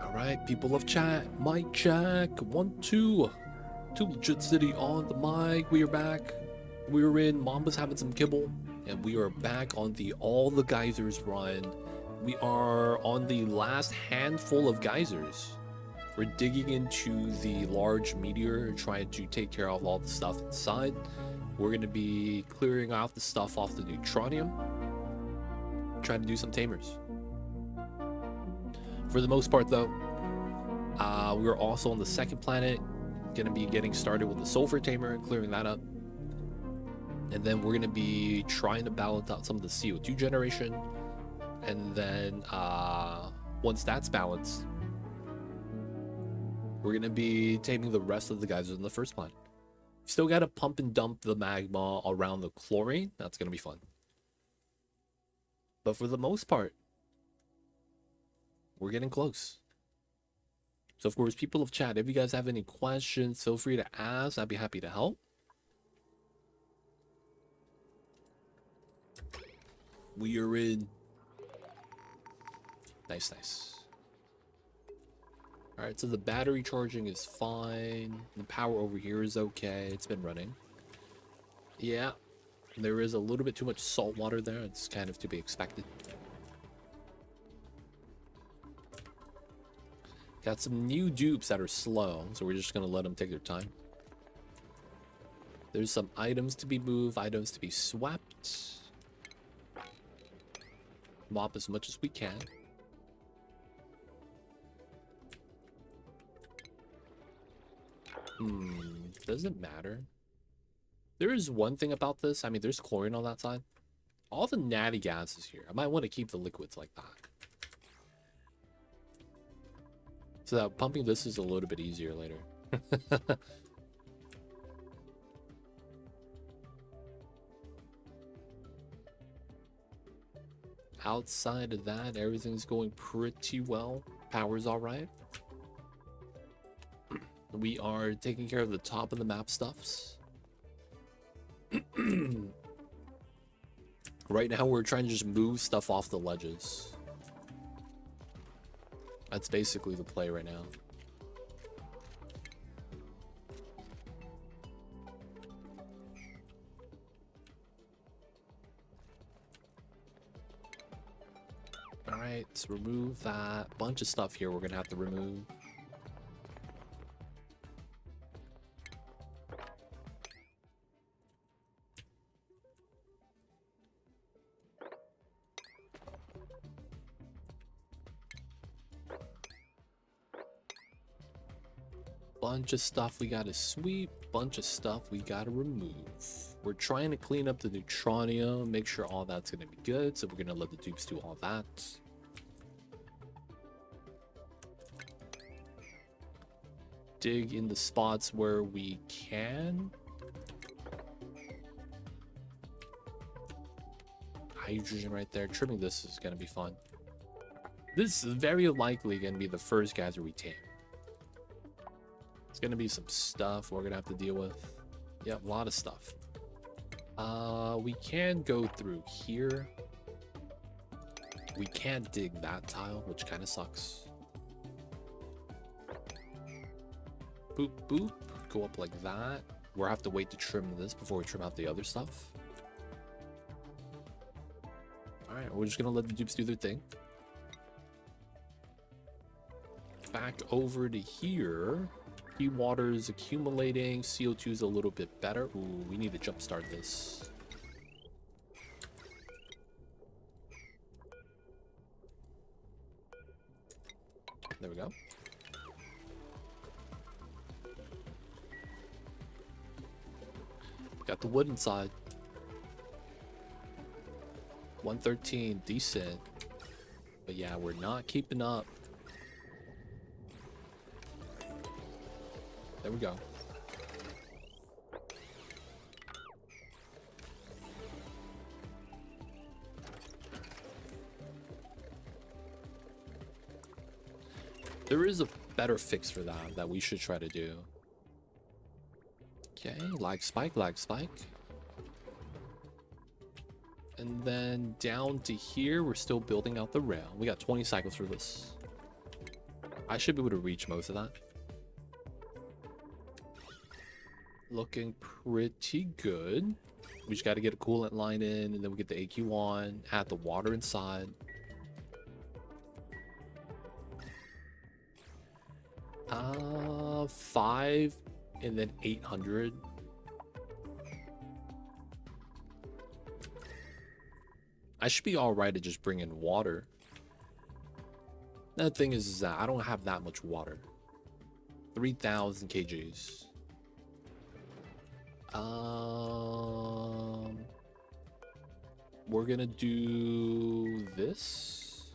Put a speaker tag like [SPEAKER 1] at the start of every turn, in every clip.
[SPEAKER 1] All right, people of chat, mic check, 1, 2. Two Legit City on the mic. We are back. We were in Mamba's having some kibble, and we are back on the all the geysers run. We are on the last handful of geysers. We're digging into the large meteor, trying to take care of all the stuff inside. We're going to be clearing out the stuff off the neutronium, trying to do some tamers. For the most part, though, we're also on the second planet, going to be getting started with the sulfur tamer and clearing that up. And then we're going to be trying to balance out some of the CO2 generation. And then once that's balanced, we're going to be taming the rest of the geysers in the first planet. Still got to pump and dump the magma around the chlorine. That's going to be fun. But for the most part, we're getting close. So, of course, people of chat, if you guys have any questions, feel free to ask. I'd be happy to help. We are in. Nice, nice. All right, so the battery charging is fine. The power over here is okay. It's been running. Yeah, there is a little bit too much salt water there. It's kind of to be expected. Got some new dupes that are slow, so we're just going to let them take their time. There's some items to be moved, items to be swept. Mop as much as we can. Doesn't matter. There is one thing about this. I mean, there's chlorine on that side. All the natty gas is here. I might want to keep the liquids like that. So that pumping this is a little bit easier later. Outside of that, everything's going pretty well. Power's all right. We are taking care of the top of the map stuffs. Right now, we're trying to just move stuff off the ledges. That's basically the play right now. All right, let's remove that. Bunch of stuff here we're gonna have to remove. Bunch of stuff we gotta sweep, bunch of stuff we gotta remove. We're trying to clean up the neutronium, make sure all that's gonna be good, so we're gonna let the dupes do all that. Dig in the spots where we can. Hydrogen right there. Trimming this is gonna be fun. This is very likely gonna be the first geyser we tame. It's gonna be some stuff we're gonna have to deal with. Yep, a lot of stuff. We can go through here. We can't dig that tile, which kind of sucks. Boop, boop. Go up like that. We'll have to wait to trim this before we trim out the other stuff. Alright, we're just gonna let the dupes do their thing. Back over to here. Water is accumulating. CO2 is a little bit better. Ooh, we need to jumpstart this. There we go. Got the wood inside. 113, decent. But yeah, we're not keeping up. There we go. There is a better fix for that we should try to do. Okay, lag spike, lag spike. And then down to here, we're still building out the rail. We got 20 cycles for this. I should be able to reach most of that. Looking pretty good. We just got to get a coolant line in, and then we get the AQ on, add the water inside. 5 and then 800. I should be all right to just bring in water. The thing is that I don't have that much water. 3,000 kgs. We're gonna do this.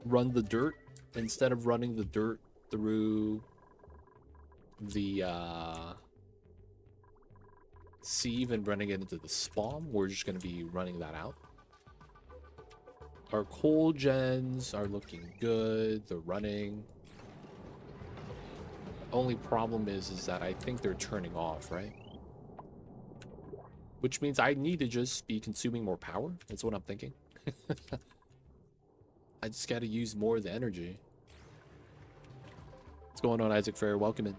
[SPEAKER 1] Run the dirt instead of running the dirt through the sieve and running it into the spawn. We're just gonna be running that out. Our coal gens are looking good. They're running. Only problem is that I think they're turning off, right? Which means I need to just be consuming more power. That's what I'm thinking. I just got to use more of the energy. What's going on, Isaac Fair? Welcome in.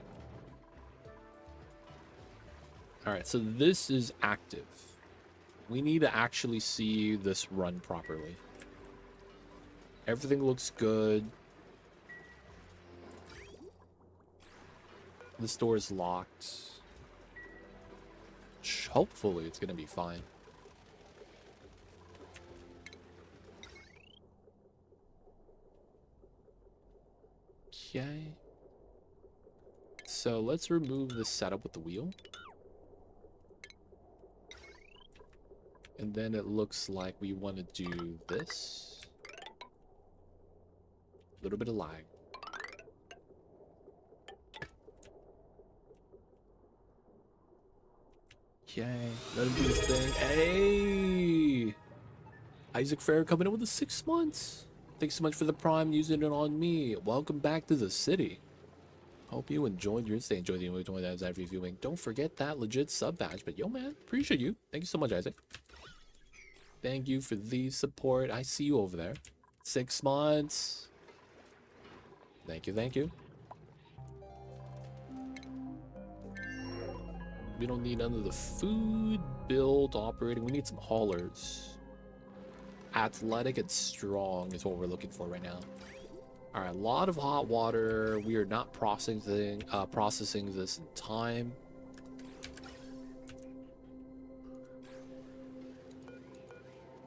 [SPEAKER 1] All right, so this is active. We need to actually see this run properly. Everything looks good. This door is locked. Hopefully it's gonna be fine. Okay. So let's remove the setup with the wheel. And then it looks like we want to do this. A little bit of lag. Okay, let him do his thing. Hey! Isaac Fair coming in with the 6 months. Thanks so much for the prime, using it on me. Welcome back to the city. Hope you enjoyed your stay. Enjoy the only 20 that is viewing. Don't forget that legit sub badge. But yo, man, appreciate you. Thank you so much, Isaac. Thank you for the support. I see you over there. 6 months. Thank you, thank you. We don't need none of the food, build, operating. We need some haulers. Athletic and strong is what we're looking for right now. All right, a lot of hot water. We are not processing this in time.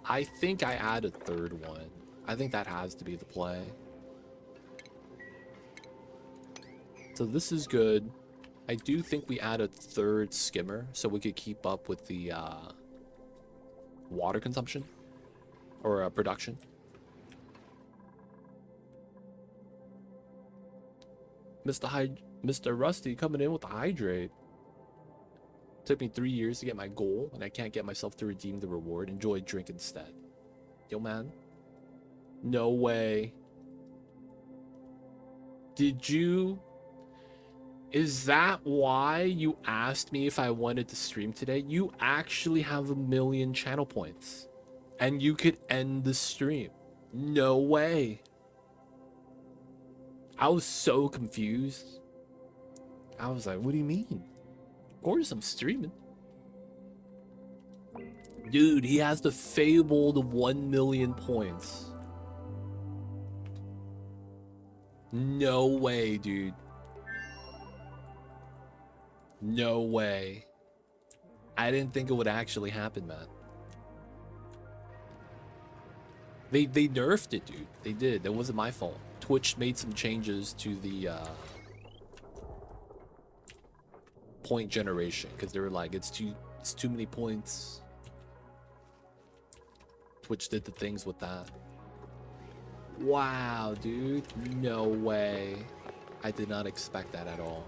[SPEAKER 1] I think I add a third one. I think that has to be the play. So this is good. I do think we add a third skimmer so we could keep up with the water consumption or production. Mr. Rusty coming in with the hydrate. Took me 3 years to get my goal, and I can't get myself to redeem the reward. Enjoy drink instead. Yo, man. No way. Did you... Is that why you asked me if I wanted to stream today? You actually have 1 million channel points. And you could end the stream. No way. I was so confused. I was like, what do you mean? Of course I'm streaming. Dude, he has the fabled 1 million points. No way, dude. No way. I didn't think it would actually happen, man. They nerfed it, dude. They did. That wasn't my fault. Twitch made some changes to the point generation because they were like, it's too many points. Twitch did the things with that. Wow, dude. No way. I did not expect that at all.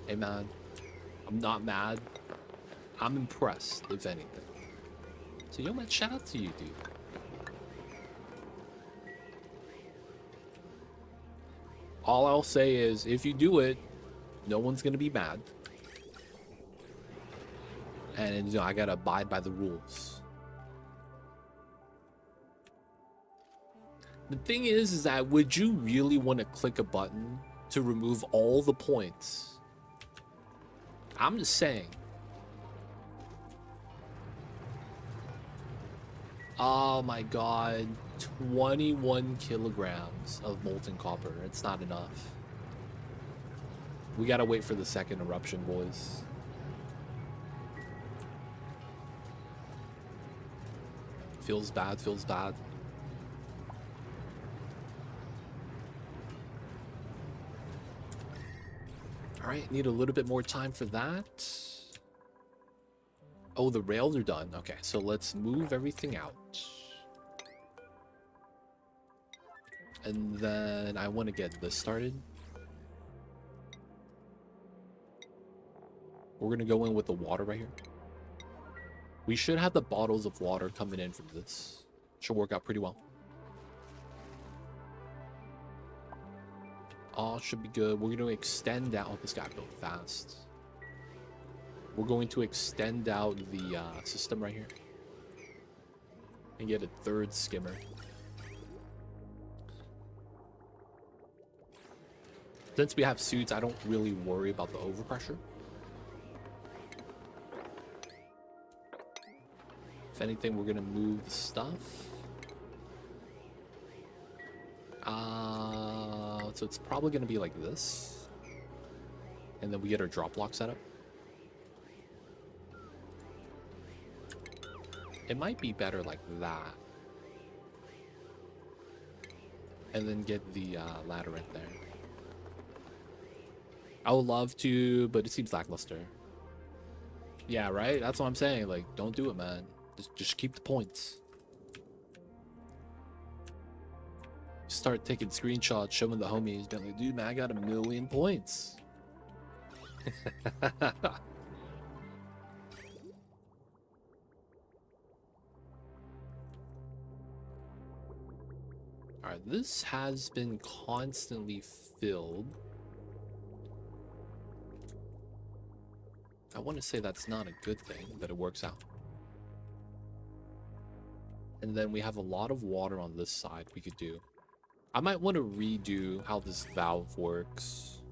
[SPEAKER 1] Hey, man. I'm not mad. I'm impressed, if anything. So, yo, man, shout out to you, dude. All I'll say is, if you do it, no one's gonna be mad. And you know, I gotta abide by the rules. The thing is that would you really want to click a button to remove all the points? I'm just saying. Oh my god, 21 kilograms of molten copper. It's not enough. We gotta wait for the second eruption, boys. Feels bad, feels bad. Alright, need a little bit more time for that. Oh, the rails are done. Okay, so let's move everything out. And then I want to get this started. We're going to go in with the water right here. We should have the bottles of water coming in from this. Should work out pretty well. All should be good. We're going to extend out. Oh, this guy built fast. We're going to extend out the system right here. And get a third skimmer. Since we have suits, I don't really worry about the overpressure. If anything, we're gonna move the stuff. So it's probably gonna be like this. And then we get our drop block set up. It might be better like that. And then get the ladder right there. I would love to, but it seems lackluster. Yeah, right? That's what I'm saying. Like, don't do it, man. Just keep the points. Start taking screenshots, showing the homies, being like, dude, man, I got 1,000,000 points. Alright, this has been constantly filled. I want to say that's not a good thing, that it works out. And then we have a lot of water on this side we could do. I might want to redo how this valve works.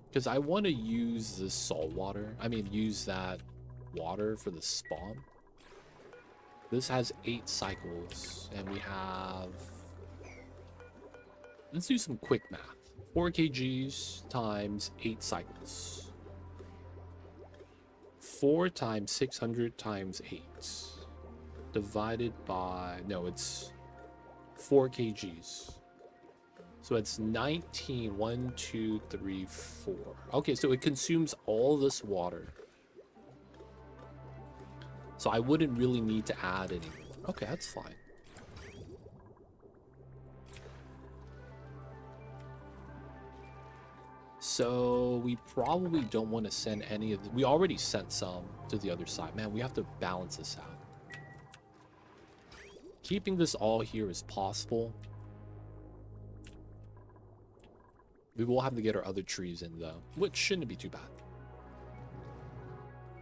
[SPEAKER 1] Because I want to use this salt water. I mean, use that water for the spawn. This has 8 cycles. And we have... Let's do some quick math. 4 kgs times 8 cycles. 4 times 600 times 8. Divided by... No, it's 4 kgs. So it's 19. 1, 2, 3, 4. Okay, so it consumes all this water. So I wouldn't really need to add any more. Okay, that's fine. So we probably don't want to send any of the... We already sent some to the other side. Man, we have to balance this out. Keeping this all here is possible. We will have to get our other trees in though, which shouldn't be too bad.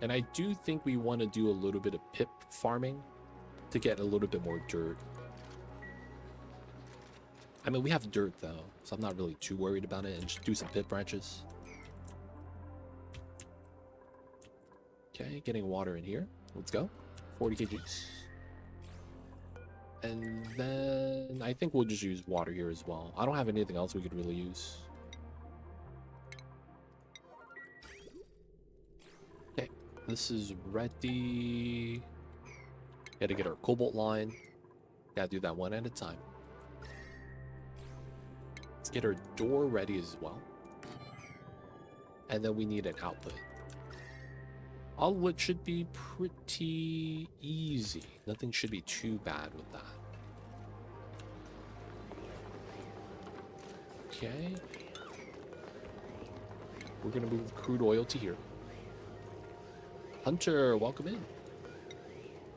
[SPEAKER 1] And I do think we want to do a little bit of pip farming to get a little bit more dirt. I mean, we have dirt though, so I'm not really too worried about it, and just do some pip branches. Okay, getting water in here. Let's go. 40 kgs. And then I think we'll just use water here as well. I don't have anything else we could really use. Okay, this is ready. Gotta get our cobalt line. Gotta do that one at a time. Let's get our door ready as well. And then we need an output. All of it should be pretty easy. Nothing should be too bad with that. Okay. We're gonna move crude oil to here. Hunter, welcome in.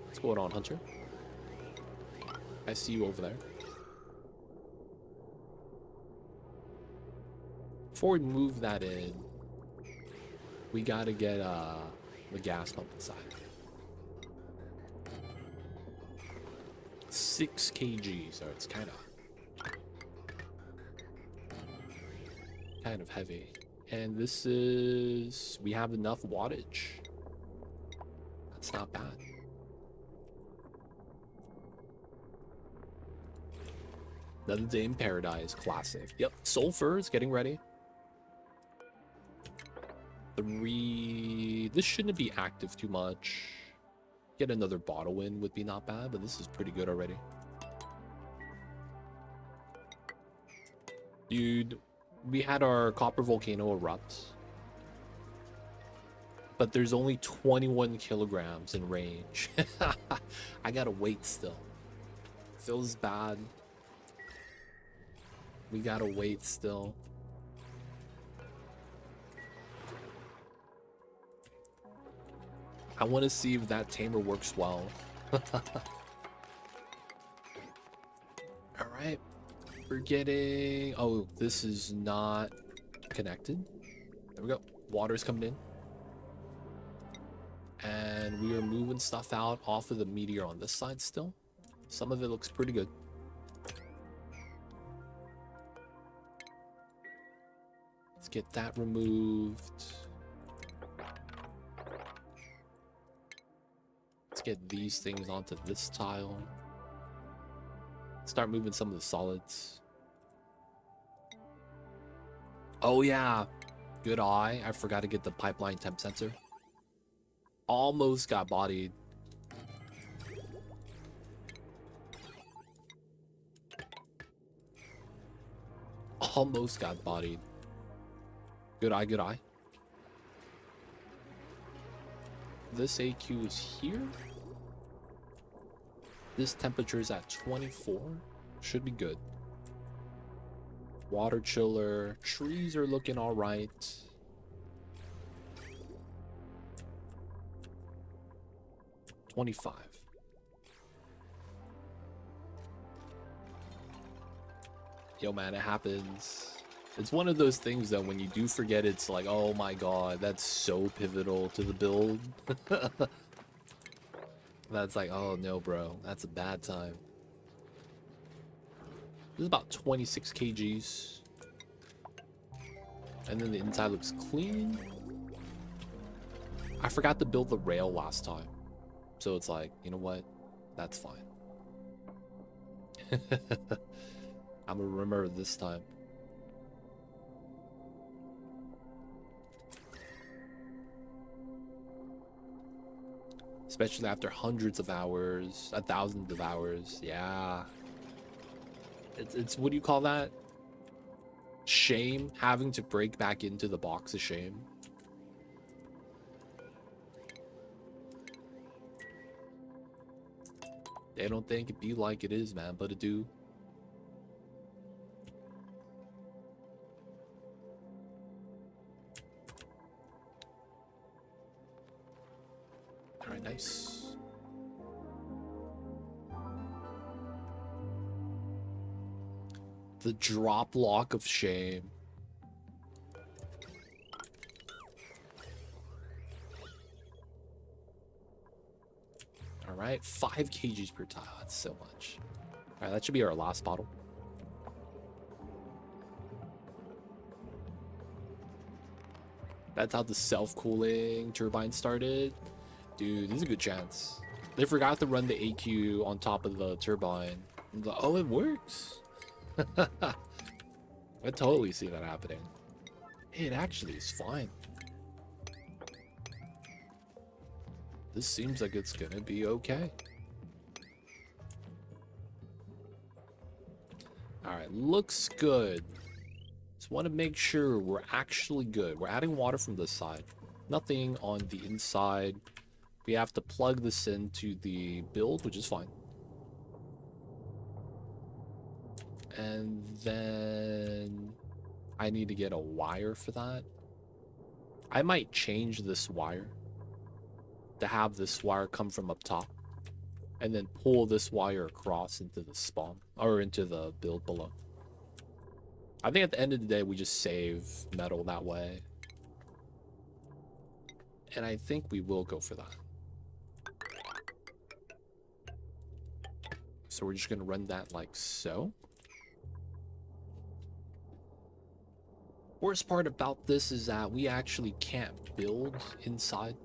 [SPEAKER 1] What's going on, Hunter? I see you over there. Before we move that in, We gotta get the gas pump inside. 6 kg, so it's kind of heavy. And this is, we have enough wattage. That's not bad. Another day in paradise, classic. Yep, sulfur is getting ready. 3, this shouldn't be active too much. Get another bottle in would be not bad, but this is pretty good already. Dude, we had our copper volcano erupt, but there's only 21 kilograms in range. I gotta wait still. Feels bad. We gotta wait still. I want to see if that tamer works well. All right, we're getting, oh, this is not connected. There we go. Water's coming in. And we are moving stuff out off of the meteor on this side still. Some of it looks pretty good. Let's get that removed. Let's get these things onto this tile. Start moving some of the solids. Oh yeah, good eye. I forgot to get the pipeline temp sensor. Almost got bodied. Almost got bodied. Good eye, good eye. This AQ is here. This temperature is at 24. Should be good. Water chiller. Trees are looking all right. $25. Yo, man, it happens. It's one of those things that when you do forget, it's like, oh my god, that's so pivotal to the build. That's like, oh no, bro, that's a bad time. This is about 26 kgs. And then the inside looks clean. I forgot to build the rail last time. So it's like, you know what? That's fine. I'm gonna remember this time. Especially after hundreds of hours, thousands of hours. Yeah. It's what do you call that? Shame. Having to break back into the box of shame. They don't think it be like it is, man, but it do. Alright, nice. The drop lock of shame. Alright, 5 kgs per tile. That's so much. Alright, that should be our last bottle. That's how the self-cooling turbine started. Dude, this is a good chance. They forgot to run the AQ on top of the turbine. Oh, it works. I totally see that happening. Hey, it actually is fine. This seems like it's gonna be okay. Alright, looks good. Just want to make sure we're actually good. We're adding water from this side. Nothing on the inside. We have to plug this into the build, which is fine. And then I need to get a wire for that. I might change this wire to have this wire come from up top and then pull this wire across into the spawn or into the build below. I think at the end of the day we just save metal that way. And I think we will go for that. So we're just going to run that like so. Worst part about this is that we actually can't build inside.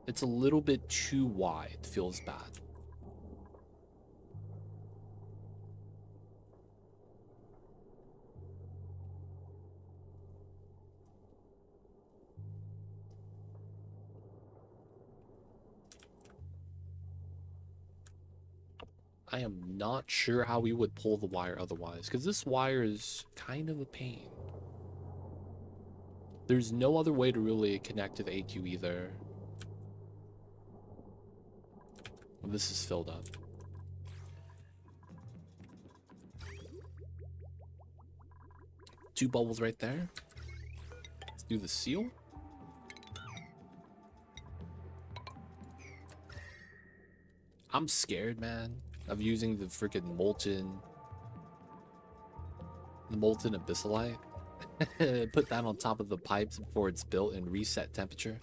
[SPEAKER 1] It's a little bit too wide. Feels bad. I am not sure how we would pull the wire otherwise, because this wire is kind of a pain. There's no other way to really connect to the AQ either. This is filled up. Two bubbles right there. Let's do the seal. I'm scared, man, of using the freaking molten abyssalite. Put that on top of the pipes before it's built and reset temperature.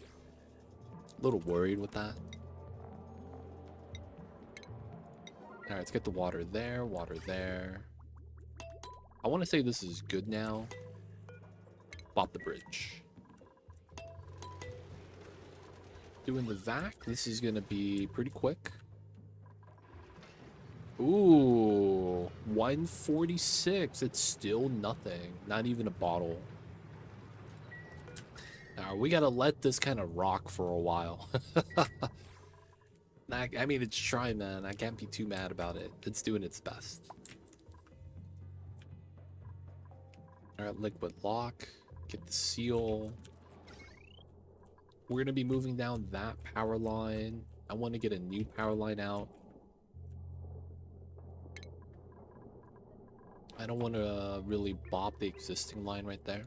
[SPEAKER 1] A little worried with that. Alright, let's get the water there, water there. I want to say this is good now. Bop the bridge. Doing the vac, this is going to be pretty quick. Ooh, 146. It's still nothing. Not even a bottle. Now, we got to let this kind of rock for a while. I mean, it's trying, man. I can't be too mad about it. It's doing its best. Alright, liquid lock. Get the seal. We're going to be moving down that power line. I want to get a new power line out. I don't want to really bop the existing line right there.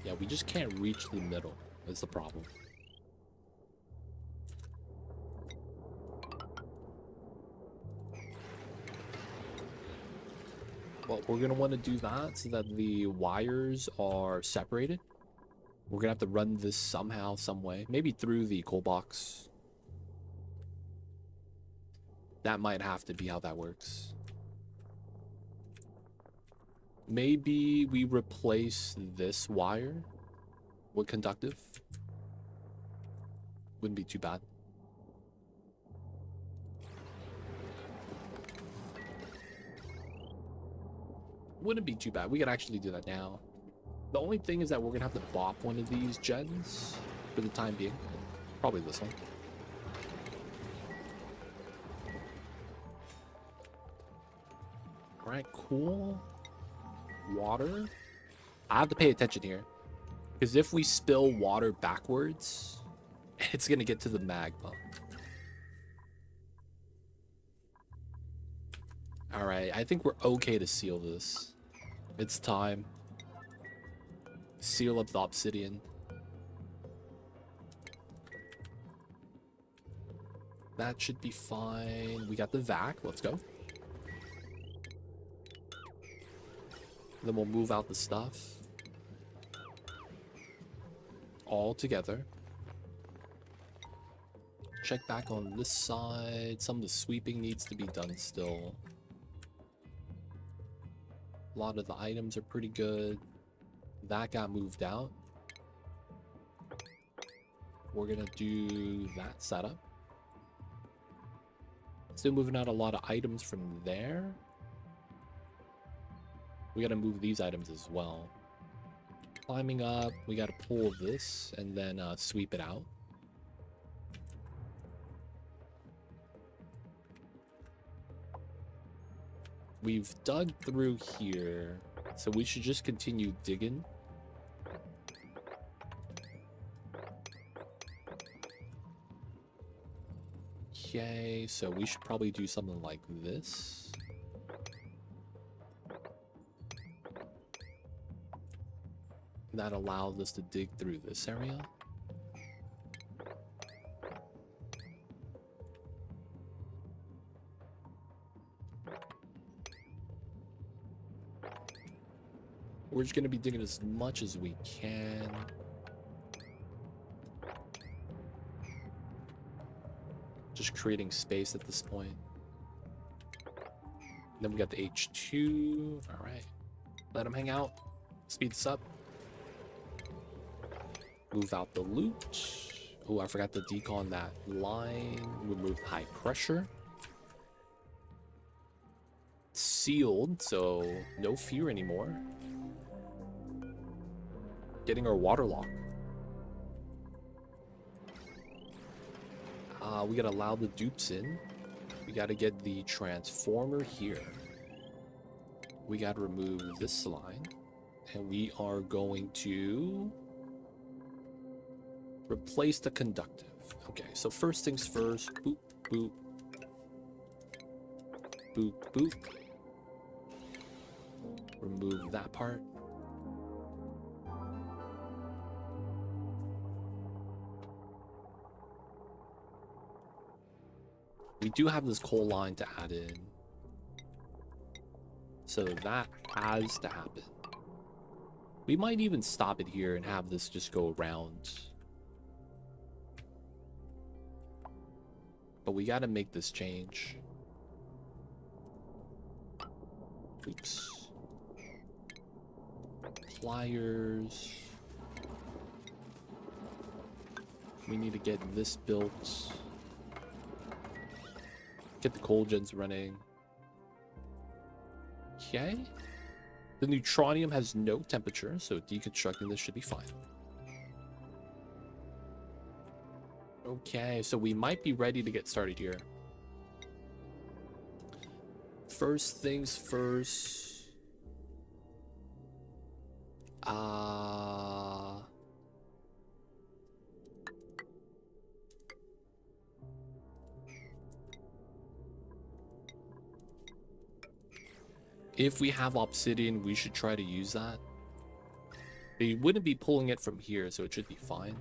[SPEAKER 1] Yeah, we just can't reach the middle. That's the problem. Well, we're going to want to do that so that the wires are separated. We're going to have to run this somehow, some way. Maybe through the coal box. That might have to be how that works. Maybe we replace this wire with conductive. Wouldn't be too bad. Wouldn't be too bad. We could actually do that now. The only thing is that we're going to have to bop one of these gens for the time being. Probably this one. Alright, cool. Water. I have to pay attention here. Because if we spill water backwards, it's going to get to the magma. Alright, I think we're okay to seal this. It's time. Seal up the obsidian. That should be fine. We got the vac. Let's go. Then we'll move out the stuff. All together. Check back on this side. Some of the sweeping needs to be done still. A lot of the items are pretty good. That got moved out. We're gonna do that setup. Still moving out a lot of items from there. We gotta move these items as well. Climbing up, we gotta pull this and then sweep it out. We've dug through here, so we should just continue digging. Okay, so we should probably do something like this. That allows us to dig through this area. We're just gonna be digging as much as we can. Just creating space at this point. Then we got the H2. All right. Let them hang out. Speed this up. Move out the loot. Oh, I forgot to decon that line. Remove high pressure. Sealed, so no fear anymore. Getting our water lock. We gotta allow the dupes in. We gotta get the transformer here. We gotta remove this line. And we are going to replace the conductive. Okay, so first things first. Boop, boop. Boop, boop. Remove that part. We do have this coal line to add in. So that has to happen. We might even stop it here and have this just go around. But we gotta make this change. Oops. Pliers. We need to get this built. Get the coal gens running. Okay. The neutronium has no temperature, so deconstructing this should be fine. Okay, so we might be ready to get started here. First things first. If we have obsidian, we should try to use that. They wouldn't be pulling it from here, so it should be fine.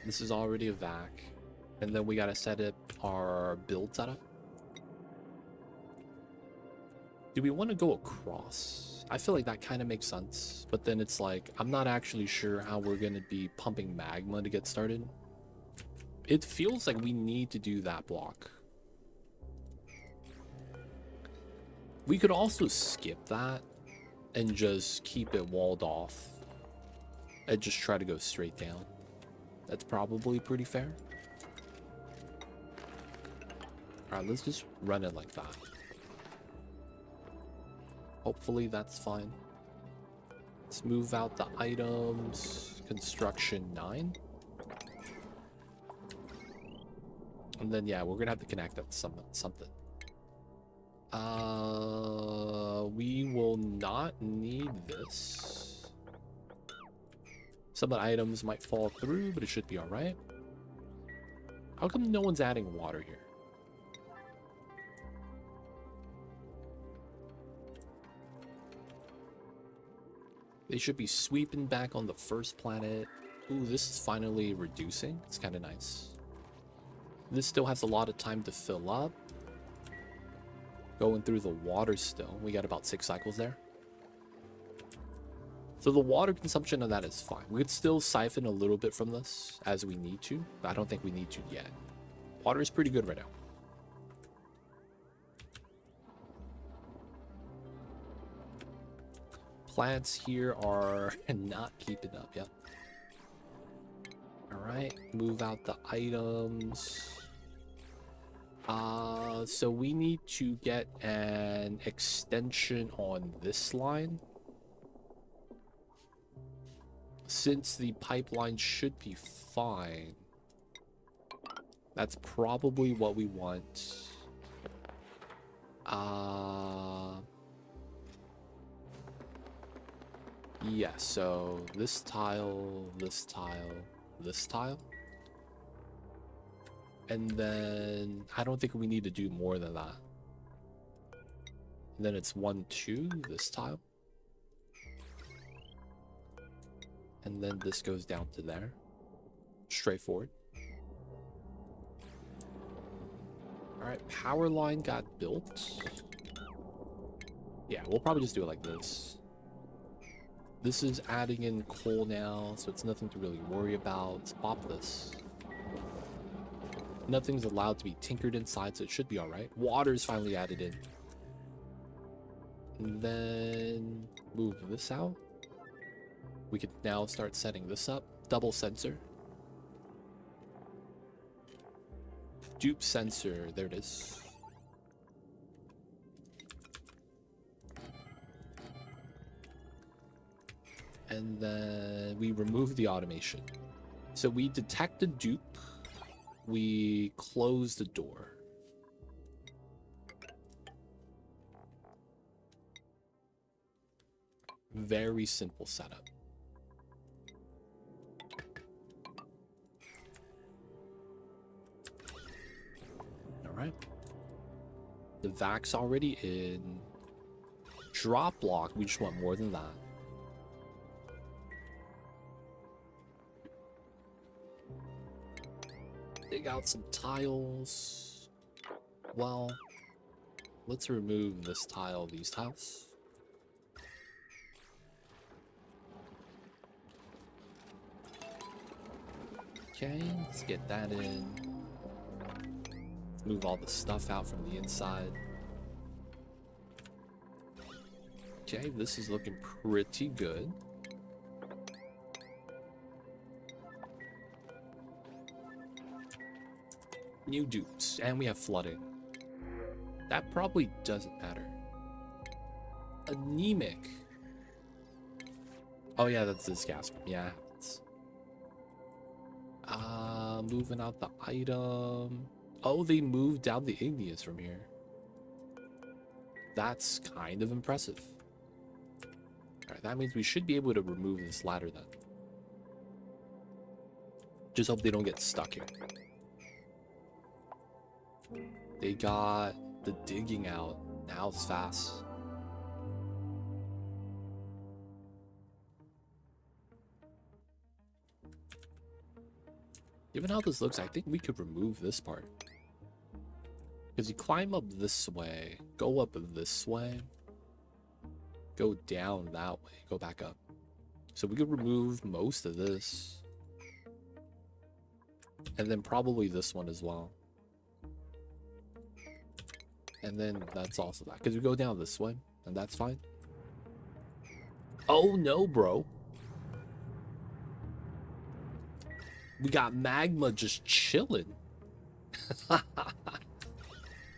[SPEAKER 1] This is already a vac. And then we gotta set up our build setup. Do we want to go across? I feel like that kind of makes sense. But then it's like, I'm not actually sure how we're gonna be pumping magma to get started. It feels like we need to do that block. We could also skip that and just keep it walled off and just try to go straight down. That's probably pretty fair. Alright, let's just run it like that. Hopefully that's fine. Let's move out the items. Construction 9. And then, yeah, we're gonna have to connect that to something. We will not need this. Some of the items might fall through, but it should be all right. How come no one's adding water here? They should be sweeping back on the first planet. Ooh, this is finally reducing. It's kind of nice. This still has a lot of time to fill up. Going through the water still. We got about 6 cycles there. So the water consumption of that is fine. We could still siphon a little bit from this as we need to, but I don't think we need to yet. Water is pretty good right now. Plants here are not keeping up yet. Alright, move out the items. So we need to get an extension on this line. Since the pipeline should be fine. That's probably what we want. Yeah, so this tile, this tile, this tile. And then I don't think we need to do more than that. And then it's 1, 2, this tile. And then this goes down to there. Straightforward. Alright, power line got built. Yeah, we'll probably just do it like this. This is adding in coal now, so it's nothing to really worry about. Let's pop this. Nothing's allowed to be tinkered inside, so it should be alright. Water's finally added in. And then move this out. We could now start setting this up. Double sensor. Dupe sensor, there it is. And then we remove the automation. So we detect the dupe. We close the door. Very simple setup. All right. The vac's already in. Drop block, we just want more than that. Dig out some tiles. Well, let's remove this tile, these tiles. Okay, let's get that in. Let's move all the stuff out from the inside. Okay, this is looking pretty good. New dupes, and we have flooding. That probably doesn't matter. Anemic. Oh yeah, that's this gas. Yeah. Moving out the item. Oh, they moved down the igneous from here. That's kind of impressive. Alright, that means we should be able to remove this ladder then. Just hope they don't get stuck here. They got the digging out. Now it's fast. Given how this looks, I think we could remove this part. Because you climb up this way, go up this way, go down that way, go back up. So we could remove most of this. And then probably this one as well. And then that's also that. Because we go down this way, and that's fine. Oh no, bro. We got magma just chilling.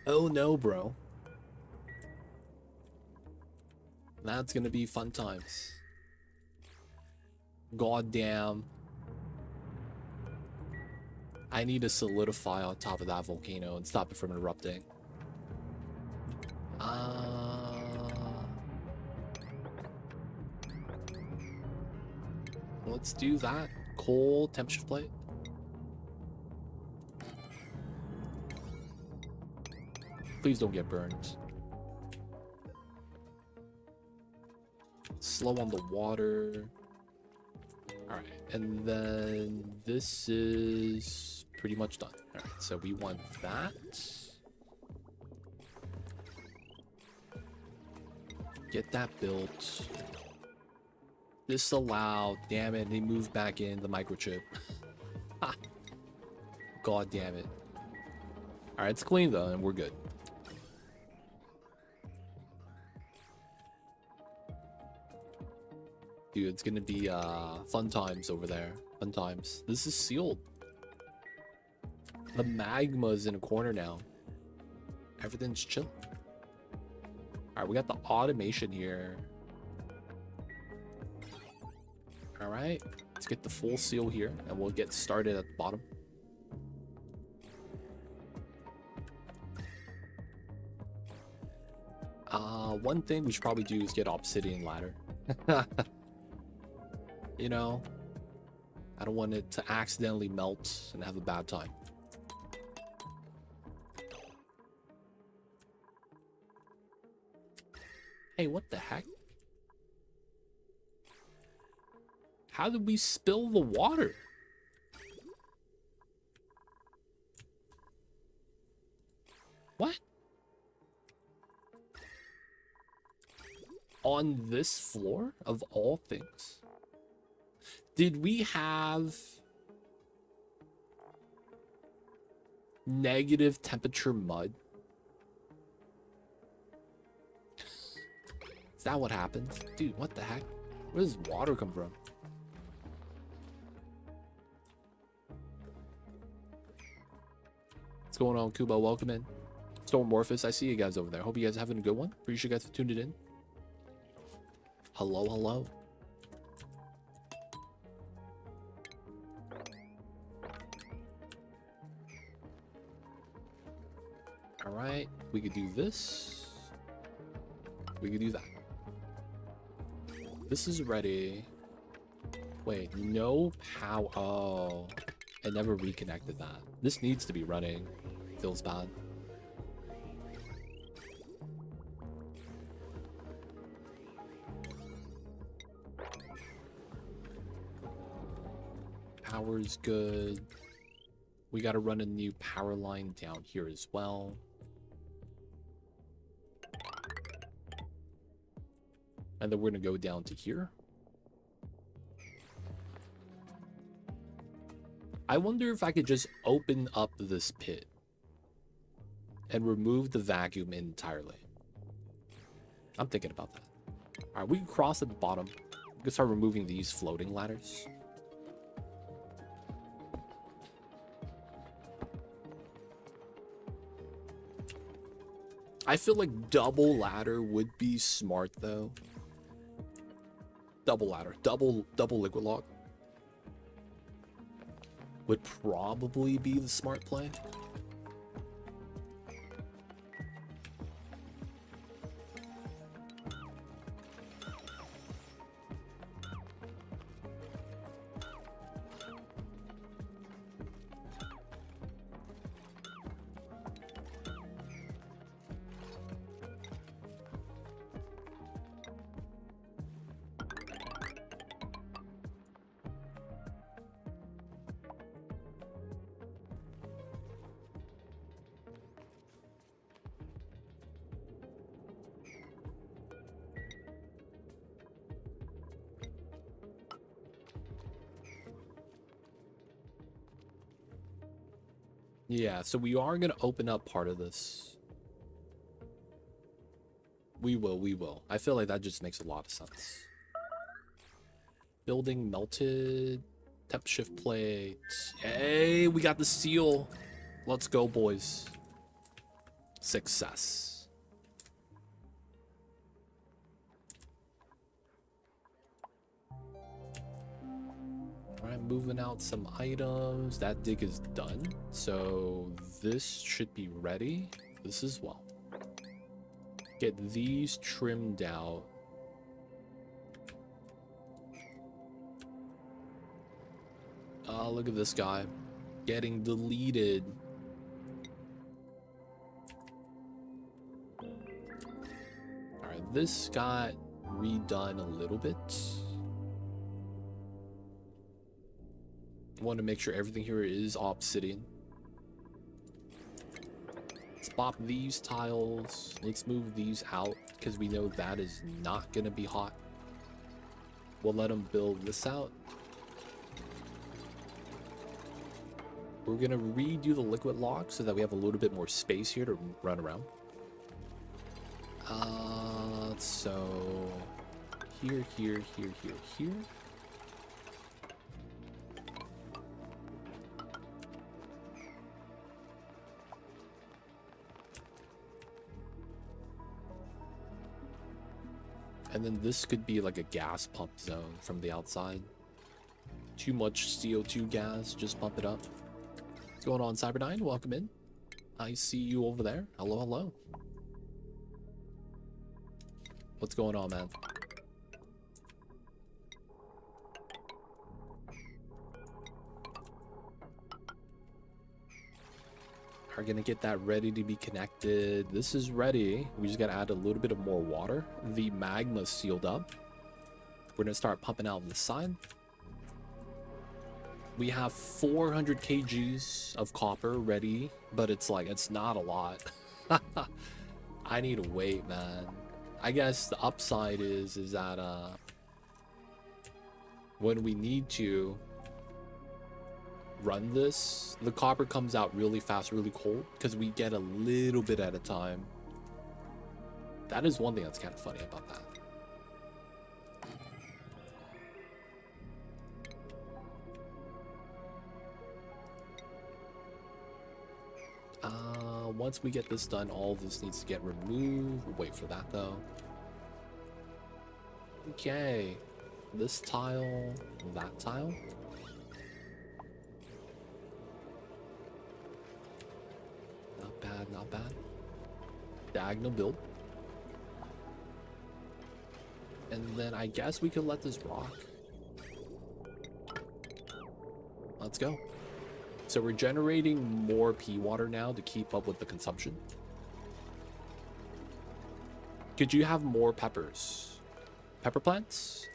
[SPEAKER 1] Oh no, bro. That's gonna be fun times. God damn. I need to solidify on top of that volcano and stop it from erupting. Let's do that. Coal temperature plate. Please don't get burned. Slow on the water. Alright, and then this is pretty much done. Alright, so we want that. Get that built. Disallow. Damn it, they moved back in the microchip. God damn it. Alright, it's clean though, and we're good. Dude, it's gonna be fun times over there. Fun times. This is sealed. The magma's in a corner now. Everything's chill. Alright, we got the automation here. Alright, let's get the full seal here, and we'll get started at the bottom. One thing we should probably do is get obsidian ladder. You know, I don't want it to accidentally melt and have a bad time. Hey, what the heck? How did we spill the water? What? On this floor of all things? Did we have negative temperature mud? Is that what happened? Dude, what the heck? Where does water come from? What's going on, Kubo? Welcome in. Stormorphous, I see you guys over there. Hope you guys are having a good one. Pretty sure you guys have tuned it in. Hello, hello. All right, we could do this. We could do that. This is ready. Wait, no power. Oh, I never reconnected that. This needs to be running. Feels bad. Power's good. We gotta run a new power line down here as well. And then we're gonna go down to here. I wonder if I could just open up this pit and remove the vacuum entirely. I'm thinking about that. All right, we can cross at the bottom. We can start removing these floating ladders. I feel like double ladder would be smart though. Double ladder, double liquid lock would probably be the smart play. Yeah, so we are going to open up part of this. We will. I feel like that just makes a lot of sense. Building melted. Temp shift plate. Hey, we got the seal. Let's go, boys. Success. Alright, moving out some items. That dig is done. So this should be ready. This as well. Get these trimmed out. Oh, look at this guy. Getting deleted. Alright, this got redone a little bit. Want to make sure everything here is obsidian. Let's pop these tiles. Let's move these out because we know that is not going to be hot. We'll let them build this out. We're going to redo the liquid lock so that we have a little bit more space here to run around. So here. And then this could be like a gas pump zone from the outside. Too much CO2 gas, just pump it up. What's going on, Cyber9? Welcome in. I see you over there. Hello, hello. What's going on, man? Are gonna get that ready to be connected. This is ready. We just gotta add a little bit of more water. The magma's sealed up. We're gonna start pumping out the side. We have 400 kgs of copper ready, but it's like, it's not a lot. I need to wait, man. I guess the upside is that when we need to run this, the copper comes out really fast, really cold, because we get a little bit at a time. That is one thing that's kind of funny about that. Once we get this done, all of this needs to get removed. We'll wait for that though. Okay, this tile, that tile. Not bad, not bad. Diagonal build. And then I guess we could let this rock. Let's go. So we're generating more pea water now to keep up with the consumption. Could you have more peppers? Pepper plants?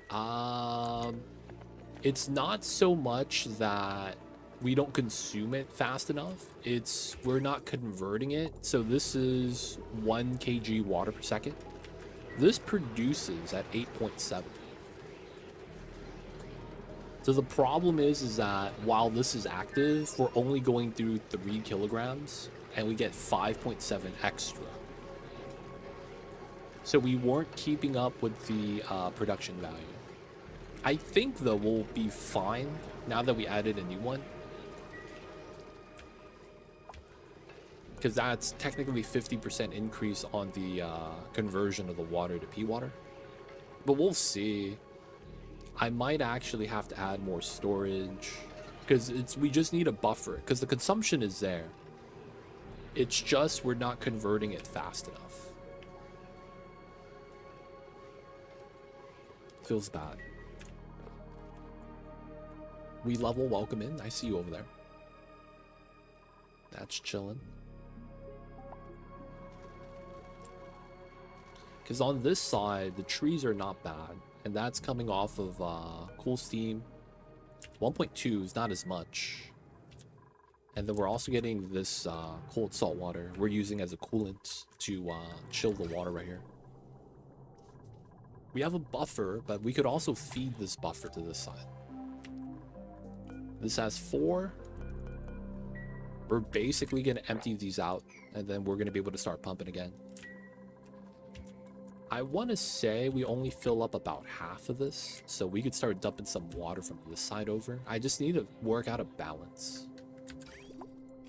[SPEAKER 1] It's not so much that we don't consume it fast enough. It's we're not converting it. So this is 1 kg water per second. This produces at 8.7. So the problem is that while this is active, we're only going through 3 kilograms and we get 5.7 extra. So we weren't keeping up with the production value. I think though we'll be fine now that we added a new one. Because that's technically 50% increase on the conversion of the water to pea water. But we'll see. I might actually have to add more storage because we just need a buffer because the consumption is there. It's just we're not converting it fast enough. Feels bad. We level, welcome in. I see you over there. That's chilling. Because on this side, the trees are not bad. And that's coming off of cool steam. 1.2 is not as much. And then we're also getting this cold salt water we're using as a coolant to chill the water right here. We have a buffer, but we could also feed this buffer to this side. This has 4. We're basically going to empty these out, and then we're going to be able to start pumping again. I want to say we only fill up about half of this, so we could start dumping some water from this side over. I just need to work out a balance.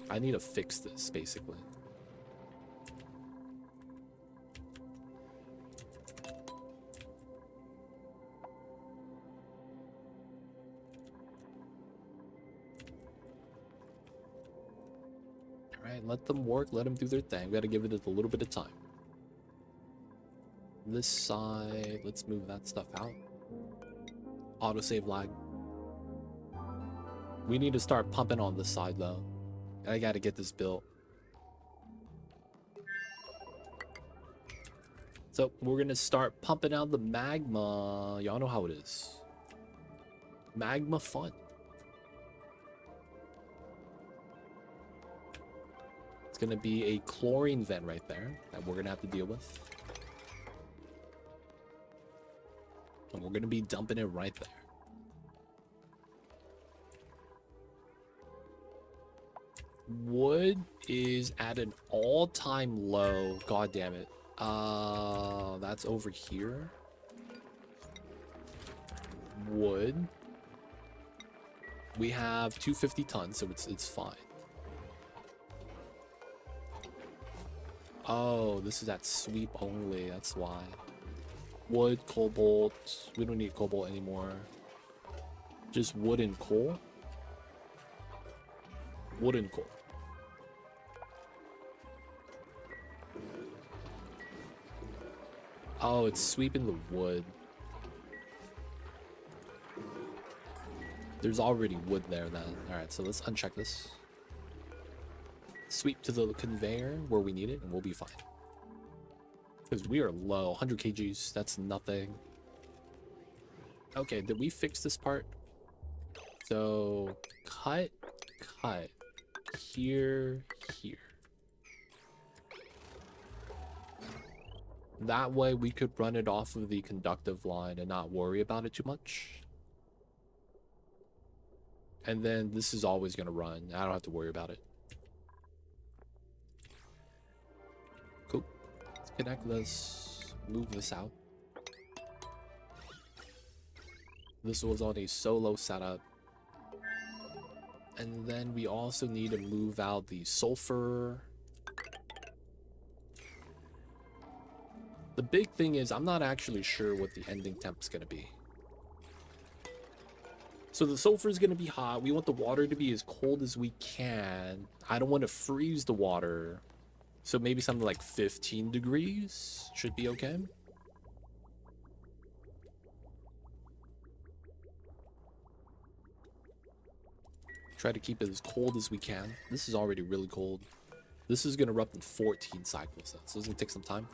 [SPEAKER 1] I need to fix this, basically. Alright, let them work, let them do their thing. We gotta give it a little bit of time. This side, let's move that stuff out. Autosave lag. We need to start pumping on this side though. I gotta get this built. So we're gonna start pumping out the magma. Y'all know how it is. Magma fun. It's gonna be a chlorine vent right there that we're gonna have to deal with. And we're going to be dumping it right there. Wood is at an all-time low. God damn it. That's over here. Wood. We have 250 tons, so it's fine. Oh, this is at sweep only. That's why. Wood, cobalt. We don't need cobalt anymore. Just wood and coal. Wood and coal. Oh, it's sweeping the wood. There's already wood there then. Alright, so let's uncheck this. Sweep to the conveyor where we need it and we'll be fine. Because we are low, 100 kgs, that's nothing. Okay, did we fix this part? So, cut, here, here. That way we could run it off of the conductive line and not worry about it too much. And then this is always going to run. I don't have to worry about it. Cool. Let's connect this. Move this out. This was on a solo setup. And then we also need to move out the sulfur. The big thing is I'm not actually sure what the ending temp is going to be. So the sulfur is going to be hot. We want the water to be as cold as we can. I don't want to freeze the water. So maybe something like 15 degrees should be okay. Try to keep it as cold as we can. This is already really cold. This is going to erupt in 14 cycles, though, so it's going to take some time.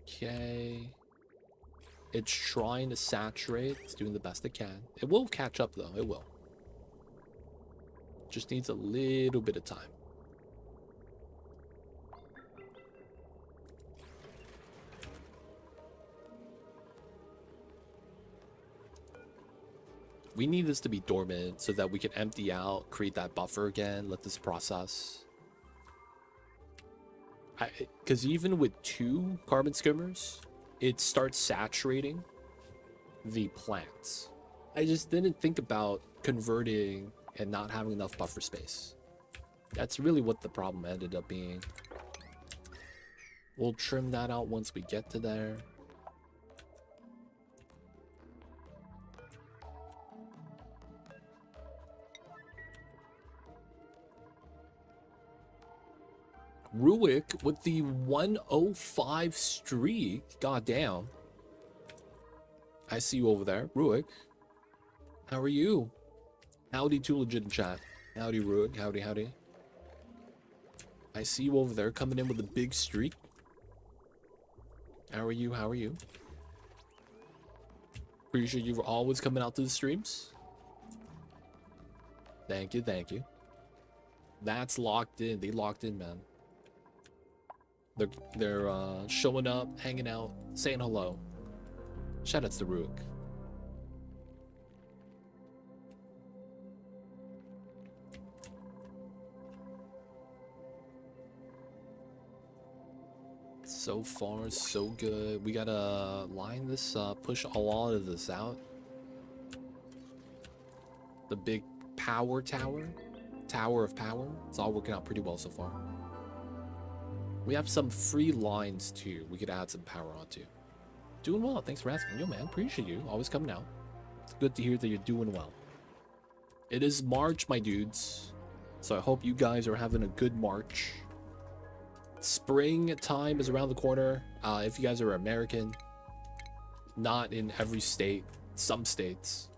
[SPEAKER 1] Okay. It's trying to saturate. It's doing the best it can. It will catch up, though. It will. Just needs a little bit of time. We need this to be dormant so that we can empty out, create that buffer again, let this process. Because even with 2 carbon skimmers, it starts saturating the plants. I just didn't think about converting and not having enough buffer space. That's really what the problem ended up being. We'll trim that out once we get to there. Ruick with the 105 streak. God damn. I see you over there. Ruick. How are you? Howdy to legit in chat. Howdy, Ruick. Howdy, howdy. I see you over there coming in with a big streak. How are you? How are you? Pretty sure you're always coming out to the streams. Thank you, thank you. That's locked in. They locked in, man. They're showing up, hanging out, saying hello. Shout outs to Ruick. So far, so good. We gotta line this up, push a lot of this out. The big power tower, tower of power. It's all working out pretty well so far. We have some free lines too. We could add some power onto. Doing well. Thanks for asking. Yo, man, appreciate you. Always coming out. It's good to hear that you're doing well. It is March, my dudes. So I hope you guys are having a good March. Spring time is around the corner. If you guys are American, not in every state, some states.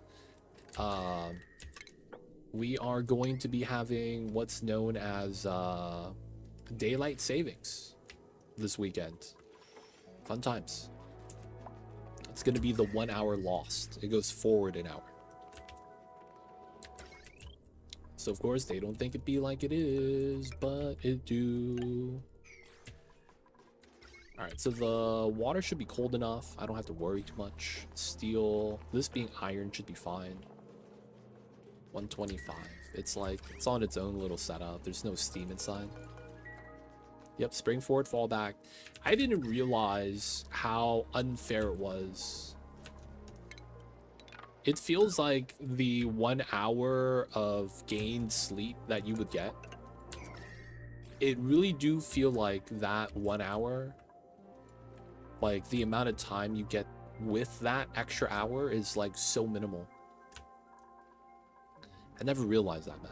[SPEAKER 1] We are going to be having what's known as daylight savings this weekend. Fun times. It's going to be the 1 hour lost. It goes forward an hour. So of course they don't think it be like it is, but it do. All right, so the water should be cold enough. I don't have to worry too much. Steel, this being iron should be fine. 125. It's like, it's on its own little setup. There's no steam inside. Yep, spring forward, fall back. I didn't realize how unfair it was. It feels like the 1 hour of gained sleep that you would get. It really do feel like that 1 hour, like the amount of time you get with that extra hour is like so minimal. I never realized that, man.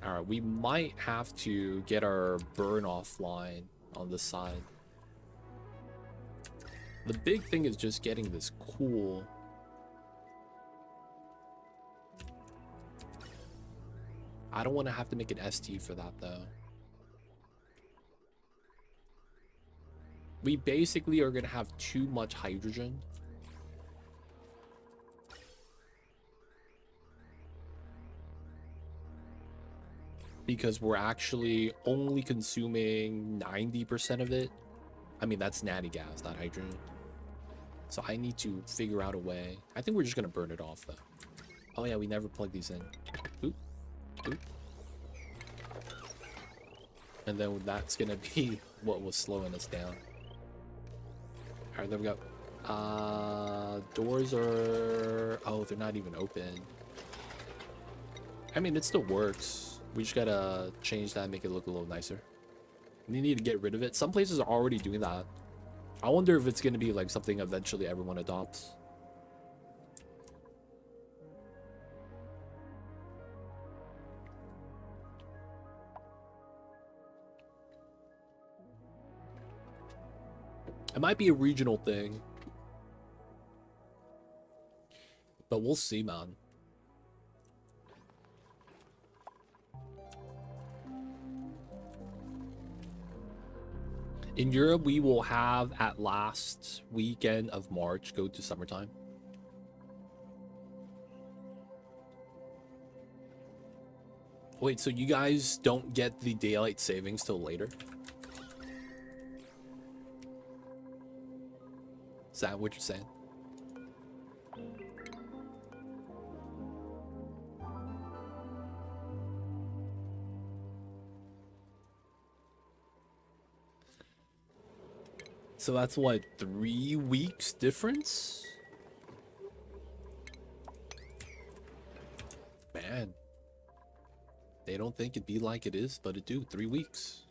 [SPEAKER 1] All right, we might have to get our burn offline on this side. The big thing is just getting this cool. I don't want to have to make an ST for that though. We basically are going to have too much hydrogen. because we're actually only consuming 90% of it. I mean, that's natty gas, not hydrogen. So I need to figure out a way. I think we're just gonna burn it off though. Oh yeah, we never plugged these in. Oop, oop. And then that's gonna be what was slowing us down. All right, there we go. Doors are... Oh, they're not even open. I mean, it still works. We just gotta change that and make it look a little nicer. We need to get rid of it. Some places are already doing that. I wonder if it's gonna be like something eventually everyone adopts. It might be a regional thing. But we'll see, man. In Europe, we will have at last weekend of March go to summertime. Wait, so you guys don't get the daylight savings till later? Is that what you're saying? So that's what, 3 weeks difference? Man. They don't think it'd be like it is, but it do. 3 weeks.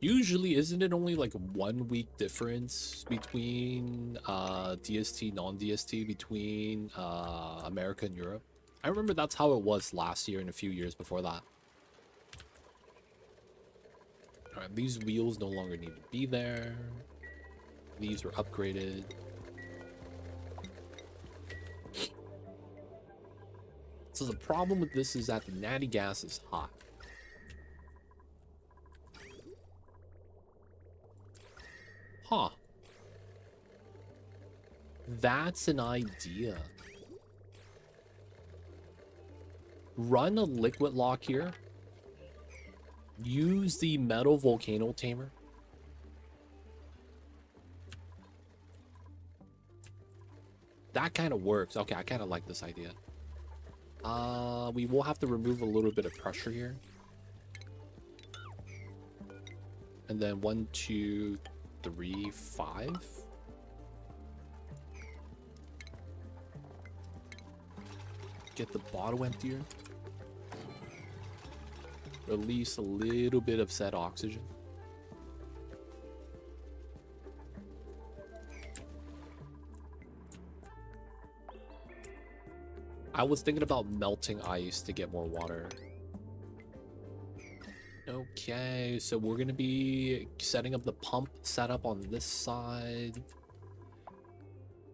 [SPEAKER 1] Usually, isn't it only like 1 week difference between DST, non-DST, between America and Europe? I remember that's how it was last year and a few years before that. Alright, these wheels no longer need to be there. These were upgraded. So the problem with this is that the natty gas is hot. Huh. That's an idea. Run a liquid lock here. Use the metal volcano tamer. That kind of works. Okay, I kind of like this idea. We will have to remove a little bit of pressure here. And then 1, 2, 3, 5. Get the bottle emptier. Release a little bit of said oxygen. I was thinking about melting ice to get more water. Okay, so we're gonna be setting up the pump setup on this side.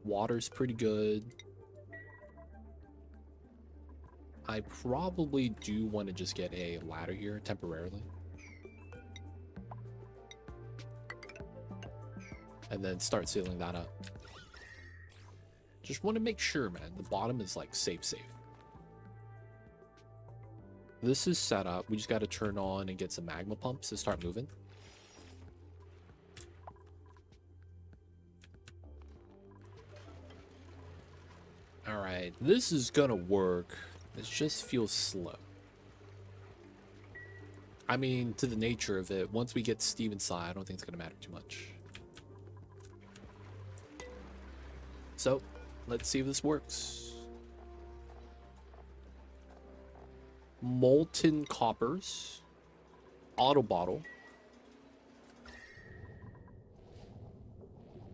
[SPEAKER 1] Water's pretty good. I probably do want to just get a ladder here temporarily. And then start sealing that up. Just want to make sure, man, the bottom is like safe. This is set up. We just got to turn on and get some magma pumps to start moving. All right, this is gonna work. It just feels slow. I mean, to the nature of it, once we get Steve inside, I don't think it's gonna matter too much. So, let's see if this works. Molten coppers. Auto bottle.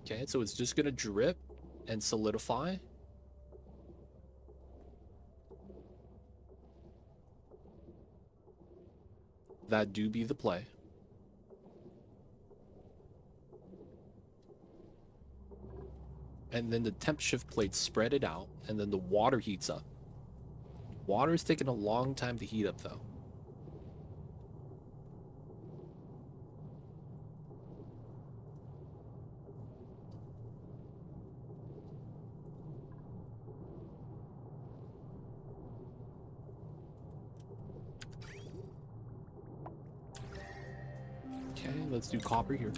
[SPEAKER 1] Okay, so it's just gonna drip and solidify. That do be the play. And then the temp shift plates spread it out, and then the water heats up. Water is taking a long time to heat up, though. Okay, let's do copper here.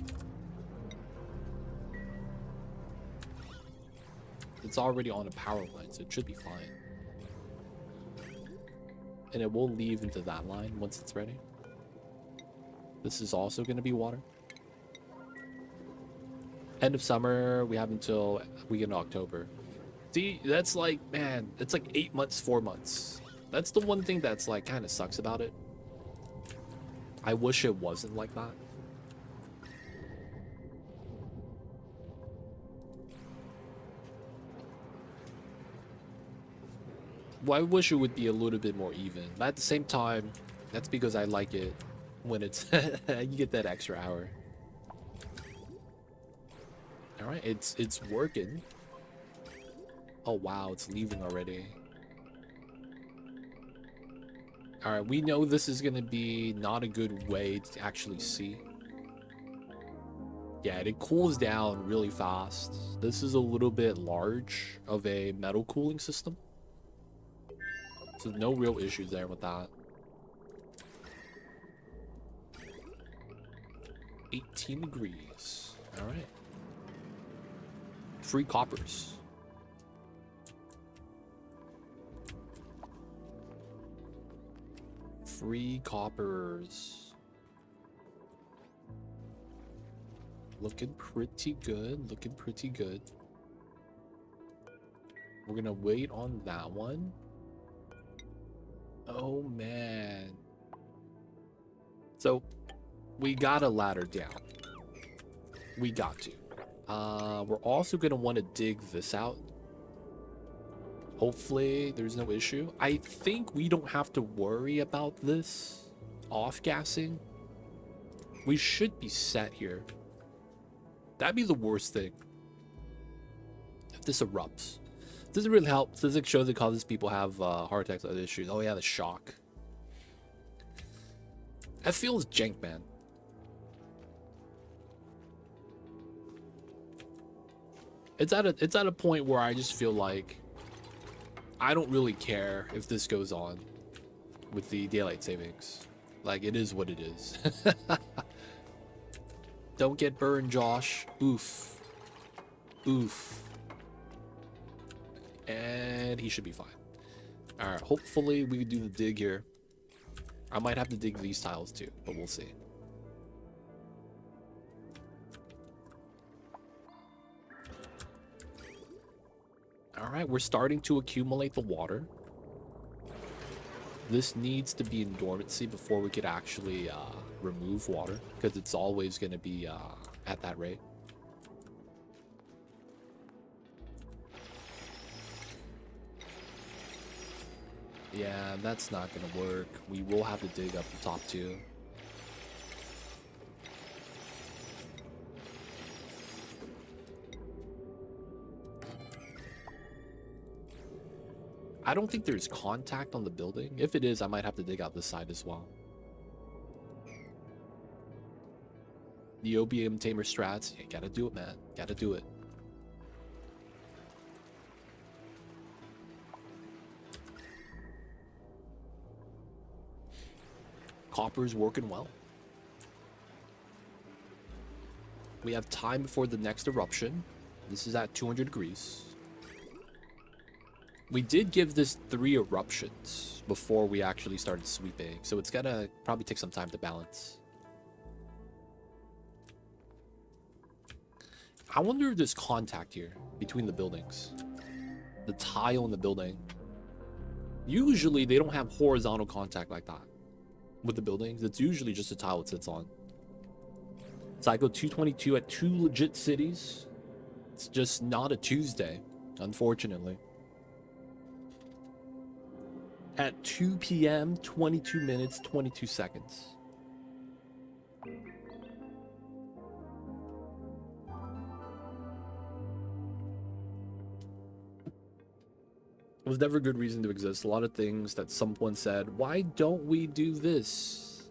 [SPEAKER 1] It's already on a power line, so it should be fine. And it will leave into that line once it's ready. This is also going to be water. End of summer, we have until we get in October. See, that's like, man, it's like 8 months, 4 months. That's the one thing that's like kind of sucks about it. I wish it wasn't like that. Well, I wish it would be a little bit more even. But at the same time, that's because I like it when it's you get that extra hour. All right, it's working. Oh wow, it's leaving already. All right, we know this is gonna be not a good way to actually see. Yeah, it cools down really fast. This is a little bit large of a metal cooling system. So no real issues there with that. 18 degrees. All right. Free coppers. Free coppers. Looking pretty good. Looking pretty good. We're gonna wait on that one. Oh man. So we got a ladder down. We got to. We're also gonna want to dig this out. Hopefully there's no issue. I think we don't have to worry about this off-gassing. We should be set here. That'd be the worst thing if this erupts. Doesn't really help. Physics shows it causes people have heart attacks, other issues. Oh yeah, the shock. That feels jank, man. It's at a point where I just feel like I don't really care if this goes on with the daylight savings. Like, it is what it is. Don't get burned, Josh. Oof. Oof. And he should be fine. All right, hopefully we can do the dig here. I might have to dig these tiles too, but we'll see. All right, we're starting to accumulate the water. This needs to be in dormancy before we could actually remove water, because it's always going to be at that rate. Yeah, that's not going to work. We will have to dig up the top two. I don't think there's contact on the building. If it is, I might have to dig out this side as well. The OBM tamer strats, you gotta do it, man. Gotta do it. Copper's working well. We have time before the next eruption. This is at 200 degrees. We did give this 3 eruptions before we actually started sweeping, so it's gonna probably take some time to balance. I wonder if there's contact here between the buildings. The tile in the building. Usually they don't have horizontal contact like that with the buildings. It's usually just a tile it sits on. Psycho 222 at 2 legit cities. It's just not a Tuesday, unfortunately. At 2 p.m., 22 minutes, 22 seconds. It was never a good reason to exist. A lot of things that someone said, why don't we do this?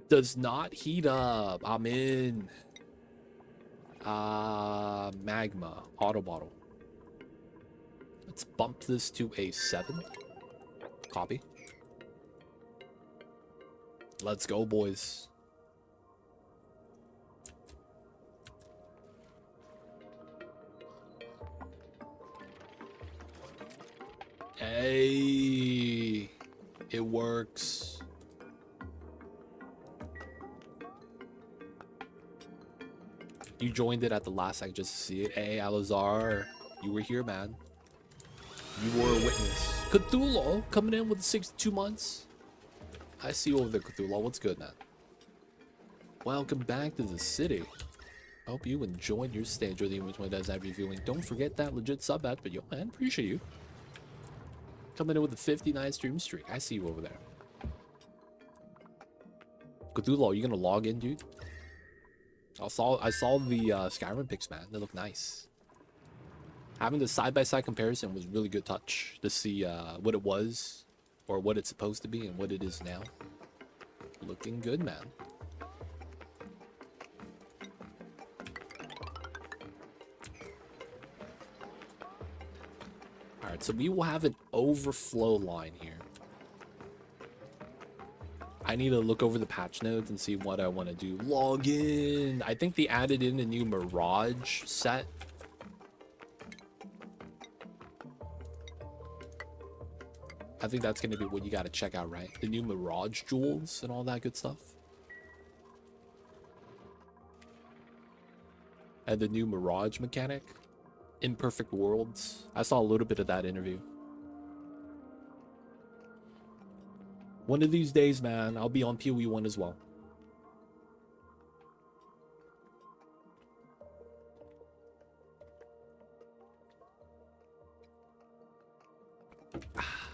[SPEAKER 1] Does not heat up. I'm in. Magma. Auto bottle. Let's bump this to a 7. Copy. Let's go, boys. Hey, it works. You joined it at the last second just to see it. Hey, Alazar, you were here, man. You were a witness. Cthulhu coming in with 62 months. I see you over there, Cthulhu. What's good, man? Welcome back to the city. Hope you enjoyed your stay. Enjoy the image when it does have reviewing. Don't forget that legit sub ad, but yo, man, appreciate you. Coming in with a 59 stream streak. I see you over there. Cthulhu, are you gonna log in, dude? I saw the Skyrim pics, man. They look nice. Having the side-by-side comparison was really good touch to see what it was, or what it's supposed to be, and what it is now. Looking good, man. Alright, so we will have an overflow line here. I need to look over the patch notes and see what I want to do. Log in! I think they added in a new Mirage set. I think that's going to be what you got to check out, right? The new Mirage jewels and all that good stuff. And the new Mirage mechanic. Imperfect Worlds. I saw a little bit of that interview. One of these days, man, I'll be on PoE 1 as well.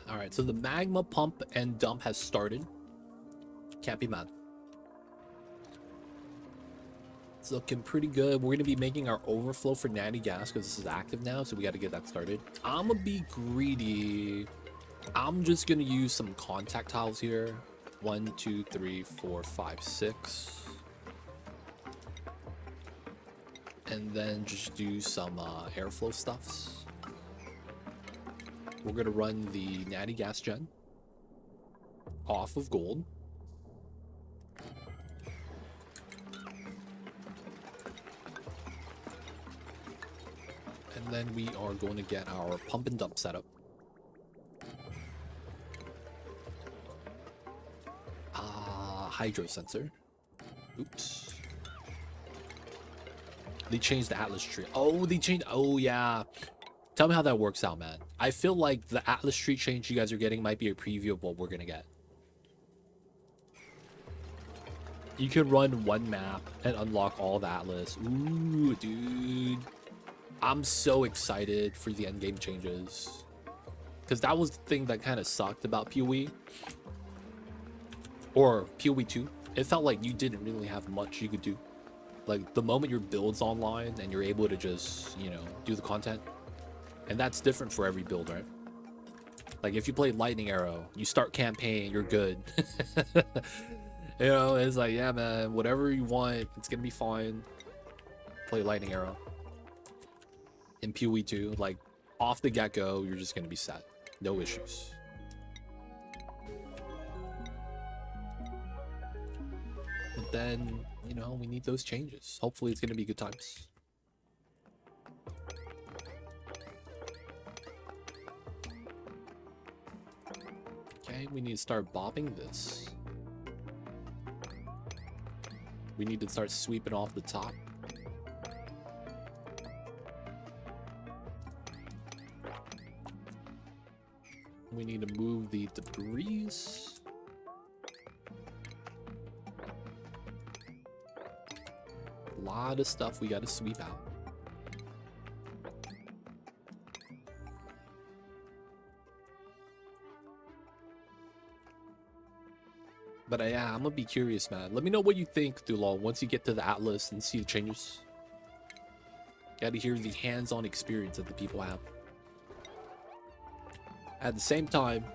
[SPEAKER 1] Alright, so the magma pump and dump has started. Can't be mad. It's looking pretty good. We're going to be making our overflow for natty gas because this is active now, so we got to get that started. I'm going to be greedy. I'm just going to use some contact tiles here. 1, 2, 3, 4, 5, 6. And then just do some airflow stuffs. We're going to run the natty gas gen off of gold. And then we are going to get our pump and dump setup. Hydro sensor. Oops. They changed the Atlas tree. Oh, they changed. Oh, yeah. Tell me how that works out, man. I feel like the Atlas tree change you guys are getting might be a preview of what we're going to get. You can run one map and unlock all the Atlas. Ooh, dude. I'm so excited for the endgame changes. Because that was the thing that kind of sucked about PoE. Or PoE 2. It felt like you didn't really have much you could do. Like, the moment your build's online and you're able to just, you know, do the content. And that's different for every build, right? Like, if you play Lightning Arrow, you start campaign, you're good. You know, it's like, yeah, man, whatever you want, it's gonna be fine. Play Lightning Arrow. In PoE 2, like, off the get-go, you're just gonna be set. No issues. But then, you know, we need those changes. Hopefully it's gonna be good times. Okay, we need to start bobbing this. We need to start sweeping off the top. We need to move the debris. A lot of stuff we got to sweep out. But yeah, I'm gonna be curious, man. Let me know what you think, Dulal, once you get to the Atlas and see the changes. Gotta hear the hands-on experience that the people have. At the same time,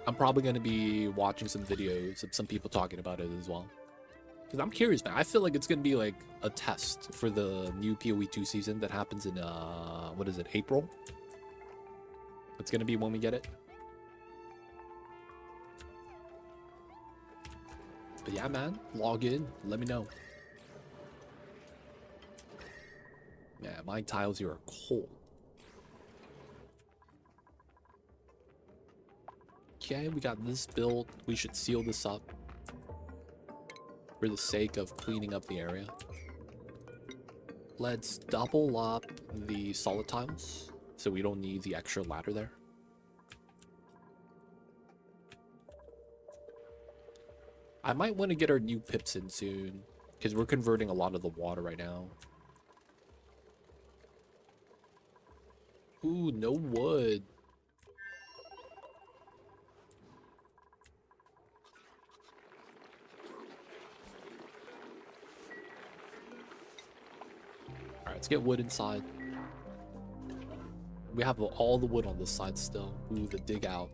[SPEAKER 1] I'm probably gonna be watching some videos of some people talking about it as well. Because I'm curious, man. I feel like it's gonna be like a test for the new PoE 2 season that happens in, what is it, April? It's gonna be when we get it. But yeah, man. Log in. Let me know. Yeah, my tiles here are cold. Okay, we got this built. We should seal this up for the sake of cleaning up the area. Let's double up the solid tiles so we don't need the extra ladder there. I might want to get our new pips in soon because we're converting a lot of the water right now. Ooh, no wood. Alright, let's get wood inside. We have all the wood on this side still. Ooh, the dig out.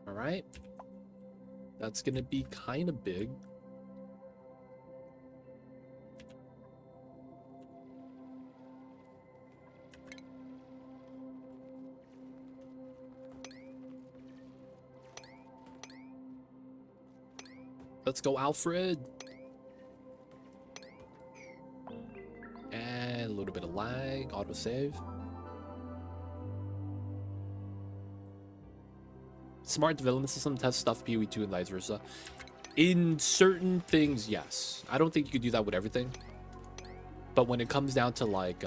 [SPEAKER 1] Alright. That's gonna be kind of big. Let's go, Alfred. And a little bit of lag, autosave. Smart development system tests stuff PoE2 and vice versa. In certain things, yes. I don't think you could do that with everything. But when it comes down to like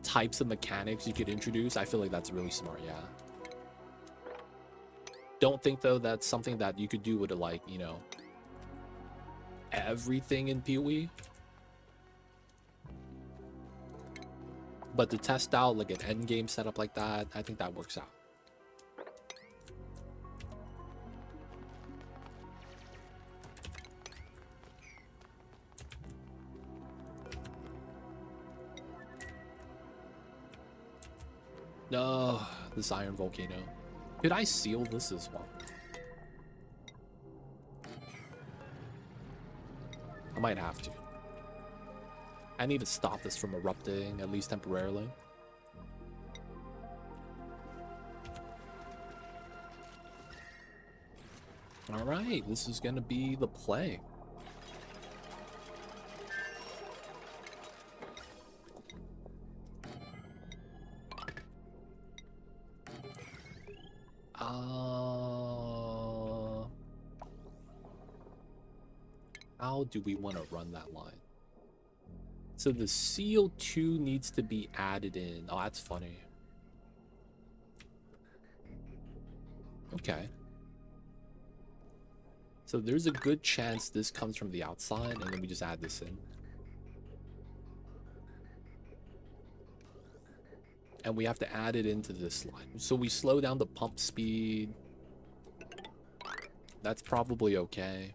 [SPEAKER 1] types of mechanics you could introduce, I feel like that's really smart, yeah. Don't think though that's something that you could do with like, you know, everything in PoE. But to test out like an end game setup like that, I think that works out. No, this iron volcano. Could I seal this as well? I might have to. I need to stop this from erupting, at least temporarily. Alright, this is gonna be the play. How do we want to run that line? So the CO2 needs to be added in. Oh, that's funny. Okay. So there's a good chance this comes from the outside, and then we just add this in. And we have to add it into this line. So we slow down the pump speed. That's probably okay.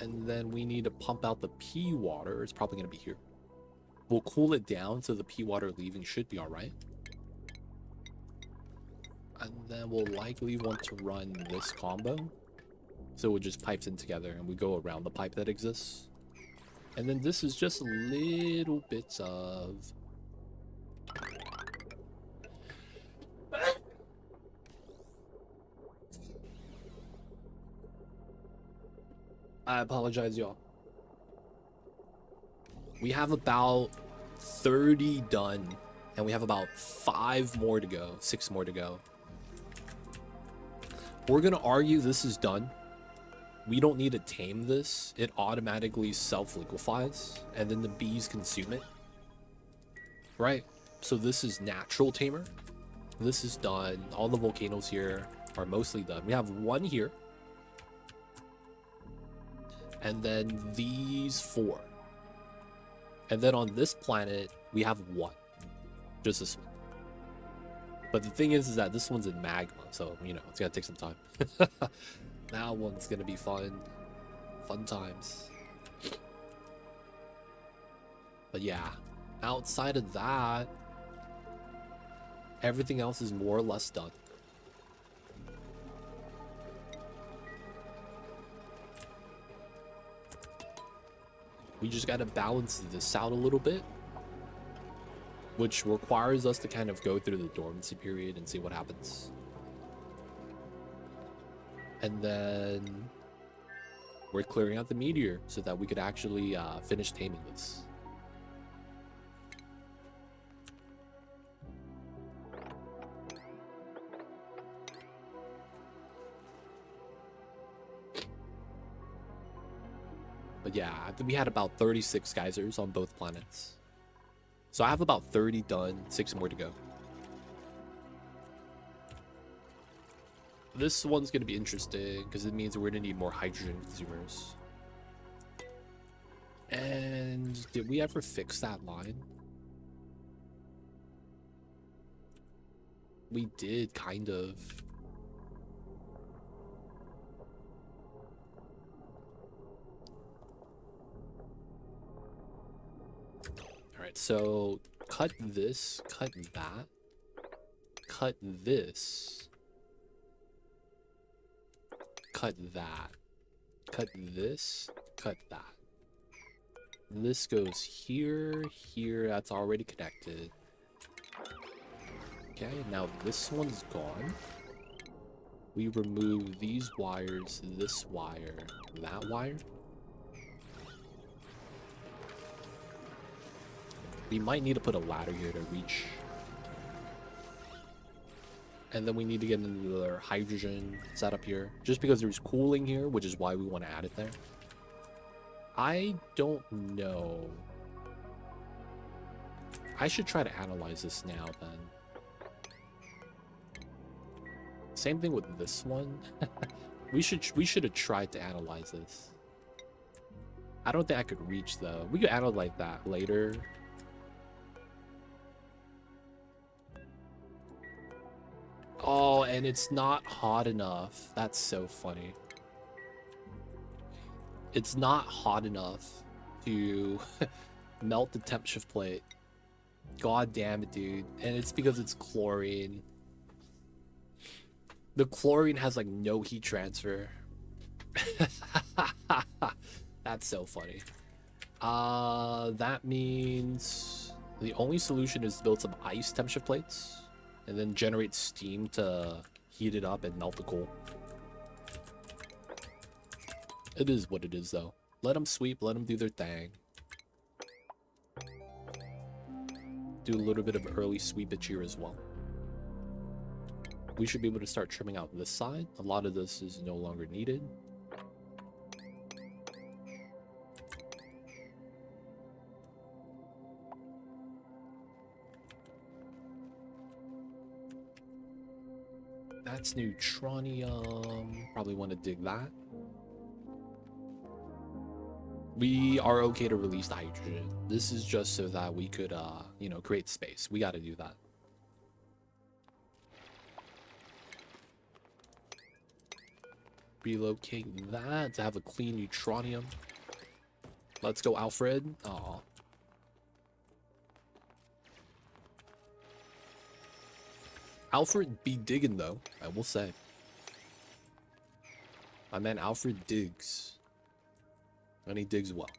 [SPEAKER 1] And then we need to pump out the pea water. It's probably going to be here. We'll cool it down so the pea water leaving should be all right. And then we'll likely want to run this combo. So it just pipes in together and we go around the pipe that exists. And then this is just little bits of... I apologize, y'all. We have about 30 done, and we have about 5 more to go, 6 more to go. We're gonna argue this is done. We don't need to tame this. It automatically self-liquefies, and then the bees consume it. Right? So this is natural tamer. This is done. All the volcanoes here are mostly done. We have 1 here. And then these 4. And then on this planet, we have 1. Just this one. But the thing is that this one's in magma, so, you know, it's gonna take some time. That one's gonna be fun. Fun times. But yeah, outside of that, everything else is more or less done. We just gotta balance this out a little bit. which requires us to kind of go through the dormancy period and see what happens. And then we're clearing out the meteor so that we could actually finish taming this. But yeah, we had about 36 geysers on both planets. So I have about 30 done, 6 more to go. This one's going to be interesting because it means we're going to need more hydrogen consumers. And did we ever fix that line? We did, kind of. Alright, so cut this, cut that, cut this, cut that, cut this, cut that. And this goes here, here, that's already connected. Okay, now this one's gone. We remove these wires, this wire, that wire. We might need to put a ladder here to reach. And then we need to get another hydrogen setup here. Just because there's cooling here, which is why we want to add it there. I don't know. I should try to analyze this now then. Same thing with this one. we should have tried to analyze this. I don't think I could reach though. We could analyze that later. Oh, and it's not hot enough. That's so funny. It's not hot enough to melt the temp shift plate. God damn it, dude. And it's because it's chlorine. The chlorine has like no heat transfer. That's so funny. That means the only solution is to build some ice temp shift plates and then generate steam to heat it up and melt the coal. It is what it is though. Let them sweep, let them do their thing. Do a little bit of early sweepage here as well. We should be able to start trimming out this side. A lot of this is no longer needed. That's neutronium. Probably want to dig that. We are okay to release the hydrogen. This is just so that we could, you know, create space. We got to do that. Relocate that to have a clean neutronium. Let's go, Alfred. Aw. Alfred be digging though, I will say. My man Alfred digs. And he digs well.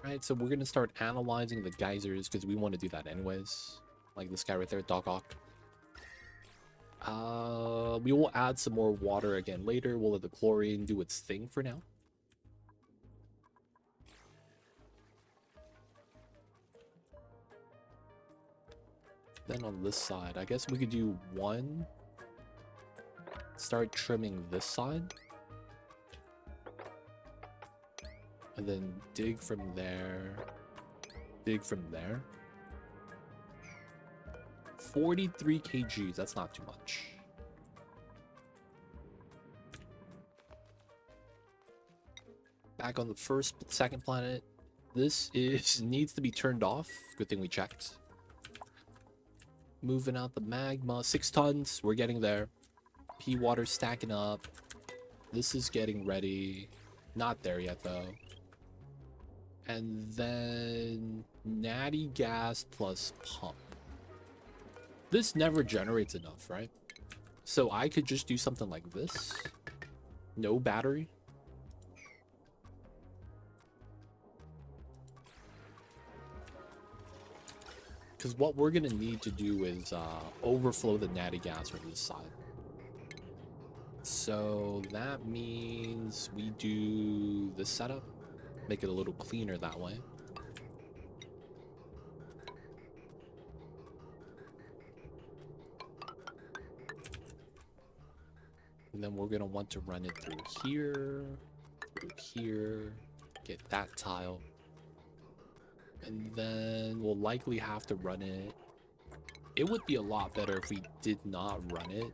[SPEAKER 1] Right, so we're gonna start analyzing the geysers because we want to do that anyways. Like this guy right there, Doc Ock. We will add some more water again later. We'll let the chlorine do its thing for now. Then on this side, I guess we could do one. Start trimming this side. And then dig from there. Dig from there. 43 kgs, that's not too much. Back on the second planet. This needs to be turned off. Good thing we checked. Moving out the magma. 6 tons, we're getting there. P water stacking up. This is getting ready. Not there yet, though. And then natty gas plus pump. This never generates enough, right? So I could just do something like this. No battery. Because what we're going to need to do is overflow the natty gas from this side. So that means we do this setup. Make it a little cleaner that way. And then we're going to want to run it through here, get that tile. And then we'll likely have to run it. It would be a lot better if we did not run it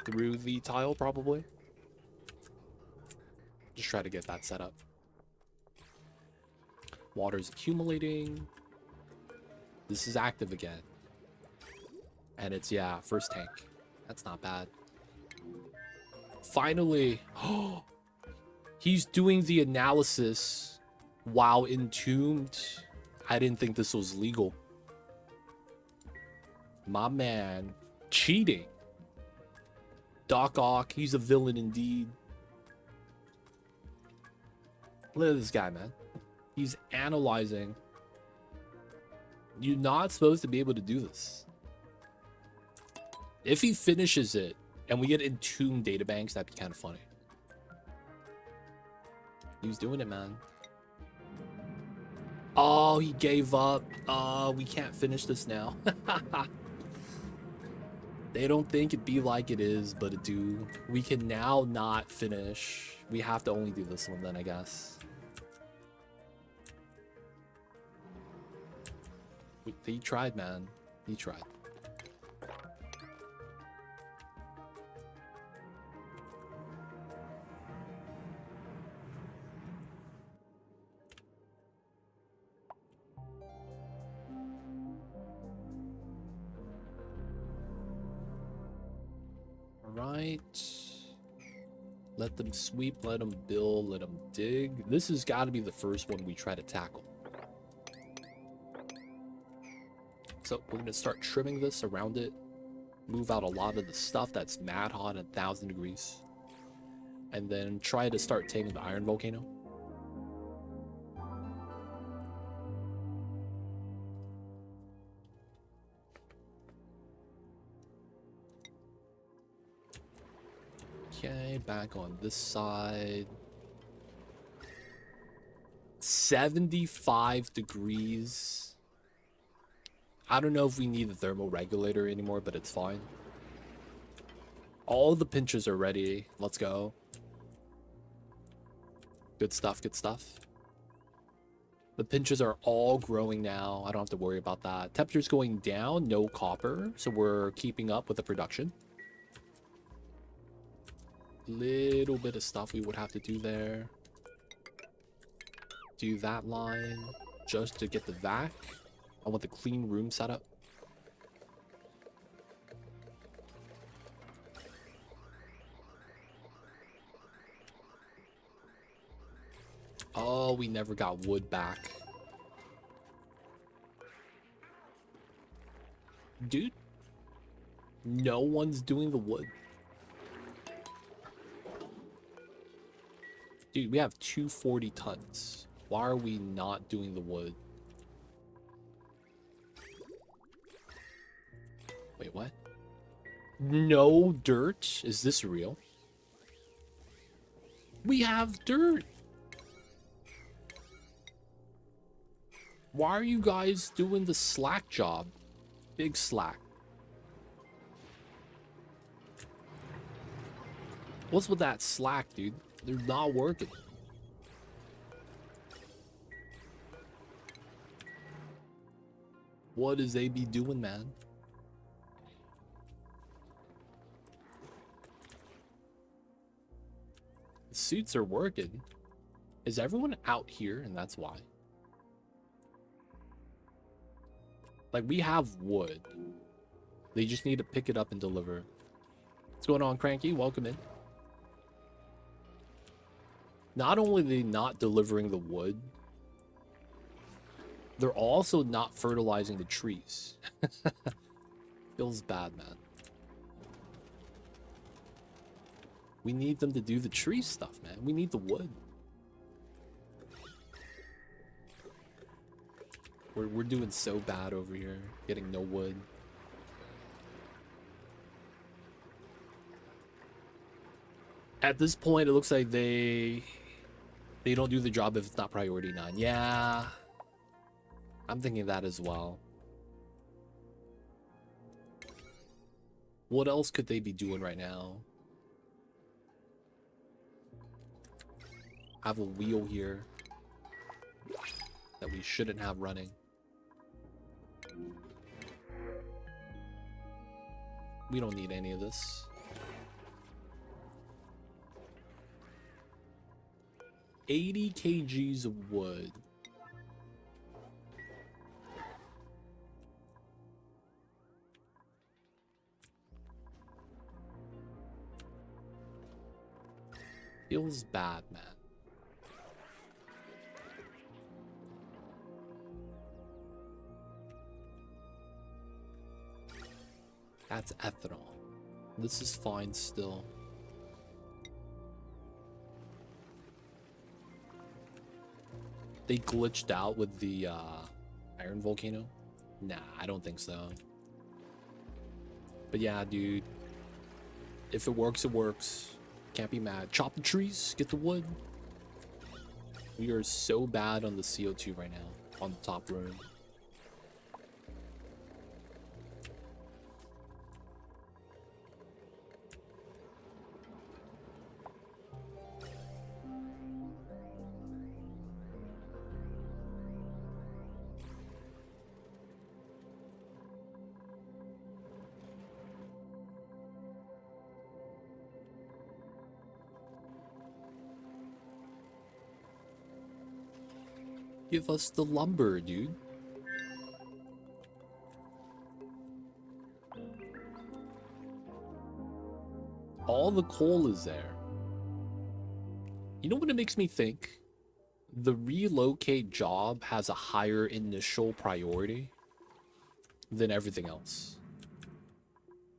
[SPEAKER 1] through the tile, probably. Just try to get that set up. Water's accumulating. This is active again. And it's, yeah, first tank. That's not bad. Finally. Oh, he's doing the analysis while entombed. I didn't think this was legal. My man. Cheating. Doc Ock, he's a villain indeed. Look at this guy, man. He's analyzing. You're not supposed to be able to do this. If he finishes it and we get entombed databanks, that'd be kind of funny. He's doing it, man. Oh, he gave up. We can't finish this now. They don't think it be like it is, but it do. We can now not finish. We have to only do this one then, I guess. He tried, man. He tried. Right. Let them sweep, let them build, let them dig. This has got to be the first one we try to tackle. So we're going to start trimming this around it. Move out a lot of the stuff that's mad hot at 1,000 degrees. And then try to start taming the iron volcano. Okay, back on this side. 75 degrees. I don't know if we need the thermal regulator anymore, but it's fine. All the pinches are ready. Let's go. Good stuff, good stuff. The pinches are all growing now. I don't have to worry about that. Temperature's going down, no copper, so we're keeping up with the production. Little bit of stuff we would have to do there. Do that line just to get the vac. I want the clean room set up. Oh, we never got wood back. Dude, no one's doing the wood. Dude, we have 240 tons. Why are we not doing the wood? Wait, what? No dirt? Is this real? We have dirt. Why are you guys doing the slack job? Big slack. What's with that slack, dude? They're not working. What is AB doing, man? The suits are working. Is everyone out here and that's why? Like, we have wood. They just need to pick it up and deliver. What's going on, Cranky? Welcome in. Not only are they not delivering the wood, they're also not fertilizing the trees. Feels bad, man. We need them to do the tree stuff, man. We need the wood. We're doing so bad over here, getting no wood. At this point, it looks like they don't do the job if it's not priority 9. Yeah, I'm thinking that as well. What else could they be doing right now? I have a wheel here that we shouldn't have running. We don't need any of this. 80 kgs of wood. Feels bad, man. That's ethanol. This is fine still. They glitched out with the iron volcano? Nah, I don't think so. But yeah, dude. If it works, it works. Can't be mad. Chop the trees, get the wood. We are so bad on the CO2 right now, on the top room. Give us the lumber, dude. All the coal is there. You know what it makes me think? The relocate job has a higher initial priority than everything else.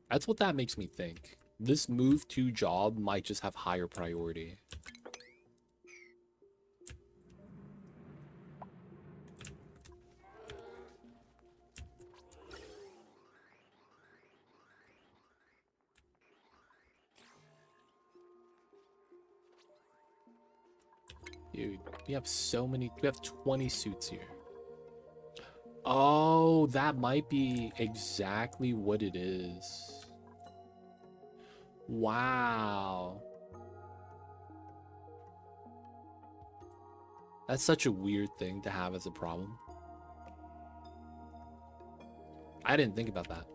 [SPEAKER 1] That's what that makes me think. This move to job might just have higher priority. Dude, we have so many. We have 20 suits here. Oh, that might be exactly what it is. Wow. That's such a weird thing to have as a problem. I didn't think about that.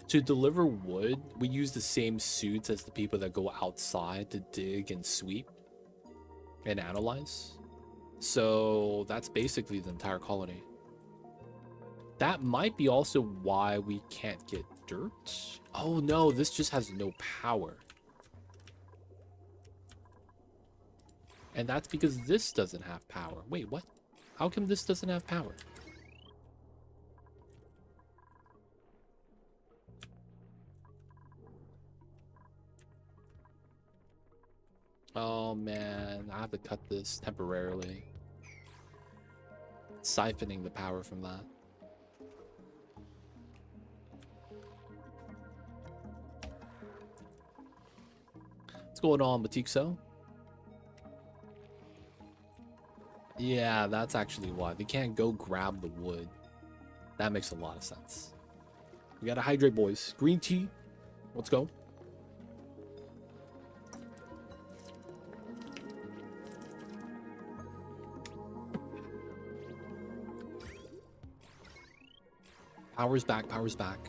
[SPEAKER 1] To deliver wood, we use the same suits as the people that go outside to dig and sweep and analyze. So that's basically the entire colony. That might be also why we can't get dirt. Oh no, this just has no power. And that's because this doesn't have power. Wait, what? How come this doesn't have power? Oh man, I have to cut this temporarily. Siphoning the power from that. What's going on, Batikso? Yeah, that's actually why. They can't go grab the wood. That makes a lot of sense. We gotta hydrate, boys. Green tea. Let's go. Power's back, power's back.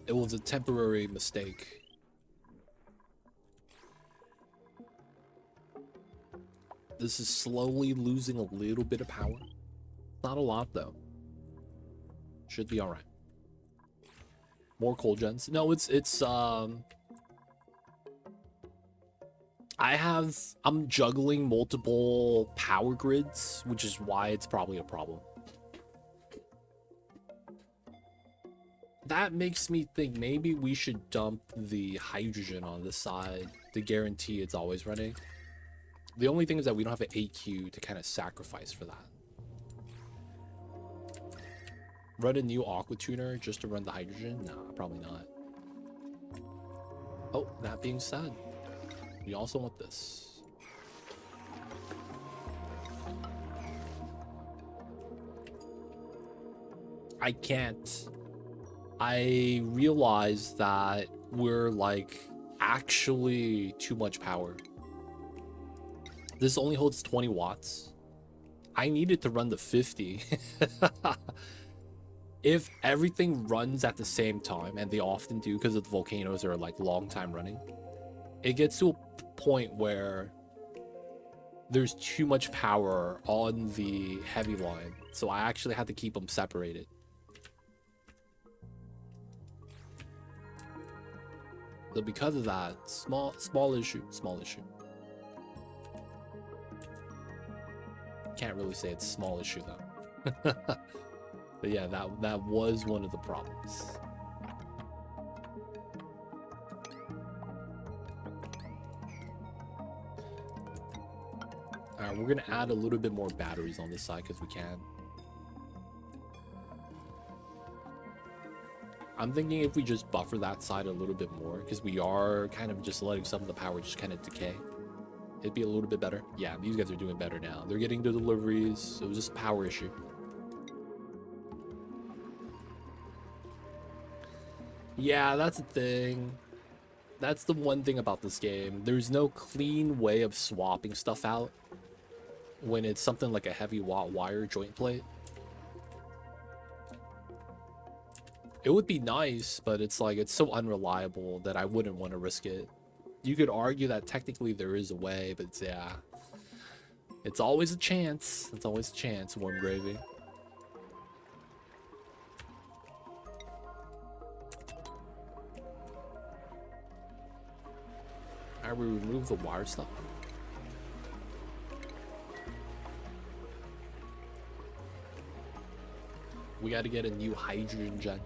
[SPEAKER 1] It was a temporary mistake. This is slowly losing a little bit of power. Not a lot, though. Should be alright. More coal gens. No, it's I'm juggling multiple power grids, which is why it's probably a problem. That makes me think maybe we should dump the hydrogen on this side to guarantee it's always running. The only thing is that we don't have an AQ to kind of sacrifice for that. Run a new aqua tuner just to run the hydrogen? Nah, probably not. Oh, that being said, we also want this. I can't. I realized that we're like actually too much power. This only holds 20 watts. I needed to run the 50. If everything runs at the same time, and they often do because the volcanoes are like long time running, it gets to a point where there's too much power on the heavy line. So I actually had to keep them separated. So because of that, small issue. Can't really say it's small issue though. But yeah, that was one of the problems. Alright, we're gonna add a little bit more batteries on this side because we can. I'm thinking if we just buffer that side a little bit more, because we are kind of just letting some of the power just kind of decay. It'd be a little bit better. Yeah, these guys are doing better now. They're getting the deliveries. It was just a power issue. Yeah, that's the thing. That's the one thing about this game. There's no clean way of swapping stuff out when it's something like a heavy watt wire joint plate. It would be nice, but it's like it's so unreliable that I wouldn't want to risk it. You could argue that technically there is a way, but yeah. It's always a chance. It's always a chance, warm gravy. Alright, we remove the wire stuff. We got to get a new hydrogen gen.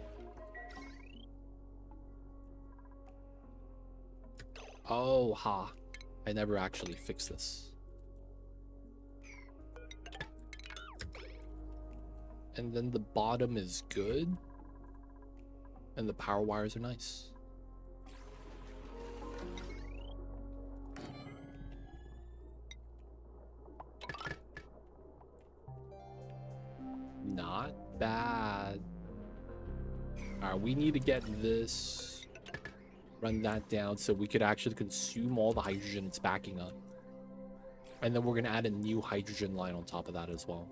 [SPEAKER 1] Oh, ha. I never actually fixed this. And then the bottom is good. And the power wires are nice. Not bad. Alright, we need to get this. Run that down so we could actually consume all the hydrogen it's backing up. And then we're going to add a new hydrogen line on top of that as well.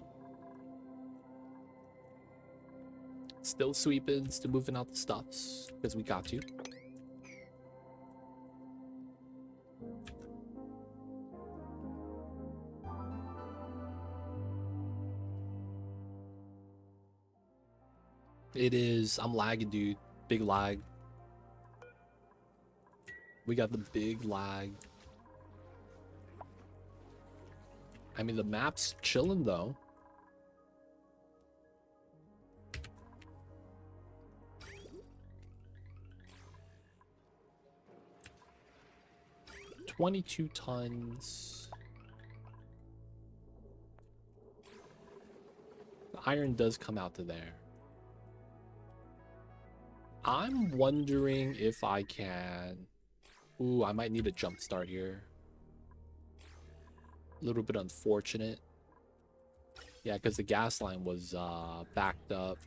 [SPEAKER 1] Still sweeping, still moving out the stuffs because we got to. It is. I'm lagging, dude. Big lag. We got the big lag. I mean, the map's chilling, though. $22 tons. The iron does come out to there. I'm wondering if I can... Ooh, I might need a jump start here. A little bit unfortunate. Yeah, because the gas line was backed up.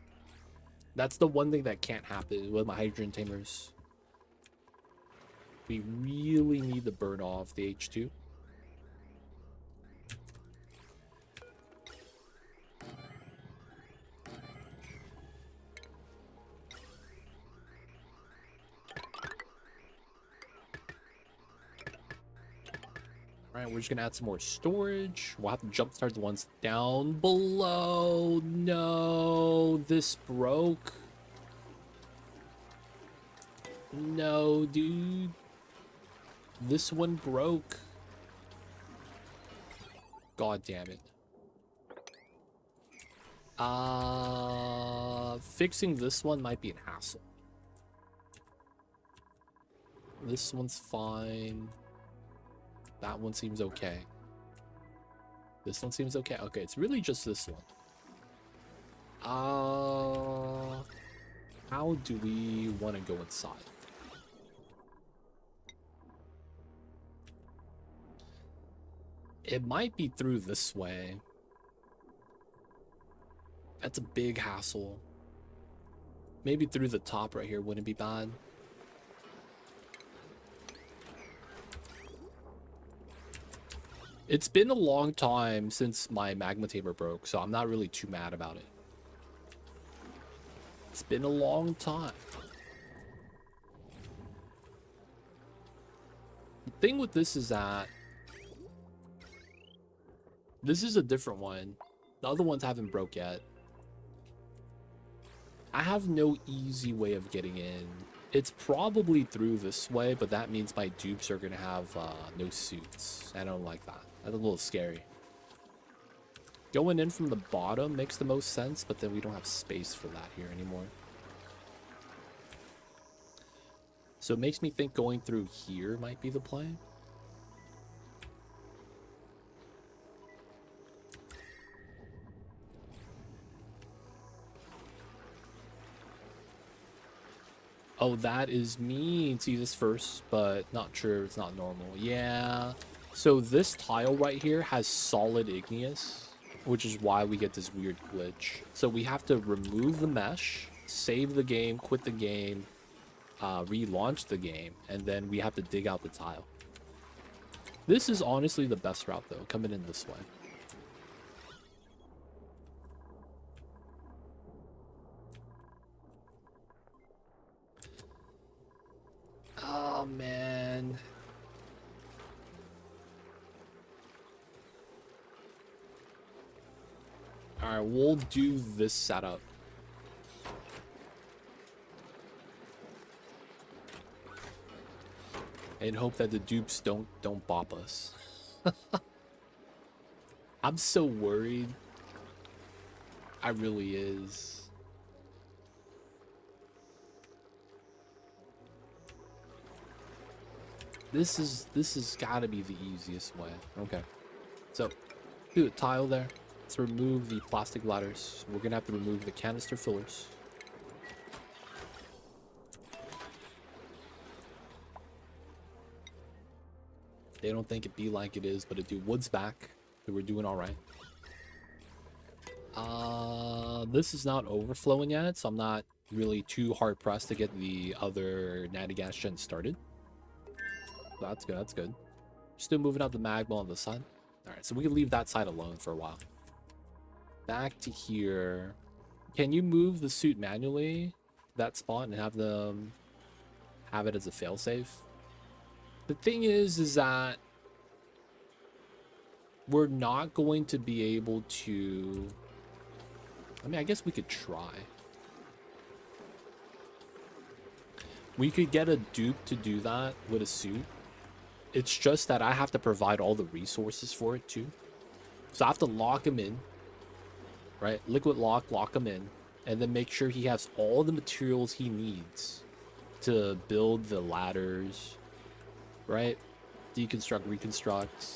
[SPEAKER 1] That's the one thing that can't happen with my hydrogen tamers. We really need to burn off the H2. Alright, we're just gonna add some more storage. We'll have to jumpstart the ones down below. No, this broke. No, dude. This one broke. God damn it. Fixing this one might be an hassle. This one's fine. That one seems okay. This one seems okay. Okay, it's really just this one. How do we want to go inside? It might be through this way. That's a big hassle. Maybe through the top right here wouldn't be bad. It's been a long time since my magma tamer broke, so I'm not really too mad about it. It's been a long time. The thing with this is that this is a different one. The other ones haven't broke yet. I have no easy way of getting in. It's probably through this way, but that means my dupes are going to have no suits. I don't like that. That's a little scary. Going in from the bottom makes the most sense, but then we don't have space for that here anymore. So it makes me think going through here might be the play. Oh, that is mean. See this first, but not sure. It's not normal. Yeah. So this tile right here has solid igneous, which is why we get this weird glitch. So we have to remove the mesh, save the game, quit the game, relaunch the game, and then we have to dig out the tile. This is honestly the best route, though, coming in this way. Oh, man. Alright, we'll do this setup. And hope that the dupes don't bop us. I'm so worried. I really is. This is gotta be the easiest way. Okay. So do a tile there. Let's remove the plastic ladders. We're gonna have to remove the canister fillers. They don't think it be like it is, but it do. Wood's back. So we're doing alright. This is not overflowing yet, so I'm not really too hard pressed to get the other natty gas gen started. That's good, that's good. Still moving out the magma on the side. Alright, so we can leave that side alone for a while. Back to here. Can you move the suit manually, that spot, and have them have it as a failsafe? The thing is that we're not going to be able to... I mean, I guess we could try. We could get a dupe to do that with a suit. It's just that I have to provide all the resources for it too. So I have to lock him in, right? Liquid lock him in, and then make sure he has all the materials he needs to build the ladders, right? Deconstruct, reconstruct,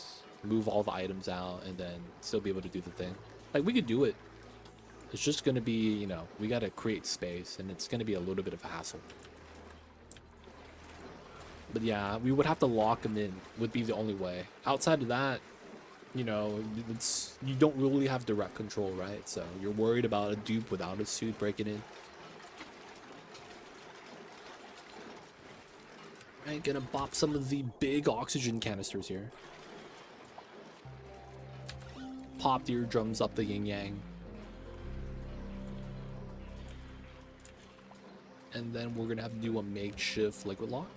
[SPEAKER 1] move all the items out, and then still be able to do the thing. Like, we could do it. It's just going to be, you know, we got to create space, and it's going to be a little bit of a hassle. But yeah, we would have to lock him in, would be the only way. Outside of that, you know, you don't really have direct control, right? So you're worried about a dupe without a suit breaking in. Right, gonna bop some of the big oxygen canisters here. Pop the eardrums up the yin-yang. And then we're gonna have to do a makeshift liquid lock.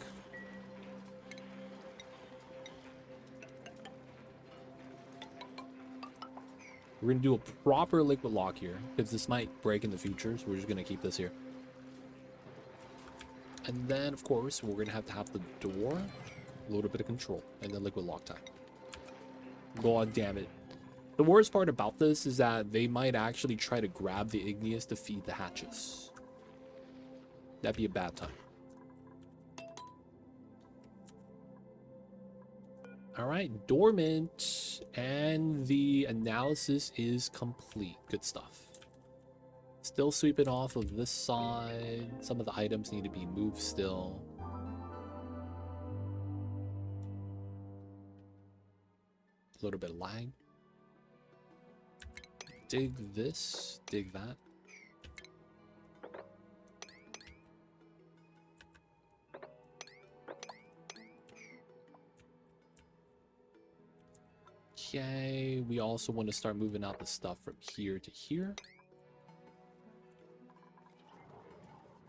[SPEAKER 1] We're going to do a proper liquid lock here, because this might break in the future, so we're just going to keep this here. And then, of course, we're going to have the door, a little bit of control, and then liquid lock time. God damn it. The worst part about this is that they might actually try to grab the igneous to feed the hatches. That'd be a bad time. All right, dormant, and the analysis is complete. Good stuff. Still sweeping off of this side. Some of the items need to be moved still. A little bit of lag. Dig this, dig that. Okay, we also want to start moving out the stuff from here to here.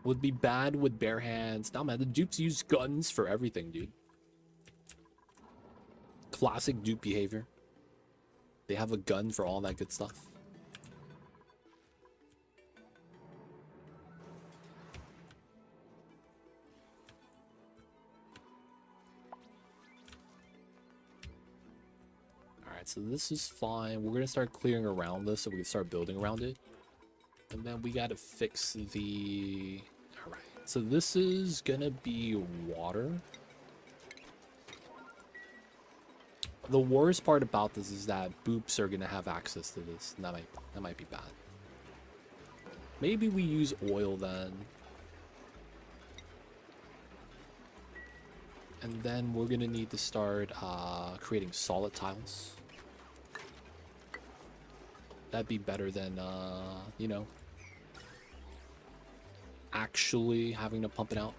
[SPEAKER 1] Would be bad with bare hands. Nah, man, the dupes use guns for everything, dude. Classic dupe behavior. They have a gun for all that good stuff. Alright, so this is fine. We're gonna start clearing around this so we can start building around it. And then we gotta fix the... Alright, so this is gonna be water. The worst part about this is that boops are gonna have access to this. That might be bad. Maybe we use oil then. And then we're gonna need to start creating solid tiles. That'd be better than, you know, actually having to pump it out.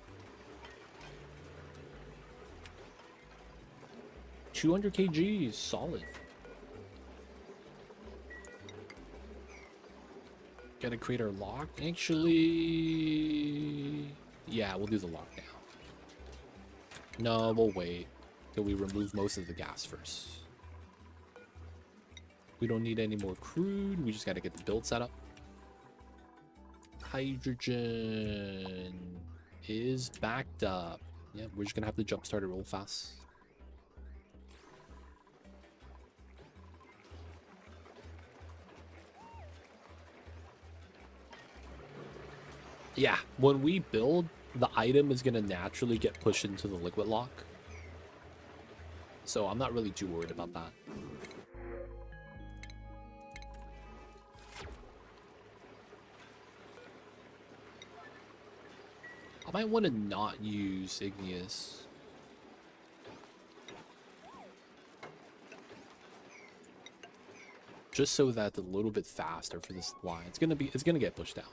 [SPEAKER 1] 200 kg, solid. Gotta create our lock. Actually, yeah, we'll do the lock now. No, we'll wait till we remove most of the gas first. We don't need any more crude. We just gotta get the build set up. Hydrogen is backed up. Yeah, we're just gonna have to jump start it real fast. Yeah, when we build, the item is gonna naturally get pushed into the liquid lock. So I'm not really too worried about that. I might want to not use igneous. Just so that a little bit faster for this line. It's gonna get pushed down.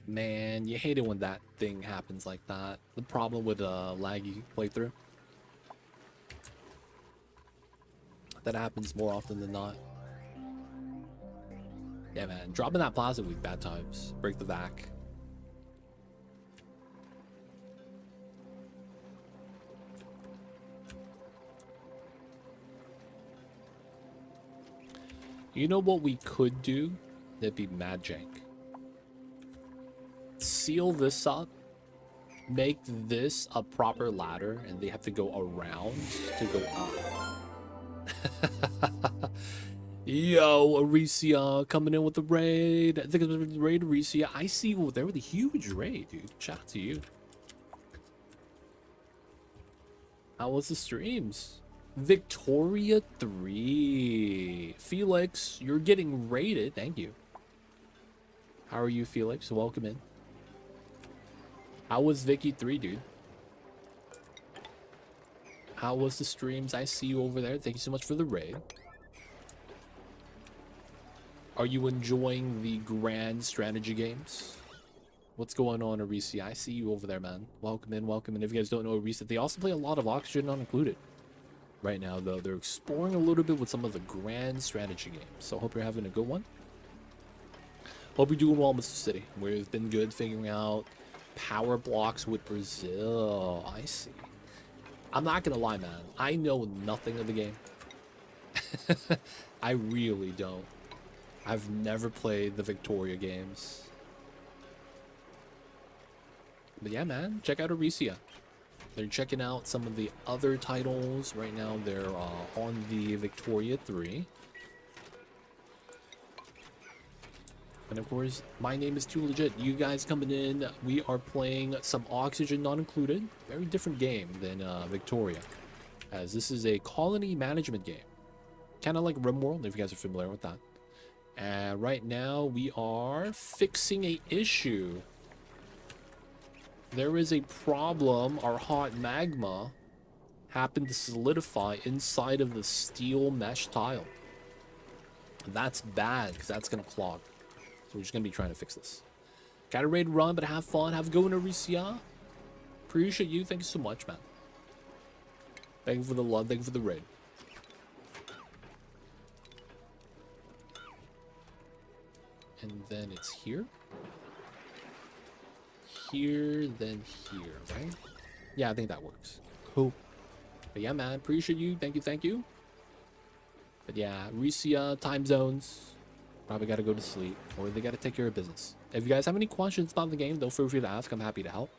[SPEAKER 1] Man, you hate it when that thing happens like that. The problem with a laggy playthrough. That happens more often than not. Yeah, man. Dropping that plasma week, bad times. Break the vac. You know what we could do? That'd be mad jank. Seal this up, make this a proper ladder, and they have to go around to go up. Yo, Aricia coming in with the raid. I think it was the raid, Aricia. I see you there with a huge raid, dude. Shout out to you. How was the streams? Victoria 3. Felix, you're getting raided. Thank you. How are you, Felix? Welcome in. How was Vicky 3, dude? How was the streams? I see you over there. Thank you so much for the raid. Are you enjoying the grand strategy games? What's going on, Arisi? I see you over there, man. Welcome in, welcome in. If you guys don't know Arisi, they also play a lot of Oxygen Not Included. Right now, though, they're exploring a little bit with some of the grand strategy games. So I hope you're having a good one. Hope you're doing well, Mr. City. We've been good figuring out power blocks with Brazil. I see. I'm not gonna lie, man. I know nothing of the game. I really don't. I've never played the Victoria games. But yeah, man, check out Arisia. They're checking out some of the other titles. Right now, they're on the Victoria 3. And of course, my name is Too Legit. You guys coming in, we are playing some Oxygen Not Included. Very different game than Victoria, as this is a colony management game. Kind of like RimWorld, if you guys are familiar with that. And right now, we are fixing a issue. There is a problem. Our hot magma happened to solidify inside of the steel mesh tile. That's bad, because that's going to clog. So we're just going to be trying to fix this. Got a raid run, but have fun. Have a go in Arisia. Appreciate you. Thank you so much, man. Thank you for the love. Thank you for the raid. And then it's here. Here, then here, right? Yeah, I think that works. Cool. But yeah, man, appreciate you. Thank you, thank you. But yeah, Arisia, time zones. Probably got to go to sleep, or they got to take care of business. If you guys have any questions about the game, though, feel free to ask. I'm happy to help.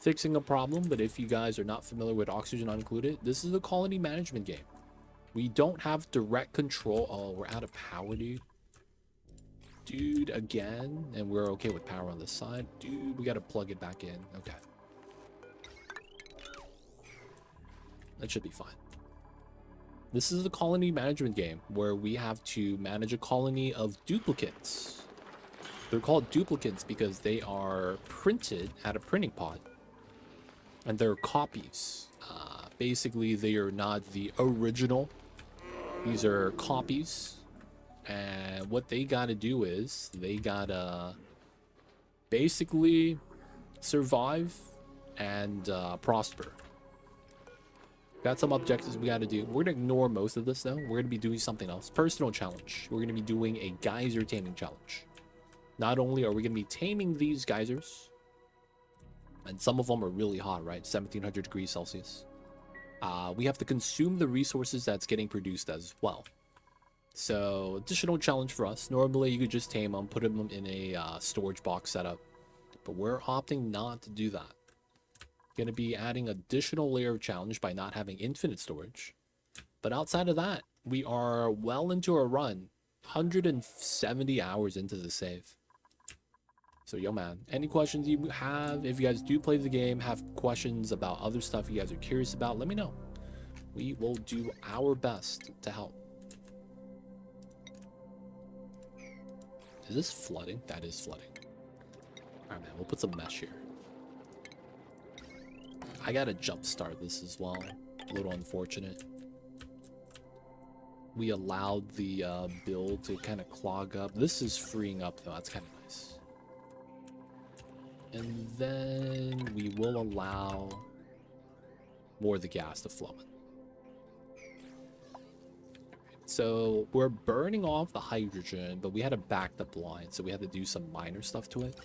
[SPEAKER 1] Fixing a problem, but if you guys are not familiar with Oxygen Not Included, this is a colony management game. We don't have direct control. Oh, we're out of power, dude. Dude, again, and we're okay with power on this side. Dude, we got to plug it back in. Okay. That should be fine. This is a colony management game where we have to manage a colony of duplicates. They're called duplicates because they are printed at a printing pod. And they're copies. Basically, they are not the original. These are copies. And what they gotta do is they gotta basically survive and prosper. Got some objectives we gotta do. We're gonna ignore most of this though. We're gonna be doing something else. Personal challenge. We're gonna be doing a geyser taming challenge. Not only are we gonna be taming these geysers, and some of them are really hot, right? 1700 degrees Celsius. We have to consume the resources that's getting produced as well. So, additional challenge for us. Normally, you could just tame them, put them in a storage box setup. But we're opting not to do that. Going to be adding additional layer of challenge by not having infinite storage. But outside of that, we are well into our run. 170 hours into the save. So, yo, man, any questions you have, if you guys do play the game, have questions about other stuff you guys are curious about, let me know. We will do our best to help. Is this flooding? That is flooding. Alright, man, we'll put some mesh here. I gotta jumpstart this as well. A little unfortunate. We allowed the build to kind of clog up. This is freeing up, though. That's kind of nice. And then we will allow more of the gas to flow in. So we're burning off the hydrogen, but we had a backed up line, so we had to do some minor stuff to it.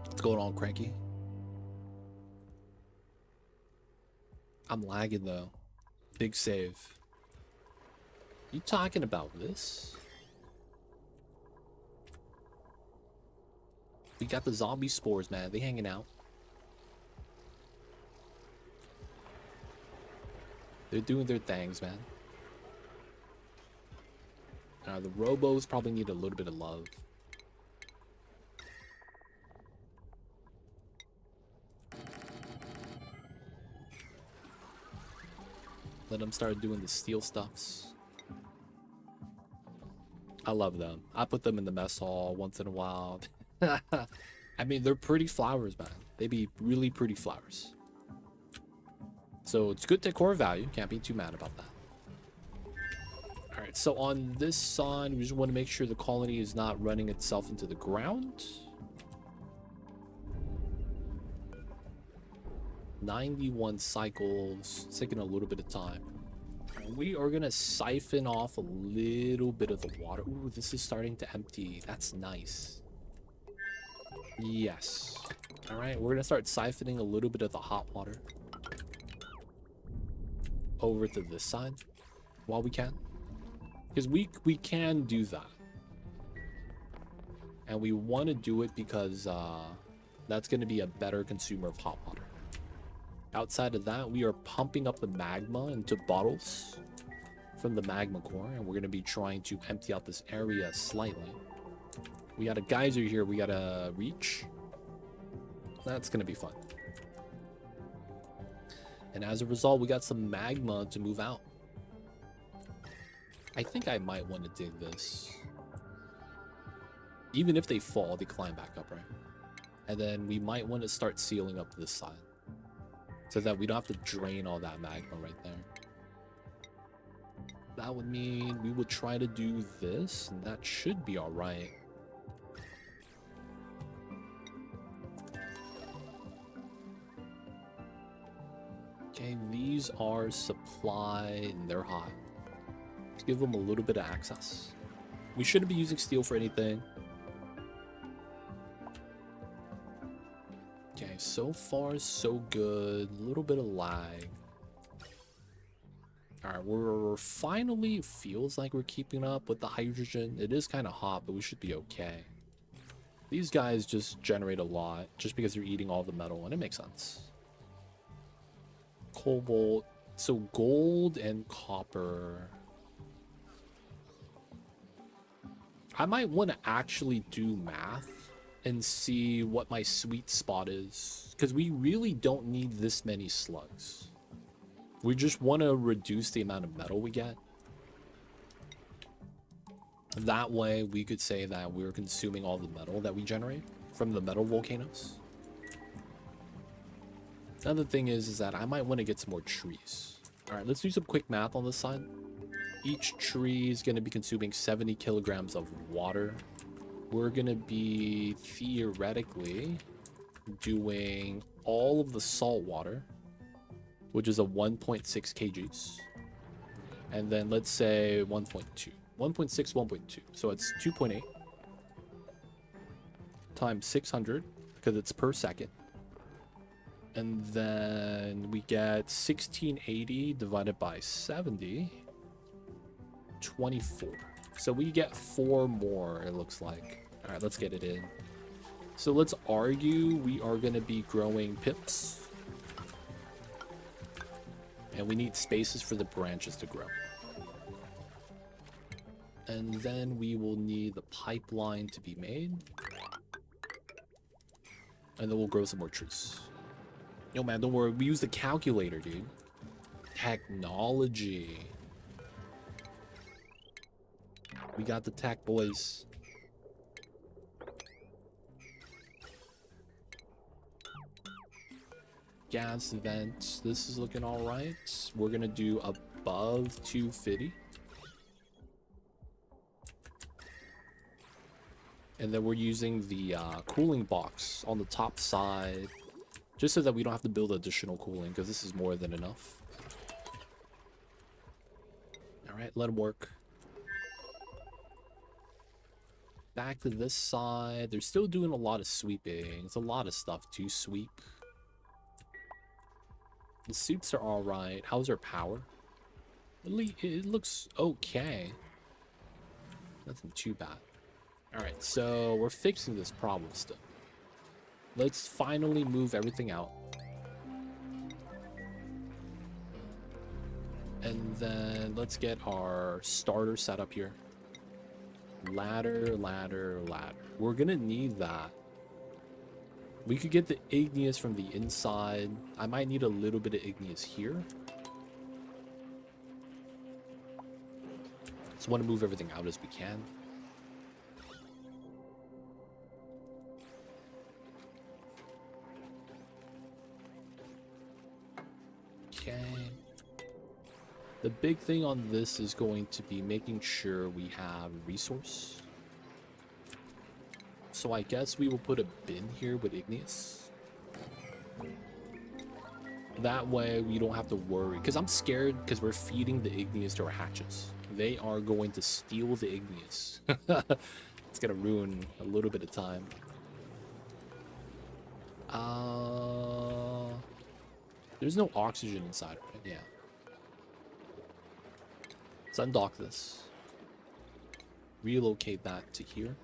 [SPEAKER 1] What's going on, Cranky? I'm lagging though. Big save. You talking about this? We got the zombie spores, man. They hanging out. They're doing their things, man. The robos probably need a little bit of love. Let them start doing the steel stuffs. I love them. I put them in the mess hall once in a while. I mean, they're pretty flowers, man. They be really pretty flowers. So it's good decor value. Can't be too mad about that. All right, so on this side, we just want to make sure the colony is not running itself into the ground. 91 cycles. It's taking a little bit of time. We are going to siphon off a little bit of the water. Ooh, this is starting to empty. That's nice. Yes. All right, we're going to start siphoning a little bit of the hot water. over to this side while we can. Because we can do that. And we want to do it because that's going to be a better consumer of hot water. Outside of that, we are pumping up the magma into bottles from the magma core, and we're going to be trying to empty out this area slightly. We got a geyser here we got to reach. That's going to be fun. And as a result, we got some magma to move out. I think I might want to dig this. Even if they fall, they climb back up, right? And then we might want to start sealing up this side, so that we don't have to drain all that magma right there. That would mean we would try to do this, and that should be all right. Okay, these are supply, and they're hot. Let's give them a little bit of access. We shouldn't be using steel for anything. Okay, so far so good. A little bit of lag. Alright, we're finally, feels like we're keeping up with the hydrogen. It is kind of hot, but we should be okay. These guys just generate a lot just because they're eating all the metal, and it makes sense. Cobalt. So gold and copper. I might want to actually do math and see what my sweet spot is, because we really don't need this many slugs. We just want to reduce the amount of metal we get. That way we could say that we're consuming all the metal that we generate from the metal volcanoes. Another thing is that I might want to get some more trees. All right, let's do some quick math on this side. Each tree is going to be consuming 70 kilograms of water. We're going to be theoretically doing all of the salt water, which is a 1.6 kgs. And then let's say 1.2. 1.6, 1.2. So it's 2.8 times 600, because it's per second. And then we get 1680 divided by 70. 24. So we get 4 more, it looks like. All right, let's get it in. So let's argue we are going to be growing pips. And we need spaces for the branches to grow. And then we will need the pipeline to be made. And then we'll grow some more trees. Yo, man, don't worry. We use the calculator, dude. Technology. We got the tech, boys. Gas vent. This is looking all right. We're going to do above 250. And then we're using the cooling box on the top side, just so that we don't have to build additional cooling, because this is more than enough. All right, let them work. Back to this side. They're still doing a lot of sweeping. It's a lot of stuff to sweep. The suits are all right. How's our power? It looks okay. Nothing too bad. All right, so we're fixing this problem still. Let's finally move everything out. And then let's get our starter set up here. Ladder, ladder, ladder. We're gonna need that. We could get the igneous from the inside. I might need a little bit of igneous here. Just want to move everything out as we can. Okay. The big thing on this is going to be making sure we have resource. So I guess we will put a bin here with igneous. That way we don't have to worry, because I'm scared because we're feeding the igneous to our hatches. They are going to steal the igneous. It's gonna ruin a little bit of time. There's no oxygen inside, right? Yeah. Let's undock this. Relocate that to here.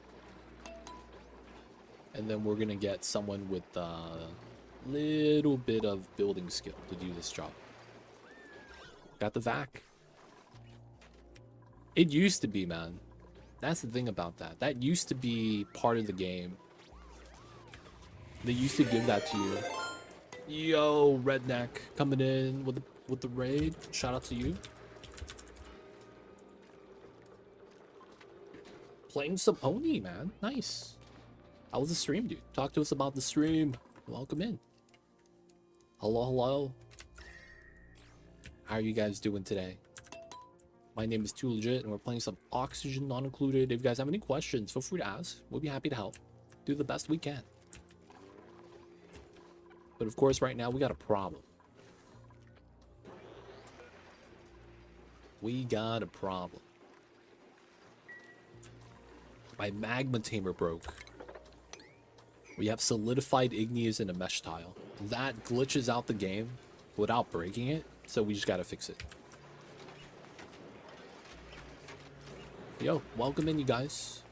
[SPEAKER 1] And then we're gonna get someone with a little bit of building skill to do this job. Got the vac. It used to be, man. That's the thing about that. That used to be part of the game. They used to give that to you. Yo, redneck coming in with the raid. Shout out to you. Playing some Oni, man. Nice. How was the stream, dude? Talk to us about the stream. Welcome in. Hello, hello. How are you guys doing today? My name is Too Legit, and we're playing some Oxygen Not Included. If you guys have any questions, feel free to ask. We'll be happy to help. Do the best we can. But of course, right now, we got a problem. We got a problem. My magma tamer broke. We have solidified igneous in a mesh tile. That glitches out the game without breaking it, so we just gotta fix it. Yo, welcome in, you guys.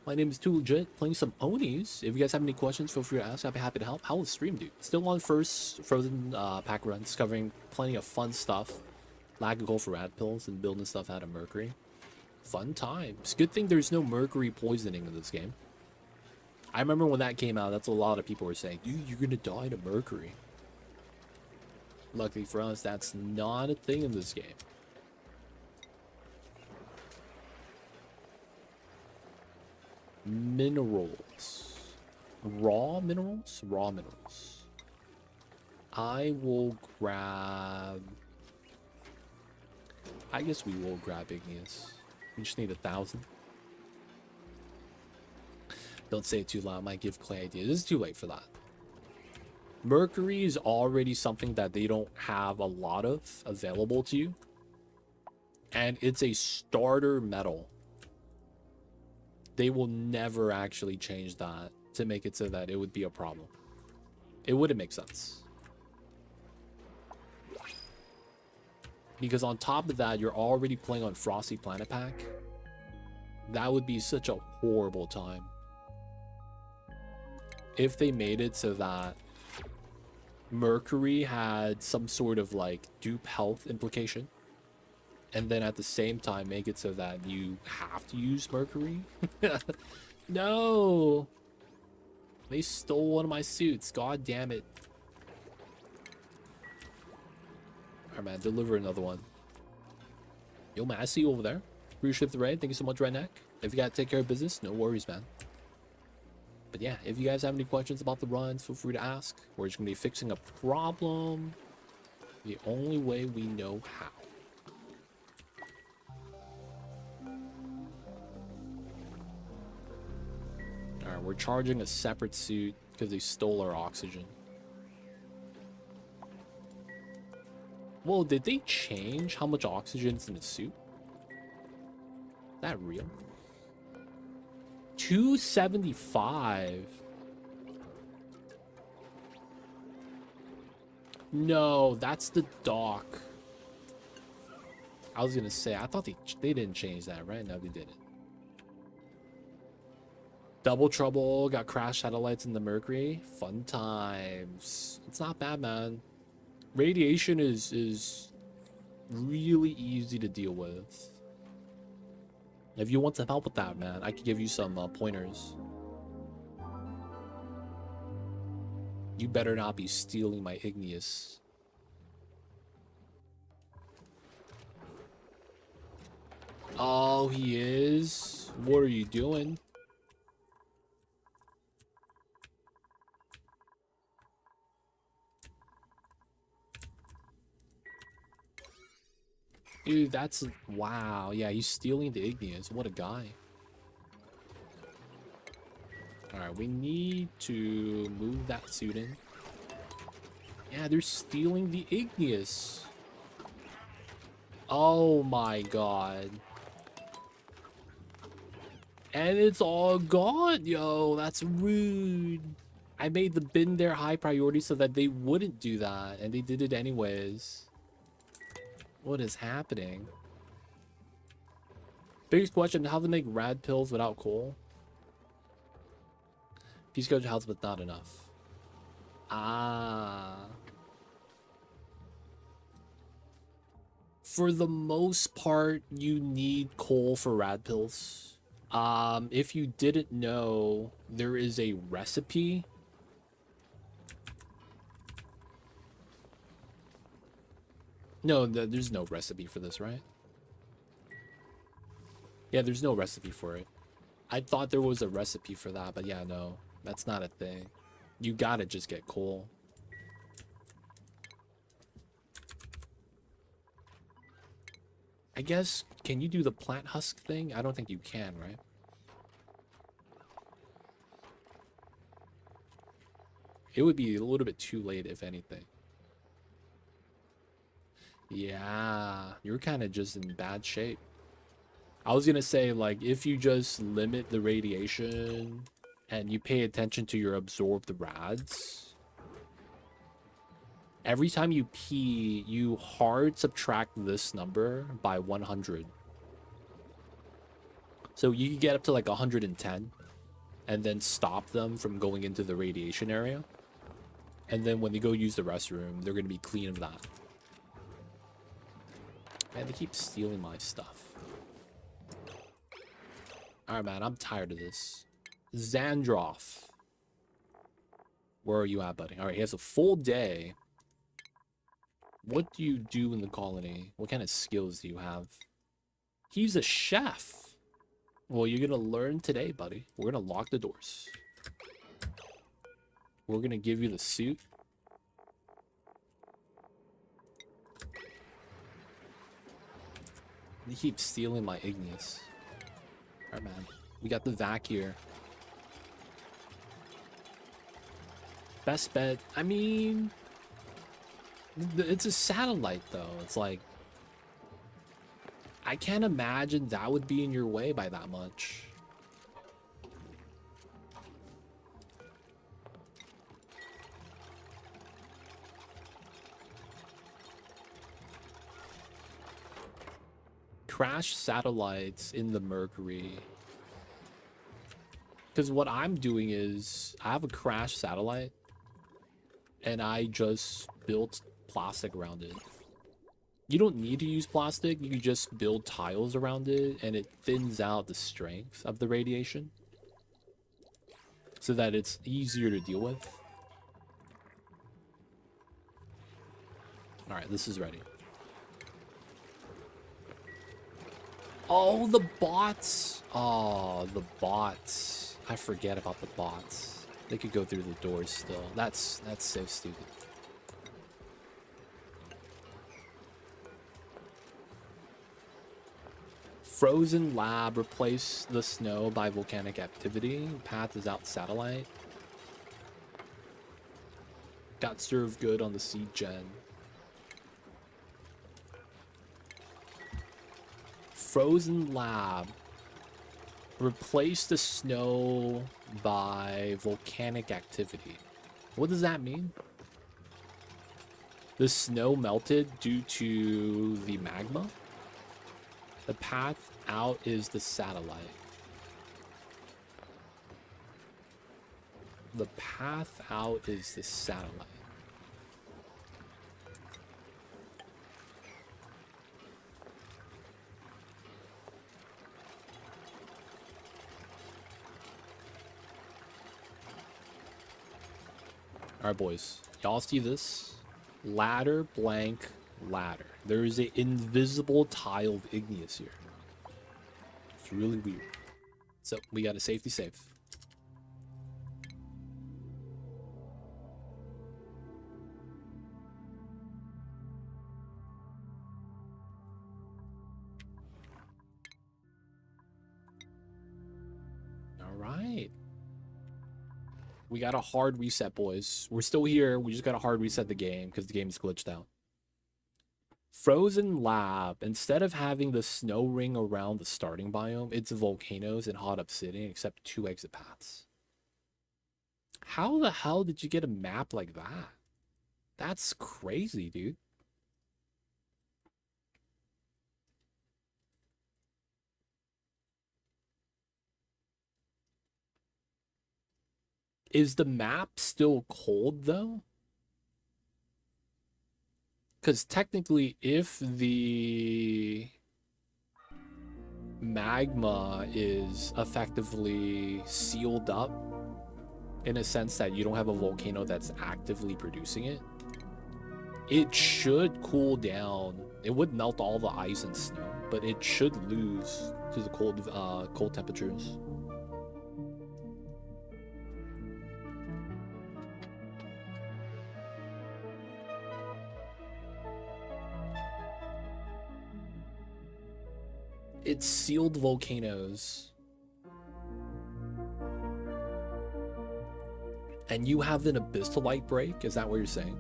[SPEAKER 1] My name is Too Legit, playing some Onis. If you guys have any questions, feel free to ask. I'll be happy to help. How was the stream, dude? Still on first Frozen pack runs, covering plenty of fun stuff. Lag goal for rad pills and building stuff out of mercury. Fun times. Good thing there's no mercury poisoning in this game. I remember when that came out, that's what a lot of people were saying. Dude, you're gonna die to mercury. Luckily for us, that's not a thing in this game. Minerals. Raw minerals? Raw minerals. I will grab... I guess we will grab igneous. We just need 1,000. Don't say it too loud. Might give Clay ideas. It's too late for that. Mercury is already something that they don't have a lot of available to you. And it's a starter metal. They will never actually change that to make it so that it would be a problem. It wouldn't make sense. Because on top of that, you're already playing on Frosty Planet Pack. That would be such a horrible time. If they made it so that Mercury had some sort of like dupe health implication, and then at the same time make it so that you have to use Mercury. No! They stole one of my suits. God damn it. Alright, man, deliver another one. Yo, man, I see you over there. Appreciate the raid. Thank you so much, Redneck. If you gotta take care of business, no worries, man. But yeah, if you guys have any questions about the runs, feel free to ask. We're just gonna be fixing a problem the only way we know how. Alright, we're charging a separate suit because they stole our oxygen. Well, did they change how much oxygen's in the suit? Is that real? 275. No, that's the dock. I was gonna say, I thought they didn't change that, right? No, they didn't. Double trouble, got crash satellites in the Mercury. Fun times. It's not bad, man. Radiation is really easy to deal with. If you want some help with that, man, I could give you some pointers. You better not be stealing my igneous. Oh, he is? What are you doing? Dude, that's... Wow. Yeah, he's stealing the igneous. What a guy. Alright, we need to move that suit in. Yeah, they're stealing the igneous. Oh my god. And it's all gone, yo. That's rude. I made the bin there high priority so that they wouldn't do that, and they did it anyways. What is happening? Biggest question, how to make rad pills without coal? Peace coach helps, but not enough. Ah. For the most part, you need coal for rad pills. If you didn't know, there is a recipe. No, there's no recipe for this, right? Yeah, there's no recipe for it. I thought there was a recipe for that, but yeah, no. That's not a thing. You gotta just get coal. I guess, can you do the plant husk thing? I don't think you can, right? It would be a little bit too late, if anything. Yeah, you're kind of just in bad shape. I was gonna say, like, if you just limit the radiation and you pay attention to your absorbed rads, every time you pee, you hard subtract this number by 100. So you can get up to like 110 and then stop them from going into the radiation area. And then when they go use the restroom, they're gonna be clean of that. Man, they keep stealing my stuff. Alright, man, I'm tired of this. Xandroff. Where are you at, buddy? Alright, he has a full day. What do you do in the colony? What kind of skills do you have? He's a chef. Well, you're gonna learn today, buddy. We're gonna lock the doors. We're gonna give you the suit. They keep stealing my igneous. Alright, man. We got the vac here. Best bet. I mean, it's a satellite, though. It's like, I can't imagine that would be in your way by that much. Crash satellites in the Mercury. Because what I'm doing is, I have a crash satellite, and I just built plastic around it. You don't need to use plastic, you can just build tiles around it, and it thins out the strength of the radiation, so that it's easier to deal with. Alright, this is ready. Oh, the bots! Oh, the bots. I forget about the bots. They could go through the doors still. That's so stupid. Frozen lab, replace the snow by volcanic activity. Path is out satellite. Got served good on the seed gen. Frozen lab. Replace the snow by volcanic activity. What does that mean? The snow melted due to the magma? The path out is the satellite. The path out is the satellite. All right, boys. Y'all see this? Ladder, blank, ladder. There is an invisible tile of igneous here. It's really weird. So, we got a safety safe. All right. We got a hard reset, boys. We're still here. We just got to hard reset the game because the game is glitched out. Frozen lab. Instead of having the snow ring around the starting biome, it's volcanoes and hot obsidian, except 2 exit paths. How the hell did you get a map like that? That's crazy, dude. Is the map still cold though? Because technically, if the magma is effectively sealed up, in a sense that you don't have a volcano that's actively producing it, it should cool down. It would melt all the ice and snow, but it should lose to the cold temperatures. It's sealed volcanoes. And you have an abyssalite break? Is that what you're saying?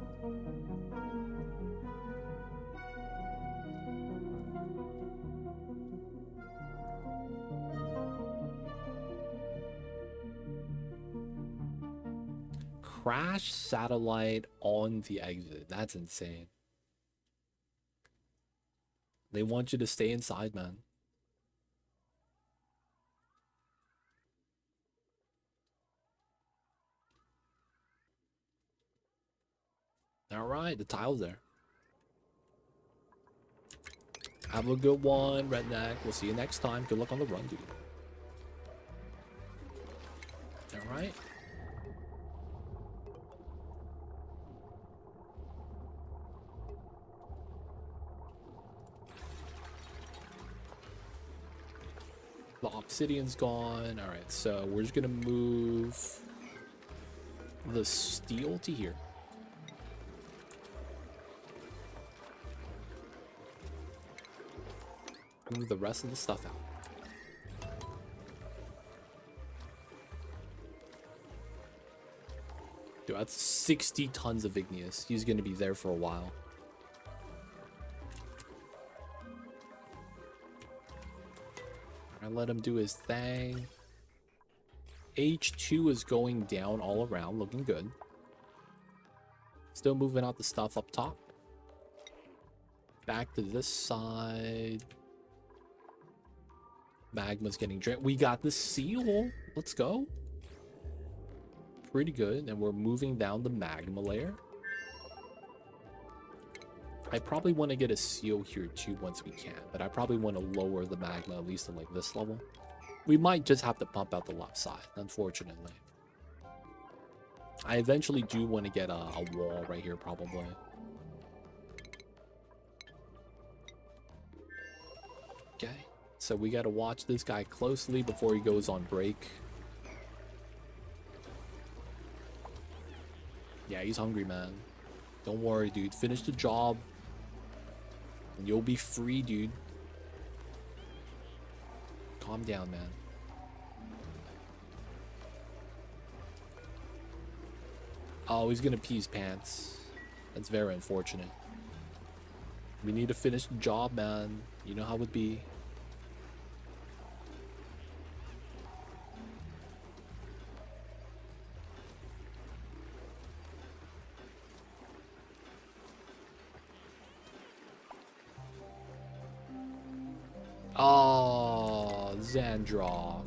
[SPEAKER 1] Crash satellite on the exit. That's insane. They want you to stay inside, man. Alright, the tile's there. Have a good one, Redneck. We'll see you next time. Good luck on the run, dude. Alright. The obsidian's gone. Alright, so we're just gonna move the steel to here. Move the rest of the stuff out. Dude, that's 60 tons of igneous. He's gonna be there for a while. Alright, let him do his thing. H2 is going down all around, looking good. Still moving out the stuff up top. Back to this side. Magma's getting drained. We got the seal. Let's go. Pretty good. And we're moving down the magma layer. I probably want to get a seal here too once we can, but I probably want to lower the magma at least to like this level. We might just have to pump out the left side, unfortunately. I eventually do want to get a wall right here, probably. Okay, so we got to watch this guy closely before he goes on break. Yeah, he's hungry, man. Don't worry, dude. Finish the job. And you'll be free, dude. Calm down, man. Oh, he's gonna pee his pants. That's very unfortunate. We need to finish the job, man. You know how it would be. Oh, Xandroth.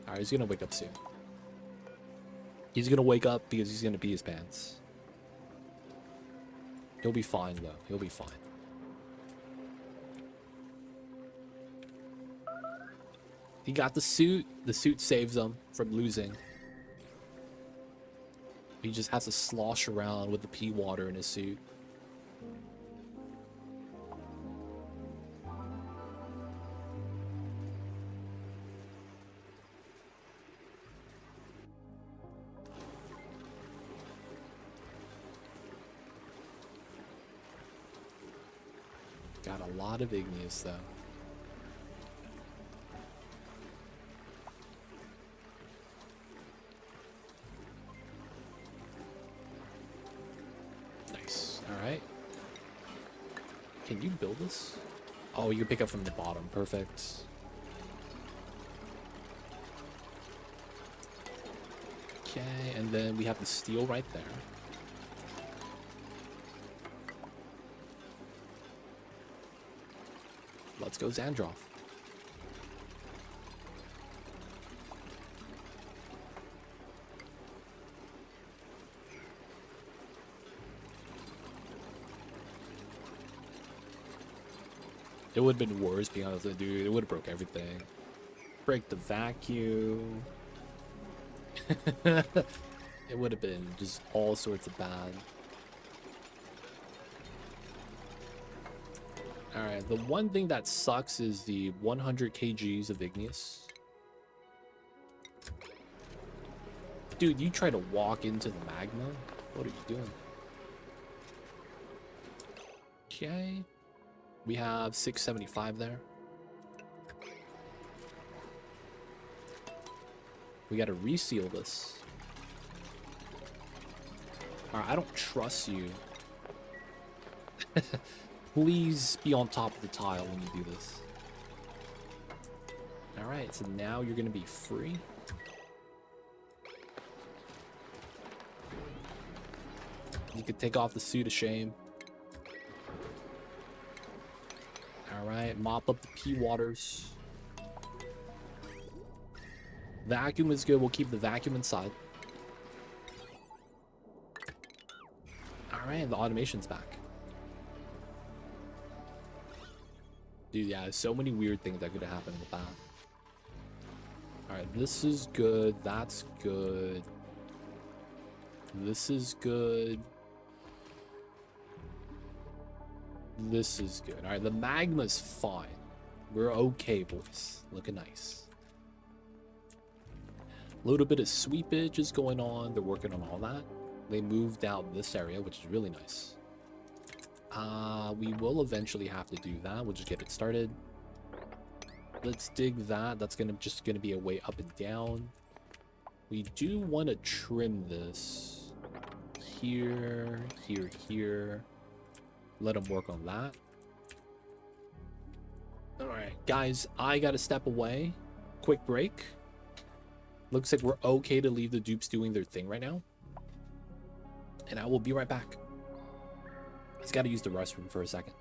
[SPEAKER 1] Alright, he's gonna wake up soon. He's gonna wake up because he's gonna pee his pants. He'll be fine, though. He'll be fine. He got the suit. The suit saves him from losing. He just has to slosh around with the pee water in his suit. Got a lot of igneous, though. Nice. Alright. Can you build this? Oh, you can pick up from the bottom. Perfect. Okay, and then we have the steel right there. Let's go, Xandroth. It would have been worse, being honest, dude. It would have broke everything. Break the vacuum. It would have been just all sorts of bad. Alright, the one thing that sucks is the 100 kgs of igneous. Dude, you try to walk into the magma? What are you doing? Okay. We have 675 there. We gotta reseal this. Alright, I don't trust you. Please be on top of the tile when you do this. Alright, so now you're gonna be free. You could take off the suit of shame. Alright, mop up the pee waters. Vacuum is good. We'll keep the vacuum inside. Alright, the automation's back. Dude, yeah, so many weird things that could have happened with that. Alright, this is good. That's good. This is good. This is good. Alright, the magma's fine. We're okay, boys. Looking nice. A little bit of sweepage is going on. They're working on all that. They moved out this area, which is really nice. We will eventually have to do that. We'll just get it started. Let's dig that. That's just gonna be a way up and down. We do want to trim this here, here, here. Let them work on that. All right, guys, I gotta step away. Quick break. Looks like we're okay to leave the dupes doing their thing right now. And I will be right back. He's got to use the restroom for a second.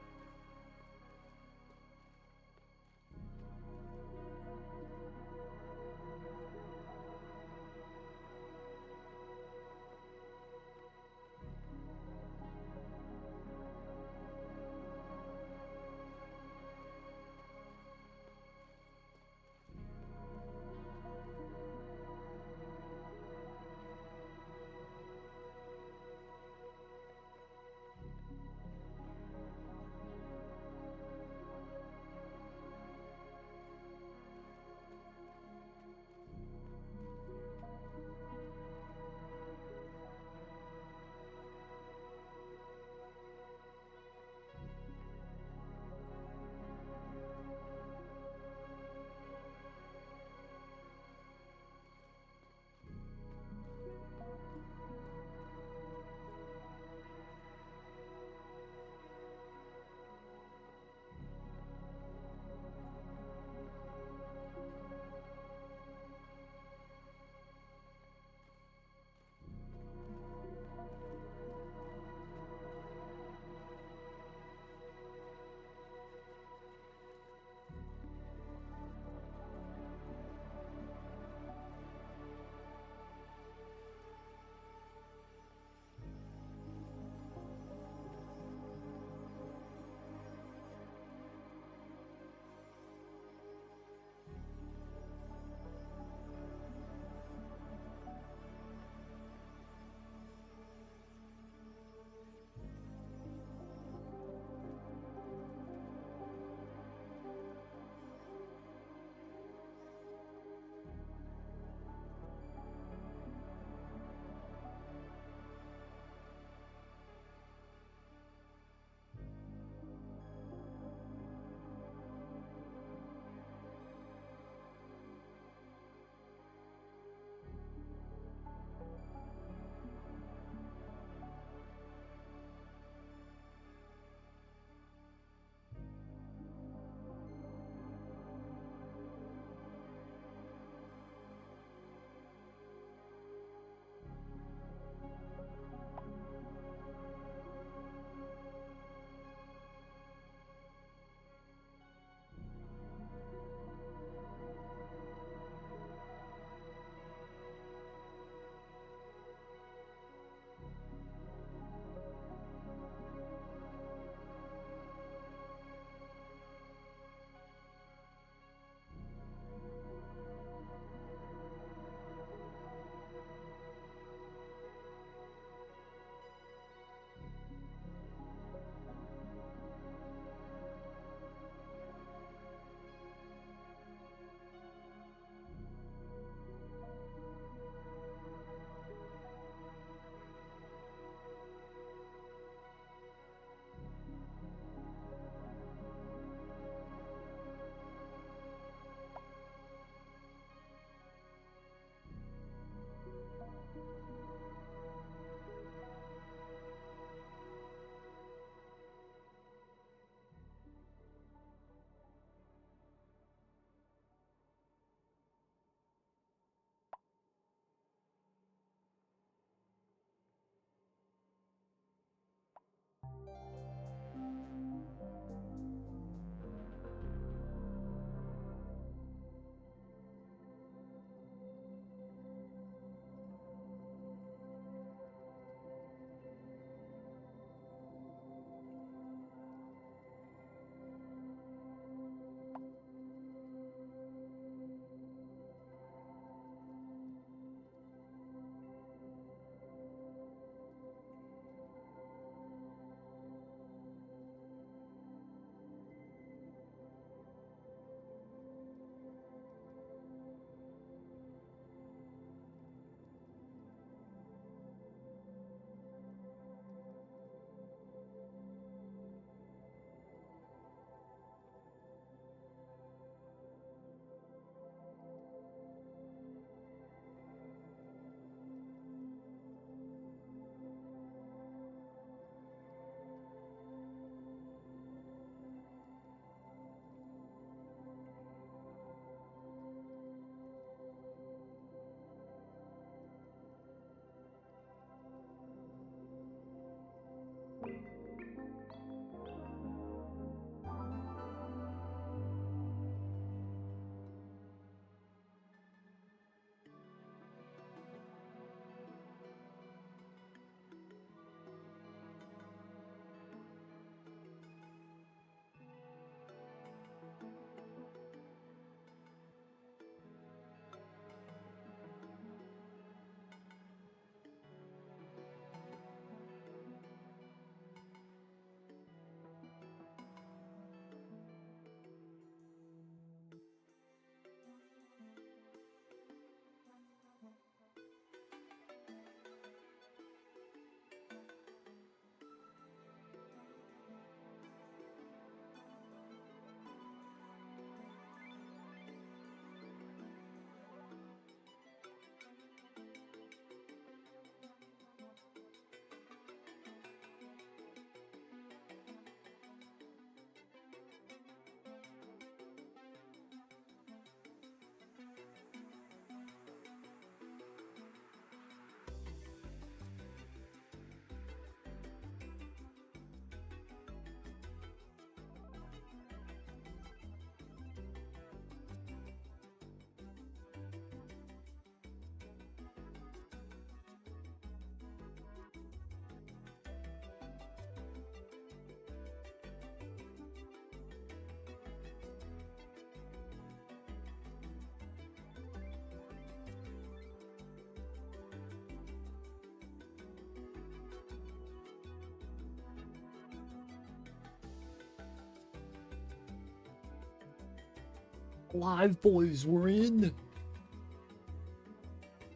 [SPEAKER 1] Live, boys, we're in.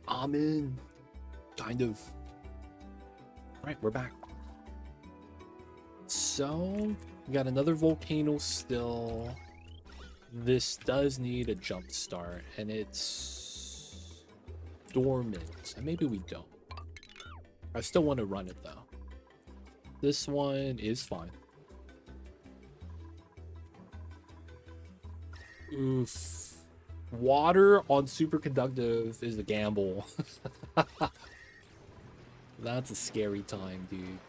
[SPEAKER 1] I'm in. Kind of. Alright, we're back. So, we got another volcano still. This does need a jump start, and it's dormant. And maybe we don't. I still want to run it though. This one is fine. Oof. Water on superconductive is a gamble. That's a scary time, dude.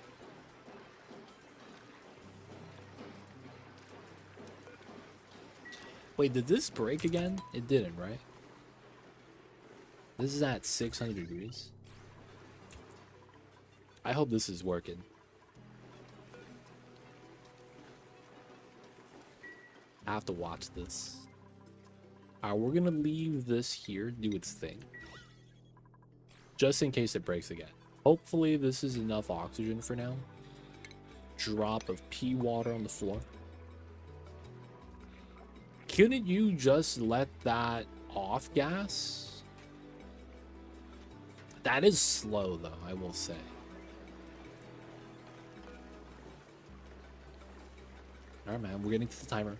[SPEAKER 1] Wait, did this break again? It didn't, right? This is at 600 degrees. I hope this is working. I have to watch this. Alright, we're gonna leave this here, do its thing. Just in case it breaks again. Hopefully this is enough oxygen for now. Drop of pea water on the floor. Couldn't you just let that off gas? That is slow though, I will say. Alright man, we're getting to the timer.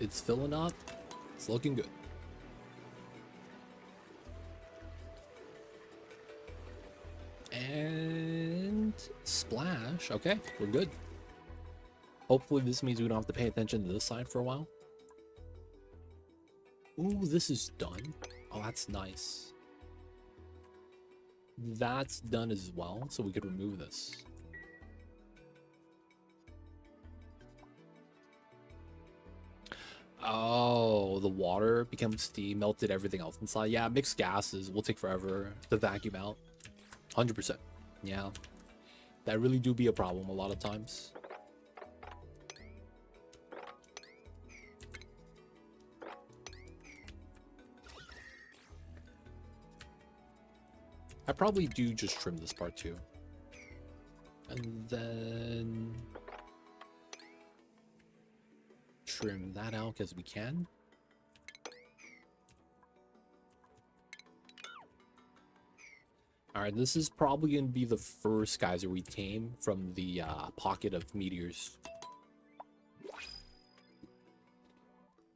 [SPEAKER 1] It's filling up. It's looking good. And splash. Okay, we're good. Hopefully this means we don't have to pay attention to this side for a while. Ooh, this is done. Oh, that's nice. That's done as well, so we could remove this. Oh, the water becomes steam, melted everything else inside. Yeah, mixed gases will take forever to vacuum out. 100%. Yeah. That really do be a problem a lot of times. I probably do just trim this part too. And then trim that out as we can. Alright, this is probably going to be the first geyser we tame from the pocket of meteors.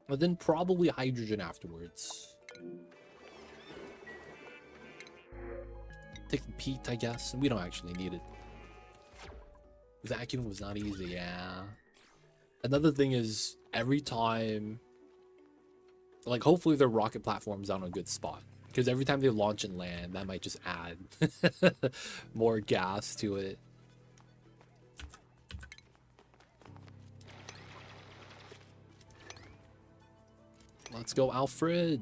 [SPEAKER 1] And then probably hydrogen afterwards. Take the peat, I guess. We don't actually need it. Vacuum was not easy, yeah. Another thing is, every time... Like, hopefully their rocket platform's on a good spot. Because every time they launch and land, that might just add more gas to it. Let's go, Alfred.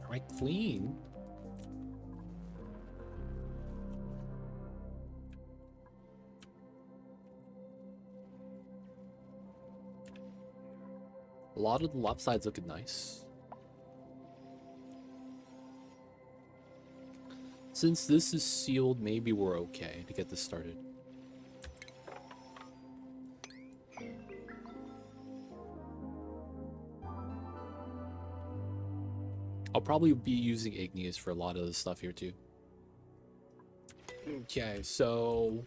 [SPEAKER 1] All right, clean. A lot of the left side's looking nice. Since this is sealed, maybe we're okay to get this started. I'll probably be using igneous for a lot of the stuff here too. Okay, so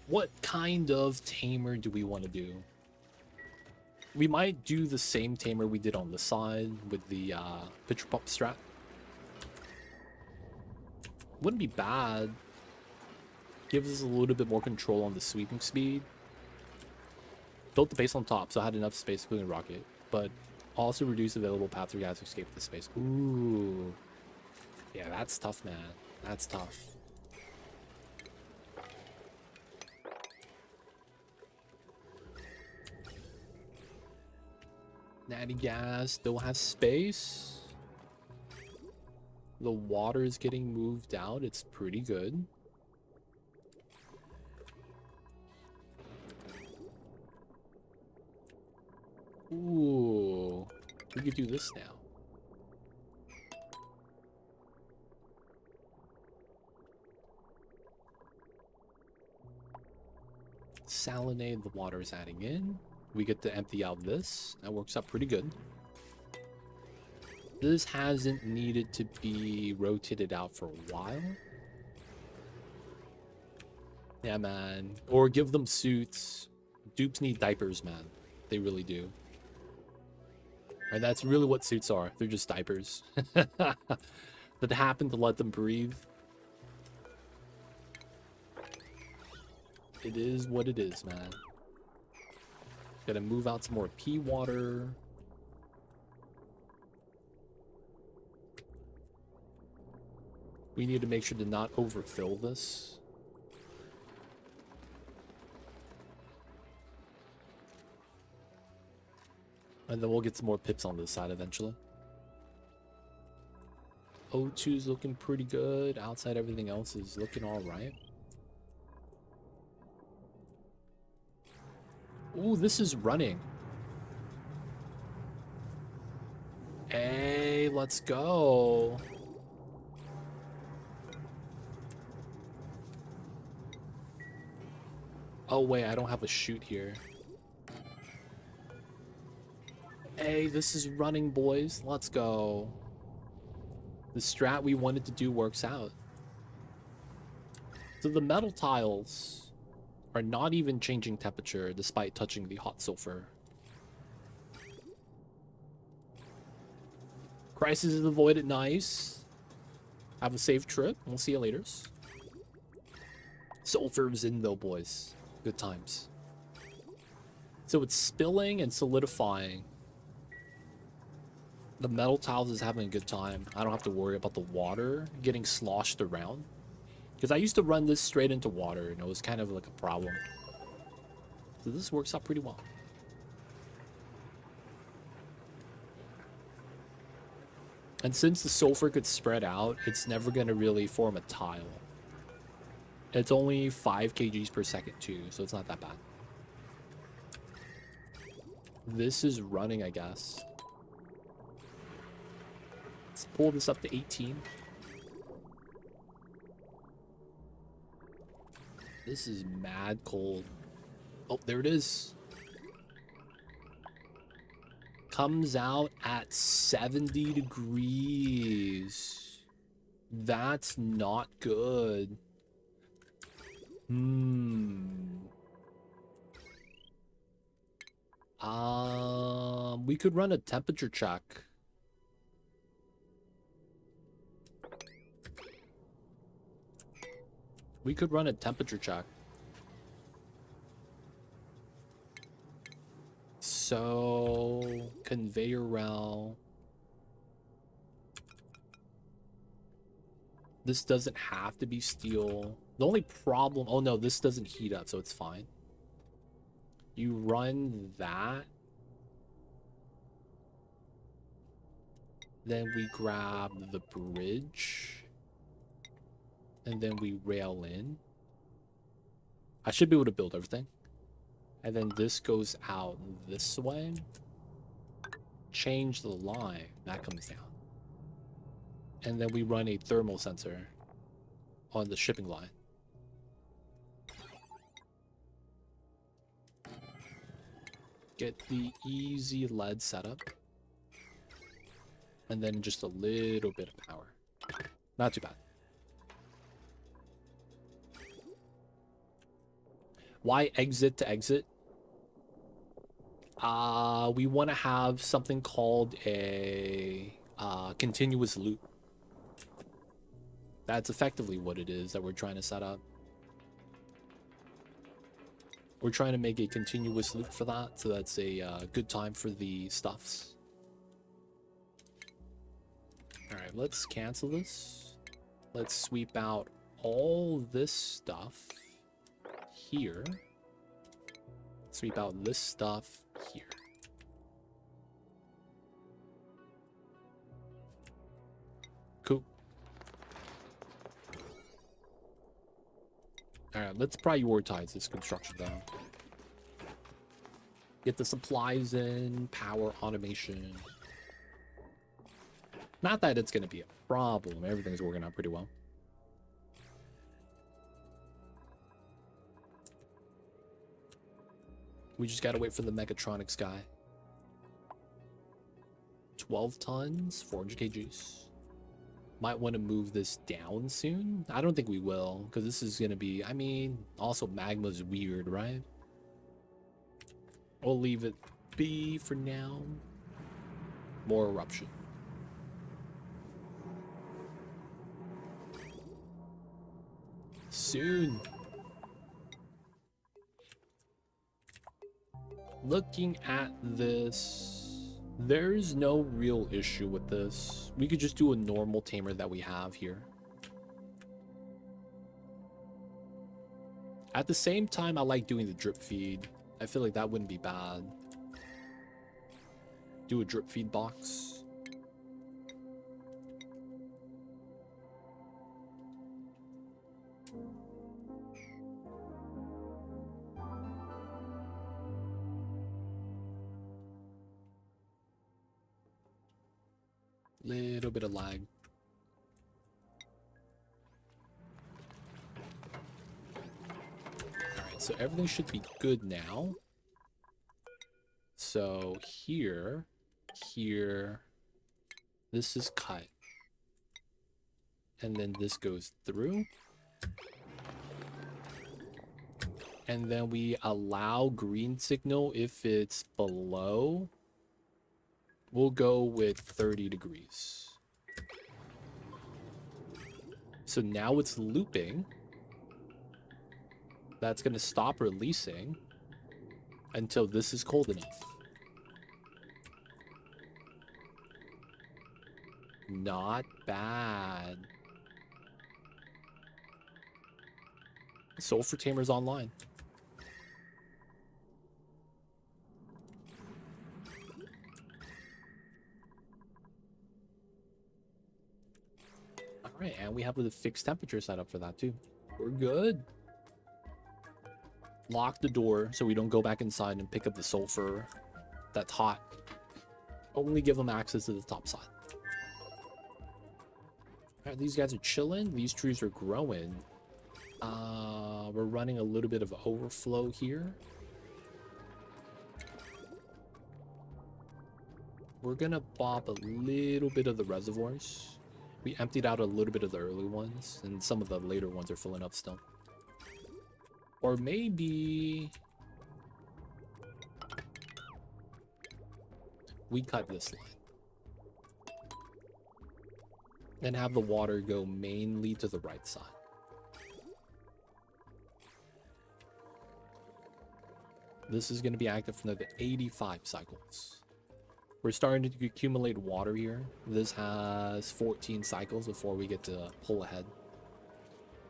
[SPEAKER 1] what kind of tamer do we want to do? We might do the same tamer we did on the side with the pitcher pump strat. Wouldn't be bad. Gives us a little bit more control on the sweeping speed. Built the base on top, so I had enough space including rocket, but also reduce available path for guys to escape the space. Ooh. Yeah, that's tough, man. That's tough. Natty gas still has space. The water is getting moved out. It's pretty good. Ooh, we could do this now. Salinate, the water is adding in. We get to empty out this. That works out pretty good. This hasn't needed to be rotated out for a while. Yeah, man. Or give them suits. Dupes need diapers, man. They really do. And that's really what suits are. They're just diapers. That happen to let them breathe. It is what it is, man. Gotta move out some more pea water. We need to make sure to not overfill this. And then we'll get some more pips on this side eventually. O2's looking pretty good. Outside, everything else is looking all right. Ooh, this is running. Hey, let's go. Oh, wait, I don't have a chute here. Hey, this is running, boys. Let's go. The strat we wanted to do works out. So the metal tiles are not even changing temperature despite touching the hot sulfur. Crisis is avoided. Nice. Have a safe trip. We'll see you later. Sulfur's in though, boys. Good times. So it's spilling and solidifying. The metal tiles is having a good time. I don't have to worry about the water getting sloshed around. Because I used to run this straight into water, and it was kind of like a problem. So this works out pretty well. And since the sulfur could spread out, it's never going to really form a tile. It's only 5 kgs per second too, so it's not that bad. This is running, I guess. Let's pull this up to 18. This is mad cold. Oh, there it is. Comes out at 70 degrees. That's not good. We could run a temperature check. We could run a temperature check. So, conveyor rail. This doesn't have to be steel. The only problem... Oh no, this doesn't heat up, so it's fine. You run that. Then we grab the bridge. And then we rail in. I should be able to build everything. And then this goes out this way. Change the line. That comes down. And then we run a thermal sensor on the shipping line. Get the easy lead setup. And then just a little bit of power. Not too bad. Why exit to exit? We want to have something called a continuous loop. That's effectively what it is that we're trying to set up. We're trying to make a continuous loop for that, so that's a good time for the stuffs. Alright, let's cancel this. Let's sweep out all this stuff here. Sweep out this stuff here. Alright, let's prioritize this construction down. Get the supplies in, power, automation. Not that it's going to be a problem. Everything's working out pretty well. We just got to wait for the Mechatronics guy. 12 tons, 400 kgs. Might want to move this down soon. I don't think we will, because this is going to be, I mean, also magma's weird, right? We'll leave it be for now. More eruption. Soon. Looking at this, there's no real issue with this. We could just do a normal tamer that we have here. At the same time, I like doing the drip feed. I feel like that wouldn't be bad. Do a drip feed box. Little bit of lag. Alright, so everything should be good now. So here, this is cut. And then this goes through. And then we allow green signal if it's below. We'll go with 30 degrees. So now it's looping. That's going to stop releasing until this is cold enough. Not bad. Sulfur Tamer's online. Alright, and we have the fixed temperature set up for that too. We're good. Lock the door so we don't go back inside and pick up the sulfur that's hot. Only give them access to the top side. Alright, these guys are chilling. These trees are growing. We're running a little bit of overflow here. We're gonna pop a little bit of the reservoirs. We emptied out a little bit of the early ones, and some of the later ones are filling up still. Or maybe we cut this line and have the water go mainly to the right side. This is going to be active for another 85 cycles. We're starting to accumulate water here. This has 14 cycles before we get to pull ahead.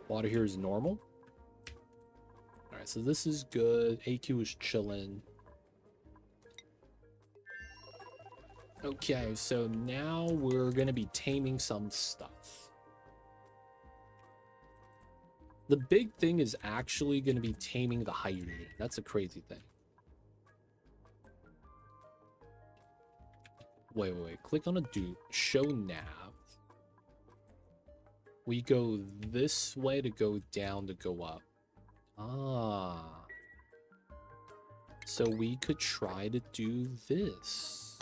[SPEAKER 1] Water here is normal. Alright, so this is good. AQ is chilling. Okay, so now we're going to be taming some stuff. The big thing is actually going to be taming the hydrogen. That's a crazy thing. Wait. Click on a dupe. Show nav. We go this way to go down to go up. Ah. So we could try to do this.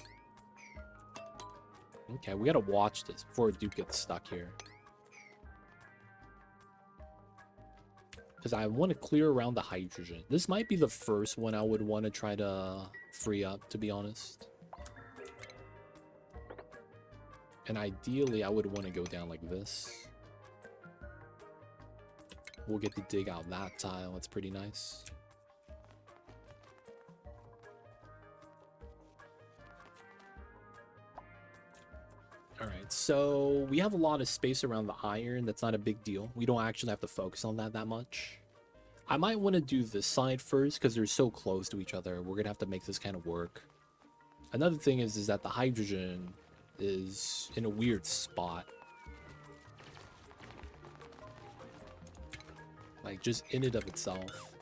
[SPEAKER 1] Okay, we gotta watch this before Duke gets stuck here. Because I want to clear around the hydrogen. This might be the first one I would want to try to free up, to be honest. And ideally, I would want to go down like this. We'll get to dig out that tile. That's pretty nice. Alright, so we have a lot of space around the iron. That's not a big deal. We don't actually have to focus on that much. I might want to do this side first because they're so close to each other. We're going to have to make this kind of work. Another thing is that the hydrogen is in a weird spot. Like, just in and of itself.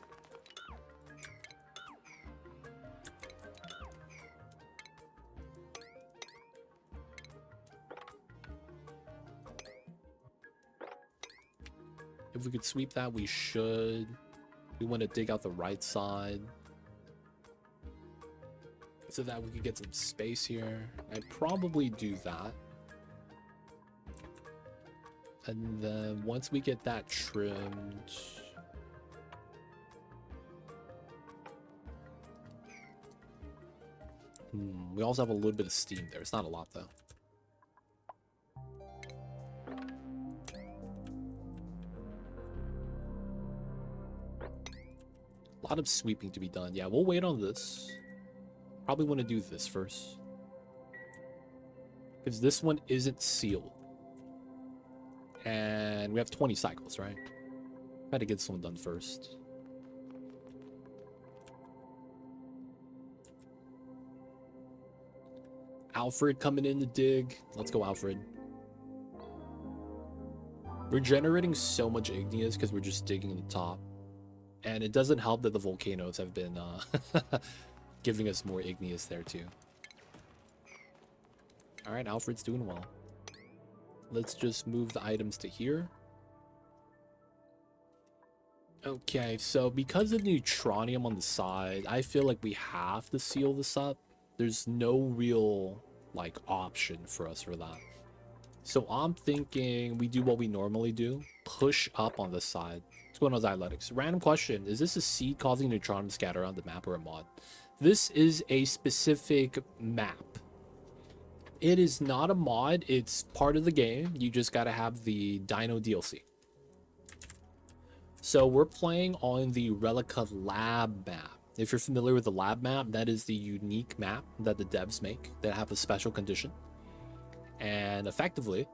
[SPEAKER 1] If we could sweep that, we should. We want to dig out the right side so that we could get some space here. I'd probably do that. And then once we get that trimmed, we also have a little bit of steam there. It's not a lot though. A lot of sweeping to be done. Yeah, we'll wait on this. Probably want to do this first, because this one isn't sealed. And we have 20 cycles, right? Try to get this one done first. Alfred coming in to dig. Let's go, Alfred. We're generating so much igneous because we're just digging the top. And it doesn't help that the volcanoes have been giving us more igneous there too. All right, Alfred's doing well. Let's just move the items to here. Okay, so because of neutronium on the side, I feel like we have to seal this up. There's no real, like, option for us for that. So I'm thinking we do what we normally do. Push up on this side. What's going on with athletics? Random question. Is this a seed causing neutronium to scatter around the map or a mod? This is a specific map. It is not a mod. It's part of the game. You just got to have the Dino DLC. So we're playing on the Relicaaargh Lab Map. If you're familiar with the Lab Map, that is the unique map that the devs make that have a special condition. And effectively,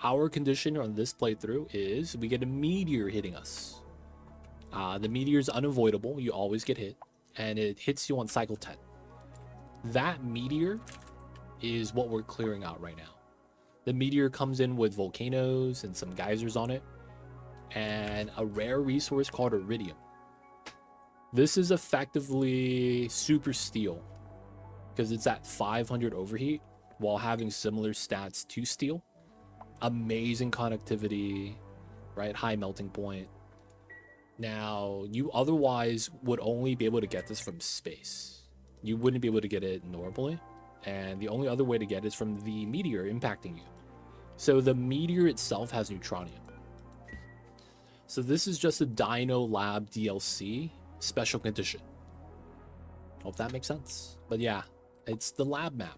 [SPEAKER 1] our condition on this playthrough is we get a meteor hitting us. The meteor is unavoidable. You always get hit. And it hits you on cycle 10. That meteor is what we're clearing out right now. The meteor comes in with volcanoes and some geysers on it, and a rare resource called iridium. This is effectively super steel because it's at 500 overheat while having similar stats to steel. Amazing conductivity, right? High melting point. Now, you otherwise would only be able to get this from space. You wouldn't be able to get it normally. And the only other way to get it is from the meteor impacting you. So the meteor itself has neutronium. So this is just a Dino Lab DLC special condition. Hope that makes sense. But yeah, it's the lab map.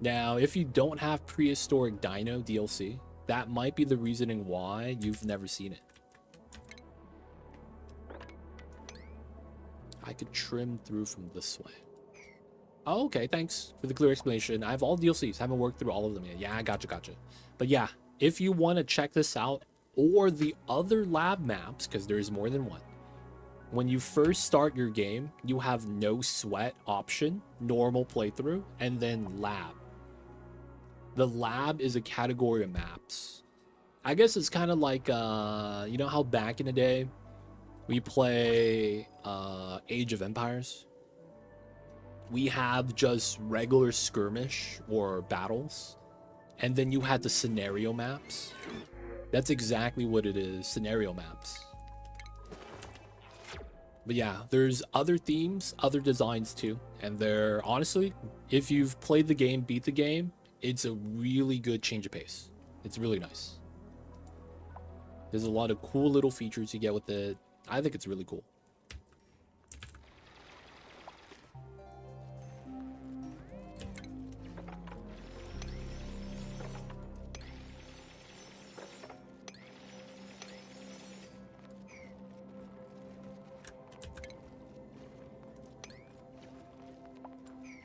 [SPEAKER 1] Now, if you don't have prehistoric Dino DLC, that might be the reasoning why you've never seen it. I could trim through from this way. Oh, okay, thanks for the clear explanation. I have all DLCs. Haven't worked through all of them yet. Yeah, gotcha. But yeah, if you want to check this out or the other lab maps, because there's more than one, when you first start your game, you have no sweat option, normal playthrough, and then lab. The lab is a category of maps. I guess it's kind of like, you know how back in the day, we play Age of Empires? We have just regular skirmish or battles, and then you had the scenario maps. That's exactly what it is, scenario maps. But yeah, there's other themes, other designs too, and they're honestly, if you've played the game, beat the game, it's a really good change of pace. It's really nice. There's a lot of cool little features you get with it. I think it's really cool.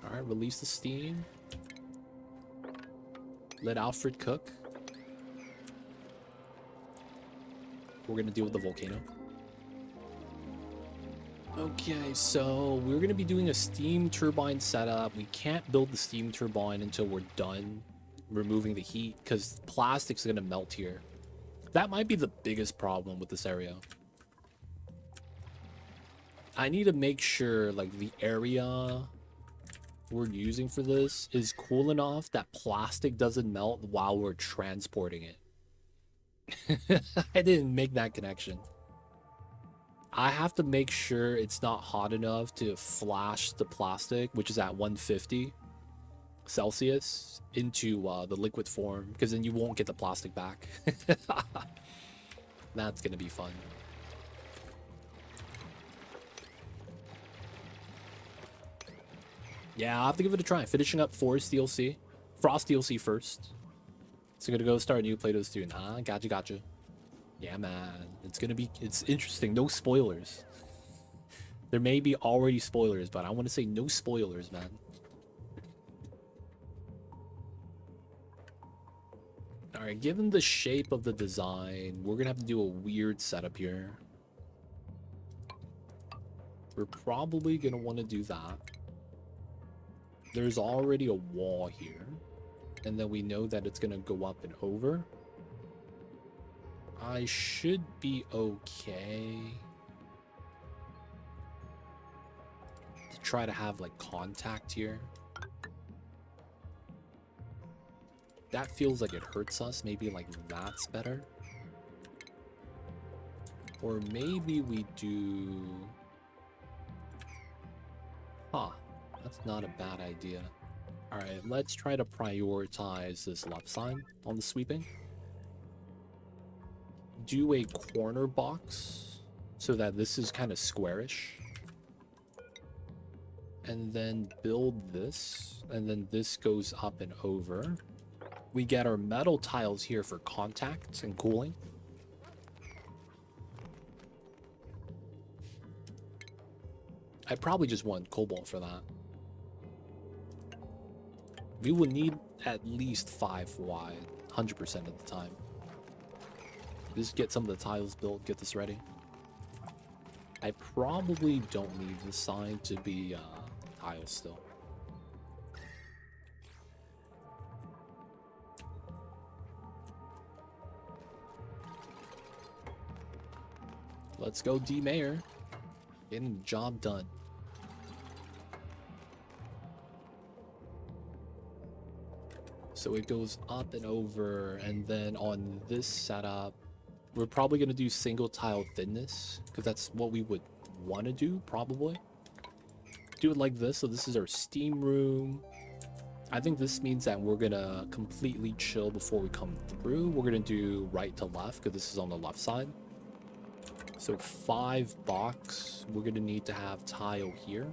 [SPEAKER 1] All right, release the steam. Let Alfred cook. We're gonna deal with the volcano. Okay, so we're gonna be doing a steam turbine setup. We can't build the steam turbine until we're done removing the heat because plastic's gonna melt here. That might be the biggest problem with this area. I need to make sure, like, the area we're using for this is cool enough that plastic doesn't melt while we're transporting it. I didn't make that connection. I have to make sure it's not hot enough to flash the plastic, which is at 150 Celsius, into the liquid form, because then you won't get the plastic back. That's gonna be fun. Yeah, I'll have to give it a try. Finishing up Forest DLC. Frost DLC first. So I'm gonna go start a new Play-Doh student. Ah, gotcha. Yeah, man. It's interesting. No spoilers. There may be already spoilers, but I want to say no spoilers, man. Alright, given the shape of the design, we're gonna have to do a weird setup here. We're probably gonna want to do that. There's already a wall here. And then we know that it's gonna go up and over. I should be okay to try to have like contact here. That feels like it hurts us. Maybe like that's better. Or maybe we do... Huh. That's not a bad idea. Alright, let's try to prioritize this left side on the sweeping. Do a corner box so that this is kind of squarish. And then build this. And then this goes up and over. We get our metal tiles here for contacts and cooling. I probably just want cobalt for that. We will need at least 5 wide, 100% of the time. Just get some of the tiles built, get this ready. I probably don't need this side to be tiles still. Let's go, D Mayor. Getting the job done. So it goes up and over, and then on this setup, we're probably going to do single tile thinness, because that's what we would want to do, probably. Do it like this, so this is our steam room. I think this means that we're going to completely chill before we come through. We're going to do right to left, because this is on the left side. So 5 box, we're going to need to have tile here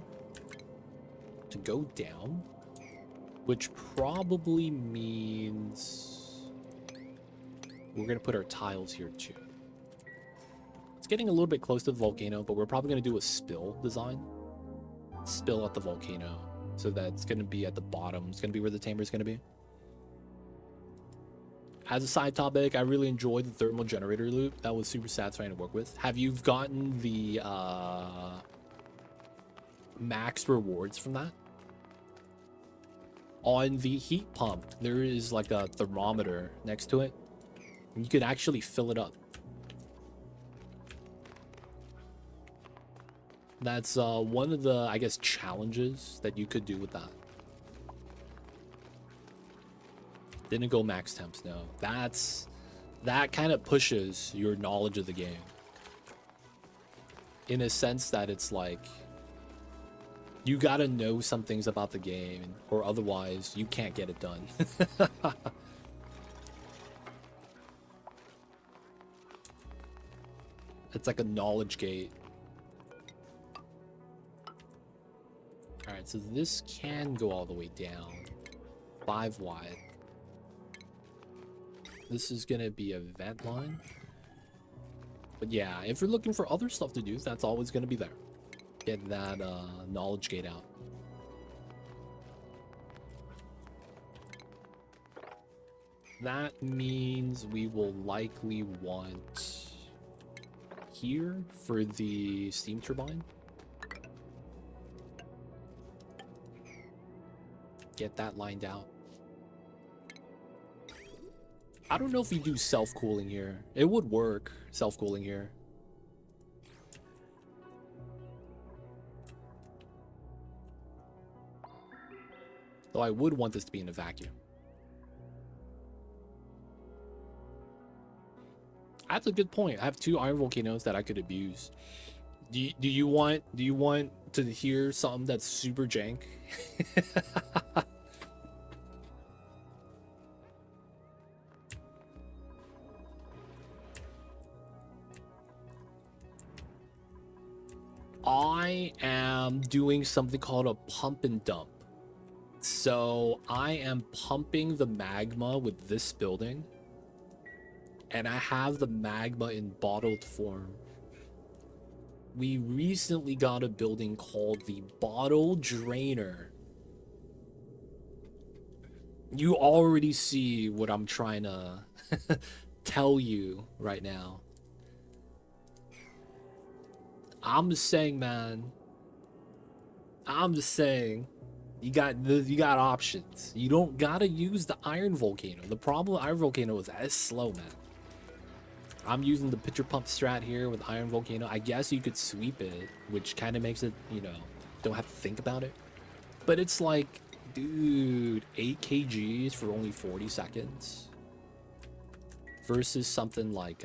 [SPEAKER 1] to go down, which probably means we're going to put our tiles here too. It's getting a little bit close to the volcano, but we're probably going to do a spill design. Spill at the volcano, so that it's going to be at the bottom. It's going to be where the tamer is going to be. As a side topic, I really enjoyed the thermal generator loop. That was super satisfying to work with. Have you gotten the max rewards from that? On the heat pump, there is like a thermometer next to it. You could actually fill it up. That's one of the, I guess, challenges that you could do with that. Didn't go max temps, no. That kind of pushes your knowledge of the game. In a sense that it's like, you gotta know some things about the game, or otherwise you can't get it done. It's like a knowledge gate. Alright, so this can go all the way down. 5 wide. This is gonna be a vent line. But yeah, if you're looking for other stuff to do, that's always gonna be there. Get that knowledge gate out. That means we will likely want here for the steam turbine. Get that lined out. I don't know if you do self-cooling here. It would work, self-cooling here. Though I would want this to be in a vacuum. That's a good point. I have 2 iron volcanoes that I could abuse. Do you want to hear something that's super jank? I am doing something called a pump and dump. So I am pumping the magma with this building, and I have the magma in bottled form. We recently got a building called the Bottle Drainer. You already see what I'm trying to tell you right now. I'm just saying, man. I'm just saying, you got options. You don't gotta use the iron volcano. The problem with iron volcano is that it's slow, man. I'm using the pitcher pump strat here with iron volcano. I guess you could sweep it, which kind of makes it, you know, don't have to think about it. But it's like, dude, 8 kgs for only 40 seconds versus something like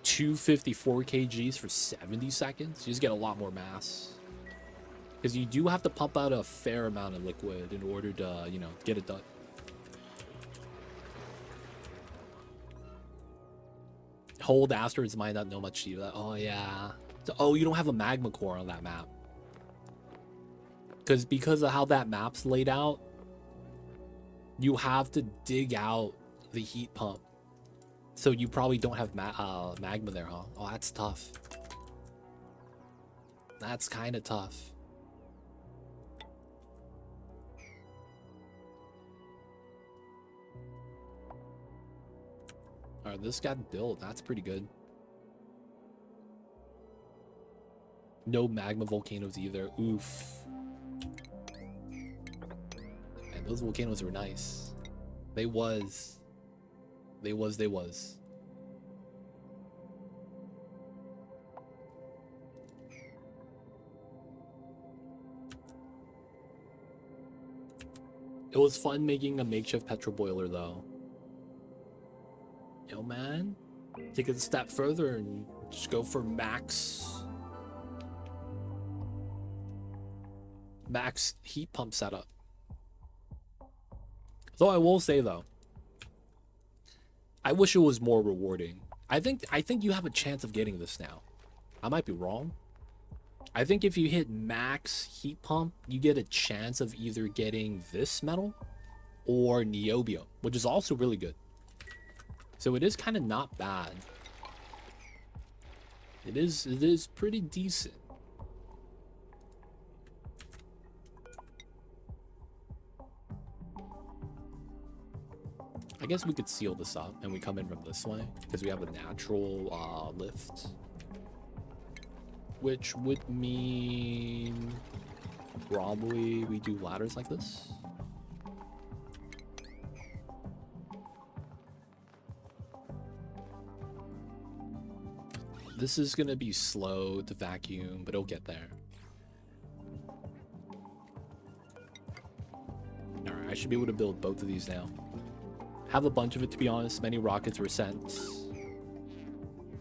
[SPEAKER 1] 254 kgs for 70 seconds. You just get a lot more mass. Because you do have to pump out a fair amount of liquid in order to, you know, get it done. Hold asteroids might not know much to you. Oh, yeah. So, oh, you don't have a magma core on that map. Because of how that map's laid out, you have to dig out the heat pump. So you probably don't have magma there, huh? Oh, that's tough. That's kind of tough. Alright, this got built. That's pretty good. No magma volcanoes either. Oof. Man, those volcanoes were nice. They was. It was fun making a makeshift petrol boiler, though. Yo, man, take it a step further and just go for max heat pump setup. Though I will say, though, I wish it was more rewarding. I think you have a chance of getting this now. I might be wrong. I think if you hit max heat pump, you get a chance of either getting this metal or niobium, which is also really good. So it is kind of not bad. It is pretty decent. I guess we could seal this up and we come in from this way because we have a natural lift, which would mean probably we do ladders like this. This is gonna be slow to vacuum, but it'll get there. Alright, I should be able to build both of these now. Have a bunch of it, to be honest. Many rockets were sent.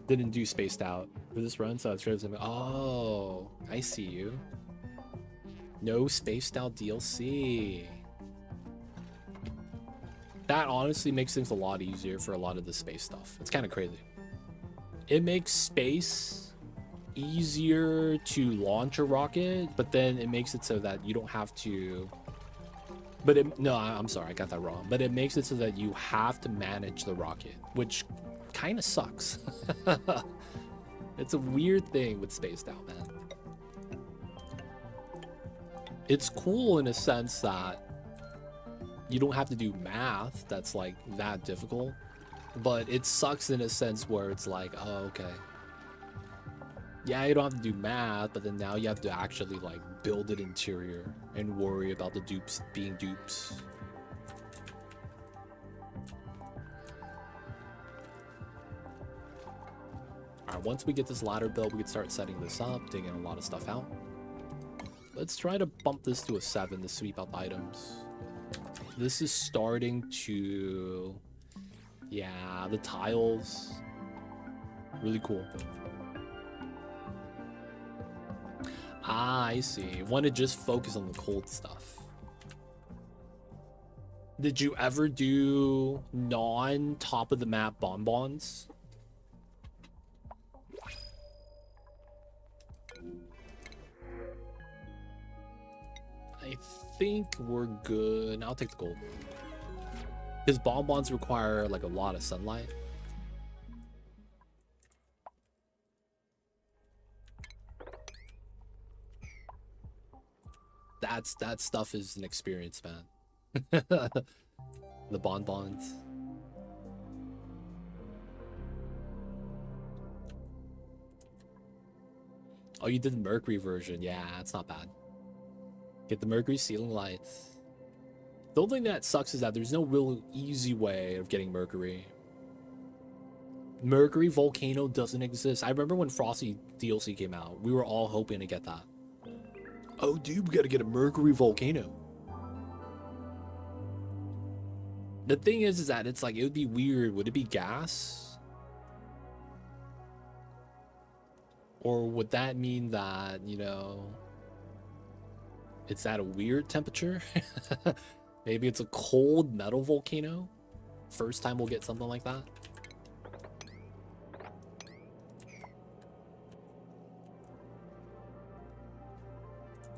[SPEAKER 1] Didn't do spaced out for this run, so it's oh, I see you. No spaced out DLC. That honestly makes things a lot easier for a lot of the space stuff. It's kind of crazy. It makes space easier to launch a rocket, but then it makes it so that you don't have to. But no, I'm sorry, I got that wrong. But it makes it so that you have to manage the rocket, which kind of sucks. It's a weird thing with Spaced Out, man. It's cool in a sense that you don't have to do math that's like that difficult, but it sucks in a sense where it's like, oh, okay. Yeah, you don't have to do math, but then now you have to actually like build an interior and worry about the dupes being dupes. Alright, once we get this ladder built, we can start setting this up, digging a lot of stuff out. Let's try to bump this to a 7 to sweep out the items. This is starting to... Yeah, the tiles. Really cool. Ah, I see. Want to just focus on the cold stuff. Did you ever do non-top of the map bonbons? I think we're good. I'll take the gold. Because bonbons require like a lot of sunlight. That stuff is an experience, man. The bonbons. Oh, you did the Mercury version. Yeah, it's not bad. Get the Mercury ceiling lights. The only thing that sucks is that there's no real easy way of getting Mercury. Mercury Volcano doesn't exist. I remember when Frosty DLC came out, we were all hoping to get that. Oh, dude, we gotta get a Mercury Volcano. The thing is that it's like, it would be weird. Would it be gas? Or would that mean that, you know, it's at a weird temperature? Maybe it's a cold metal volcano? First time we'll get something like that.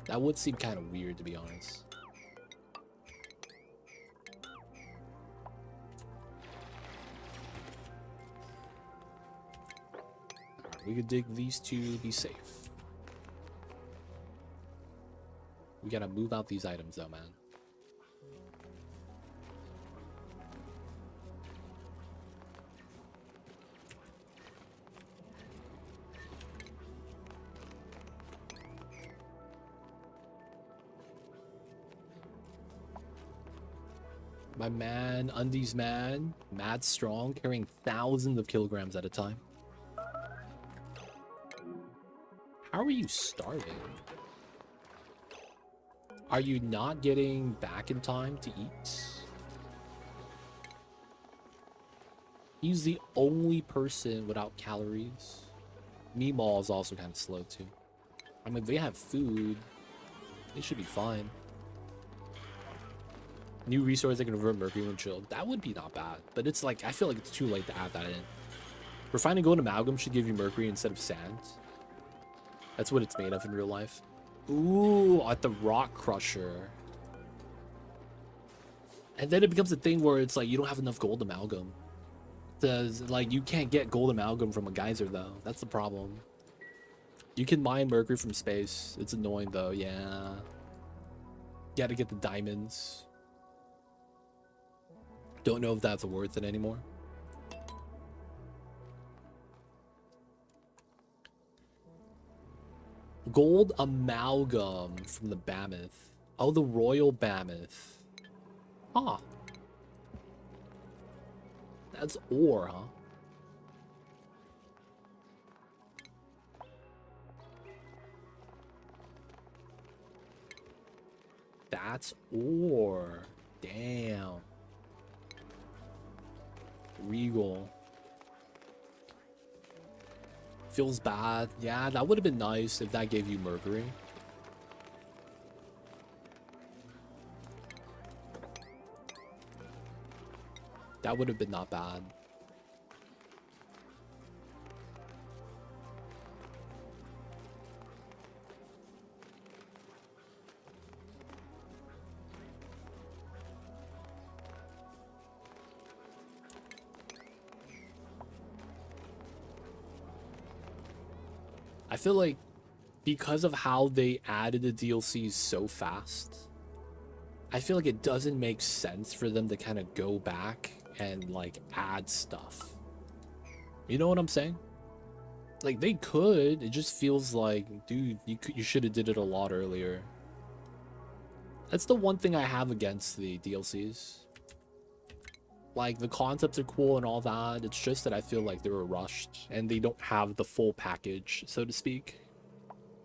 [SPEAKER 1] That would seem kind of weird, to be honest. We could dig these two, be safe. We gotta move out these items though, man. My man, Undies man, mad strong, carrying thousands of kilograms at a time. How are you starving? Are you not getting back in time to eat? He's the only person without calories. Meemaw is also kind of slow too. I mean, they have food. They should be fine. New resource that can convert mercury when chilled. That would be not bad. But it's like, I feel like it's too late to add that in. Refining gold amalgam should give you mercury instead of sand. That's what it's made of in real life. Ooh, at the rock crusher. And then it becomes a thing where it's like, you don't have enough gold amalgam. Like, you can't get gold amalgam from a geyser though. That's the problem. You can mine mercury from space. It's annoying though, yeah. You gotta get the diamonds. Don't know if that's worth it anymore. Gold amalgam from the Mammoth. Oh, the Royal Mammoth. Huh. That's ore, huh? That's ore. Damn. Regal. Feels bad. Yeah, that would have been nice if that gave you mercury. That would have been not bad. I feel like because of how they added the DLCs so fast, I feel like it doesn't make sense for them to kind of go back and like add stuff. You know what I'm saying? Like, they could. It just feels like, dude, you should have did it a lot earlier. That's the one thing I have against the DLCs. Like, the concepts are cool and all that. It's just that I feel like they were rushed and they don't have the full package, so to speak,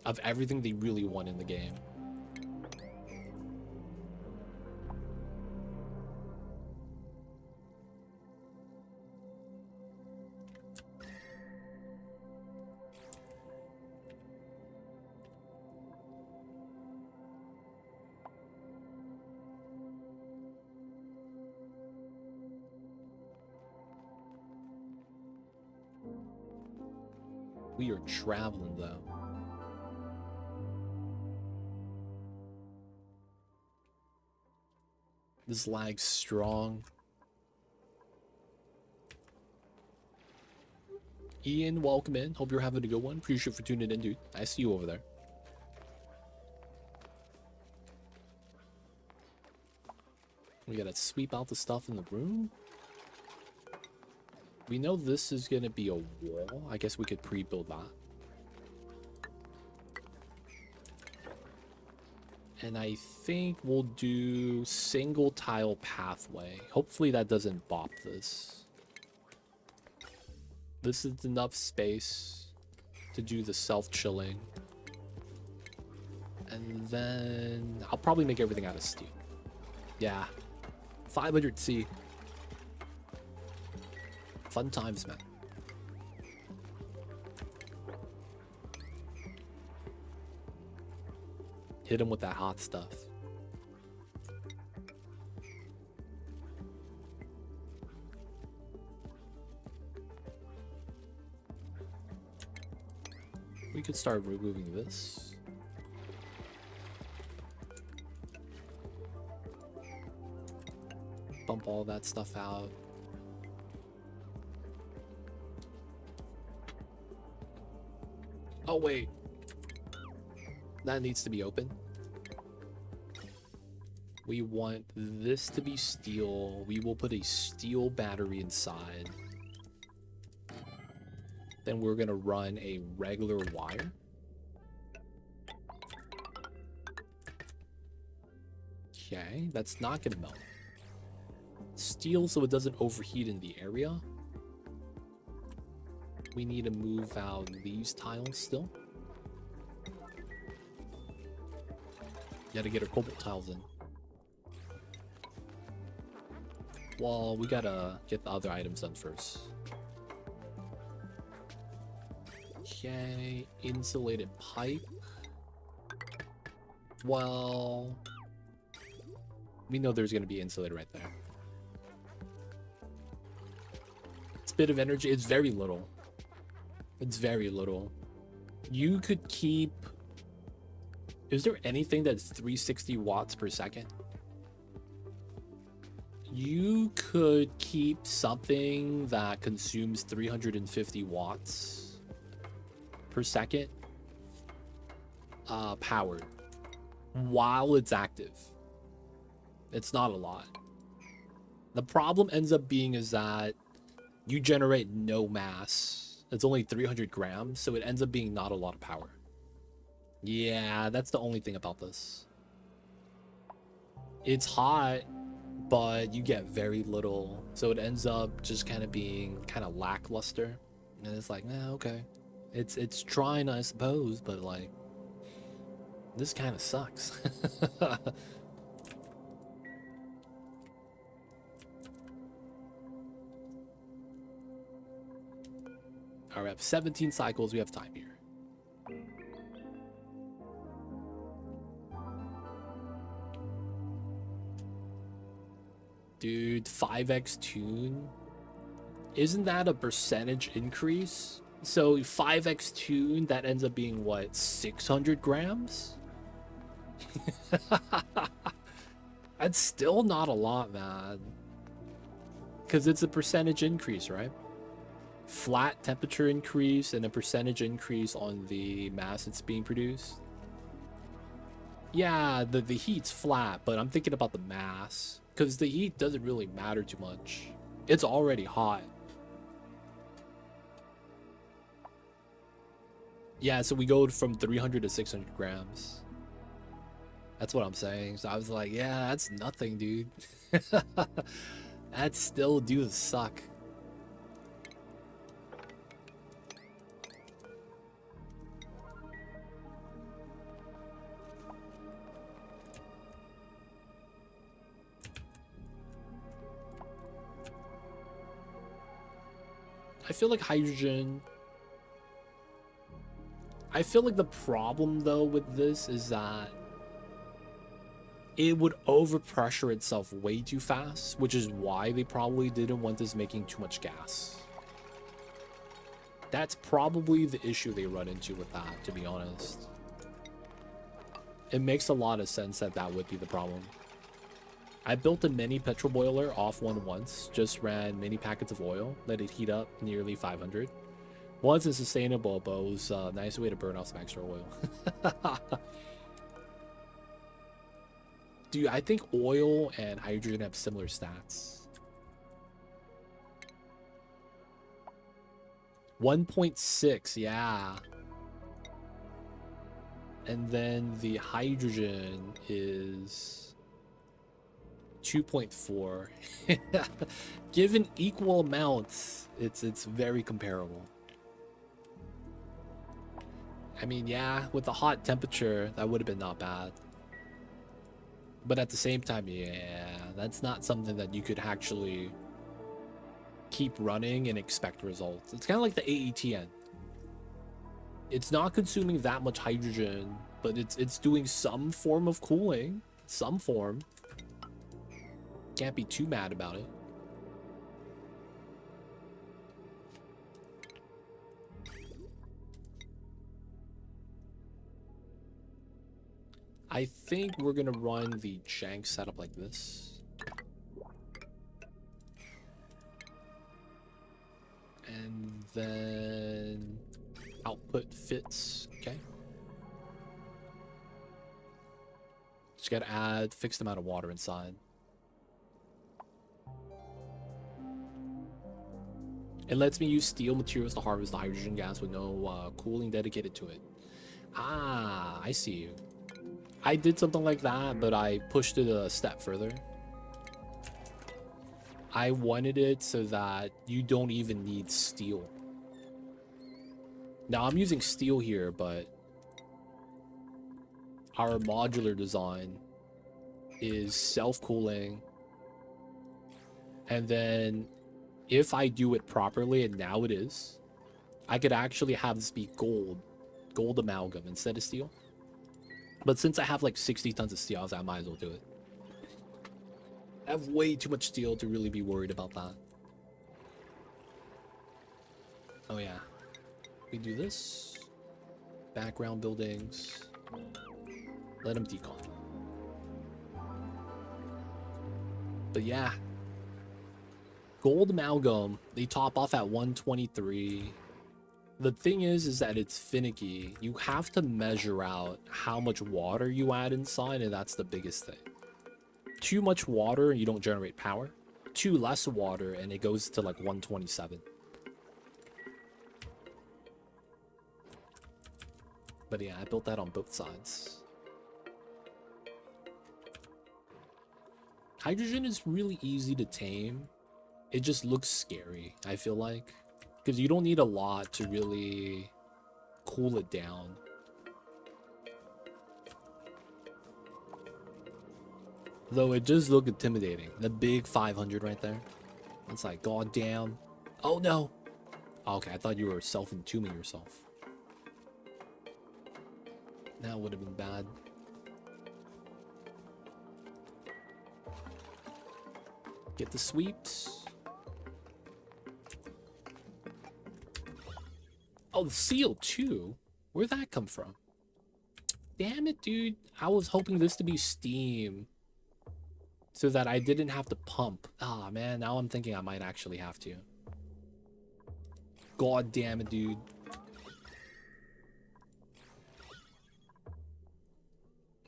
[SPEAKER 1] of everything they really want in the game. We are traveling, though. This lag's strong. Ian, welcome in. Hope you're having a good one. Appreciate you for tuning in, dude. I see you over there. We gotta sweep out the stuff in the room. We know this is gonna be a wall. I guess we could pre-build that. And I think we'll do single tile pathway. Hopefully that doesn't bop this. This is enough space to do the self-chilling. And then I'll probably make everything out of steel. Yeah. 500C. Fun times, man. Hit him with that hot stuff. We could start removing this. Bump all that stuff out. Oh, wait. That needs to be open. We want this to be steel. We will put a steel battery inside. Then we're going to run a regular wire. Okay, that's not going to melt. Steel so it doesn't overheat in the area. We need to move out these tiles still. Gotta get our cobalt tiles in. Well, we gotta get the other items done first. Okay, insulated pipe. Well, we know there's gonna be insulated right there. It's a bit of energy. It's very little. It's very little. You could keep... Is there anything that's 360 watts per second? You could keep something that consumes 350 watts per second powered while it's active. It's not a lot. The problem ends up being is that you generate no mass. It's only 300 grams, so it ends up being not a lot of power. Yeah, that's the only thing about this. It's hot, but you get very little, so it ends up just kind of being kind of lackluster. And it's like, nah, okay. It's trying, I suppose, but like, this kind of sucks. All right, we have 17 cycles. We have time here. Dude, 5x tune? Isn't that a percentage increase? So 5x tune, that ends up being what, 600 grams? That's still not a lot, man. Because it's a percentage increase, right? Flat temperature increase and a percentage increase on the mass it's being produced. Yeah, the heat's flat, but I'm thinking about the mass. Because the heat doesn't really matter too much. It's already hot. Yeah, so we go from 300 to 600 grams. That's what I'm saying. So I was like, yeah, that's nothing, dude. That still do suck. I feel like hydrogen... I feel like the problem, though, with this is that it would overpressure itself way too fast, which is why they probably didn't want this making too much gas. That's probably the issue they run into with that, to be honest. It makes a lot of sense that that would be the problem. I built a mini petrol boiler off one once, just ran mini packets of oil, let it heat up nearly 500. Wasn't sustainable, but it was a nice way to burn off some extra oil. Dude, I think oil and hydrogen have similar stats. 1.6, yeah. And then the hydrogen is 2.4. Given equal amounts, it's very comparable. I mean, yeah, with the hot temperature, that would have been not bad. But at the same time, yeah, that's not something that you could actually keep running and expect results. It's kind of like the AETN. It's not consuming that much hydrogen, but it's doing some form of cooling. Some form. Can't be too mad about it. I think we're gonna run the jank setup like this. And then output fits, okay. Just gotta add fixed amount of water inside. It lets me use steel materials to harvest the hydrogen gas with no cooling dedicated to it. Ah, I see you. I did something like that, but I pushed it a step further. I wanted it so that you don't even need steel. Now, I'm using steel here, but our modular design is self-cooling. And then if I do it properly, and now it is, I could actually have this be gold amalgam instead of steel. But since I have like 60 tons of steel, I might as well do it. I have way too much steel to really be worried about that. Oh yeah. We do this. Background buildings. Let them decon. But yeah. Gold amalgam, they top off at 123. The thing is that it's finicky. You have to measure out how much water you add inside, and that's the biggest thing. Too much water and you don't generate power. Too less water and it goes to like 127. But yeah, I built that on both sides. Hydrogen is really easy to tame. It just looks scary, I feel like. Because you don't need a lot to really cool it down. Though it does look intimidating. The big 500 right there. It's like, god damn. Oh no. Okay, I thought you were self-entombing yourself. That would have been bad. Get the sweeps. Oh, the seal too? Where'd that come from? Damn it, dude. I was hoping this to be steam, so that I didn't have to pump. Ah, man, now I'm thinking I might actually have to. God damn it, dude.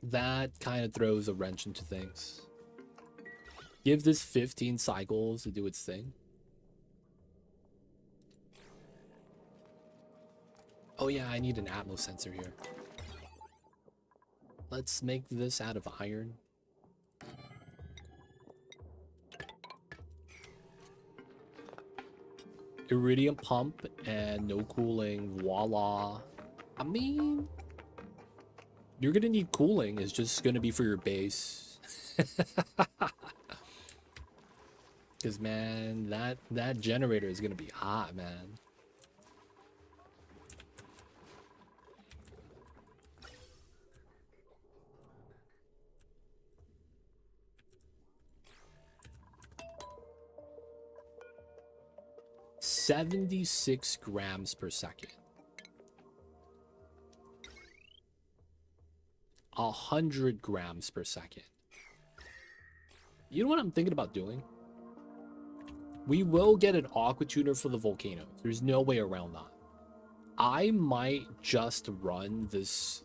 [SPEAKER 1] That kind of throws a wrench into things. Give this 15 cycles to do its thing. Oh yeah, I need an Atmos sensor here. Let's make this out of iron. Iridium pump and no cooling. Voila. I mean, you're gonna need cooling. It's just gonna be for your base. Because man, that generator is gonna be hot, man. $76 grams per second. 100 grams per second. You know what I'm thinking about doing? We will get an aqua tuner for the volcano. There's no way around that. I might just run this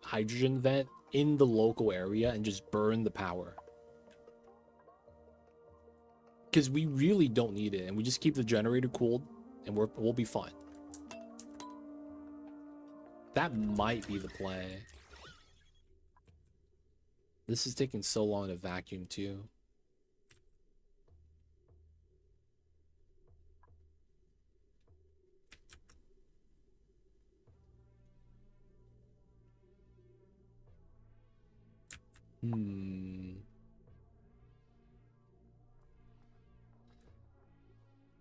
[SPEAKER 1] hydrogen vent in the local area and just burn the power. Because we really don't need it, and we just keep the generator cooled, and we'll be fine. That might be the play. This is taking so long to vacuum too.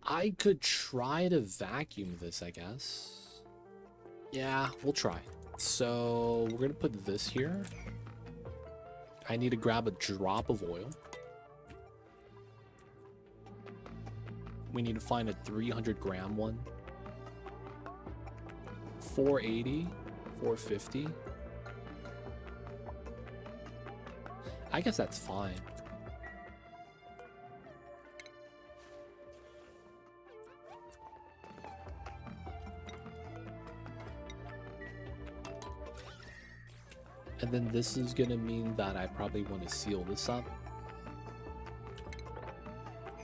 [SPEAKER 1] I could try to vacuum this, I guess. Yeah, we'll try. So we're gonna put this here. I need to grab a drop of oil. We need to find a 300 gram one. 480, 450. I guess that's fine. And then this is gonna mean that I probably want to seal this up.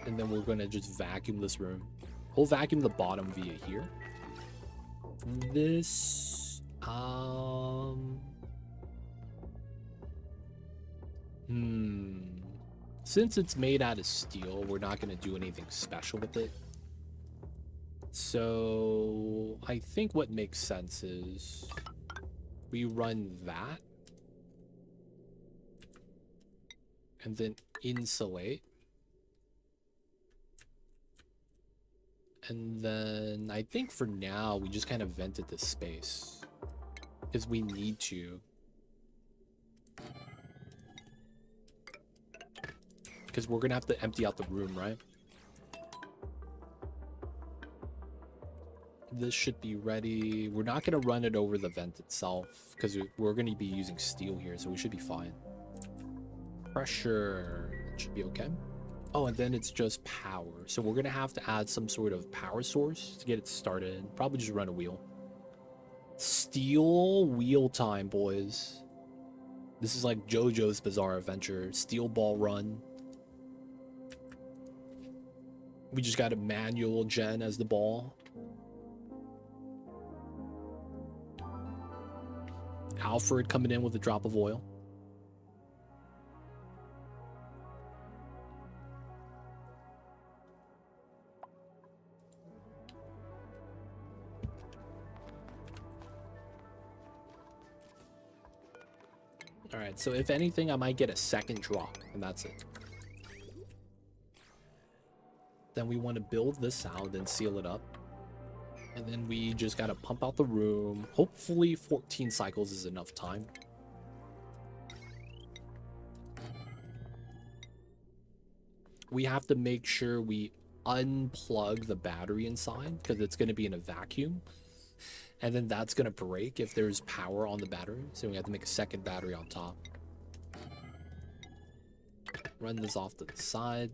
[SPEAKER 1] And then we're gonna just vacuum this room. We'll vacuum the bottom via here. This, since it's made out of steel, we're not gonna do anything special with it. So I think what makes sense is we run that and then insulate. And then I think for now, we just kind of vented this space because we need to. Because we're going to have to empty out the room, right? This should be ready. We're not going to run it over the vent itself because we're going to be using steel here, so we should be fine. Pressure should be okay. Oh, and then it's just power. So we're going to have to add some sort of power source to get it started. Probably just run a wheel. Steel wheel time, boys. This is like JoJo's Bizarre Adventure. Steel ball run. We just got a manual gen as the ball. Alfred coming in with a drop of oil. Alright, so if anything, I might get a second drop, and that's it. Then we want to build this out and seal it up. And then we just gotta pump out the room. Hopefully 14 cycles is enough time. We have to make sure we unplug the battery inside because it's going to be in a vacuum. And then that's going to break if there's power on the battery. So we have to make a second battery on top. Run this off to the side.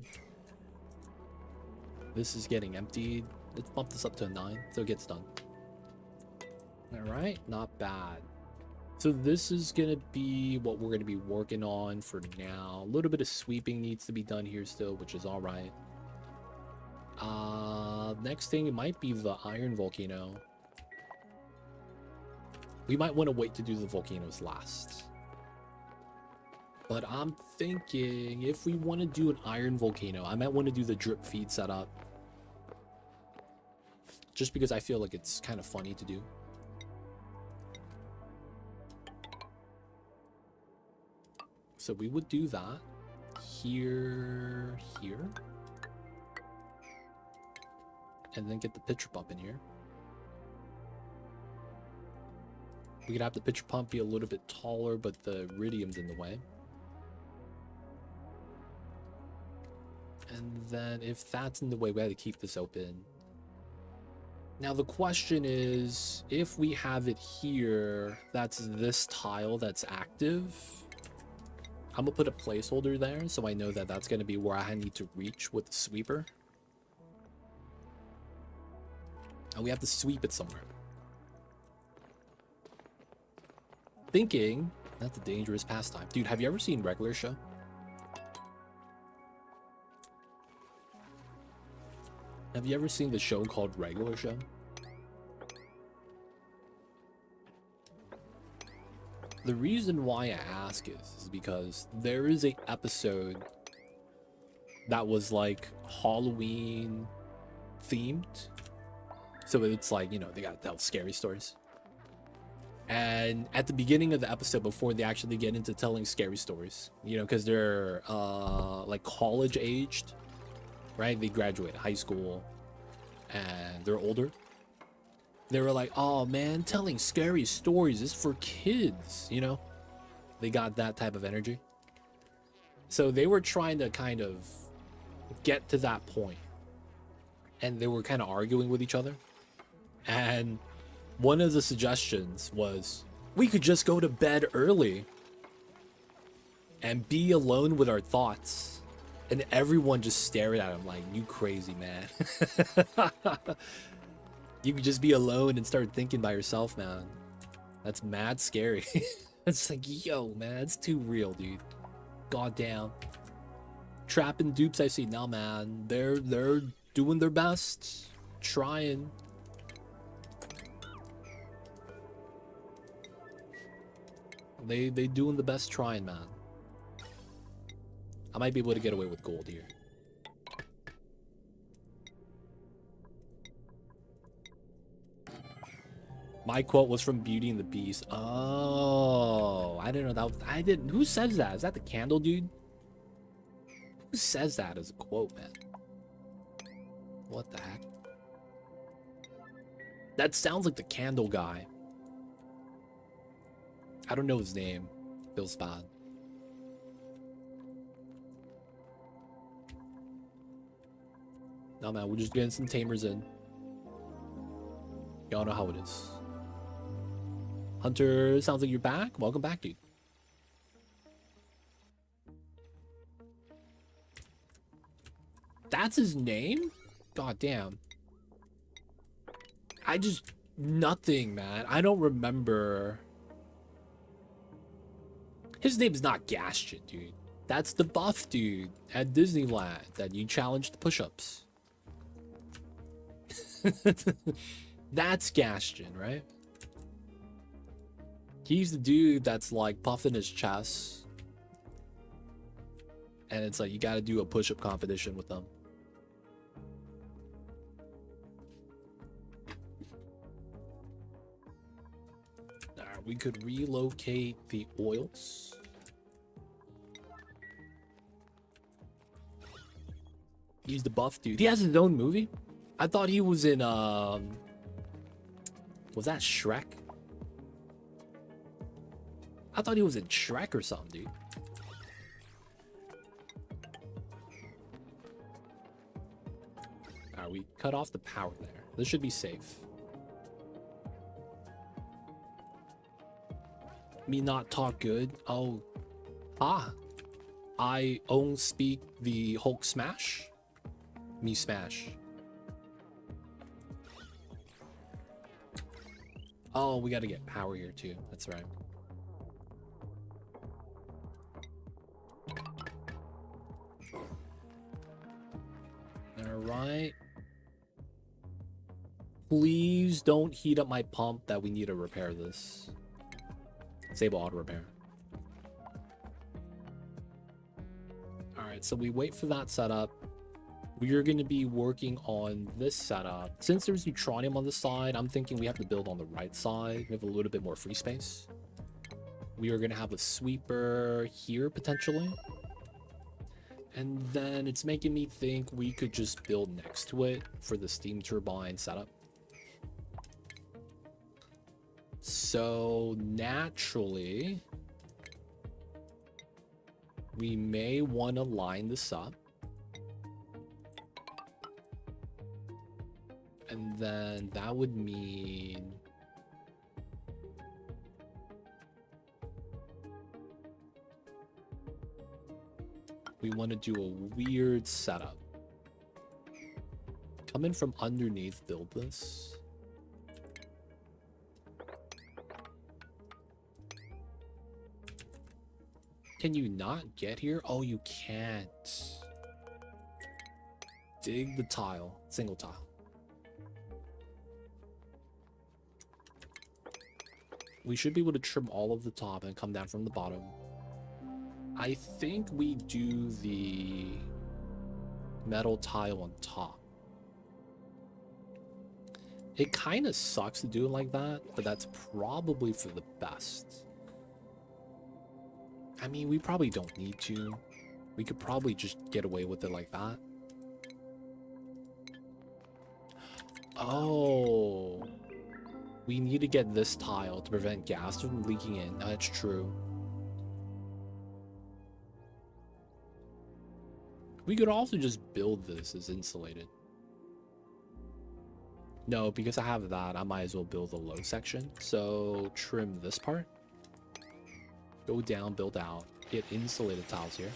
[SPEAKER 1] This is getting emptied. Let's bump this up to a 9 so it gets done. Alright, not bad. So this is going to be what we're going to be working on for now. A little bit of sweeping needs to be done here still, which is alright. Next thing, it might be the iron volcano. We might want to wait to do the volcanoes last. But I'm thinking if we want to do an iron volcano, I might want to do the drip feed setup. Just because I feel like it's kind of funny to do. So we would do that. Here. And then get the pitcher pump in here. We could have the pitcher pump be a little bit taller, but the iridium's in the way. And then if that's in the way, we have to keep this open. Now the question is, if we have it here, that's this tile that's active. I'm gonna put a placeholder there so I know that that's gonna be where I need to reach with the sweeper. And we have to sweep it somewhere. Thinking, that's a dangerous pastime. Dude, have you ever seen Regular Show? Have you ever seen the show called Regular Show? The reason why I ask is because there is an episode that was like Halloween themed. So it's like, you know, they gotta tell scary stories. And at the beginning of the episode, before they actually get into telling scary stories, you know, because they're like college aged, right? They graduate high school and they're older. They were like, oh man, telling scary stories is for kids, you know? They got that type of energy. So they were trying to kind of get to that point. And they were kind of arguing with each other. And one of the suggestions was, we could just go to bed early and be alone with our thoughts. And everyone just stared at him like, you crazy, man. You could just be alone and start thinking by yourself, man. That's mad scary. It's like, yo, man, it's too real, dude. God damn. Trapping dupes I see now, man. They're doing their best. Trying. They doing the best trying, man. I might be able to get away with gold here. My quote was from Beauty and the Beast. Oh, I didn't know that. I didn't. Who says that? Is that the candle dude? Who says that as a quote, man? What the heck? That sounds like the candle guy. I don't know his name. Feels bad. No, man, we're just getting some tamers in. Y'all know how it is. Hunter, sounds like you're back. Welcome back, dude. That's his name? God damn. Nothing, man. I don't remember. His name's not Gaston, dude. That's the buff dude at Disneyland that you challenged the push-ups. That's Gaston, right? He's the dude that's like puffing his chest. And it's like you gotta do a push-up competition with them. Alright, we could relocate the oils. He's the buff dude. He has his own movie? I thought he was in was that Shrek? I thought he was in Shrek or something, dude. Alright, we cut off the power there. This should be safe. Me not talk good? Oh. Ah. I own speak the Hulk smash? Me smash. Oh, we gotta get power here too. That's right. Alright. Please don't heat up my pump that we need to repair this. Disable auto repair. Alright, so we wait for that setup. We are going to be working on this setup. Since there's neutronium on the side, I'm thinking we have to build on the right side. We have a little bit more free space. We are going to have a sweeper here, potentially. And then it's making me think we could just build next to it for the steam turbine setup. So naturally, we may want to line this up. And then that would mean we want to do a weird setup. Come in from underneath, build this. Can you not get here? Oh, you can't. Dig the tile, single tile. We should be able to trim all of the top and come down from the bottom. I think we do the metal tile on top. It kind of sucks to do it like that, but that's probably for the best. I mean, we probably don't need to. We could probably just get away with it like that. Oh. We need to get this tile to prevent gas from leaking in. That's true. We could also just build this as insulated. No, because I have that, I might as well build the low section. So trim this part. Go down, build out. Get insulated tiles here.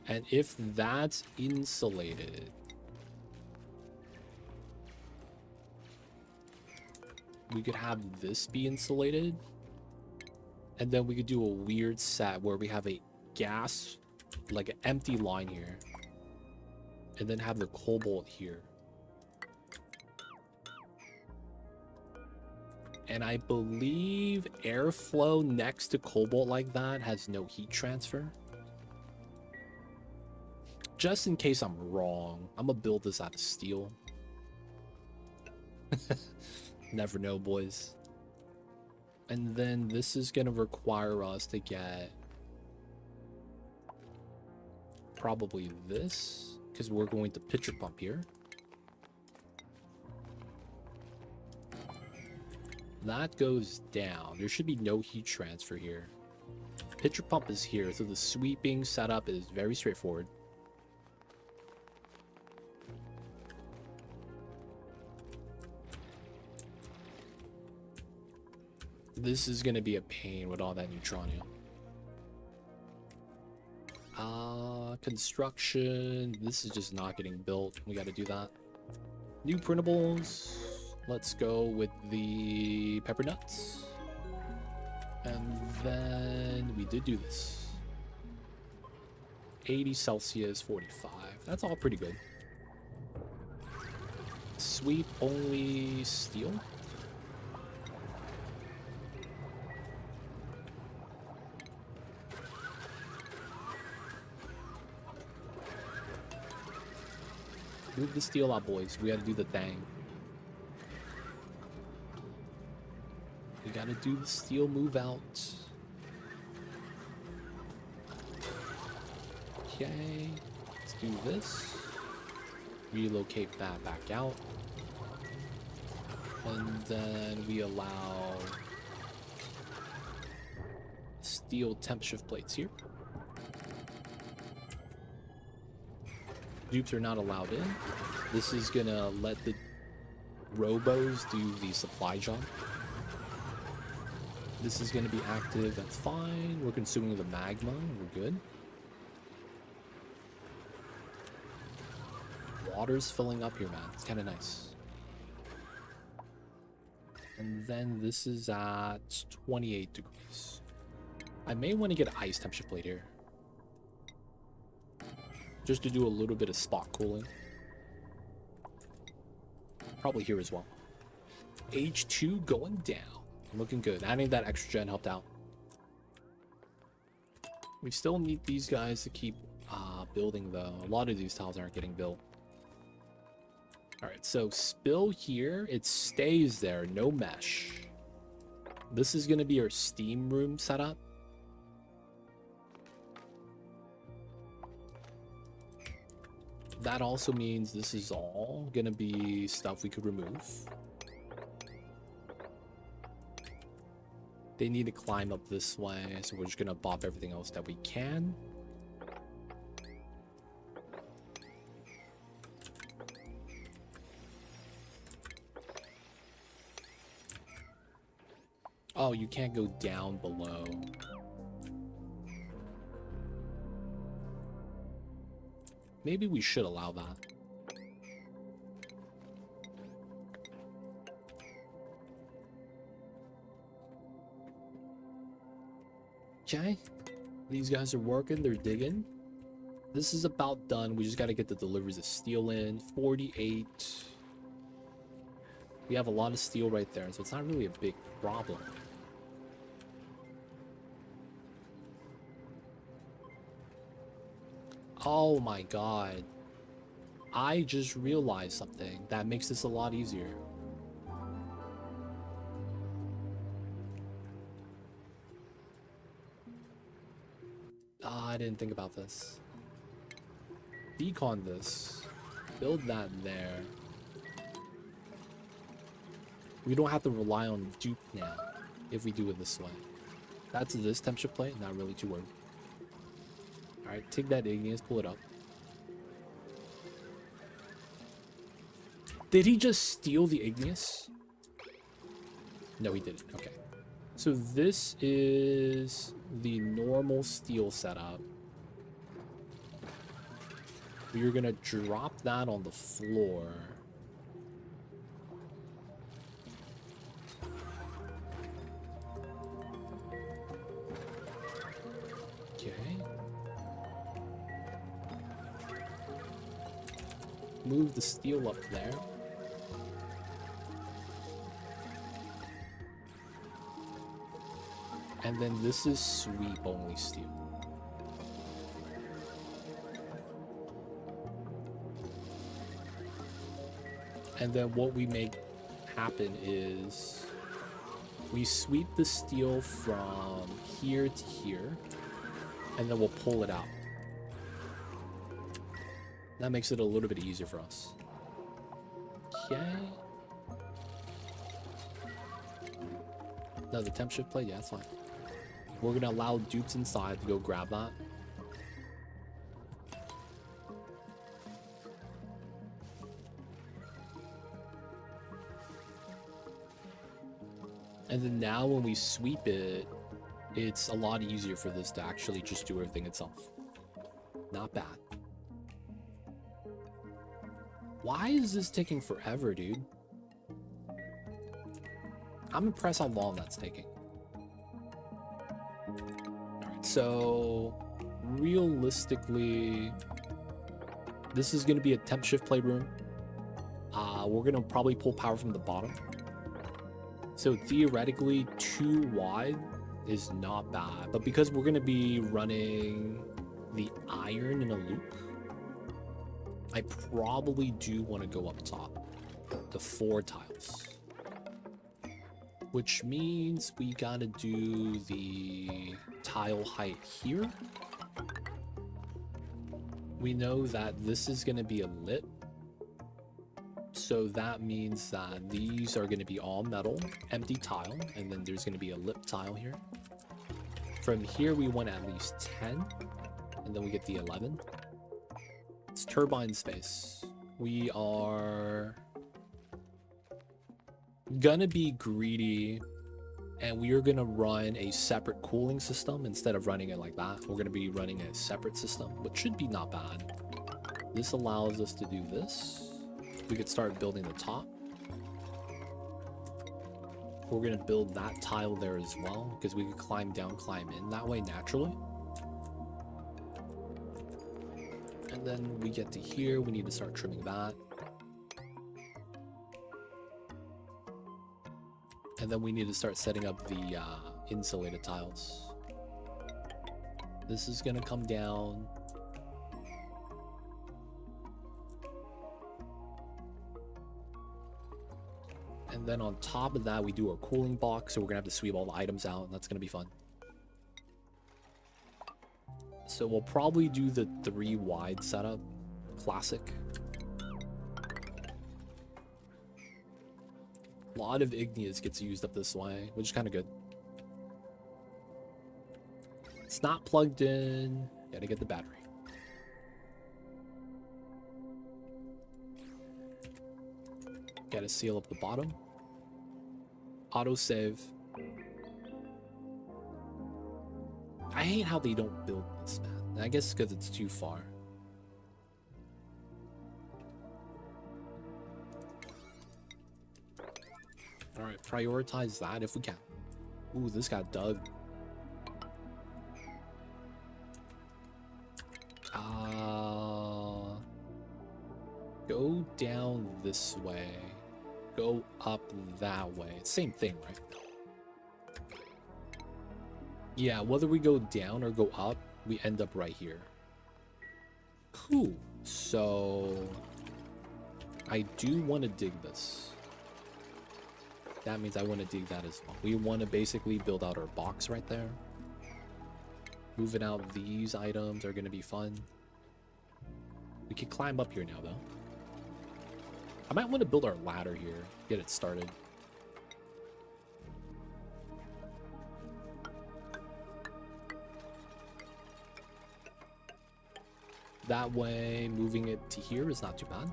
[SPEAKER 1] And if that's insulated, we could have this be insulated. And then we could do a weird set where we have a gas, like an empty line here. And then have the cobalt here. And I believe airflow next to cobalt like that has no heat transfer. Just in case I'm wrong, I'm gonna build this out of steel. Never know, boys. And then this is gonna require us to get probably this, because we're going to pitcher pump here. That goes down. There should be no heat transfer here. Pitcher pump is here, so the sweeping setup is very straightforward. This is going to be a pain with all that neutronium. Construction. This is just not getting built. We got to do that. New printables. Let's go with the pepper nuts. And then we did do this. 80 Celsius, 45. That's all pretty good. Sweep only steel. Move the steel out, boys. We gotta do the thing. We gotta do the steel move out. Okay. Let's do this. Relocate that back out. And then we allow steel temp shift plates here. Dupes are not allowed in. This is gonna let the robos do the supply job. This is gonna be active, that's fine. We're consuming the magma, we're good. Water's filling up here, man. It's kind of nice. And then this is at 28 degrees. I may want to get an ice temperature plate here, just to do a little bit of spot cooling. Probably here as well. H2 going down. Looking good. Adding that extra gen helped out. We still need these guys to keep building, though. A lot of these tiles aren't getting built. Alright, so spill here. It stays there. No mesh. This is going to be our steam room setup. That also means this is all going to be stuff we could remove. They need to climb up this way, so we're just going to bop everything else that we can. Oh, you can't go down below. Maybe we should allow that. Okay. These guys are working. They're digging. This is about done. We just got to get the deliveries of steel in. 48. We have a lot of steel right there, so it's not really a big problem. Oh my god. I just realized something that makes this a lot easier. I didn't think about this. Decon this. Build that there. We don't have to rely on dupe now if we do it this way. That's this temperature plate, not really too worried. Alright, take that igneous, pull it up. Did he just steal the igneous? No, he didn't. Okay. So this is the normal steel setup. We're gonna drop that on the floor. Okay. Move the steel up there. And then this is sweep only steel. And then what we make happen is we sweep the steel from here to here, and then we'll pull it out. That makes it a little bit easier for us. Okay. No, the temp shift plate, yeah, that's fine. We're gonna allow dupes inside to go grab that. And then now when we sweep it, it's a lot easier for this to actually just do everything itself. Not bad. Why is this taking forever, dude? I'm impressed how long that's taking. Alright, so realistically, this is going to be a temp shift playroom. We're going to probably pull power from the bottom. So theoretically, 2 wide is not bad. But because we're going to be running the iron in a loop, I probably do want to go up top. The 4 tiles. Which means we gotta do the tile height here. We know that this is gonna be a lip. So that means that these are gonna be all metal, empty tile, and then there's gonna be a lip tile here. From here we want at least 10, and then we get the 11. It's turbine space. We are gonna be greedy, and we are gonna run a separate cooling system instead of running it like that. We're gonna be running a separate system, which should be not bad. This allows us to do this. We could start building the top. We're gonna build that tile there as well, because we could climb down, climb in that way naturally. And then we get to here, we need to start trimming that. And then we need to start setting up the insulated tiles. This is gonna come down. And then on top of that, we do our cooling box, so we're gonna have to sweep all the items out, and that's gonna be fun. So we'll probably do the 3 wide setup, classic. A lot of igneous gets used up this way, which is kind of good. It's not plugged in. Gotta get the battery. Gotta seal up the bottom. Auto save. I hate how they don't build this, man. I guess because it's too far. Alright, prioritize that if we can. Ooh, this got dug. Go down this way. Go up that way. Same thing, right? Yeah, whether we go down or go up, we end up right here. Cool. So I do want to dig this. That means I want to dig that as well. We want to basically build out our box right there. Moving out these items are going to be fun. We can climb up here now, though. I might want to build our ladder here, get it started. That way, moving it to here is not too bad.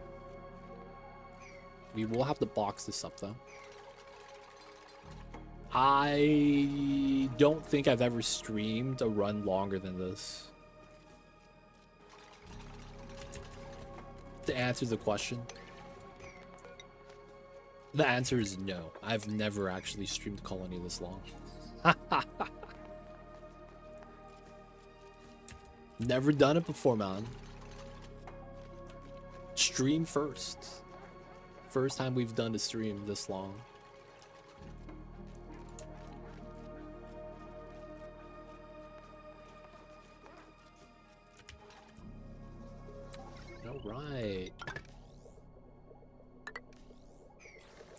[SPEAKER 1] We will have to box this up, though. I don't think I've ever streamed a run longer than this. To answer the question, the answer is no. I've never actually streamed Colony this long. Never done it before, man. Stream first. First time we've done a stream this long. Alright.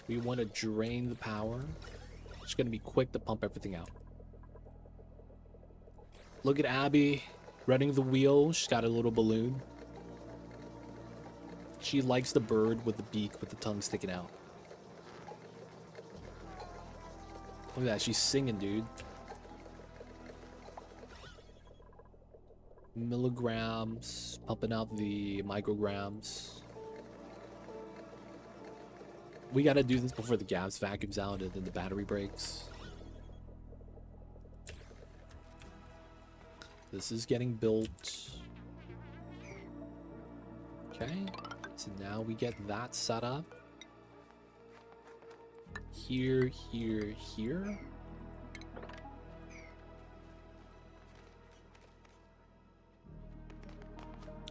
[SPEAKER 1] We want to drain the power. It's going to be quick to pump everything out. Look at Abby running the wheel. She's got a little balloon. She likes the bird with the beak with the tongue sticking out. Look at that. She's singing, dude. Milligrams. Pumping out the micrograms. We gotta do this before the gas vacuums out and then the battery breaks. This is getting built. Okay, so now we get that set up. Here, here, here.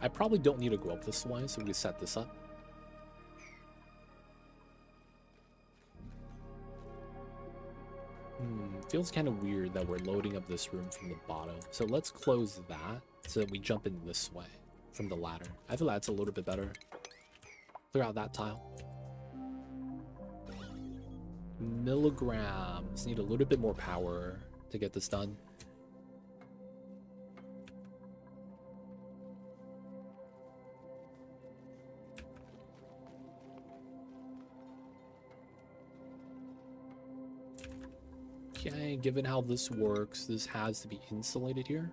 [SPEAKER 1] I probably don't need to go up this way, so we can set this up. Feels kind of weird that we're loading up this room from the bottom. So let's close that so that we jump in this way from the ladder. I feel that's a little bit better. Clear out that tile. Milligrams. Need a little bit more power to get this done. Okay, given how this works, this has to be insulated here.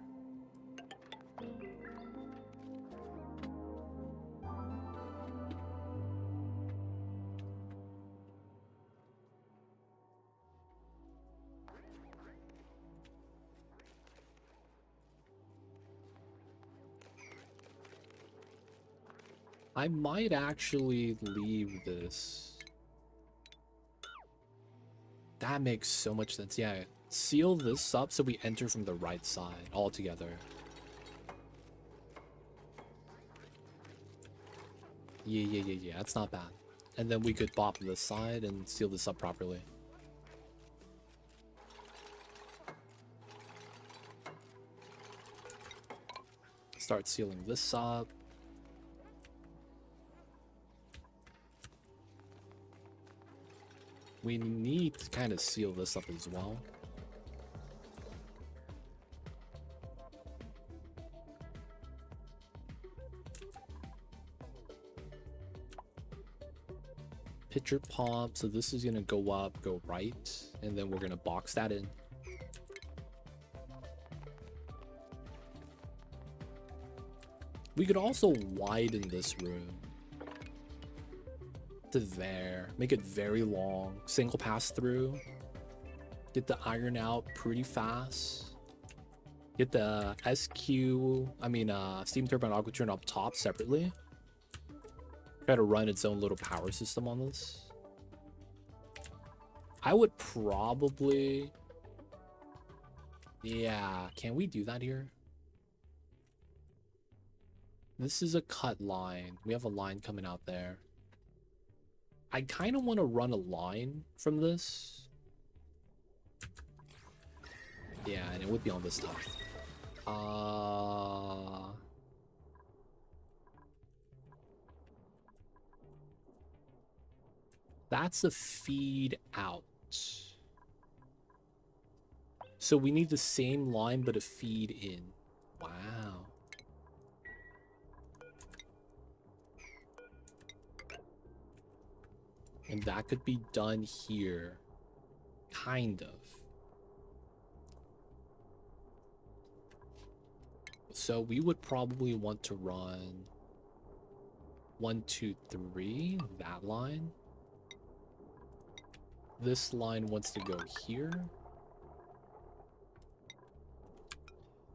[SPEAKER 1] I might actually leave this. That makes so much sense. Yeah, seal this up so we enter from the right side all together. Yeah, that's not bad. And then we could pop this side and seal this up properly. Start sealing this up. We need to kind of seal this up as well. Pitcher pump, so this is gonna go up, go right, and then we're gonna box that in. We could also widen this room to there, make it very long, single pass through, get the iron out pretty fast, get the steam turbine aqua up top separately. Try to run its own little power system on this. I would probably... Yeah, can we do that here? This is a cut line. We have a line coming out there. I kind of want to run a line from this. Yeah, and it would be on this top. That's a feed out. So we need the same line, but a feed in. Wow. And that could be done here. Kind of. So we would probably want to run 1, 2, 3, that line. This line wants to go here,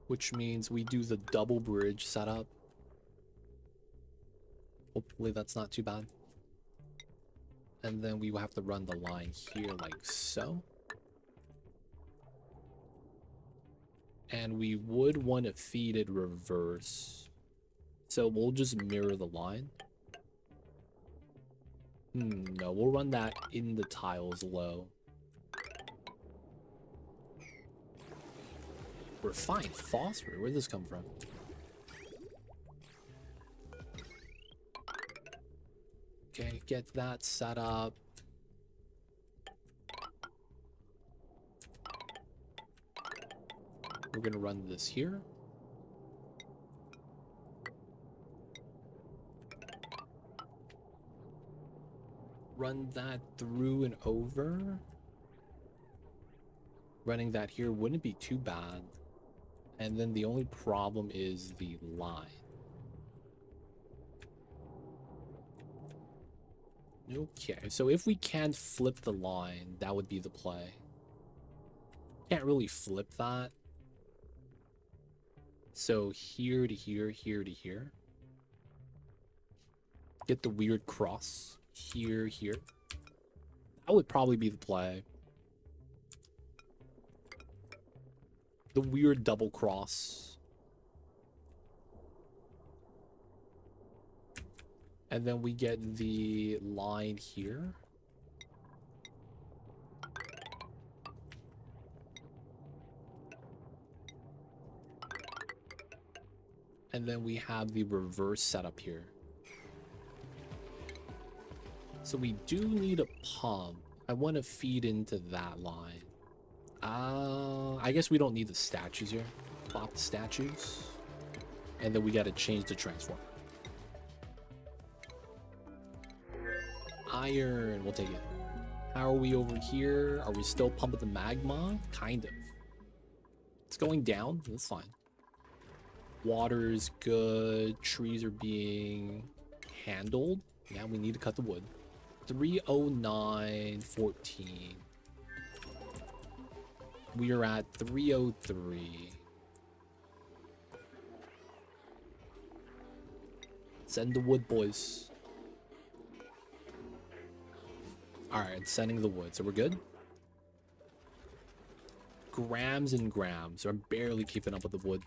[SPEAKER 1] which means we do the double bridge setup. Hopefully that's not too bad. And then we will have to run the line here like so. And we would want to feed it reverse. So we'll just mirror the line. No, we'll run that in the tiles low. Refined phosphor? Where'd this come from? Okay, get that set up. We're gonna run this here. Run that through and over. Running that here wouldn't be too bad. And then the only problem is the line. Okay, so if we can flip the line, that would be the play. Can't really flip that. So here to here, here to here. Get the weird cross. Here, here. That would probably be the play. The weird double cross. And then we get the line here. And then we have the reverse setup here. So we do need a pump. I want to feed into that line. I guess we don't need the statues here. Pop the statues. And then we got to change the transformer. Iron, we'll take it. How are we over here? Are we still pumping the magma? Kind of. It's going down. That's fine. Water is good. Trees are being handled. Yeah, we need to cut the wood. 309.14. We are at 303. Send the wood, boys. Alright, sending the wood. So we're good? Grams and grams. I'm barely keeping up with the wood.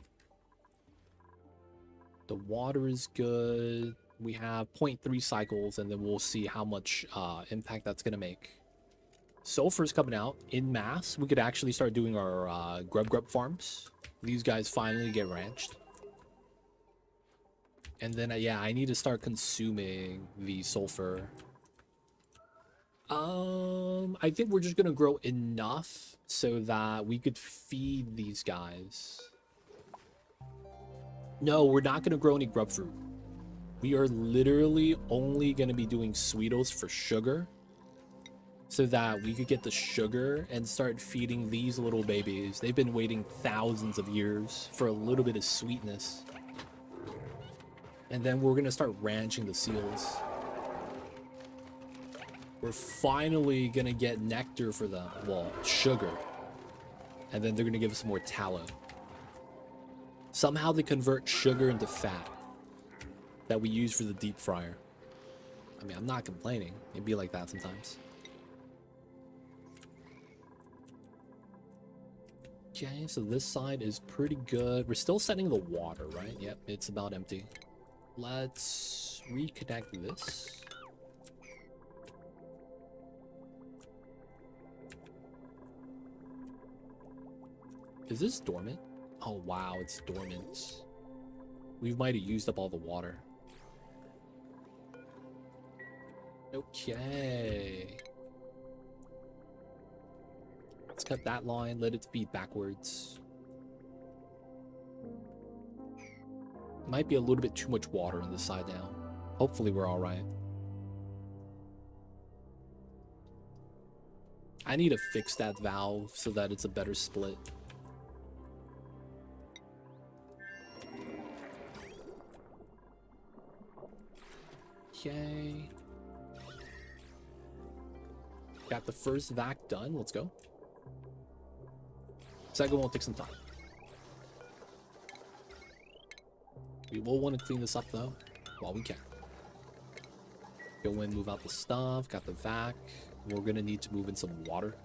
[SPEAKER 1] The water is good. We have 0.3 cycles, and then we'll see how much impact that's going to make. Sulfur's coming out in mass. We could actually start doing our grub farms. These guys finally get ranched. And then, yeah, I need to start consuming the sulfur. I think we're just gonna grow enough so that we could feed these guys. No, we're not gonna grow any grub fruit. We are literally only gonna be doing Sweetos for sugar, so that we could get the sugar and start feeding these little babies. They've been waiting thousands of years for a little bit of sweetness. And then we're gonna start ranching the seals. We're finally gonna get nectar for them. Well, sugar. And then they're gonna give us more tallow. Somehow they convert sugar into fat that we use for the deep fryer. I mean, I'm not complaining. It'd be like that sometimes. Okay, so this side is pretty good. We're still setting the water, right? Yep, it's about empty. Let's reconnect this. Is this dormant? Oh, wow, it's dormant. We might have used up all the water. Okay. Let's cut that line, let it feed backwards. Might be a little bit too much water on this side now. Hopefully we're all right. I need to fix that valve so that it's a better split. Okay. Got the first vac done. Let's go. Second one will take some time. We will want to clean this up though, while we can. Go in, move out the stuff. Got the vac. We're gonna need to move in some water.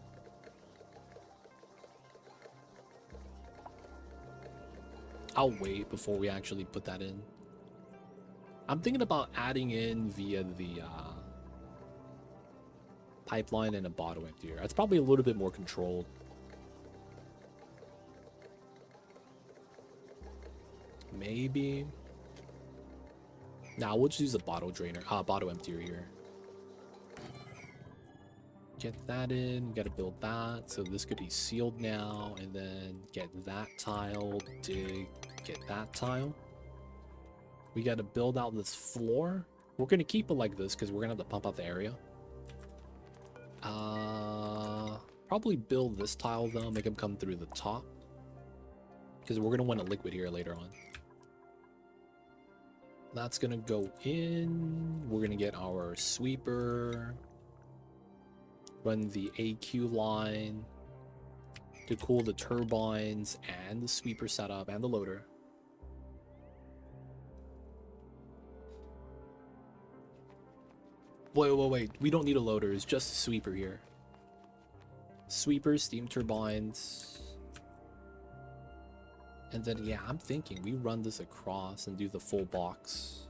[SPEAKER 1] I'll wait before we actually put that in. I'm thinking about adding in via the pipeline and a bottle emptier. It's probably a little bit more controlled. Maybe. Nah, we'll just use a bottle drainer. Bottle emptier here. Get that in. We gotta build that. So this could be sealed now. And then get that tile. Dig. Get that tile. We gotta build out this floor. We're gonna keep it like this because we're gonna have to pump out the area. Probably build this tile though. Make them come through the top. Because we're gonna want a liquid here later on. That's gonna go in. We're gonna get our sweeper. Run the AQ line to cool the turbines and the sweeper setup and the loader. Wait. We don't need a loader. It's just a sweeper here. Sweepers, steam turbines. And then, yeah, I'm thinking we run this across and do the full box.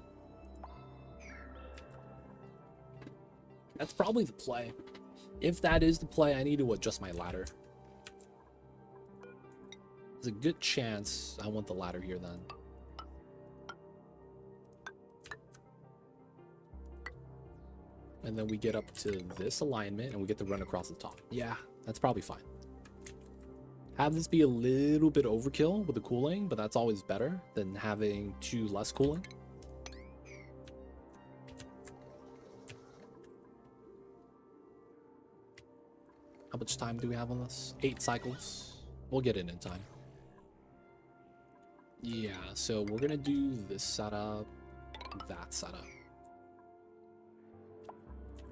[SPEAKER 1] That's probably the play. If that is the play, I need to adjust my ladder. There's a good chance I want the ladder here then. And then we get up to this alignment and we get to run across the top. Yeah, that's probably fine. Have this be a little bit overkill with the cooling, but that's always better than having too less cooling. How much time do we have on this? 8 cycles. We'll get it in time. Yeah, so we're gonna do this setup, that setup.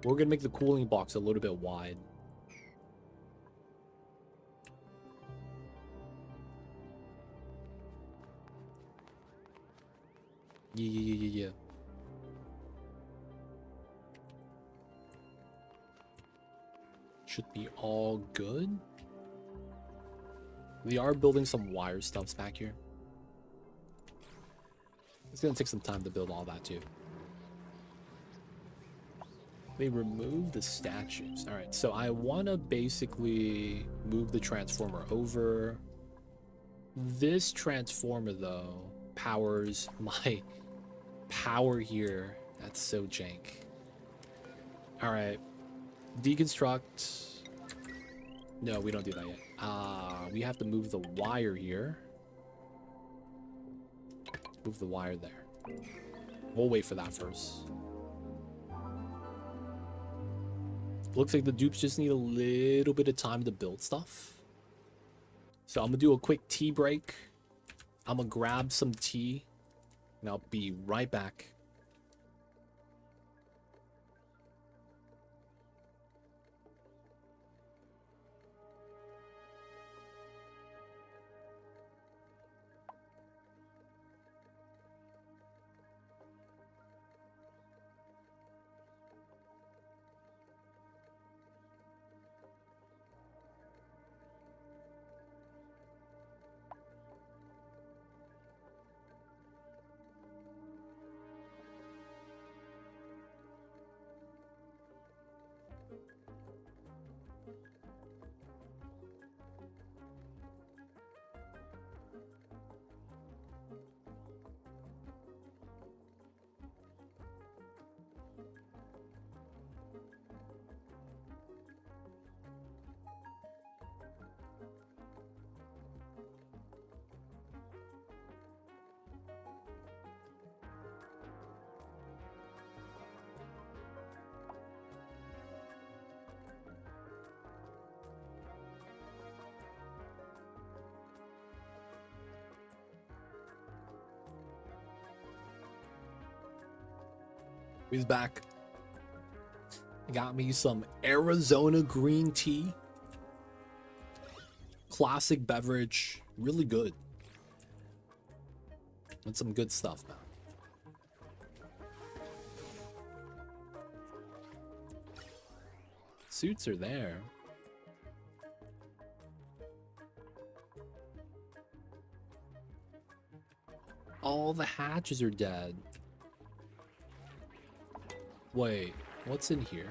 [SPEAKER 1] We're gonna make the cooling box a little bit wide. Yeah. Should be all good. We are building some wire stuffs back here. It's gonna take some time to build all that too. They remove the statues. All right, so I want to basically move the transformer over. This transformer though powers my power here. That's so jank. All right. Deconstruct. No, we don't do that yet. We have to move the wire here. Move the wire there. We'll wait for that first. Looks like the dupes just need a little bit of time to build stuff. So I'm gonna do a quick tea break. I'm gonna grab some tea, and I'll be right back. He's back. Got me some Arizona green tea. Classic beverage. Really good. And some good stuff, man. Suits are there. All the hatches are dead. Wait, what's in here?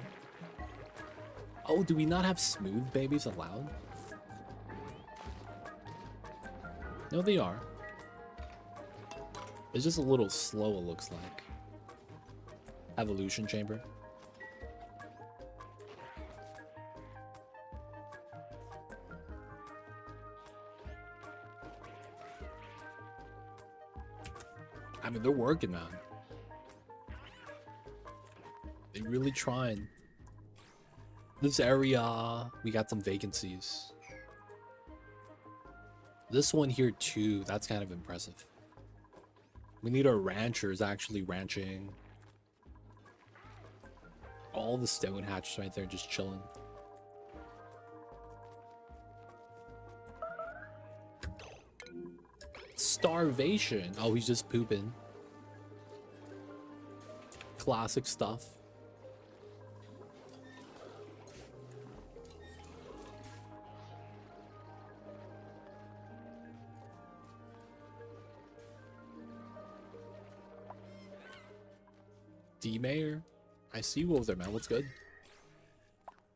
[SPEAKER 1] Oh, do we not have smooth babies allowed? No, they are. It's just a little slow, it looks like. Evolution chamber. I mean, they're working, man. They really trying. This area, we got some vacancies. This one here too, that's kind of impressive. We need our ranchers actually ranching. All the stone hatches right there just chilling. Starvation. Oh, he's just pooping. Classic stuff. D-Mayor, I see you over there, man. What's good?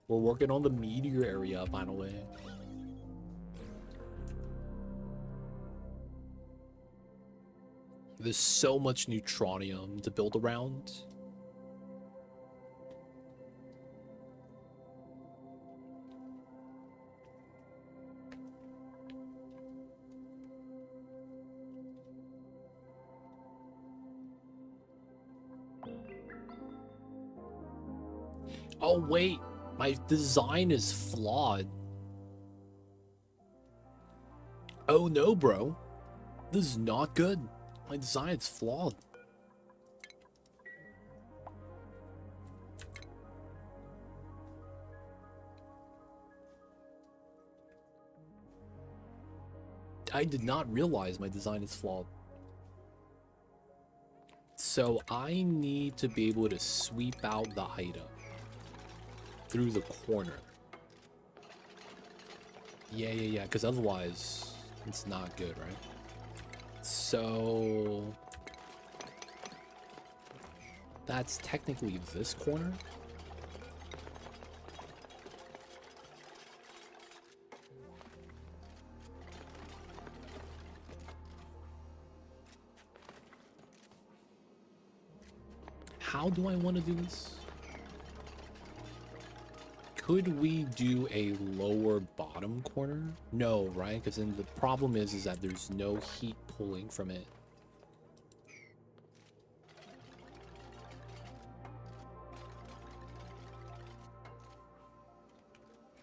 [SPEAKER 1] We're working on the meteor area, finally. There's so much neutronium to build around. Oh, wait. My design is flawed. Oh, no, bro. This is not good. My design is flawed. I did not realize my design is flawed. So I need to be able to sweep out the item through the corner. Yeah, because otherwise it's not good, right? So that's technically this corner. how do I want to do this? Could we do a lower bottom corner? No, right? Because then the problem is that there's no heat pulling from it.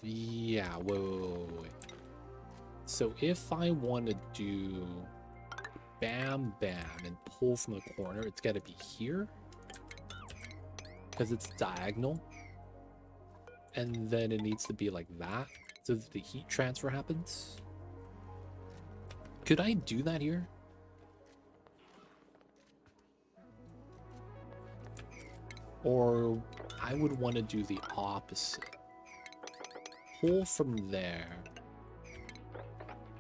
[SPEAKER 1] Yeah, wait. So if I want to do bam, bam, and pull from the corner, it's got to be here. Because it's diagonal. And then it needs to be like that, so that the heat transfer happens. Could I do that here? Or I would want to do the opposite. Pull from there.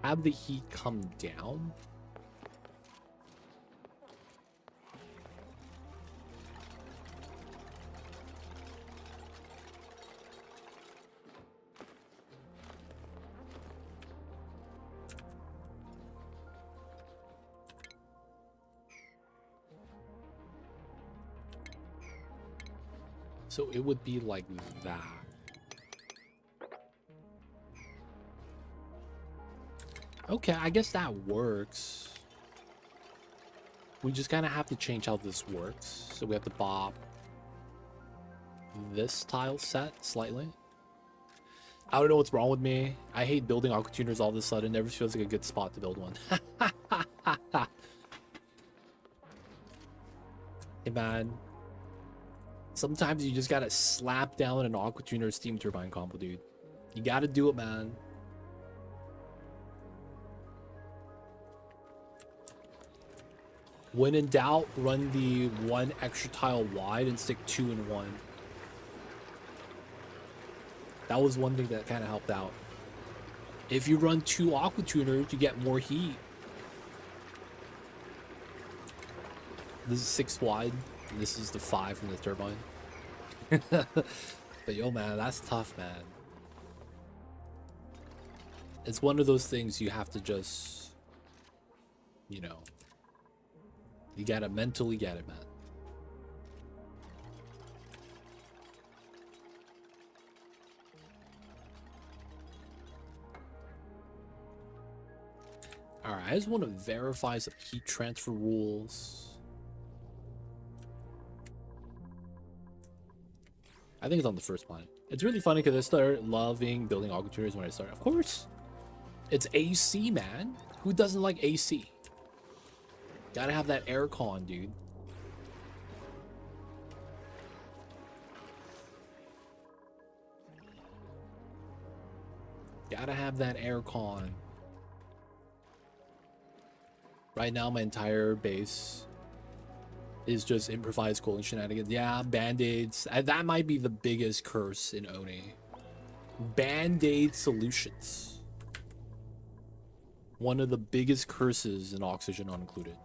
[SPEAKER 1] Have the heat come down. So it would be like that. Okay, I guess that works. We just kind of have to change how this works. So we have to bop this tile set slightly. I don't know what's wrong with me. I hate building aqua tuners all of a sudden. It never feels like a good spot to build one. Hey man. Sometimes you just gotta slap down an aqua tuner steam turbine combo, dude. You gotta do it, man. When in doubt, run the one extra tile wide and stick 2 in 1. That was one thing that kind of helped out. If you run 2 aqua tuners, you get more heat. This is 6 wide. This is the 5 from the turbine. But yo, man, that's tough, man. It's one of those things you have to just, you know, you gotta mentally get it, man. Alright, I just want to verify some heat transfer rules. I think it's on the first planet. It's really funny because I started loving building aqua tuners when I started. Of course, it's AC, man. Who doesn't like AC? Gotta have that aircon, dude. Gotta have that aircon. Right now, my entire base is just improvised cooling shenanigans. Yeah, band-aids. That might be the biggest curse in Oni. Band-aid solutions. One of the biggest curses in Oxygen Not Included.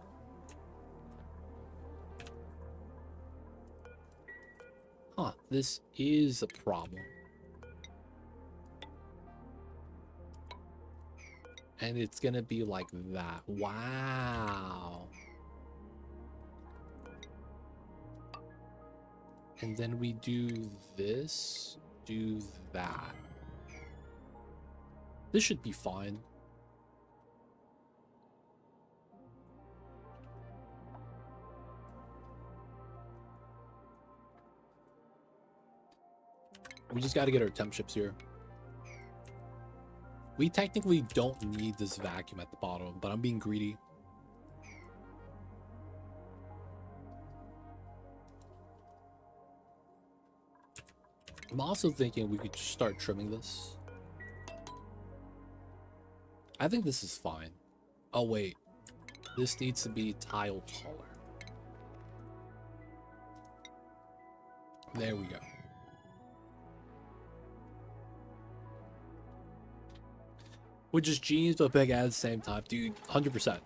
[SPEAKER 1] Huh, this is a problem. And it's gonna be like that. Wow. And then we do this, do that. This should be fine. We just got to get our temp ships here. We technically don't need this vacuum at the bottom, but I'm being greedy. I'm also thinking we could start trimming this. I think this is fine. Oh wait, this needs to be tile taller. There we go. Which is genius but big at the same time, dude. 100%.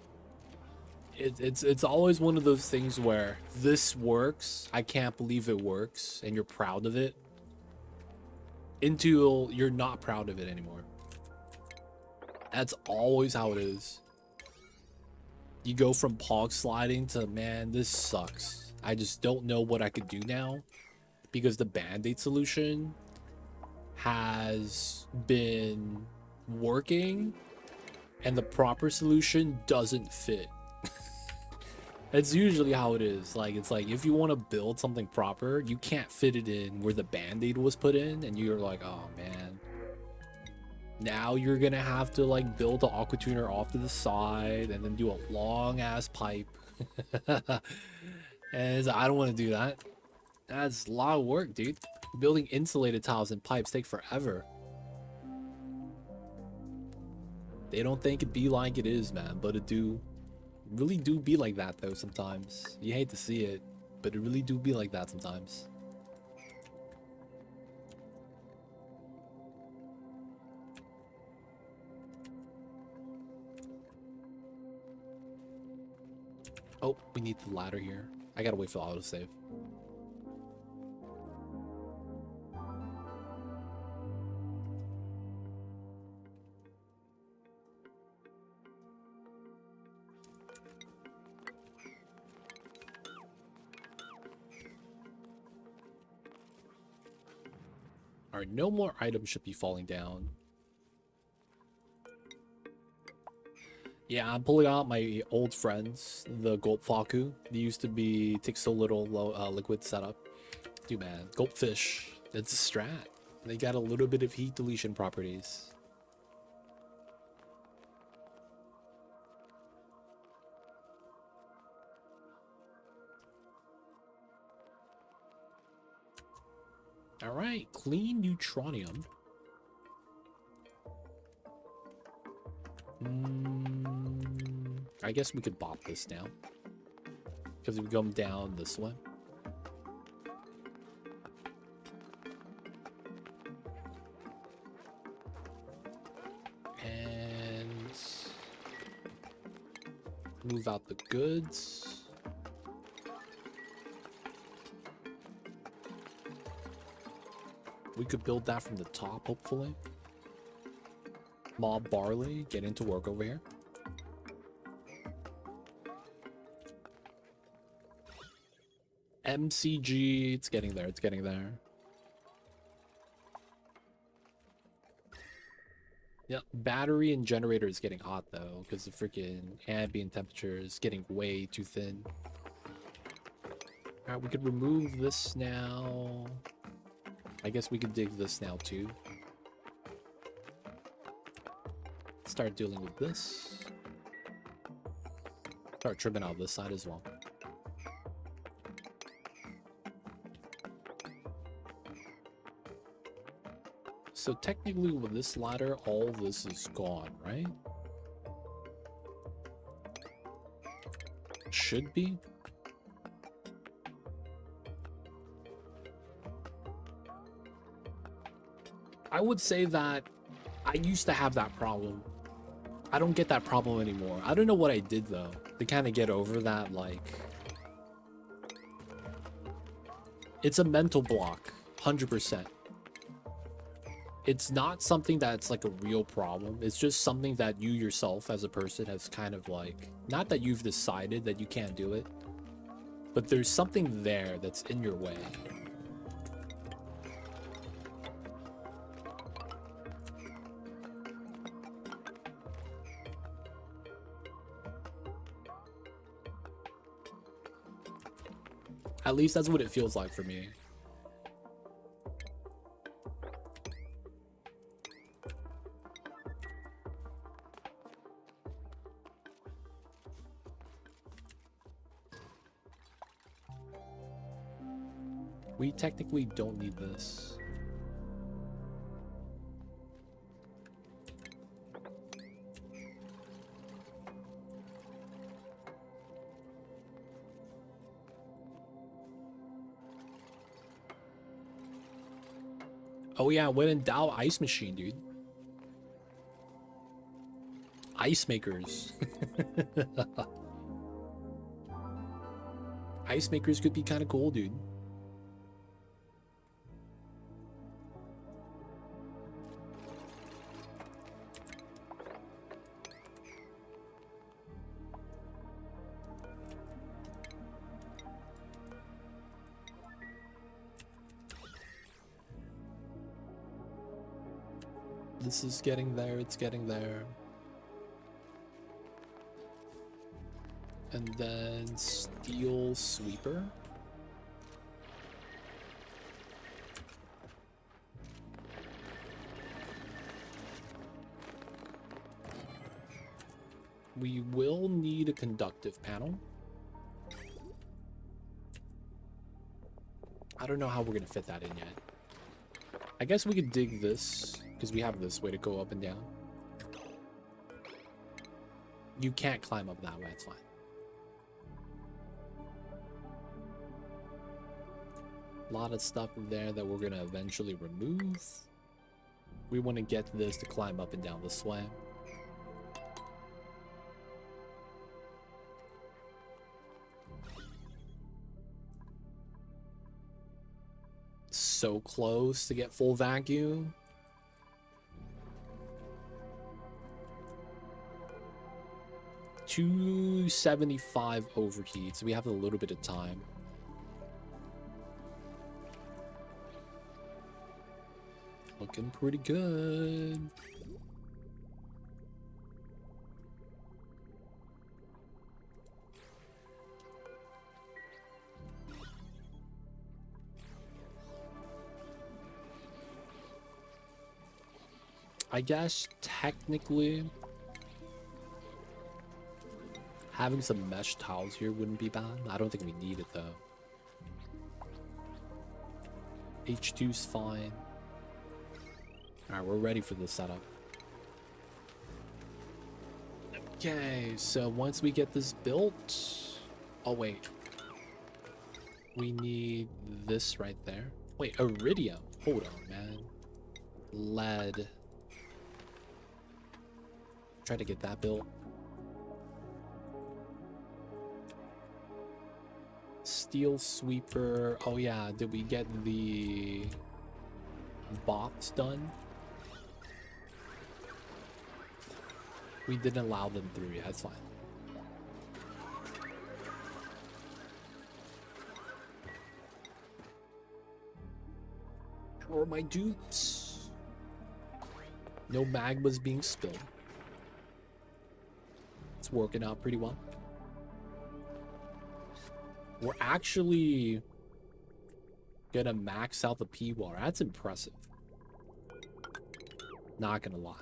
[SPEAKER 1] It's always one of those things where this works, I can't believe it works, and you're proud of it, until you're not proud of it anymore. That's always how it is. You go from pog sliding to, man, this sucks. I just don't know what I could do now because the band-aid solution has been working and the proper solution doesn't fit. That's usually how it is. Like, it's like if you want to build something proper, you can't fit it in where the band-aid was put in, and you're like, oh man. Now you're gonna have to like build the aqua tuner off to the side and then do a long ass pipe. And I don't want to do that. That's a lot of work, dude. Building insulated tiles and pipes take forever. They don't think it be like it is, man, but it do. Really do be like that though sometimes. You hate to see it, but it really do be like that sometimes. Oh, we need the ladder here. I gotta wait for the autosave. Alright, no more items should be falling down. Yeah, I'm pulling out my old friends, the Gulpfaku. They used to be take so little liquid setup. Dude, man, Gulpfish, that's a strat. They got a little bit of heat deletion properties. Alright, clean neutronium. I guess we could bop this down. Because we come down this way. And move out the goods. We could build that from the top, hopefully. Mob barley, get into work over here. MCG, it's getting there, it's getting there. Yeah, battery and generator is getting hot though, because the freaking ambient temperature is getting way too thin. Alright, we could remove this now. I guess we could dig this now too. Start dealing with this. Start trimming out this side as well. So technically with this ladder, all this is gone, right? Should be. I would say that I used to have that problem. I don't get that problem anymore. I don't know what I did though to kind of get over that. Like, it's a mental block, 100%. It's not something that's like a real problem. It's just something that you yourself as a person has kind of like, not that you've decided that you can't do it, but there's something there that's in your way. At least that's what it feels like for me. We technically don't need this. Oh yeah, when in doubt, ice machine, dude. Ice makers. Ice makers could be kind of cool, dude. This is getting there, it's getting there. And then steel sweeper. We will need a conductive panel. I don't know how we're gonna fit that in yet. I guess we could dig this, because we have this way to go up and down. You can't climb up that way, it's fine. A lot of stuff in there that we're gonna eventually remove. We want to get this to climb up and down this way. So close to get full vacuum. $275 overheat, so we have a little bit of time. Looking pretty good. I guess technically having some mesh tiles here wouldn't be bad. I don't think we need it though. H2's fine. Alright, we're ready for this setup. Okay, so once we get this built... Oh, wait. We need this right there. Wait, iridium. Hold on, man. Lead. Try to get that built. Steel sweeper. Oh yeah, did we get the box done? We didn't allow them through. Yeah, that's fine. How are my dupes? No magma's being spilled. It's working out pretty well. We're actually gonna max out the P water. That's impressive. Not gonna lie.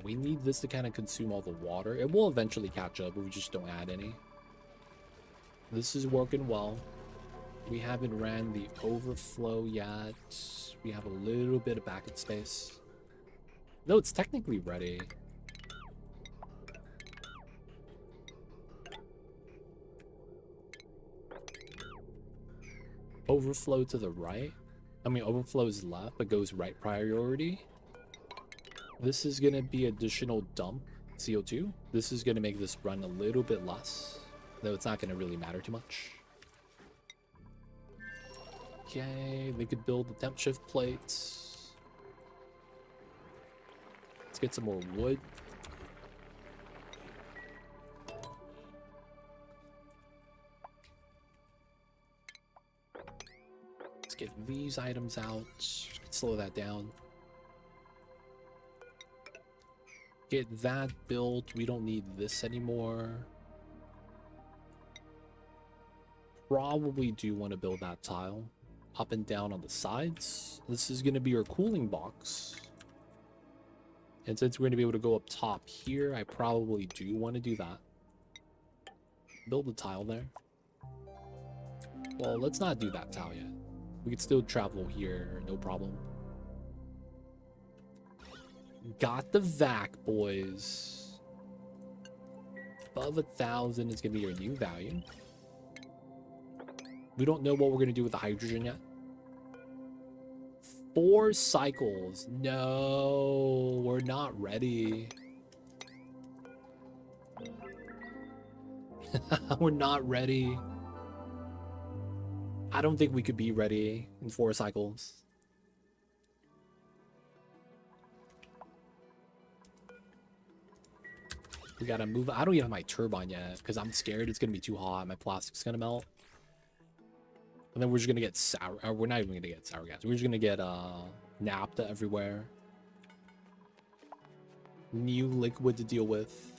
[SPEAKER 1] We need this to kind of consume all the water. It will eventually catch up, but we just don't add any. This is working well. We haven't ran the overflow yet. We have a little bit of backup space. No, it's technically ready. Overflow to the right. I mean, overflow is left, but goes right priority. This is going to be additional dump CO2. This is going to make this run a little bit less, though it's not going to really matter too much. Okay, they could build the temp shift plates. Let's get some more wood. Let's get these items out. Slow that down. Get that built. We don't need this anymore. Probably do want to build that tile up and down on the sides. This is going to be our cooling box. And since we're going to be able to go up top here, I probably do want to do that. Build a tile there. Well, let's not do that tile yet. We could still travel here, no problem. Got the vac, boys. Above 1,000 is gonna be your new value. We don't know what we're gonna do with the hydrogen yet. 4 cycles. No, we're not ready. We're not ready. I don't think we could be ready in 4 cycles. We gotta move. I don't even have my turbine yet because I'm scared it's gonna be too hot. My plastic's gonna melt. And then we're just gonna get sour. We're not even gonna get sour gas. We're just gonna get naphtha everywhere. New liquid to deal with.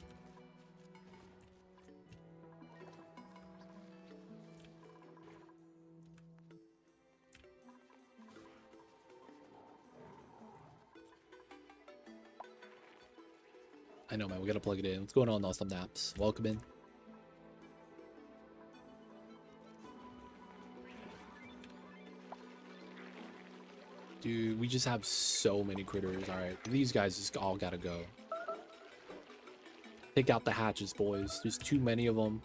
[SPEAKER 1] I know, man. We gotta plug it in. What's going on, Awesome Naps? Welcome in. Dude, we just have so many critters. All right, these guys just all gotta go. Take out the hatches, boys. There's too many of them.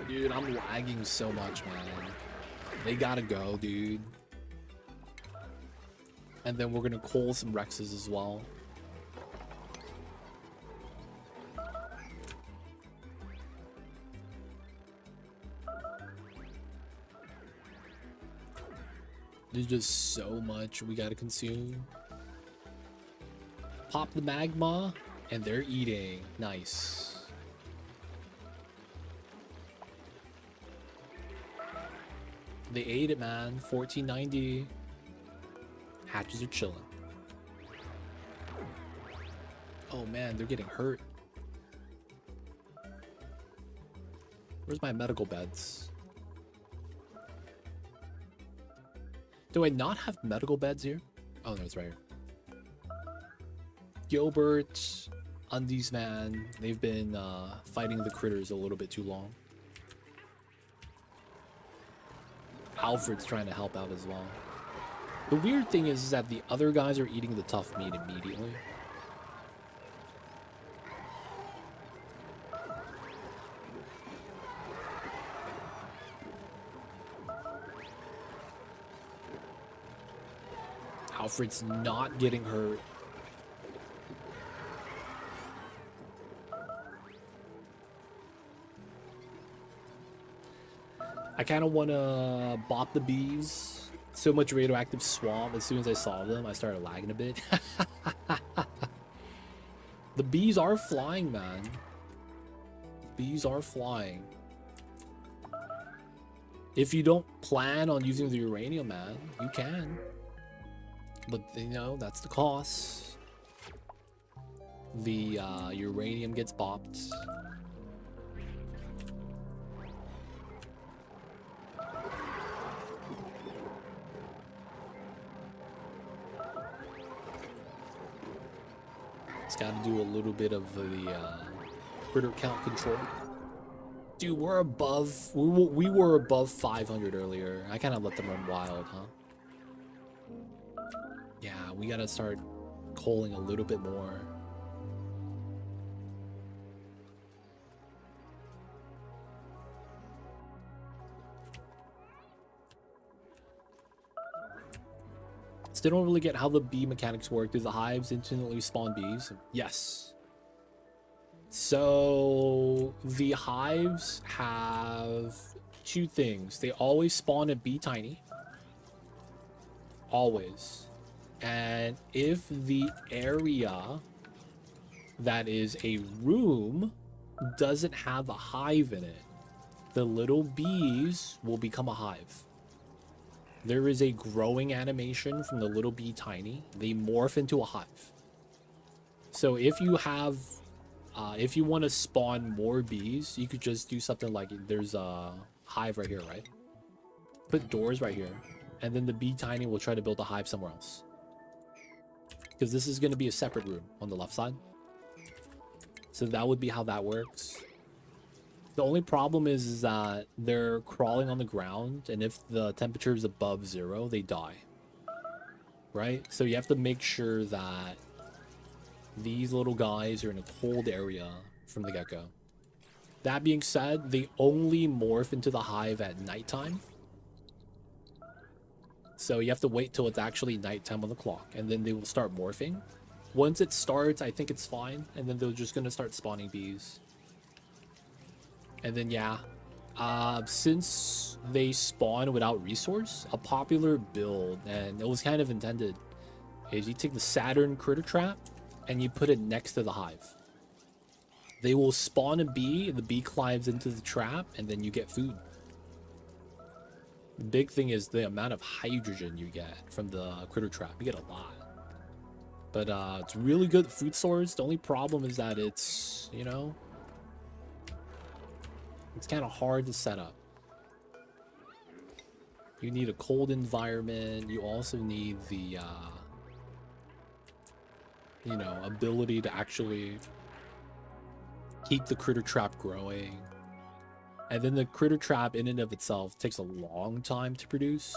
[SPEAKER 1] Dude, I'm lagging so much, man. They gotta go, dude. And then we're gonna cull some Rexes as well. There's just so much we gotta consume. Pop the magma, and they're eating. Nice. They ate it, man. 1490. Hatches are chilling. Oh man, they're getting hurt. Where's my medical beds? Do I not have medical beds here? Oh no, it's right here. Gilbert, Undies man, they've been fighting the critters a little bit too long. Alfred's trying to help out as well. The weird thing is that the other guys are eating the tough meat immediately. Alfred's not getting hurt. I kind of want to bop the bees. So much radioactive swamp. As soon as I saw them, I started lagging a bit. The bees are flying, man. Bees are flying. If you don't plan on using the uranium, man, you can. But, you know, that's the cost. The uranium gets bopped. It's got to do a little bit of the critter count control. Dude, we're above. We were above 500 earlier. I kind of let them run wild, huh? Yeah, we gotta start culling a little bit more. Still don't really get how the bee mechanics work. Do the hives instantly spawn bees? Yes. So the hives have two things. They always spawn a bee tiny. Always. And if the area that is a room doesn't have a hive in it, the little bees will become a hive. There is a growing animation from the little bee tiny. They morph into a hive. So if you have, if you want to spawn more bees, you could just do something like, there's a hive right here, right? Put doors right here. And then the bee tiny will try to build a hive somewhere else. Because this is going to be a separate room on the left side. So that would be how that works. The only problem is that they're crawling on the ground, and if the temperature is above 0, they die. Right? So you have to make sure that these little guys are in a cold area from the get-go. That being said, they only morph into the hive at nighttime. So you have to wait till it's actually nighttime on the clock, and then they will start morphing. Once it starts, I think it's fine, and then they're just gonna start spawning bees. And then yeah, since they spawn without resource, a popular build, and it was kind of intended, is you take the Saturn critter trap and you put it next to the hive. They will spawn a bee, the bee climbs into the trap, and then you get food. The big thing is the amount of hydrogen you get from the critter trap. You get a lot. But it's really good food source. The only problem is that it's, you know, it's kind of hard to set up. You need a cold environment. You also need the, you know, ability to actually keep the critter trap growing. And then the critter trap in and of itself takes a long time to produce.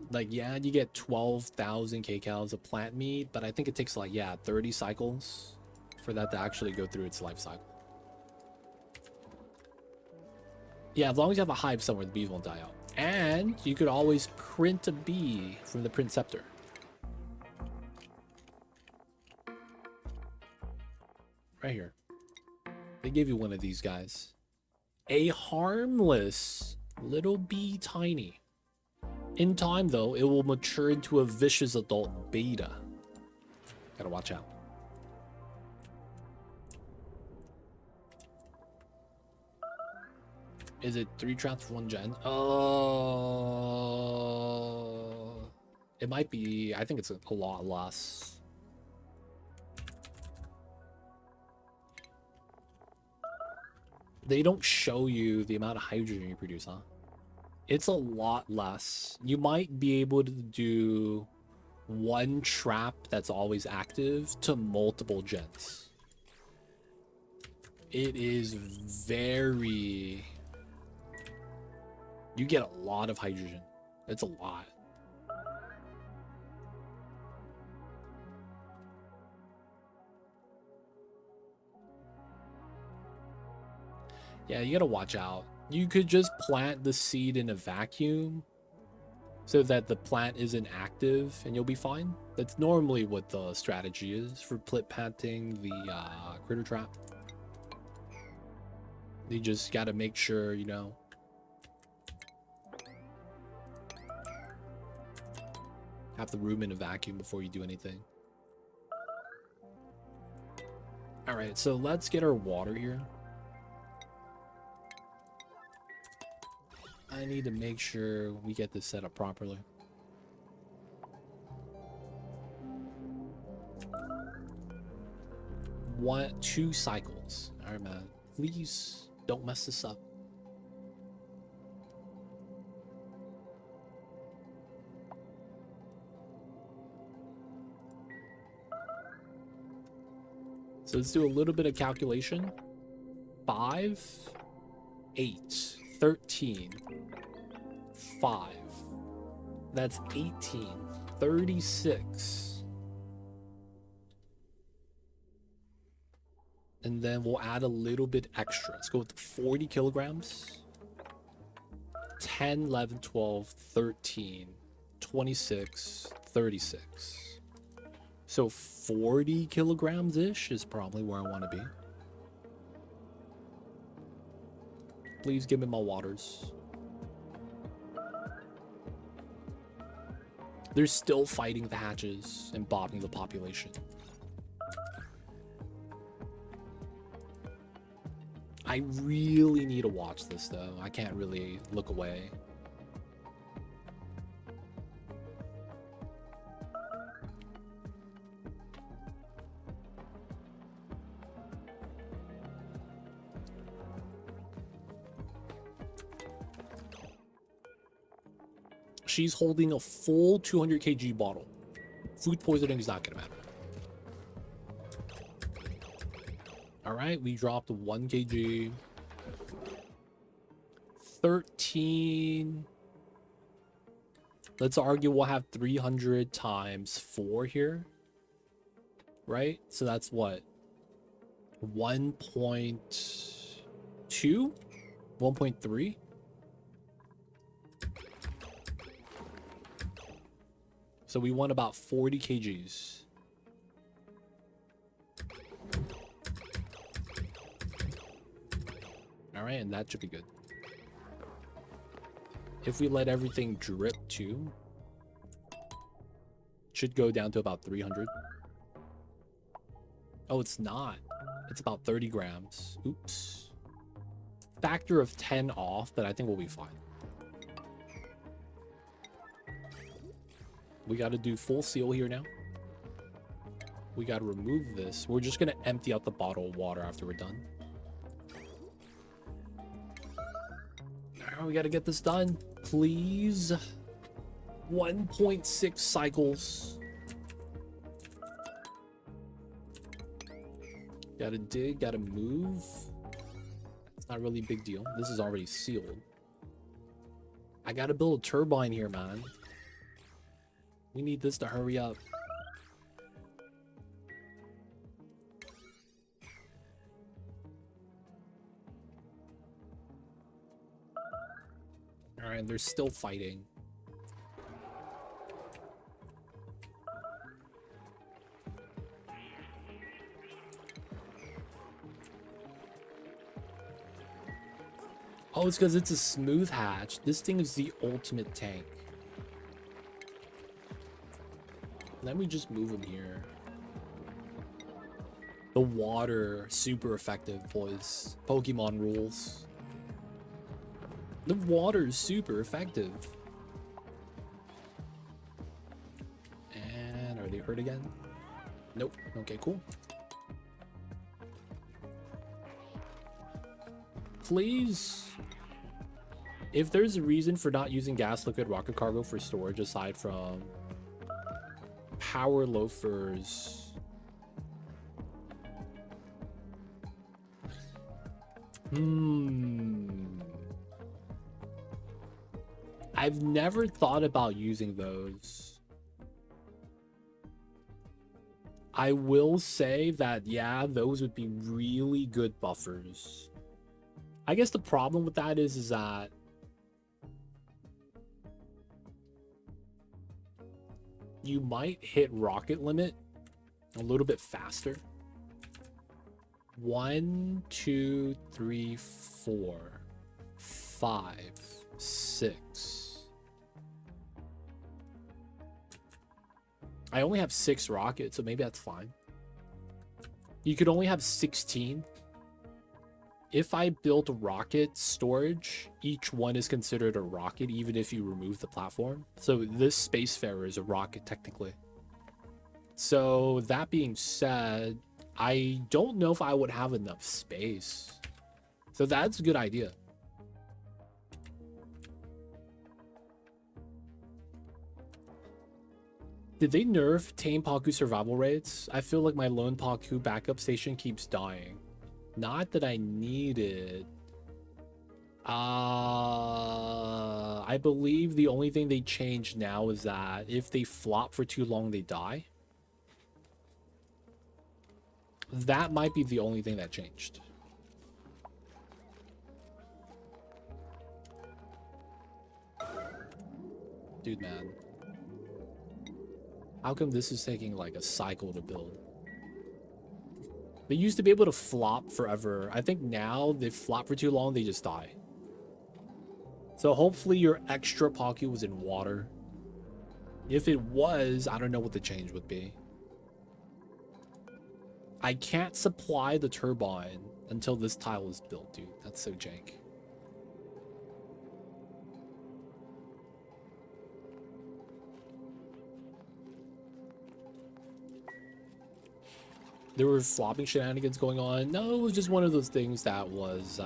[SPEAKER 1] Like, yeah, you get 12,000 kcals of plant meat, but I think it takes like, yeah, 30 cycles for that to actually go through its life cycle. Yeah, as long as you have a hive somewhere, the bees won't die out. And you could always print a bee from the Printcepter. Right here. They gave you one of these guys. A harmless little bee tiny. In time, though, it will mature into a vicious adult beta. Gotta watch out. Is it 3 traps for 1 gen? It might be. I think it's a lot less. They don't show you the amount of hydrogen you produce, huh? It's a lot less. You might be able to do 1 trap that's always active to multiple gens. It is very... You get a lot of hydrogen. It's a lot. Yeah, you gotta watch out. You could just plant the seed in a vacuum so that the plant isn't active and you'll be fine. That's normally what the strategy is for planting the critter trap. You just gotta make sure, you know, have the room in a vacuum before you do anything. Alright, so let's get our water here. I need to make sure we get this set up properly. One, 2 cycles. Alright, man. Please don't mess this up. So let's do a little bit of calculation. 5, 8, 13, 5. That's 18, 36. And then we'll add a little bit extra. Let's go with 40 kilograms. 10, 11, 12, 13, 26, 36. So 40 kilograms-ish is probably where I want to be. Please give me my waters. They're still fighting the hatches and bombing the population. I really need to watch this, though. I can't really look away. She's holding a full 200 kg bottle. Food poisoning is not going to matter. All right, we dropped 1 kg. 13. Let's argue we'll have 300 times 4 here. Right? So that's what? 1.2? 1.3? So we want about 40 kgs. All right, and that should be good. If we let everything drip too, it should go down to about 300. Oh, it's not. It's about 30 grams. Oops. Factor of 10 off, but I think we'll be fine. We got to do full seal here now. We got to remove this. We're just going to empty out the bottle of water after we're done. Now we got to get this done. Please. 1.6 cycles. Gotta dig, gotta move. It's not really a big deal. This is already sealed. I gotta build a turbine here, man. We need this to hurry up. Alright, they're still fighting. Oh, it's because it's a smooth hatch. This thing is the ultimate tank. Let me just move him here. The water, super effective, boys. Pokemon rules. The water is super effective. And are they hurt again? Nope. Okay, cool. Please. If there's a reason for not using gas liquid rocket cargo for storage aside from power loafers, I've never thought about using those. I will say that, yeah, those would be really good buffers. I guess the problem with that is that you might hit rocket limit a little bit faster. 1, 2, 3, 4, 5, 6. I only have 6 rockets, so maybe that's fine. You could only have 16. If I built rocket storage, each one is considered a rocket, even if you remove the platform. So this Spacefarer is a rocket, technically. So that being said, I don't know if I would have enough space. So that's a good idea. Did they nerf tame Paku survival rates? I feel like my lone Paku backup station keeps dying. Not that I need it. I believe the only thing they changed now is that if they flop for too long, they die. That might be the only thing that changed. Dude, man. How come this is taking like a cycle to build? They used to be able to flop forever. I think now they flop for too long, they just die. So hopefully your extra Paku was in water. If it was, I don't know what the change would be. I can't supply the turbine until this tile is built, dude. That's so jank. There were flopping shenanigans going on. No, it was just one of those things that was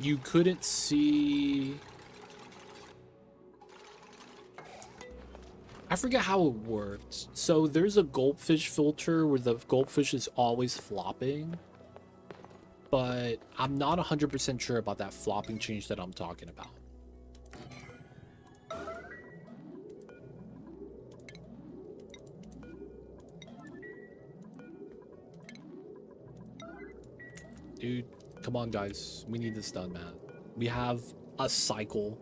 [SPEAKER 1] you couldn't see. I forget how it worked. So there's a goldfish filter where the goldfish is always flopping, but I'm not 100% sure about that flopping change that I'm talking about. Dude, come on, guys. We need this done, man. We have a cycle.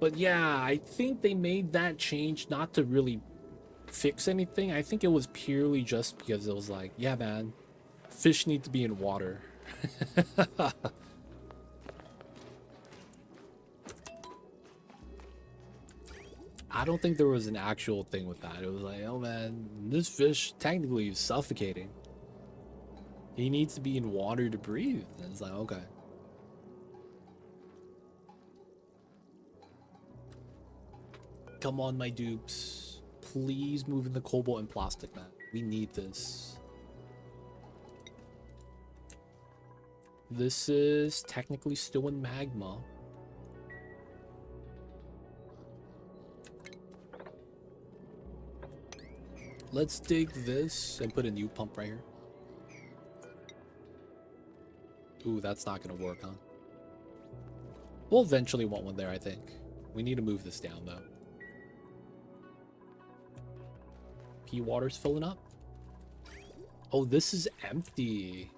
[SPEAKER 1] But yeah, I think they made that change not to really fix anything. I think it was purely just because it was like, yeah, man, fish need to be in water. I don't think there was an actual thing with that. It was like, oh man, this fish technically is suffocating. He needs to be in water to breathe. And it's like, okay. Come on, my dupes. Please move in the cobalt and plastic, man. We need this. This is technically still in magma. Let's dig this and put a new pump right here. Ooh, that's not gonna work, huh? We'll eventually want one there, I think. We need to move this down, though. Pea water's filling up. Oh, this is empty.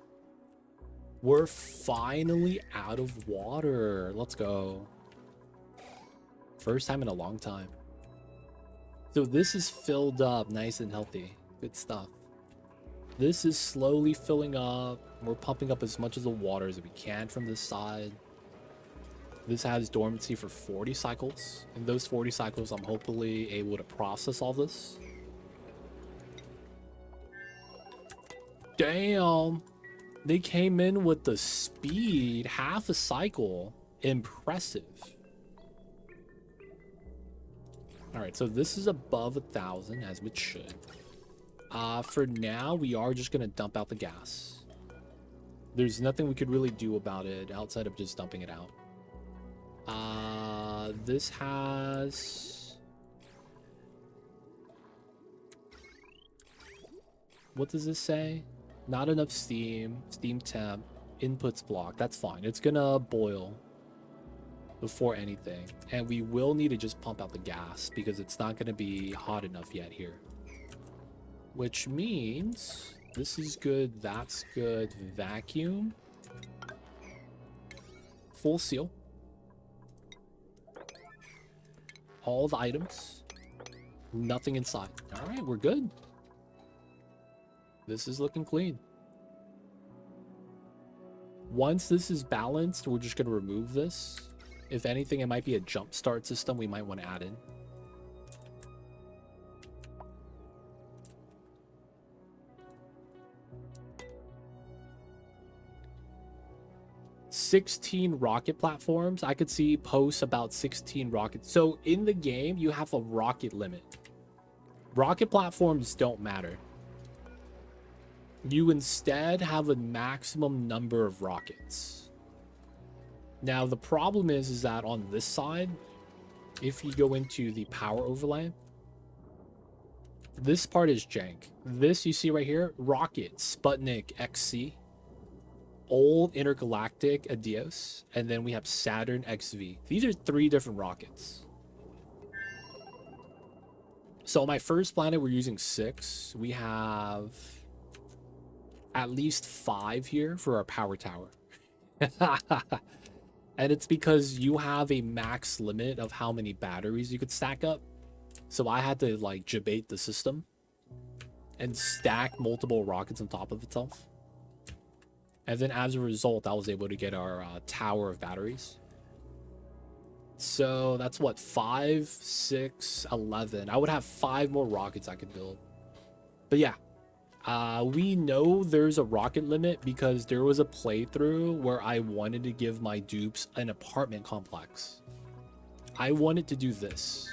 [SPEAKER 1] We're finally out of water. Let's go. First time in a long time. So this is filled up nice and healthy. Good stuff. This is slowly filling up. We're pumping up as much of the water as we can from this side. This has dormancy for 40 cycles. In those 40 cycles, I'm hopefully able to process all this. Damn. They came in with the speed. Half a cycle. Impressive. Alright, so this is above 1,000, as it should. For now, we are just going to dump out the gas. There's nothing we could really do about it outside of just dumping it out. This has... What does this say? Not enough steam, steam temp, inputs blocked. That's fine. It's gonna boil before anything. And we will need to just pump out the gas because it's not gonna be hot enough yet here. Which means this is good, that's good. Vacuum. Full seal. All the items. Nothing inside. Alright, we're good. This is looking clean. Once this is balanced, we're just going to remove this. If anything, it might be a jump start system we might want to add in. "16 rocket platforms." I could see posts about 16 rockets. So in the game, you have a rocket limit. Rocket platforms don't matter. You instead have a maximum number of rockets. Now, the problem is that on this side, if you go into the power overlay, this part is jank. This you see right here, rocket, Sputnik XC, old intergalactic Adios, and then we have Saturn XV. These are 3 different rockets. So on my first planet, we're using 6. We have at least 5 here for our power tower. And it's because you have a max limit of how many batteries you could stack up. So I had to like debate the system and stack multiple rockets on top of itself. And then as a result, I was able to get our tower of batteries. So that's what, 5, 6, 11. I would have 5 more rockets I could build. But yeah, we know there's a rocket limit because there was a playthrough where I wanted to give my dupes an apartment complex. I wanted to do this.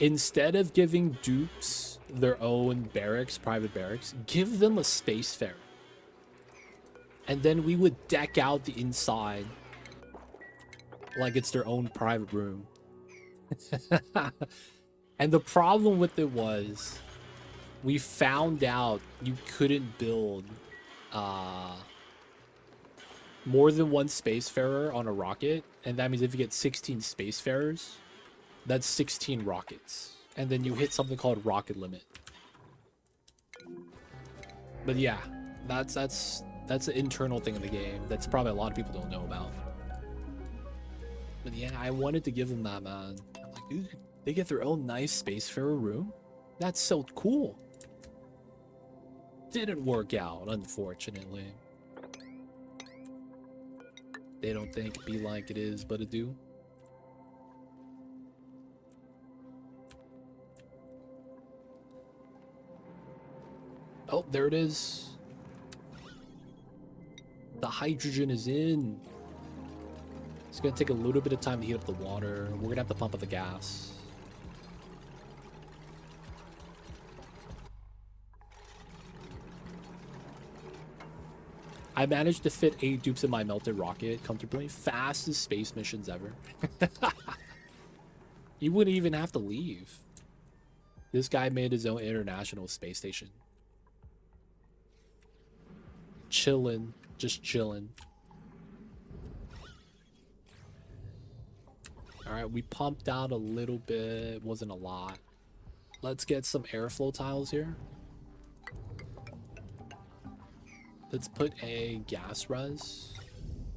[SPEAKER 1] Instead of giving dupes their own barracks, private barracks, give them a spacefarer. And then we would deck out the inside like it's their own private room. And the problem with it was, we found out you couldn't build more than 1 spacefarer on a rocket. And that means if you get 16 spacefarers, that's 16 rockets. And then you hit something called rocket limit. But yeah, that's an internal thing in the game that's probably a lot of people don't know about. But yeah, I wanted to give them that, man. I'm like, dude, they get their own nice Spacefarer room? That's so cool. Didn't work out, unfortunately. They don't think it be like it is, but it do. Oh, there it is. The hydrogen is in. It's gonna take a little bit of time to heat up the water. We're gonna have to pump up the gas. I managed to fit 8 dupes in my melted rocket comfortably. Fastest space missions ever. You wouldn't even have to leave. This guy made his own international space station. Chillin'. Just chillin'. Alright, we pumped out a little bit. Wasn't a lot. Let's get some airflow tiles here. Let's put a gas res.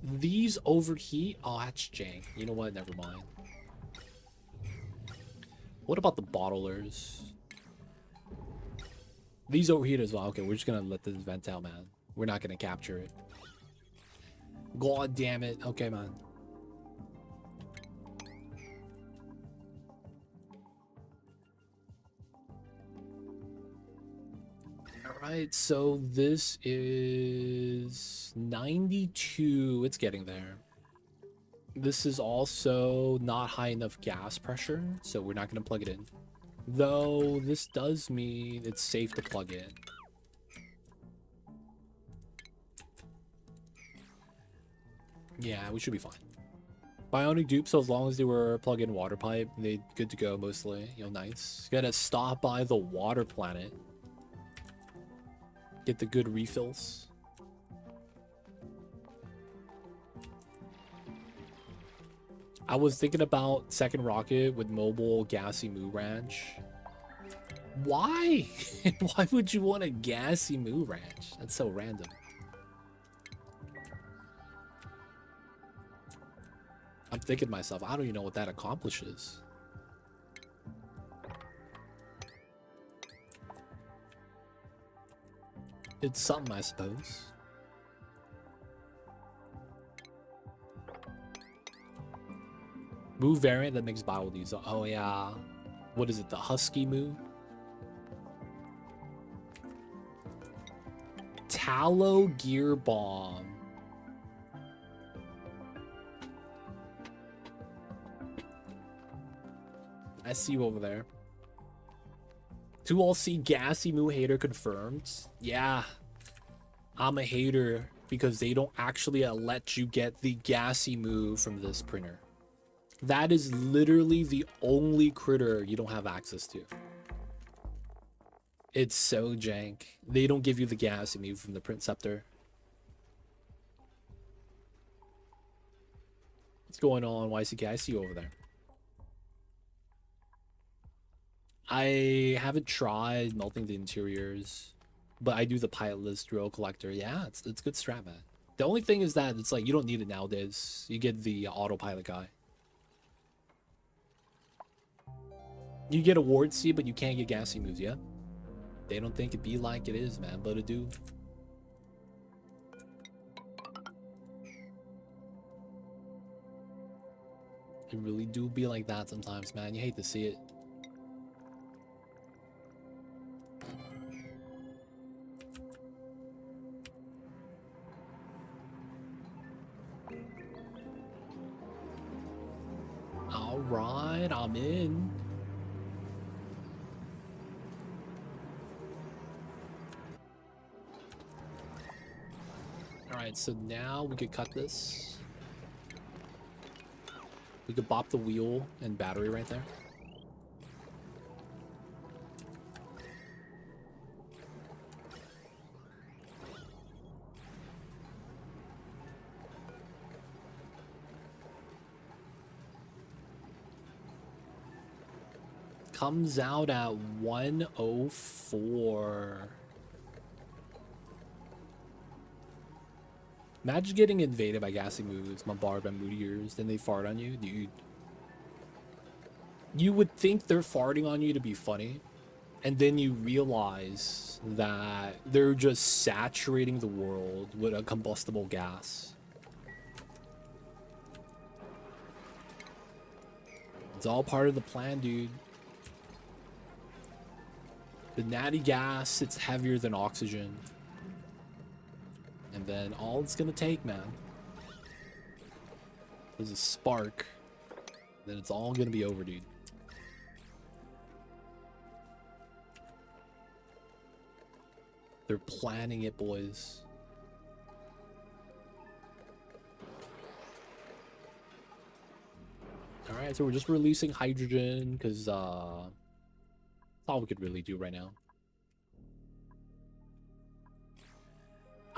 [SPEAKER 1] These overheat. Oh, that's jank. You know what? Never mind. What about the bottlers? These overheat as well. Okay, we're just gonna let this vent out, man. We're not gonna capture it. God damn it. Okay, man. Alright, so this is 92. It's getting there. This is also not high enough gas pressure, so we're not going to plug it in. Though this does mean it's safe to plug in. Yeah, we should be fine. Bionic dupes, so as long as they were plug-in water pipe, they good to go mostly. You know, nice. Gotta stop by the water planet. Get the good refills. I was thinking about second rocket with mobile gassy moo ranch. Why? Why would you want a gassy moo ranch? That's so random. I'm thinking to myself, I don't even know what that accomplishes. It's something, I suppose. Moo variant that makes biodies. Oh yeah. What is it? The husky moo? Tallow gear bomb. I see you over there. 2LC gassy moo hater confirmed. Yeah. I'm a hater because they don't actually let you get the gassy moo from this printer. That is literally the only critter you don't have access to. It's so jank. They don't give you the gassy moo from the Printcepter. What's going on, YCK? I see you over there. I haven't tried melting the interiors, but I do the pilotless drill collector. Yeah, it's good strat, man. The only thing is that it's like you don't need it nowadays. You get the autopilot guy. You get a ward C, but you can't get gassy moves yet. They don't think it be like it is, man, but it do. It really do be like that sometimes, man. You hate to see it. All right, I'm in. All right, so now we could cut this. We could bop the wheel and battery right there. Comes out at 104. Imagine getting invaded by gassy moods, bombarded by meteors, then they fart on you, dude. You would think they're farting on you to be funny, and then you realize that they're just saturating the world with a combustible gas. It's all part of the plan, dude. The natty gas, it's heavier than oxygen. And then all it's gonna take, man, is a spark. Then it's all gonna be over, dude. They're planning it, boys. Alright, so we're just releasing hydrogen, because, that's all we could really do right now.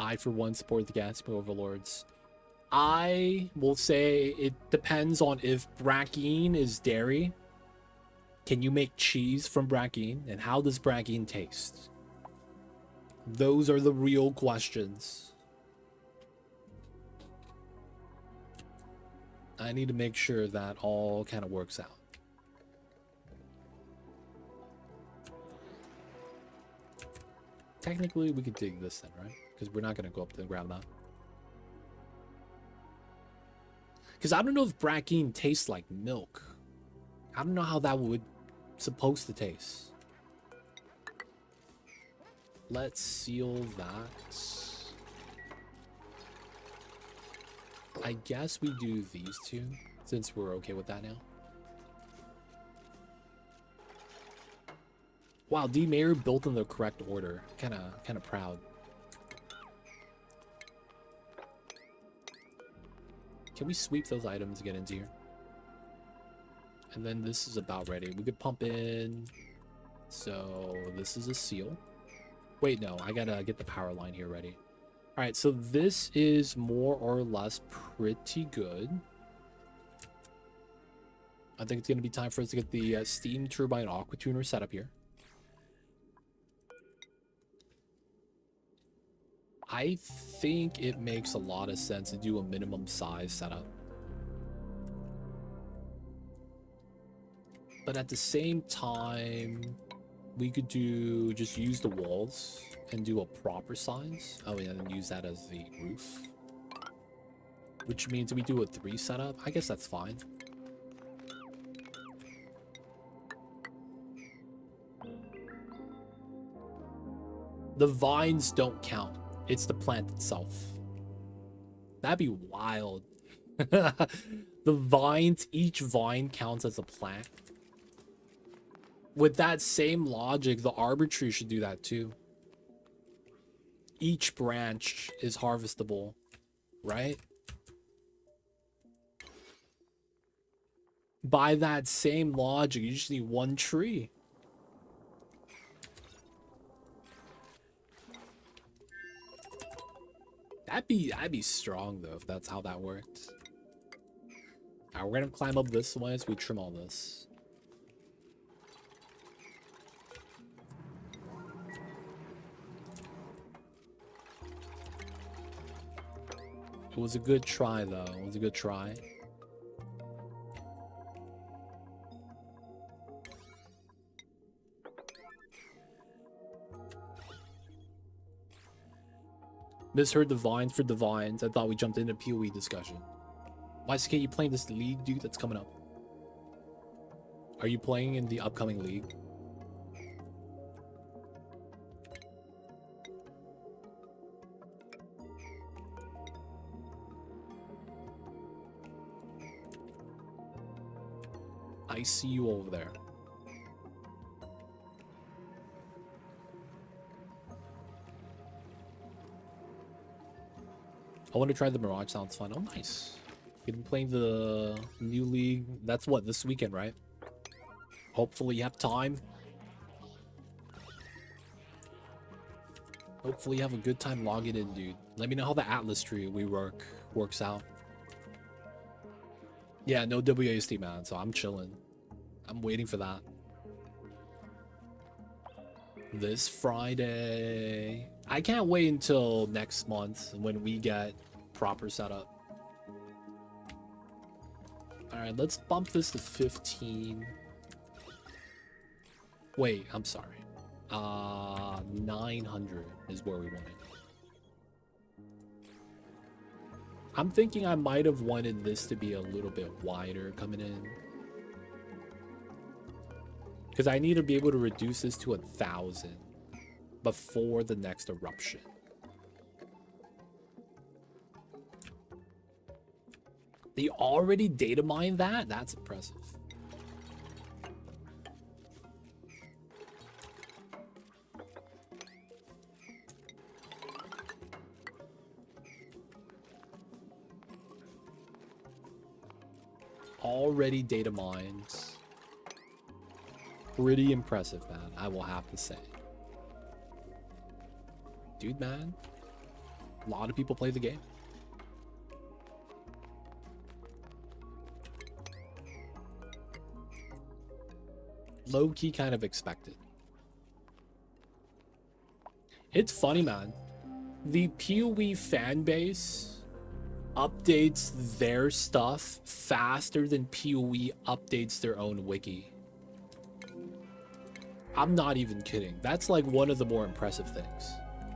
[SPEAKER 1] I, for one, support the gas overlords. I will say it depends on if brackine is dairy. Can you make cheese from brackine? And how does brackine taste? Those are the real questions. I need to make sure that all kind of works out. Technically, we could dig this then, right? Because we're not going to go up to the ground now. Because I don't know if brackine tastes like milk. I don't know how that would supposed to taste. Let's seal that. I guess we do these two, since we're okay with that now. Wow, Demolier built in the correct order. Kind of proud. Can we sweep those items to get into here? And then this is about ready. We could pump in. So this is a seal. Wait, no, I gotta get the power line here ready. All right, so this is more or less pretty good. I think it's gonna be time for us to get the steam turbine aqua tuner set up here. I think it makes a lot of sense to do a minimum size setup. But at the same time, we could do just use the walls and do a proper size. Oh yeah, and use that as the roof. Which means we do a 3 setup. I guess that's fine. The vines don't count. It's the plant itself. That'd be wild. The vines, each vine counts as a plant. With that same logic, the arbor tree should do that too. Each branch is harvestable, right? By that same logic, you just need 1 tree. That'd be strong though, if that's how that worked. Alright, we're gonna climb up this way as we trim all this. It was a good try though. It was a good try. Misheard the vines for divines. I thought we jumped into PoE discussion. Why is you playing this league, dude? That's coming up. Are you playing in the upcoming league? I see you over there. I want to try the Mirage. Sounds fun. Oh, nice. You've been playing the new league. That's what, this weekend, right? Hopefully you have time. Hopefully you have a good time logging in, dude. Let me know how the Atlas tree works out. Yeah, no WASD, man, so I'm chilling. I'm waiting for that. This Friday. I can't wait until next month when we get proper setup. All right, let's bump this to 15. Wait, I'm sorry. 900 is where we want it. I'm thinking I might have wanted this to be a little bit wider coming in, because I need to be able to reduce this to 1,000 before the next eruption. They already data mined that? That's impressive. Already data mines. Pretty impressive, man, I will have to say. Dude, man, a lot of people play the game. Low-key kind of expected. It's funny, man. The PoE fan base updates their stuff faster than PoE updates their own wiki. I'm not even kidding. That's like one of the more impressive things.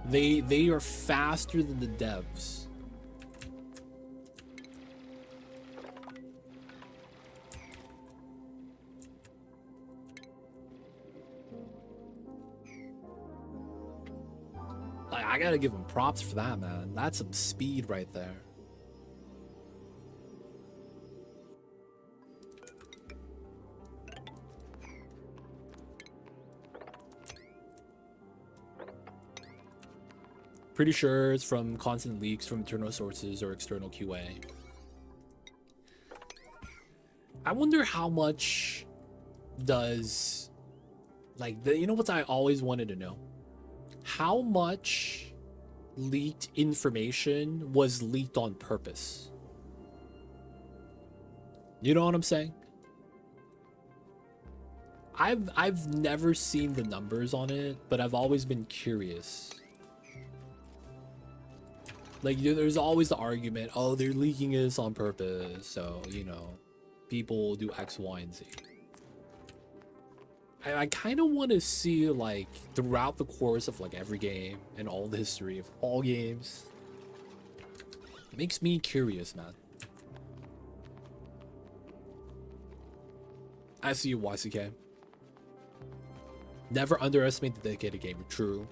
[SPEAKER 1] They are faster than the devs. Like, I gotta give them props for that, man. That's some speed right there. Pretty sure it's from constant leaks from internal sources or external QA. I wonder how much does, like, you know what I always wanted to know? How much leaked information was leaked on purpose? You know what I'm saying? I've never seen the numbers on it, but I've always been curious. Like, there's always the argument, oh, they're leaking this on purpose, so, you know, people do X, Y, and Z. I kind of want to see, like, throughout the course of, like, every game and all the history of all games. It makes me curious, man. I see you, YCK. Never underestimate the dedicated gamer. True.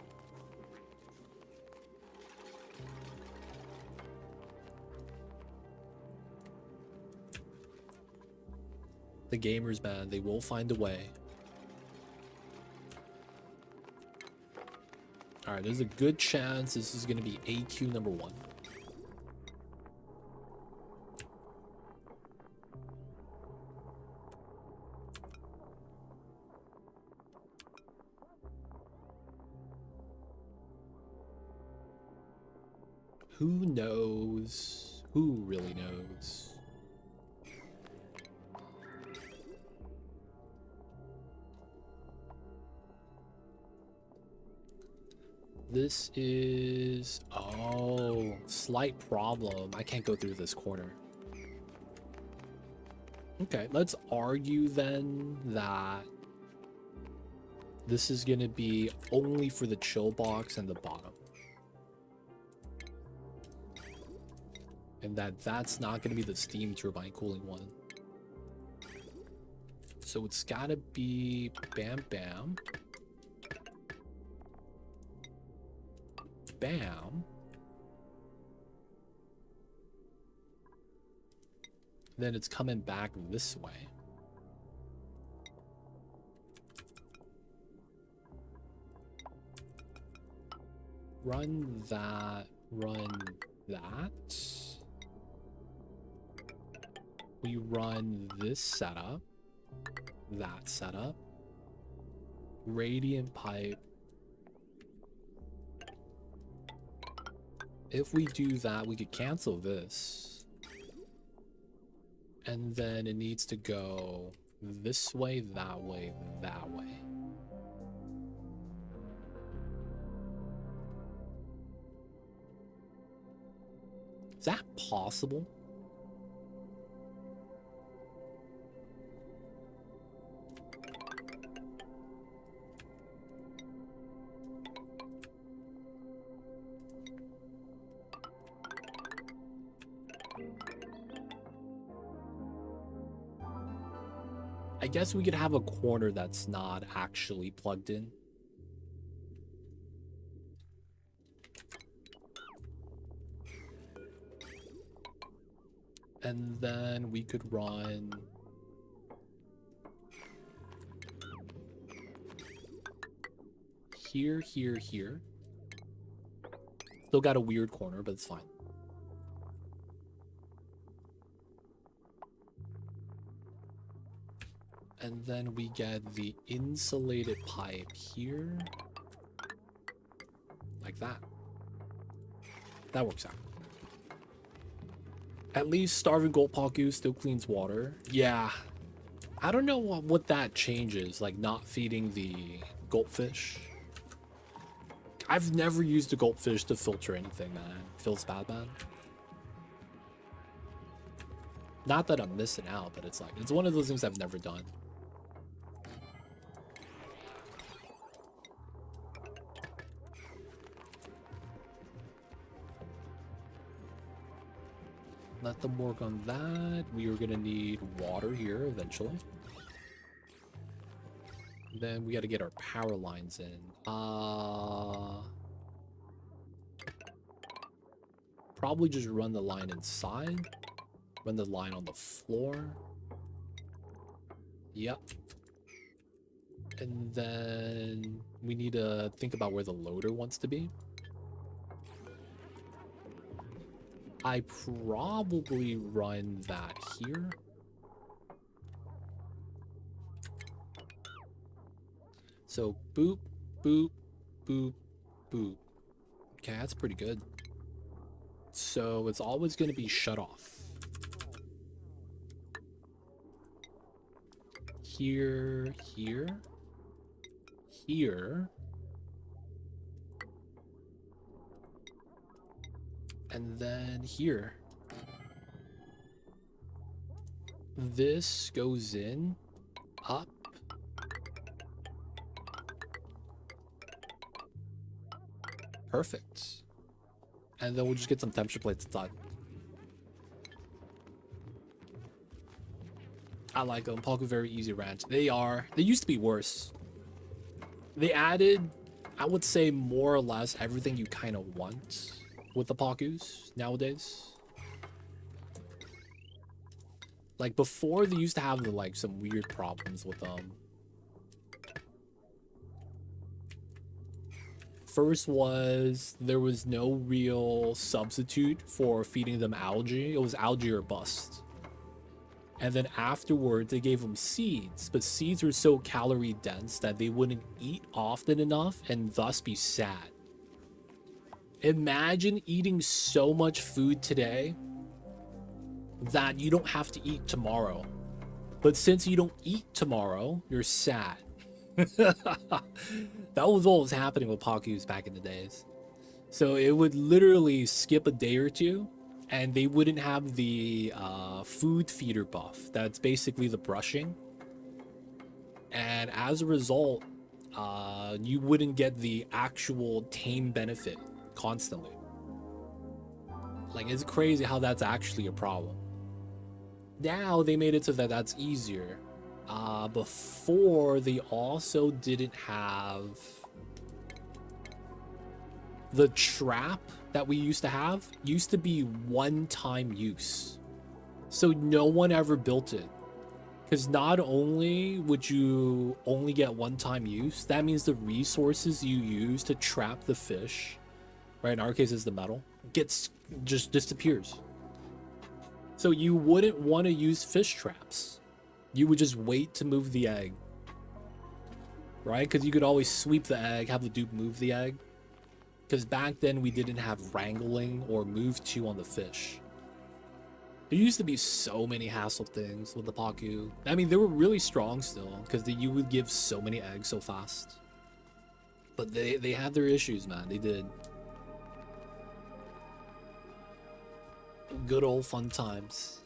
[SPEAKER 1] The gamers, man, they will find a way. All right, there's a good chance this is going to be AQ number 1. Who knows? Who really knows? This is... Oh, slight problem. I can't go through this corner. Okay, let's argue then that this is going to be only for the chill box and the bottom. And that's not going to be the steam turbine cooling one. So it's got to be bam, bam. Bam. Then it's coming back this way. Run that, run that. We run this setup, that setup, radiant pipe. If we do that, we could cancel this. And then it needs to go this way, that way, that way. Is that possible? I guess we could have a corner that's not actually plugged in. And then we could run here, here, here. Still got a weird corner, but it's fine. And then we get the insulated pipe here. Like that. That works out. At least starving gold paku still cleans water. Yeah. I don't know what that changes, like not feeding the goldfish. I've never used a goldfish to filter anything, man. It feels bad. Not that I'm missing out, but it's like, it's one of those things I've never done. Let them work on that. We are gonna need water here eventually. Then we gotta get our power lines in. Probably just run the line inside. Run the line on the floor. Yep. And then we need to think about where the loader wants to be. I probably run that here. So boop, boop, boop, boop. Okay, that's pretty good. So it's always going to be shut off. Here, here, here. And then here. This goes in, up. Perfect. And then we'll just get some temperature plates inside. I like them. Paku very easy ranch. They are. They used to be worse. They added, I would say, more or less everything you kind of want with the Pakus nowadays. Like before, they used to have like some weird problems with them. First was there was no real substitute for feeding them algae. It was algae or bust. And then afterwards, they gave them seeds, but seeds were so calorie dense that they wouldn't eat often enough and thus be sad. Imagine eating so much food today that you don't have to eat tomorrow. But since you don't eat tomorrow, you're sad. That was what was happening with Pakus back in the days. So it would literally skip a day or two and they wouldn't have the food feeder buff. That's basically the brushing. And as a result, you wouldn't get the actual tame benefit constantly. Like, it's crazy how that's actually a problem. Now they made it so that that's easier. Before, they also didn't have the trap that we used to have. Used to be one-time use, so no one ever built it. Because not only would you only get one-time use, that means the resources you use to trap the fish, right, in our case is the metal, just disappears. So you wouldn't want to use fish traps. You would just wait to move the egg, right? Because you could always sweep the egg, have the dude move the egg. Because back then we didn't have wrangling or move to on the fish. There used to be so many hassle things with the Paku. I mean, they were really strong still, because you would give so many eggs so fast. But they had their issues, man. They did. Good old fun times.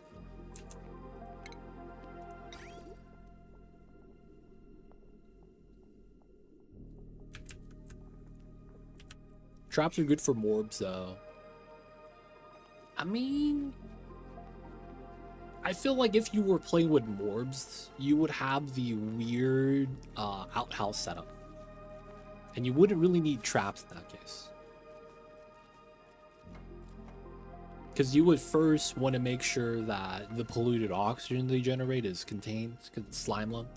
[SPEAKER 1] Traps are good for morbs, though. I mean, I feel like if you were playing with morbs, you would have the weird outhouse setup. And you wouldn't really need traps in that case. Because you would first want to make sure that the polluted oxygen they generate is contained, because it's slime lung.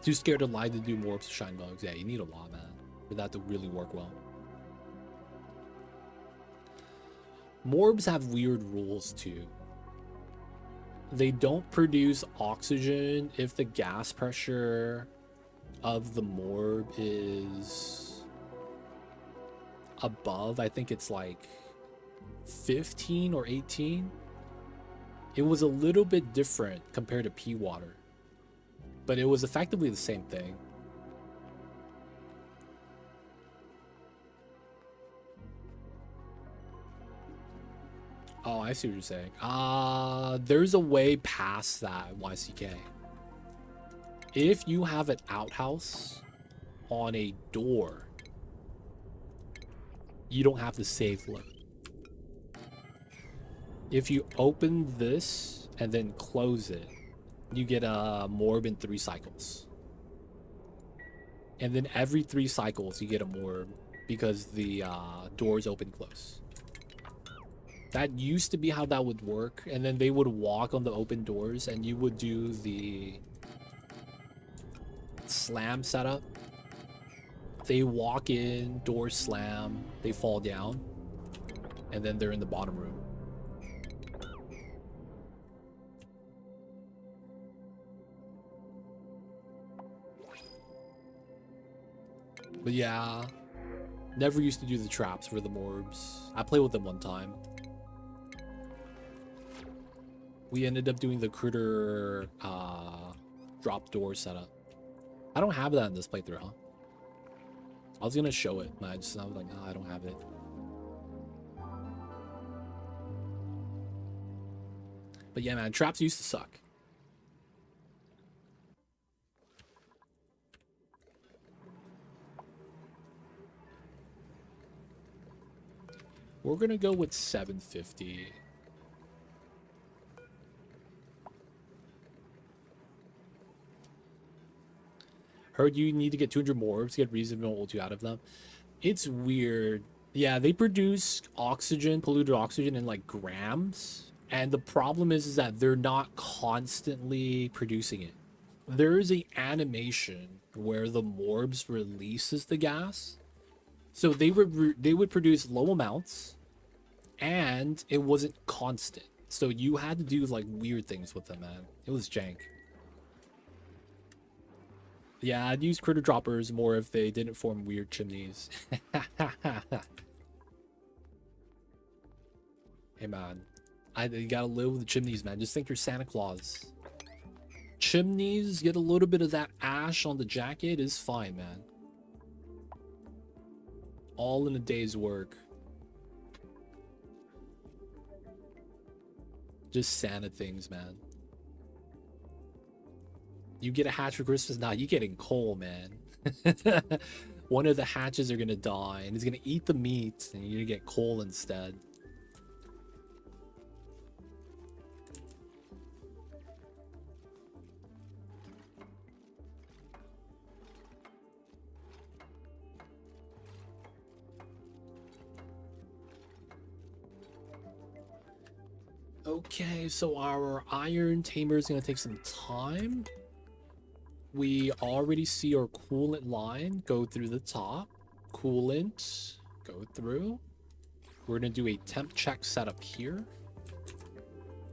[SPEAKER 1] Too scared to lie to do morbs to shine bugs. Yeah, you need a lot, man, for that to really work well. Morbs have weird rules too. They don't produce oxygen if the gas pressure of the morb is above, I think it's like 15 or 18. It was a little bit different compared to pea water, but it was effectively the same thing. Oh, I see what you're saying. There's a way past that, YCK. If you have an outhouse on a door, you don't have to save load. If you open this and then close it, you get a morb in 3 cycles. And then every 3 cycles, you get a morb because the doors open close. That used to be how that would work, and then they would walk on the open doors, and you would do the slam setup. They walk in, doors slam, they fall down, and then they're in the bottom room. But yeah, never used to do the traps for the morbs. I played with them one time. We ended up doing the critter drop door setup. I don't have that in this playthrough, huh? I was gonna show it, but I was like, no, I don't have it. But yeah, man, traps used to suck. We're gonna go with 750. Heard you need to get 200 morbs to get reasonable ulti out of them. It's weird. Yeah, they produce oxygen, polluted oxygen in like grams. And the problem is that they're not constantly producing it. There is a animation where the morbs releases the gas. So they would produce low amounts and it wasn't constant. So you had to do like weird things with them, man. It was jank. Yeah, I'd use critter droppers more if they didn't form weird chimneys. Hey man, you gotta live with the chimneys, man. Just think you're Santa Claus. Chimneys, get a little bit of that ash on the jacket is fine, man. All in a day's work. Just Santa things, man. You get a hatch for Christmas? Nah, you getting coal, man. One of the hatches are gonna die, and it's gonna eat the meat, and you're gonna get coal instead. Okay, so our iron tamer is gonna take some time. We already see our coolant line go through the top. Coolant, go through. We're gonna do a temp check setup here.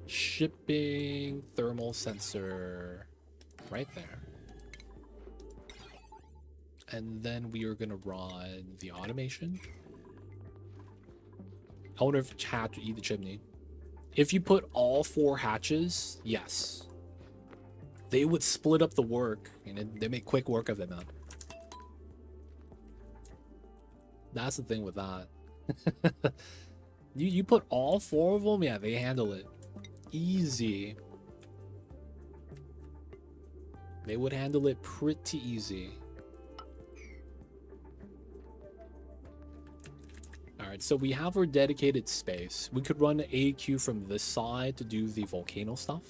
[SPEAKER 1] Shipping thermal sensor right there. And then we are gonna run the automation. I wonder if hatch would eat the chimney. If you put all 4 hatches, yes. They would split up the work, and they make quick work of it, man. That's the thing with that. you put all 4 of them, yeah, they handle it easy. They would handle it pretty easy. Alright, so we have our dedicated space. We could run AQ from this side to do the volcano stuff.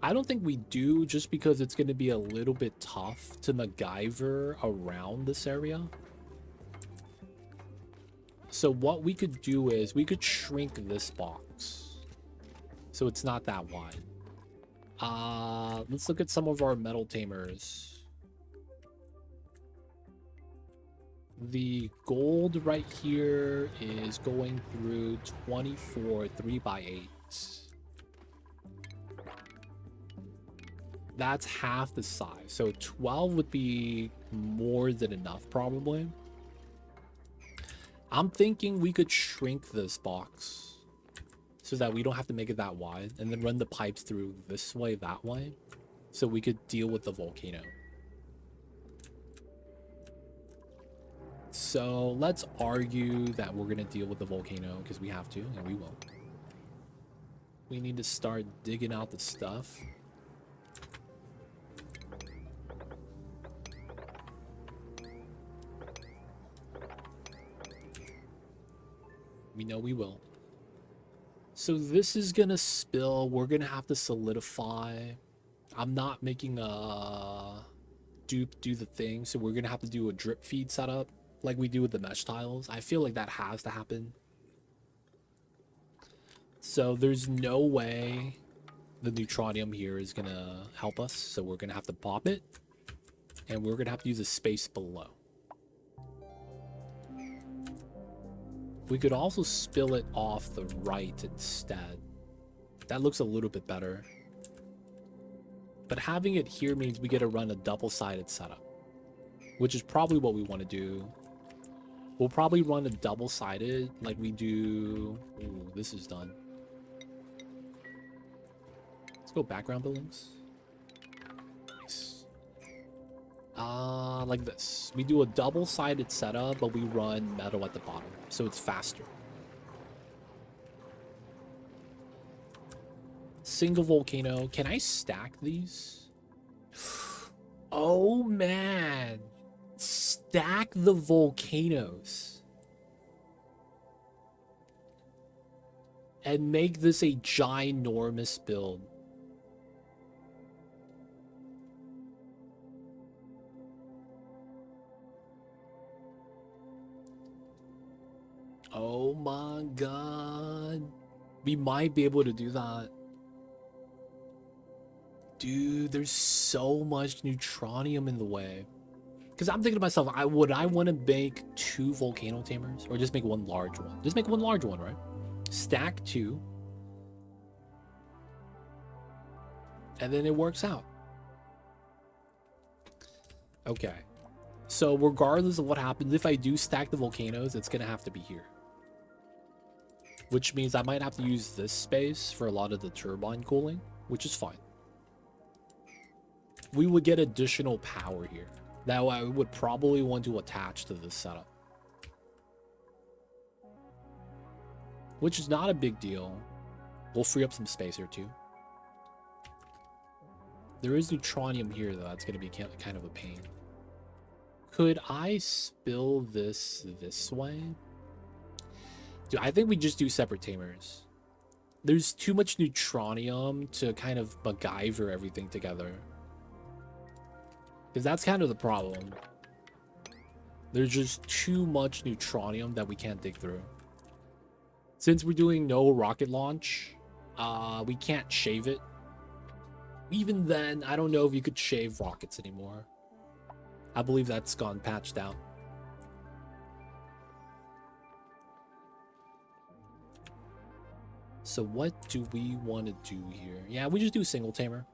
[SPEAKER 1] I don't think we do, just because it's going to be a little bit tough to MacGyver around this area. So what we could do is we could shrink this box so it's not that wide. Let's look at some of our metal tamers. The gold right here is going through 24 3x8. That's half the size, so 12 would be more than enough probably. I'm thinking we could shrink this box so that we don't have to make it that wide, and then run the pipes through this way, that way, so we could deal with the volcano. So let's argue that we're gonna deal with the volcano because we have to, and we will. We need to start digging out the stuff. We know we will. So this is gonna spill. We're gonna have to solidify. I'm not making a dupe do the thing, so we're gonna have to do a drip feed setup like we do with the mesh tiles. I feel like that has to happen. So there's no way the neutronium here is gonna help us, so we're gonna have to pop it, and we're gonna have to use a space below. We could also spill it off the right instead. That looks a little bit better. But having it here means we get to run a double-sided setup, which is probably what we want to do. We'll probably run a double-sided like we do... Ooh, this is done. Let's go background buildings. Nice. Like this. We do a double-sided setup, but we run metal at the bottom, so it's faster. Single volcano. Can I stack these? Oh, man. Stack the volcanoes. And make this a ginormous build. Oh my god. We might be able to do that. Dude, there's so much neutronium in the way. Because I'm thinking to myself, would I want to make 2 volcano tamers? Or just make 1 large one? Just make 1 large one, right? Stack 2. And then it works out. Okay. So regardless of what happens, if I do stack the volcanoes, it's going to have to be here. Which means I might have to use this space for a lot of the turbine cooling, which is fine. We would get additional power here that I would probably want to attach to this setup, which is not a big deal. We'll free up some space here too. There is neutronium here though. That's going to be kind of a pain. Could I spill this way? Dude, I think we just do separate tamers. There's too much neutronium to kind of MacGyver everything together. Because that's kind of the problem. There's just too much neutronium that we can't dig through. Since we're doing no rocket launch, we can't shave it. Even then, I don't know if you could shave rockets anymore. I believe that's gone patched out. So what do we want to do here? Yeah, we just do single tamer.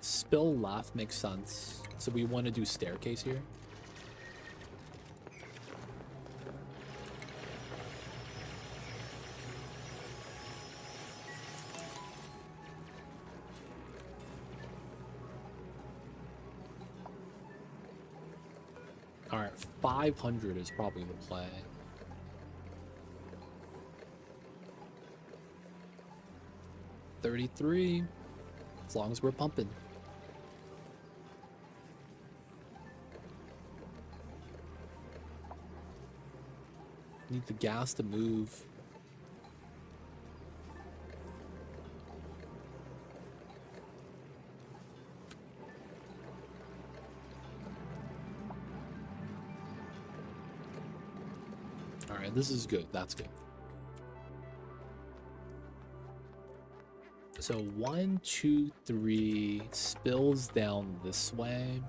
[SPEAKER 1] Spill left makes sense. So we want to do staircase here. Alright, 500 is probably the play. $33, as long as we're pumping. Need the gas to move. Alright, this is good. That's good. So 1, 2, 3 spills down this way.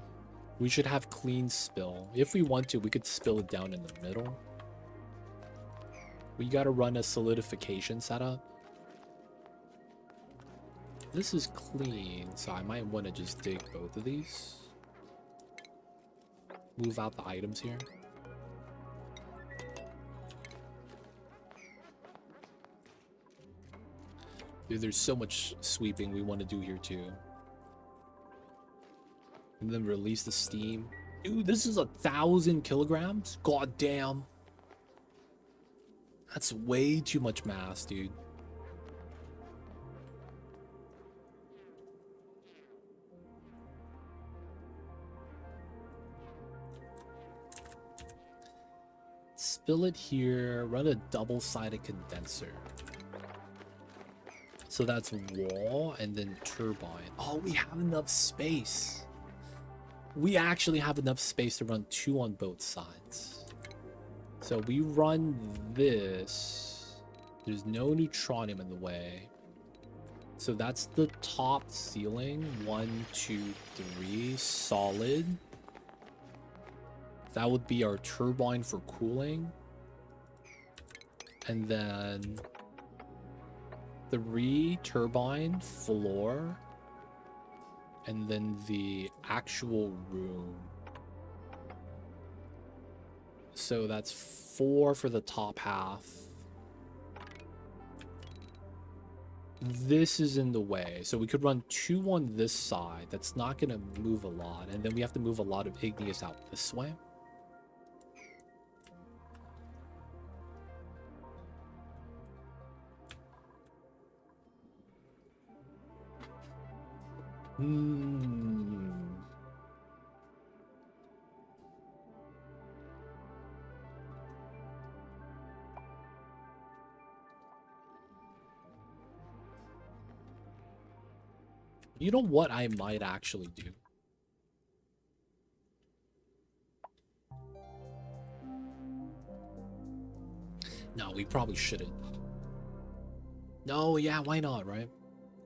[SPEAKER 1] We should have clean spill. If we want to, we could spill it down in the middle. We gotta run a solidification setup. This is clean, so I might want to just dig both of these. Move out the items here. Dude, there's so much sweeping we want to do here too. And then release the steam. Dude, this is 1,000 kilograms? God damn. That's way too much mass, dude. Spill it here, run a double-sided condenser. So that's wall and then turbine. Oh, we have enough space. We actually have enough space to run 2 on both sides. So we run this. There's no neutronium in the way. So that's the top ceiling. 1, 2, 3, solid. That would be our turbine for cooling. And then 3 turbine floor. And then the actual room. So that's 4 for the top half. This is in the way. So we could run 2 on this side. That's not going to move a lot. And then we have to move a lot of igneous out this way. You know what I might actually do? No, we probably shouldn't. No, yeah, why not, right?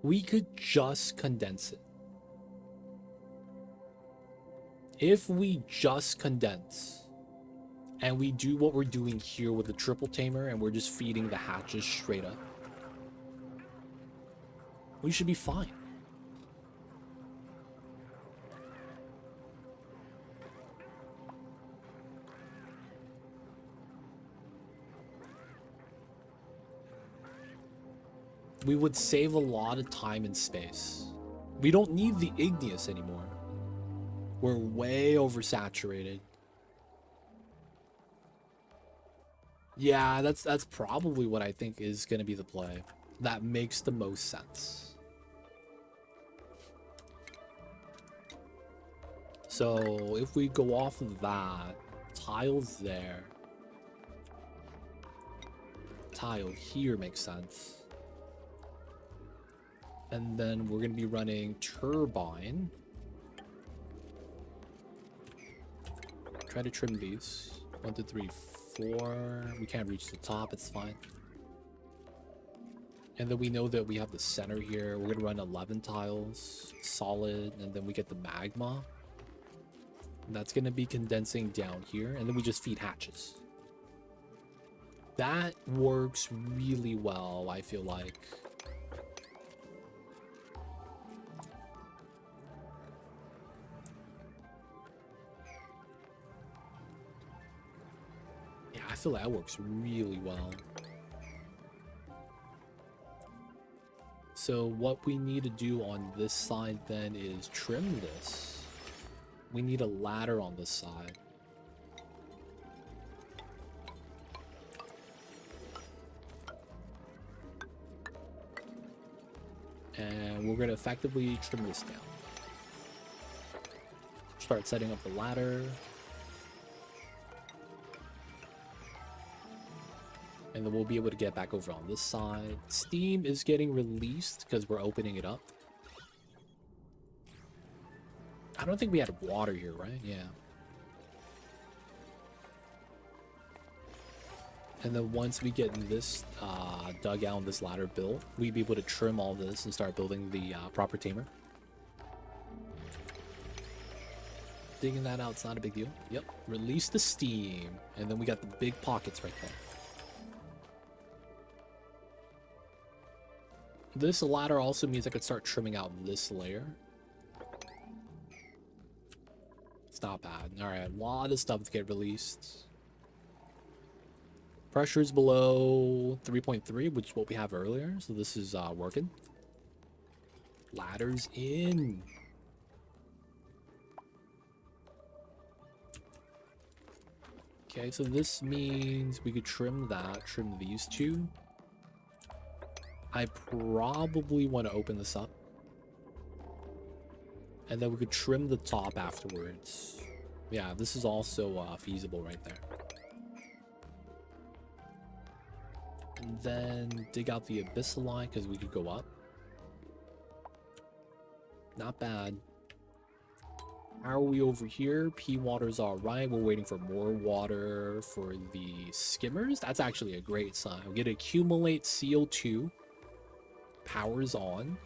[SPEAKER 1] We could just condense it. If we just condense and we do what we're doing here with the triple tamer and we're just feeding the hatches straight up, we should be fine. We would save a lot of time and space. We don't need the igneous anymore. We're way oversaturated. Yeah, that's probably what I think is going to be the play. That makes the most sense. So if we go off of that, tiles there. Tile here makes sense. And then we're going to be running turbine. Try to trim these. 1, 2, 3, 4. We can't reach the top. It's fine. And then we know that we have the center here. We're going to run 11 tiles. Solid. And then we get the magma. And that's going to be condensing down here. And then we just feed hatches. That works really well, I feel like. I feel like that works really well. So what we need to do on this side then is trim this. We need a ladder on this side. And we're gonna effectively trim this down. Start setting up the ladder. And then we'll be able to get back over on this side. Steam is getting released because we're opening it up. I don't think we had water here, right? Yeah. And then once we get this dugout and this ladder built, we'd be able to trim all this and start building the proper tamer. Digging that out, it's not a big deal. Yep. Release the steam. And then we got the big pockets right there. This ladder also means I could start trimming out this layer. It's not bad. Alright, a lot of stuff to get released. Pressure's below 3.3, which is what we have earlier. So this is working. Ladder's in. Okay, so this means we could trim that, trim these two. I probably want to open this up. And then we could trim the top afterwards. Yeah, this is also feasible right there. And then dig out the abyssal line because we could go up. Not bad. How are we over here? P water's alright. We're waiting for more water for the skimmers. That's actually a great sign. We're going to accumulate CO2. Power's on.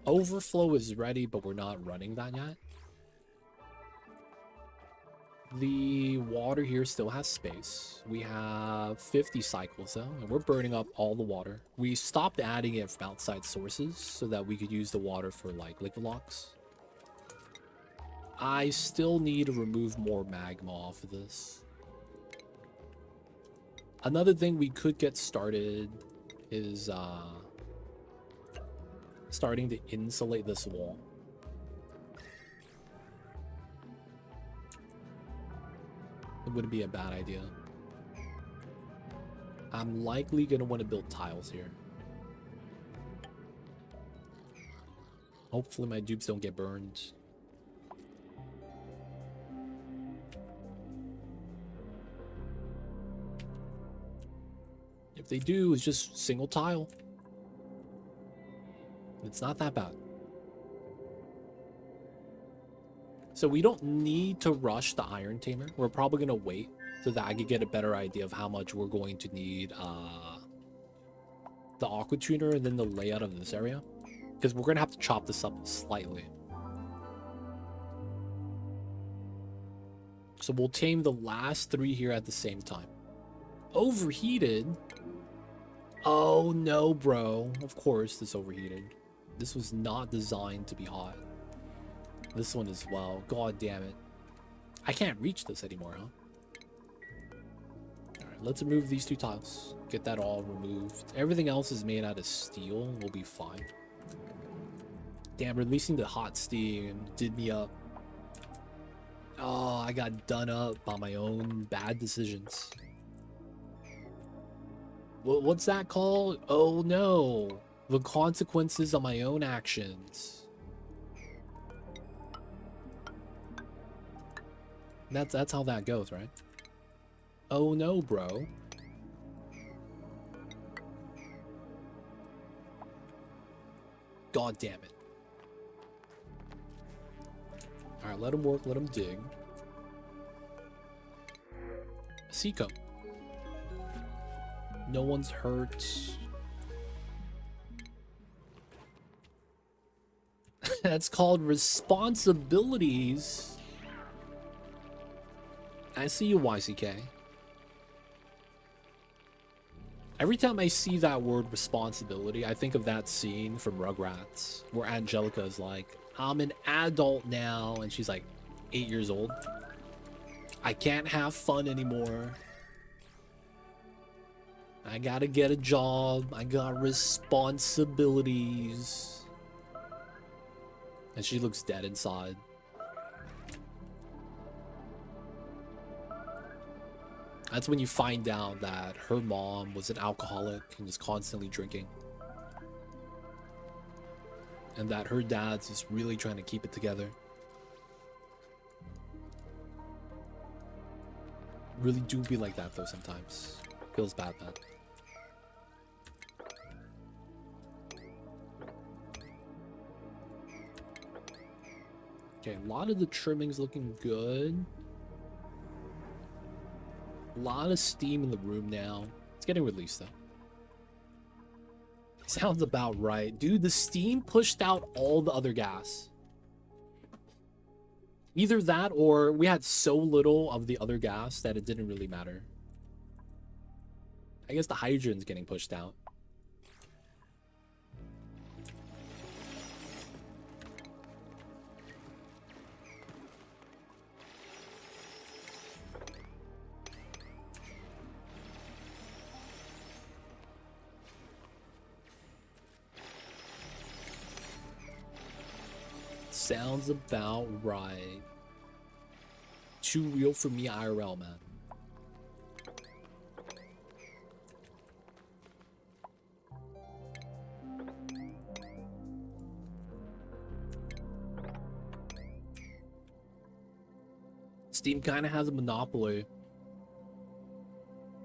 [SPEAKER 1] Overflow is ready, but we're not running that yet. The water here still has space. We have 50 cycles though, and we're burning up all the water. We stopped adding it from outside sources so that we could use the water for like liquid locks. I still need to remove more magma off of this. Another thing we could get started is starting to insulate this wall. It wouldn't be a bad idea. I'm likely going to want to build tiles here. Hopefully my dupes don't get burned. If they do, it's just single tile. It's not that bad. So we don't need to rush the iron tamer. We're probably going to wait so that I can get a better idea of how much we're going to need the aqua tuner and then the layout of this area. Because we're going to have to chop this up slightly. So we'll tame the last 3 here at the same time. Overheated? Oh no, bro. Of course this overheated. This was not designed to be hot. This one as well. God damn it. I can't reach this anymore, huh? Alright, let's remove these 2 tiles. Get that all removed. Everything else is made out of steel. We'll be fine. Damn, releasing the hot steam did me up. Oh, I got done up by my own bad decisions. What's that called? Oh no. The consequences of my own actions. That's how that goes, right? Oh no, bro. God damn it. Alright, let him work, let him dig. Seco. No one's hurt. That's called responsibilities. I see you, YCK. Every time I see that word responsibility, I think of that scene from Rugrats where Angelica is like, I'm an adult now, and she's like 8 years old. I can't have fun anymore. I gotta get a job. I got responsibilities. And she looks dead inside. That's when you find out that her mom was an alcoholic and was constantly drinking. and that her dad's is really trying to keep it together. Really do be like that though sometimes. Feels bad, man. Okay, a lot of the trimming's looking good. A lot of steam in the room now. It's getting released though. Sounds about right. Dude, the steam pushed out all the other gas. Either that or we had so little of the other gas that it didn't really matter. I guess the hydrogen's getting pushed out. Sounds about right. Too real for me IRL, man. Steam kind of has a monopoly.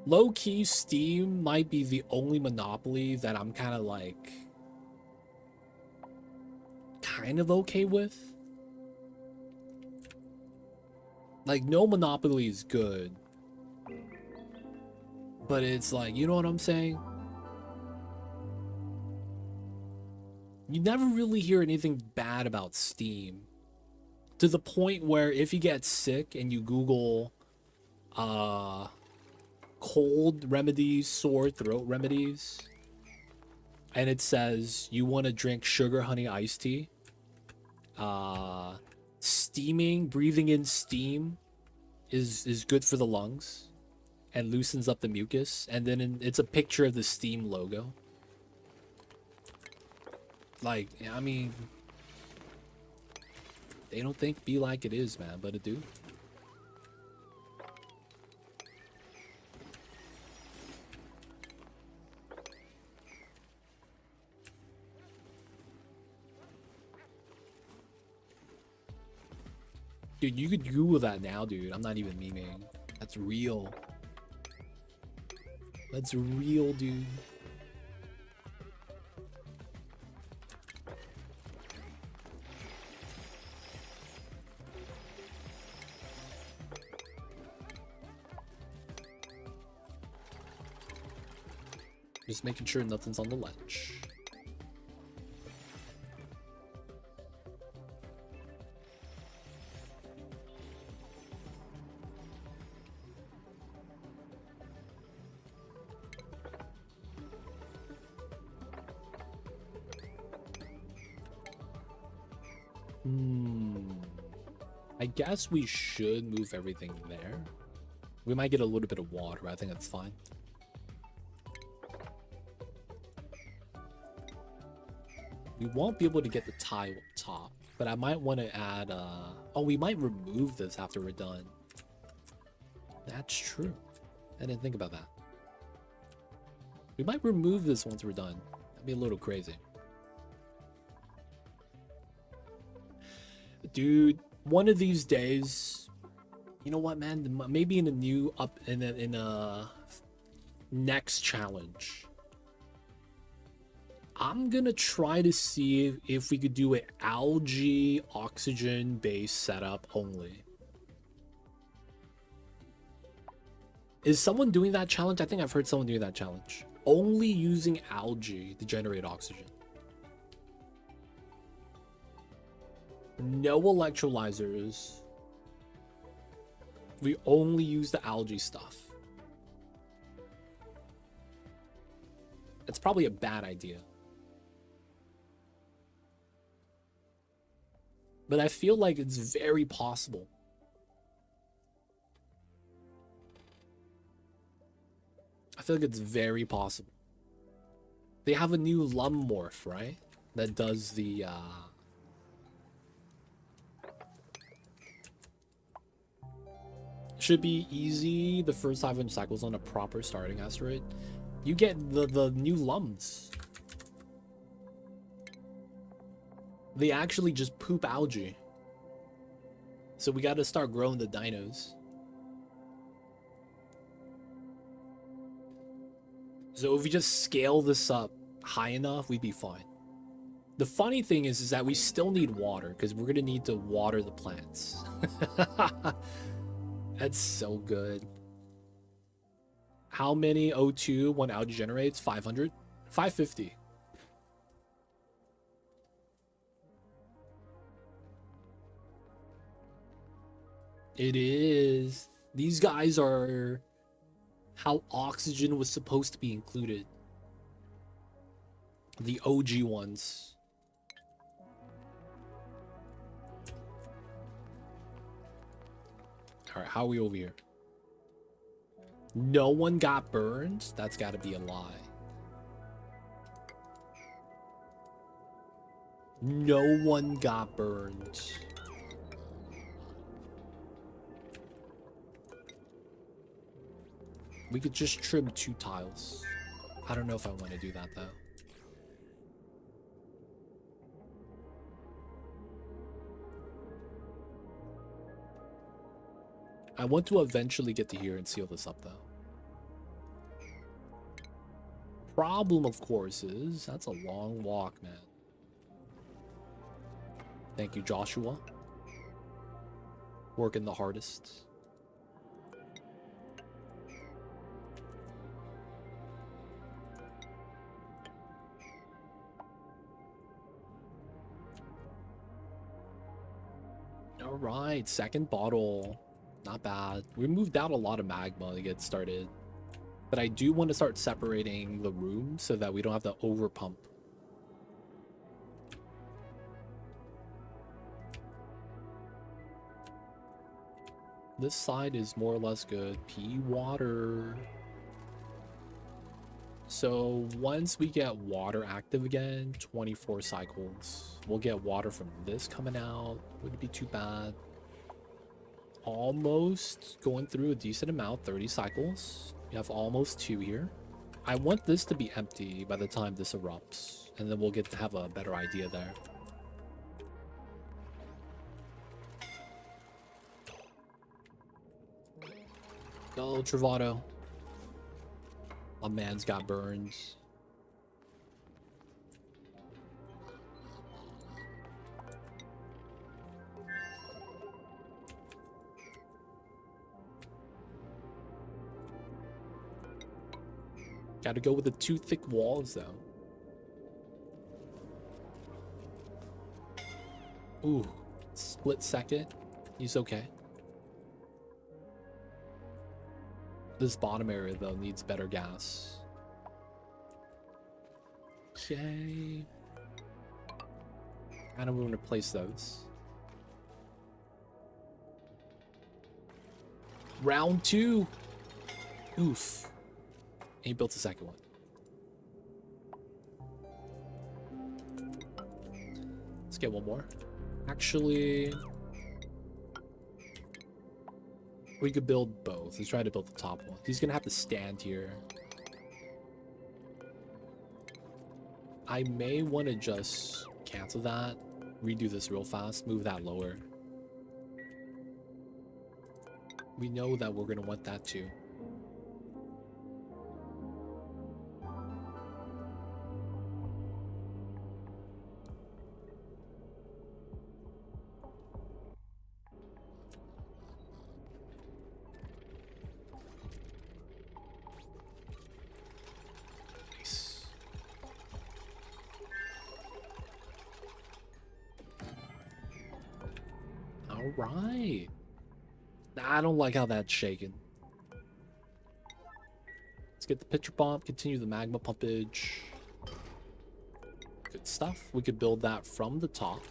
[SPEAKER 1] Low-key, Steam might be the only monopoly that I'm kind of like... kind of okay with. Like, no monopoly is good. But it's like, you know what I'm saying? You never really hear anything bad about Steam. To the point where if you get sick and you Google cold remedies, sore throat remedies, and it says you want to drink sugar honey iced tea, steaming, breathing in steam is good for the lungs and loosens up the mucus, and then it's a picture of the Steam logo. Like, I mean, they don't think be like it is, man, but it do. Dude, you could Google that now, dude. I'm not even memeing. That's real. That's real, dude. Just making sure nothing's on the ledge. I guess we should move everything there. We might get a little bit of water, but I think that's fine. We won't be able to get the tile up top, but I might want to add, oh, we might remove this after we're done. That's true. I didn't think about that. We might remove this once we're done. That'd be a little crazy. Dude, one of these days, you know what, man? Maybe in a new in a next challenge, I'm gonna try to see if we could do an algae oxygen based setup only. Is someone doing that challenge? I think I've heard someone doing that challenge. Only using algae to generate oxygen. No electrolyzers. We only use the algae stuff. It's probably a bad idea. But I feel like it's very possible. I feel like it's very possible. They have a new lum morph, right? That does the should be easy the first 500 cycles on a proper starting asteroid. You get the new lums. They actually just poop algae. So we gotta start growing the dinos. So if we just scale this up high enough, we'd be fine. The funny thing is that we still need water because we're gonna need to water the plants. That's so good. How many O2 one algae generates? 500? 550. It is. These guys are how oxygen was supposed to be included. The OG ones. All right, how are we over here? No one got burned? That's got to be a lie. No one got burned. We could just trim 2 tiles. I don't know if I want to do that though. I want to eventually get to here and seal this up though. Problem, of course, is that's a long walk, man. Thank you, Joshua. Working the hardest. All right, second bottle. Not bad. We moved out a lot of magma to get started. But I do want to start separating the rooms so that we don't have to over pump. This side is more or less good. Pea water. So once we get water active again, 24 cycles. We'll get water from this coming out. Wouldn't be too bad. Almost going through a decent amount, 30 cycles. We have almost 2 here. I want this to be empty by the time this erupts, and then we'll get to have a better idea there. Go, Travato. My man's got burns. Gotta go with the 2 thick walls, though. Ooh, split second. He's okay. This bottom area, though, needs better gas. Okay. I don't want to replace those. Round 2. Oof. And he built a second one. Let's get one more. Actually, we could build both. Let's try to build the top one. He's gonna have to stand here. I may want to just cancel that, redo this real fast, move that lower. We know that we're gonna want that too. Right. I don't like how that's shaking. Let's get the pitcher pump, continue the magma pumpage. Good stuff. We could build that from the top.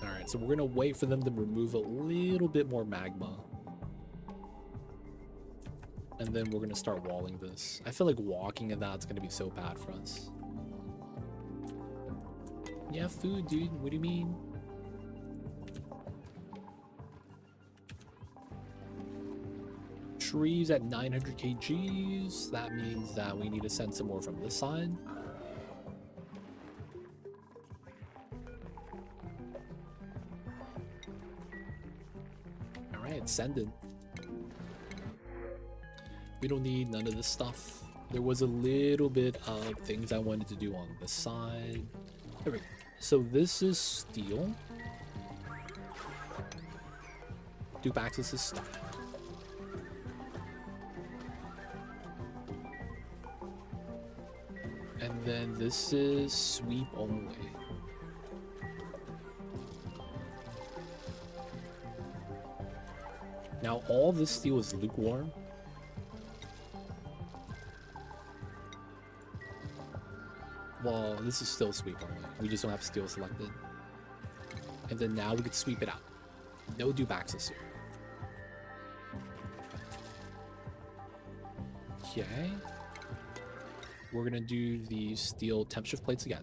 [SPEAKER 1] Alright, so we're gonna wait for them to remove a little bit more magma. And then we're gonna start walling this. I feel like walking in that's gonna be so bad for us. Yeah, food, dude. What do you mean? trees at 900 kgs. That means that we need to send some more from this side. Alright, send it. We don't need none of this stuff. There was a little bit of things I wanted to do on the side. There we go. So this is steel. Dubaxis is stuck. And then this is sweep only. Now all this steel is lukewarm. Well, this is still sweep only. We just don't have steel selected. And then now we could sweep it out. No Dubaxis here. Okay. We're gonna do the steel temp shift plates again.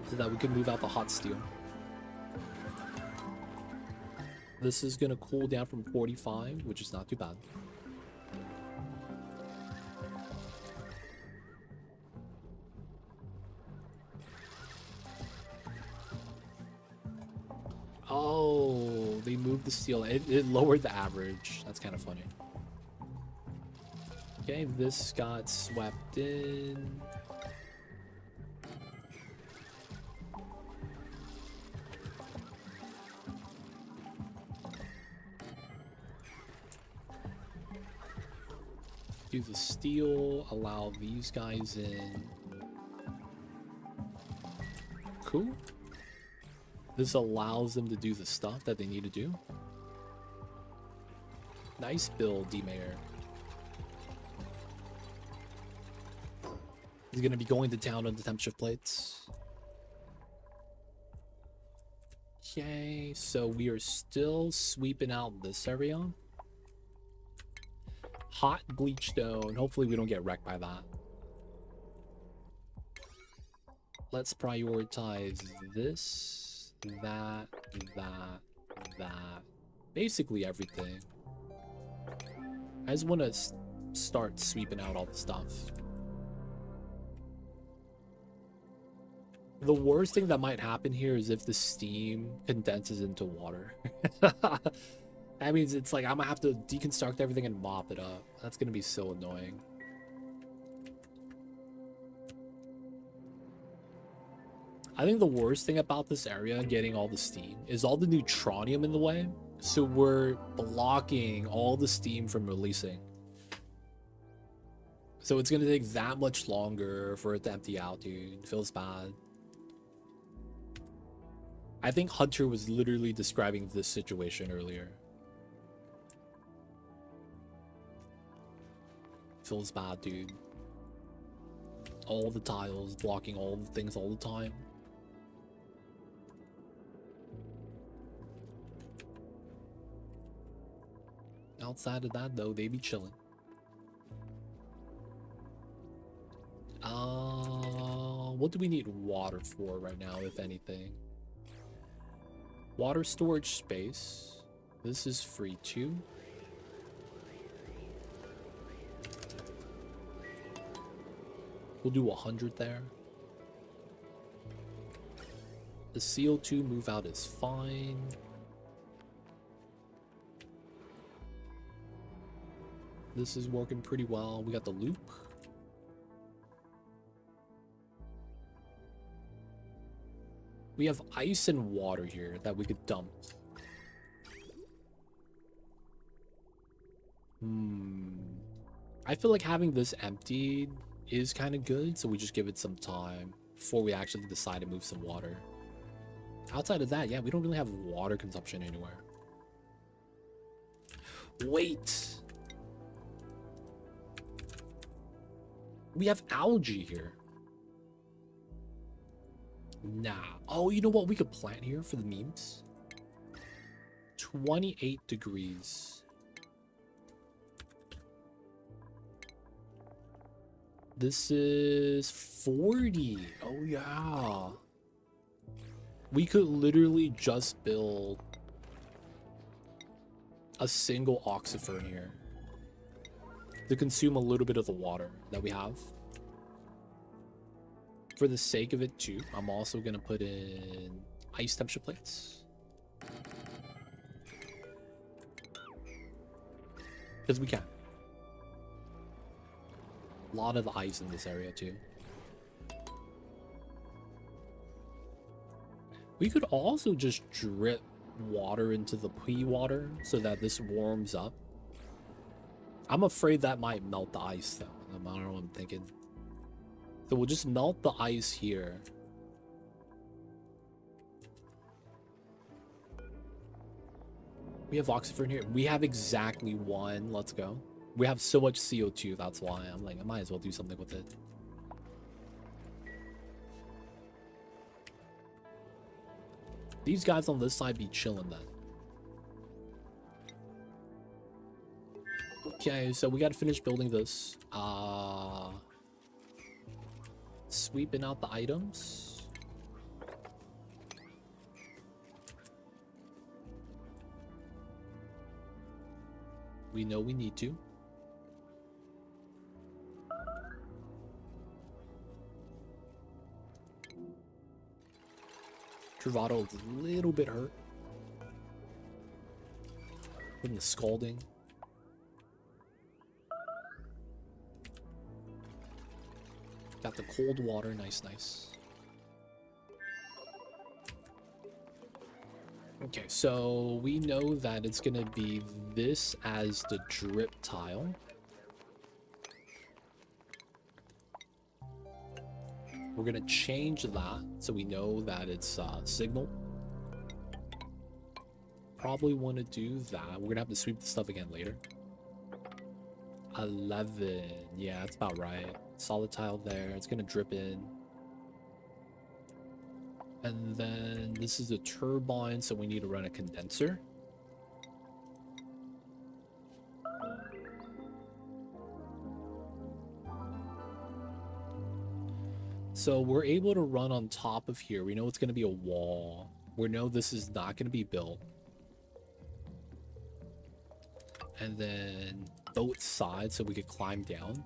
[SPEAKER 1] So that we can move out the hot steel. This is gonna cool down from 45, which is not too bad. Oh, they moved the steel. It lowered the average. That's kind of funny. Okay, this got swept in. Do the steel, allow these guys in. Cool. This allows them to do the stuff that they need to do. Nice build, D-Mayor. He's gonna be going to town on the temp shift plates. Okay, so we are still sweeping out this area. Hot bleach stone. Hopefully we don't get wrecked by that. Let's prioritize this. That. Basically everything. I just want to start sweeping out all the stuff. The worst thing that might happen here is if the steam condenses into water. That means it's like I'm gonna have to deconstruct everything and mop it up. That's gonna be so annoying. I think the worst thing about this area getting all the steam is all the neutronium in the way. So we're blocking all the steam from releasing. So it's gonna take that much longer for it to empty out, dude. It feels bad. I think Hunter was literally describing this situation earlier. Feels bad, dude. All the tiles blocking all the things all the time. Outside of that, though, they be chilling. What do we need water for right now, if anything? Water storage space. This is free too. We'll do 100 there. The CO2 move out is fine. This is working pretty well. We got the loop. We have ice and water here that we could dump. I feel like having this emptied is kind of good, so we just give it some time before we actually decide to move some water. Outside of that, yeah, we don't really have water consumption anywhere. Wait! We have algae here. Nah. Oh, you know what? We could plant here for the memes. 28 degrees. This is 40. Oh, yeah. We could literally just build a single oxifern here to consume a little bit of the water that we have. For the sake of it, too, I'm also going to put in ice temperature plates. Because we can. A lot of ice in this area, too. We could also just drip water into the pea water so that this warms up. I'm afraid that might melt the ice, though. I don't know what I'm thinking. So we'll just melt the ice here. We have oxygen here. We have exactly one. Let's go. We have so much CO2. That's why I'm like, I might as well do something with it. These guys on this side be chilling then. Okay, so we gotta finish building this. Sweeping out the items. We know we need to. Travado is a little bit hurt. From the scalding. Got the cold water, nice, nice. Okay, so we know that it's gonna be this as the drip tile. We're gonna change that so we know that it's signal. Probably want to do that. We're gonna have to sweep the stuff again later. 11, yeah, that's about right. Solid tile there, it's gonna drip in. And then this is a turbine, so we need to run a condenser. So we're able to run on top of here. We know it's gonna be a wall. We know this is not gonna be built. And then both sides so we could climb down.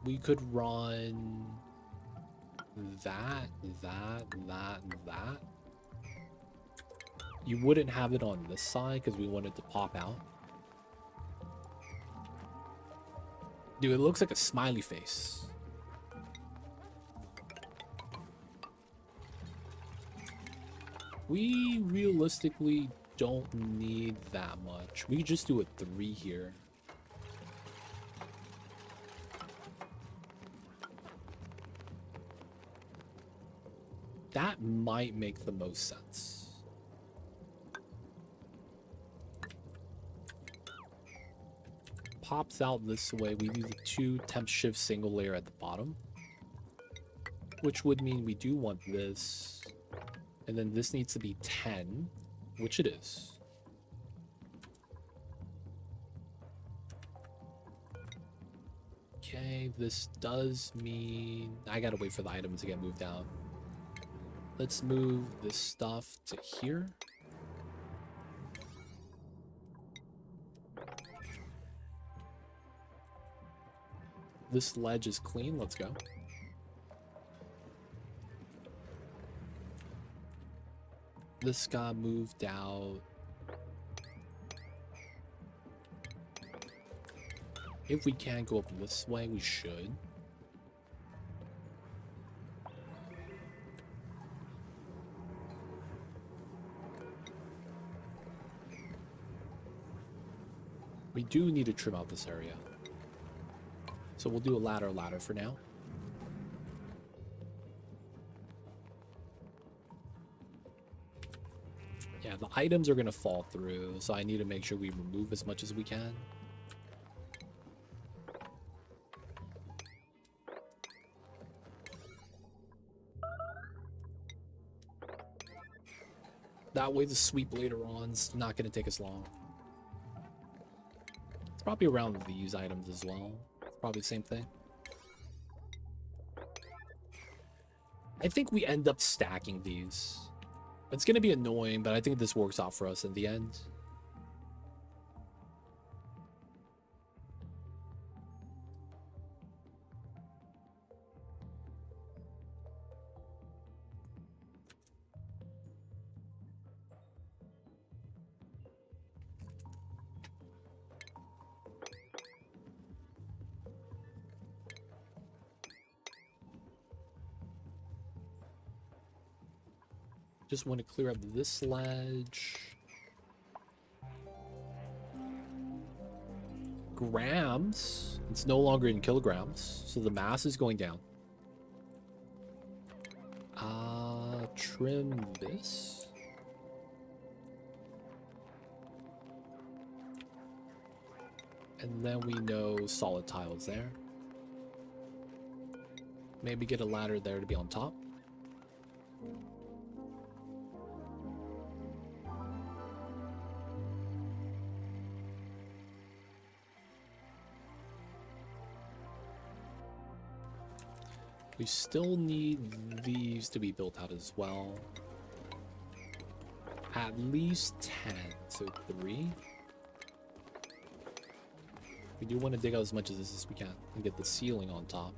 [SPEAKER 1] We could run that. You wouldn't have it on this side because we wanted to pop out. Dude, it looks like a smiley face. We realistically don't need that much. We just do a 3 here. That might make the most sense. Pops out this way. We do the 2 temp shift single layer at the bottom, which would mean we do want this, and then this needs to be 10, which it is. Okay, this does mean I gotta wait for the items to get moved down. Let's move this stuff to here. This ledge is clean. Let's go. This got moved out. If we can't go up this way, we should. We do need to trim out this area. So we'll do a ladder for now. Yeah, the items are going to fall through, so I need to make sure we remove as much as we can. That way the sweep later on is not going to take us long. probably around these items as well. Probably the same thing. I think we end up stacking these. It's going to be annoying, but I think this works out for us in the end. Just want to clear up this ledge. Grams. It's no longer in kilograms, so the mass is going down. Trim this. And then we know solid tiles there. Maybe get a ladder there to be on top. We still need these to be built out as well. At least 10, so 3. We do want to dig out as much of this as we can and get the ceiling on top.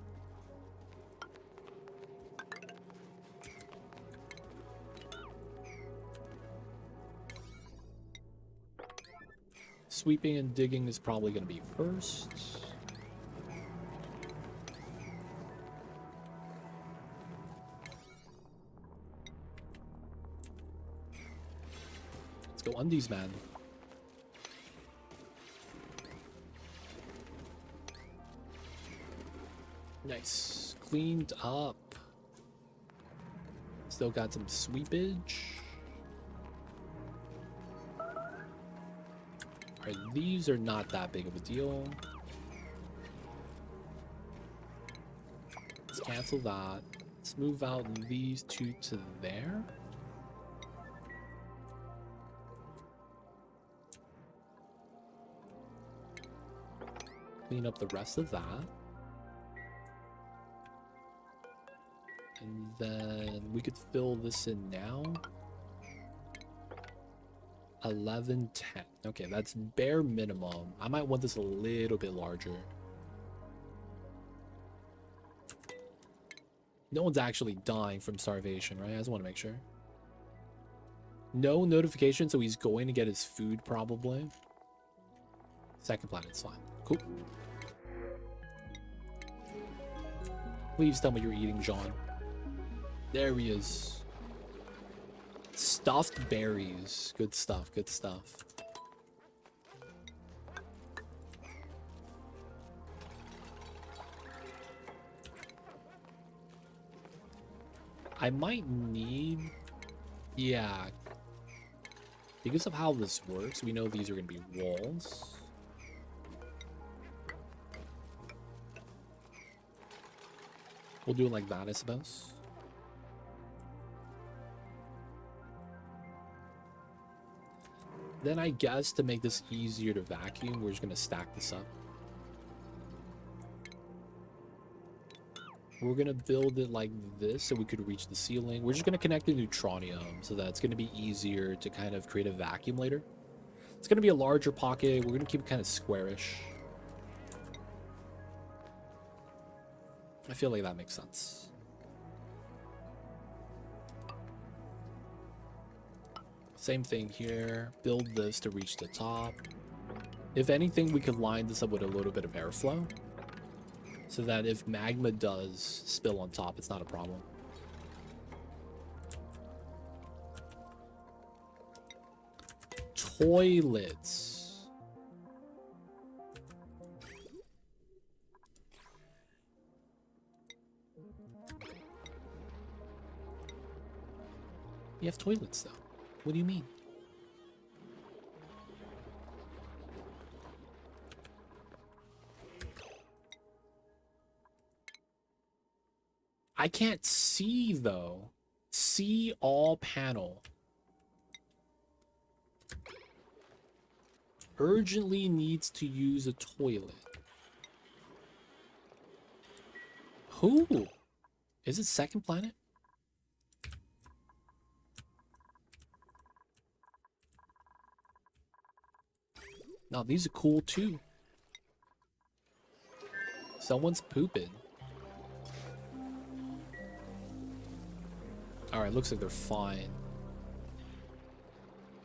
[SPEAKER 1] Sweeping and digging is probably going to be first. Let's go undies, man. Nice. Cleaned up. Still got some sweepage. Alright, these are not that big of a deal. Let's cancel that. Let's move out these two to there. Clean up the rest of that. And then we could fill this in now. 11, 10. Okay, that's bare minimum. I might want this a little bit larger. No one's actually dying from starvation, right? I just want to make sure. No notification, so he's going to get his food probably. Second planet's fine. Cool. Please tell me you're eating, John. There he is. Stuffed berries. Good stuff, good stuff. I might need... Yeah. Because of how this works, we know these are going to be walls. We'll do it like that, I suppose. Then I guess to make this easier to vacuum, we're just going to stack this up. We're going to build it like this so we could reach the ceiling. We're just going to connect the neutronium so that it's going to be easier to kind of create a vacuum later. It's going to be a larger pocket. We're going to keep it kind of squarish. I feel like that makes sense. Same thing here. Build this to reach the top. If anything, we could line this up with a little bit of airflow so that if magma does spill on top, it's not a problem. Toilets. You have toilets, though. What do you mean? I can't see, though. See all panel. urgently needs to use a toilet. Who? Is it second planet? Now these are cool too. Someone's pooping. Alright, looks like they're fine.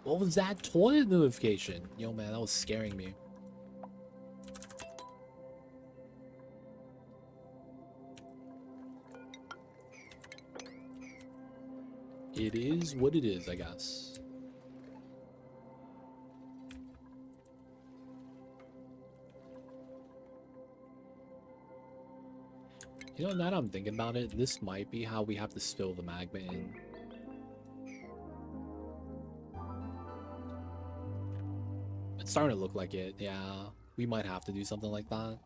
[SPEAKER 1] What was that toilet notification? Yo, man, that was scaring me. It is what it is, I guess. You know, now that I'm thinking about it, this might be how we have to spill the magma in. It's starting to look like it, yeah. We might have to do something like that.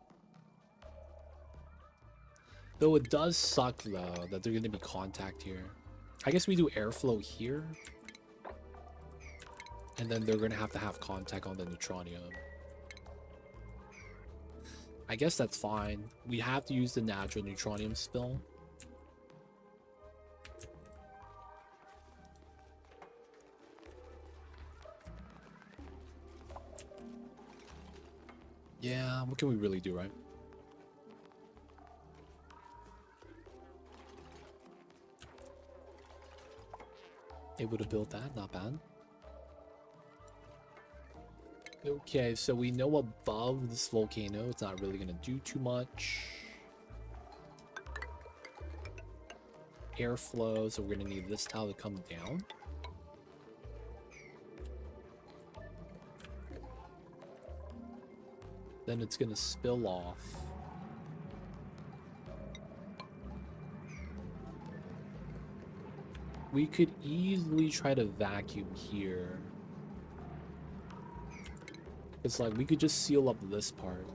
[SPEAKER 1] Though it does suck, though, that there's going to be contact here. I guess we do airflow here. And then they're going to have contact on the neutronium. I guess that's fine. We have to use the natural neutronium spill. Yeah, what can we really do, right? Able to build that, not bad. Okay, so we know above this volcano, it's not really gonna do too much. Airflow, so we're gonna need this tile to come down. Then it's gonna spill off. We could easily try to vacuum here. It's like we could just seal up this part.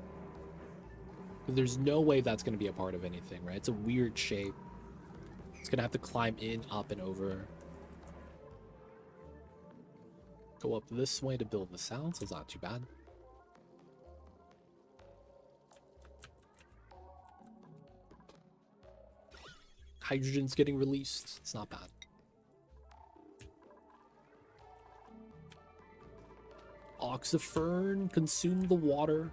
[SPEAKER 1] But there's no way that's going to be a part of anything, right? It's a weird shape. It's going to have to climb in, up, and over. Go up this way to build this out, so it's not too bad. Hydrogen's getting released. It's not bad. Oxifern, consume the water.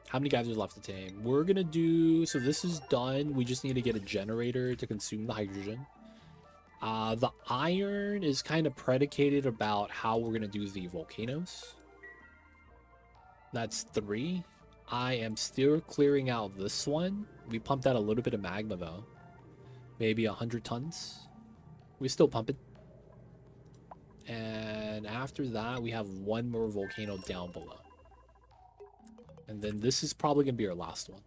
[SPEAKER 1] How many guys are left to tame? We're gonna do, so this is done. We just need to get a generator to consume the hydrogen. The iron is kind of predicated about how we're gonna do the volcanoes. That's 3. I am still clearing out this one. We pumped out a little bit of magma though. Maybe 100 tons. We still pump it. And after that, we have one more volcano down below. And then this is probably going to be our last one.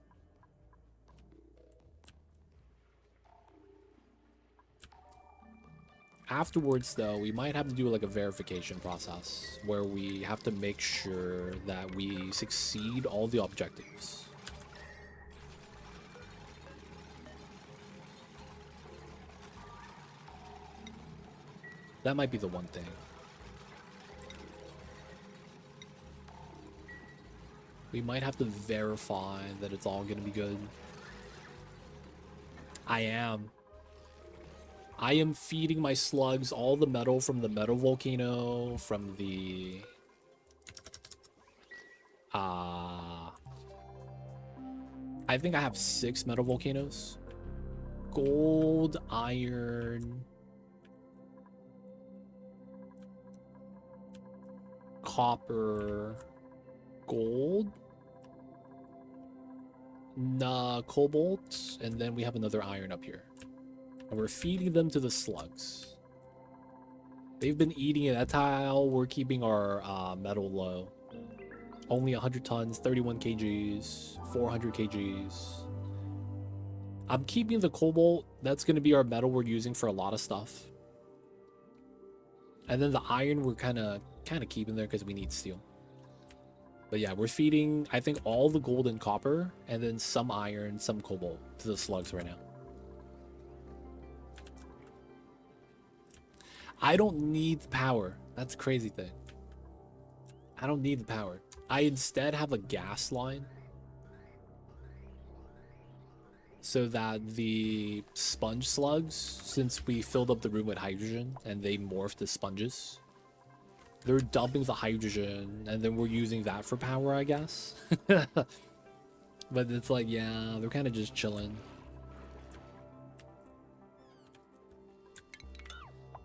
[SPEAKER 1] Afterwards, though, we might have to do like a verification process where we have to make sure that we succeed all the objectives. That might be the one thing. We might have to verify that it's all gonna be good. I am feeding my slugs all the metal from the metal volcano, from the... I think I have 6 metal volcanoes. Gold, iron... copper, gold, cobalt, and then we have another iron up here. And we're feeding them to the slugs. They've been eating it. That's how we're keeping our metal low. Only 100 tons, 31 kgs, 400 kgs. I'm keeping the cobalt. That's going to be our metal we're using for a lot of stuff. And then the iron we're kind of keeping there because we need steel. But yeah, we're feeding, I think, all the gold and copper, and then some iron, some cobalt to the slugs right now. I don't need the power. That's the crazy thing. I don't need the power. I instead have a gas line so that the sponge slugs, since we filled up the room with hydrogen and they morphed to sponges, they're dumping the hydrogen and then we're using that for power, I guess. But it's like, yeah, they're kind of just chilling.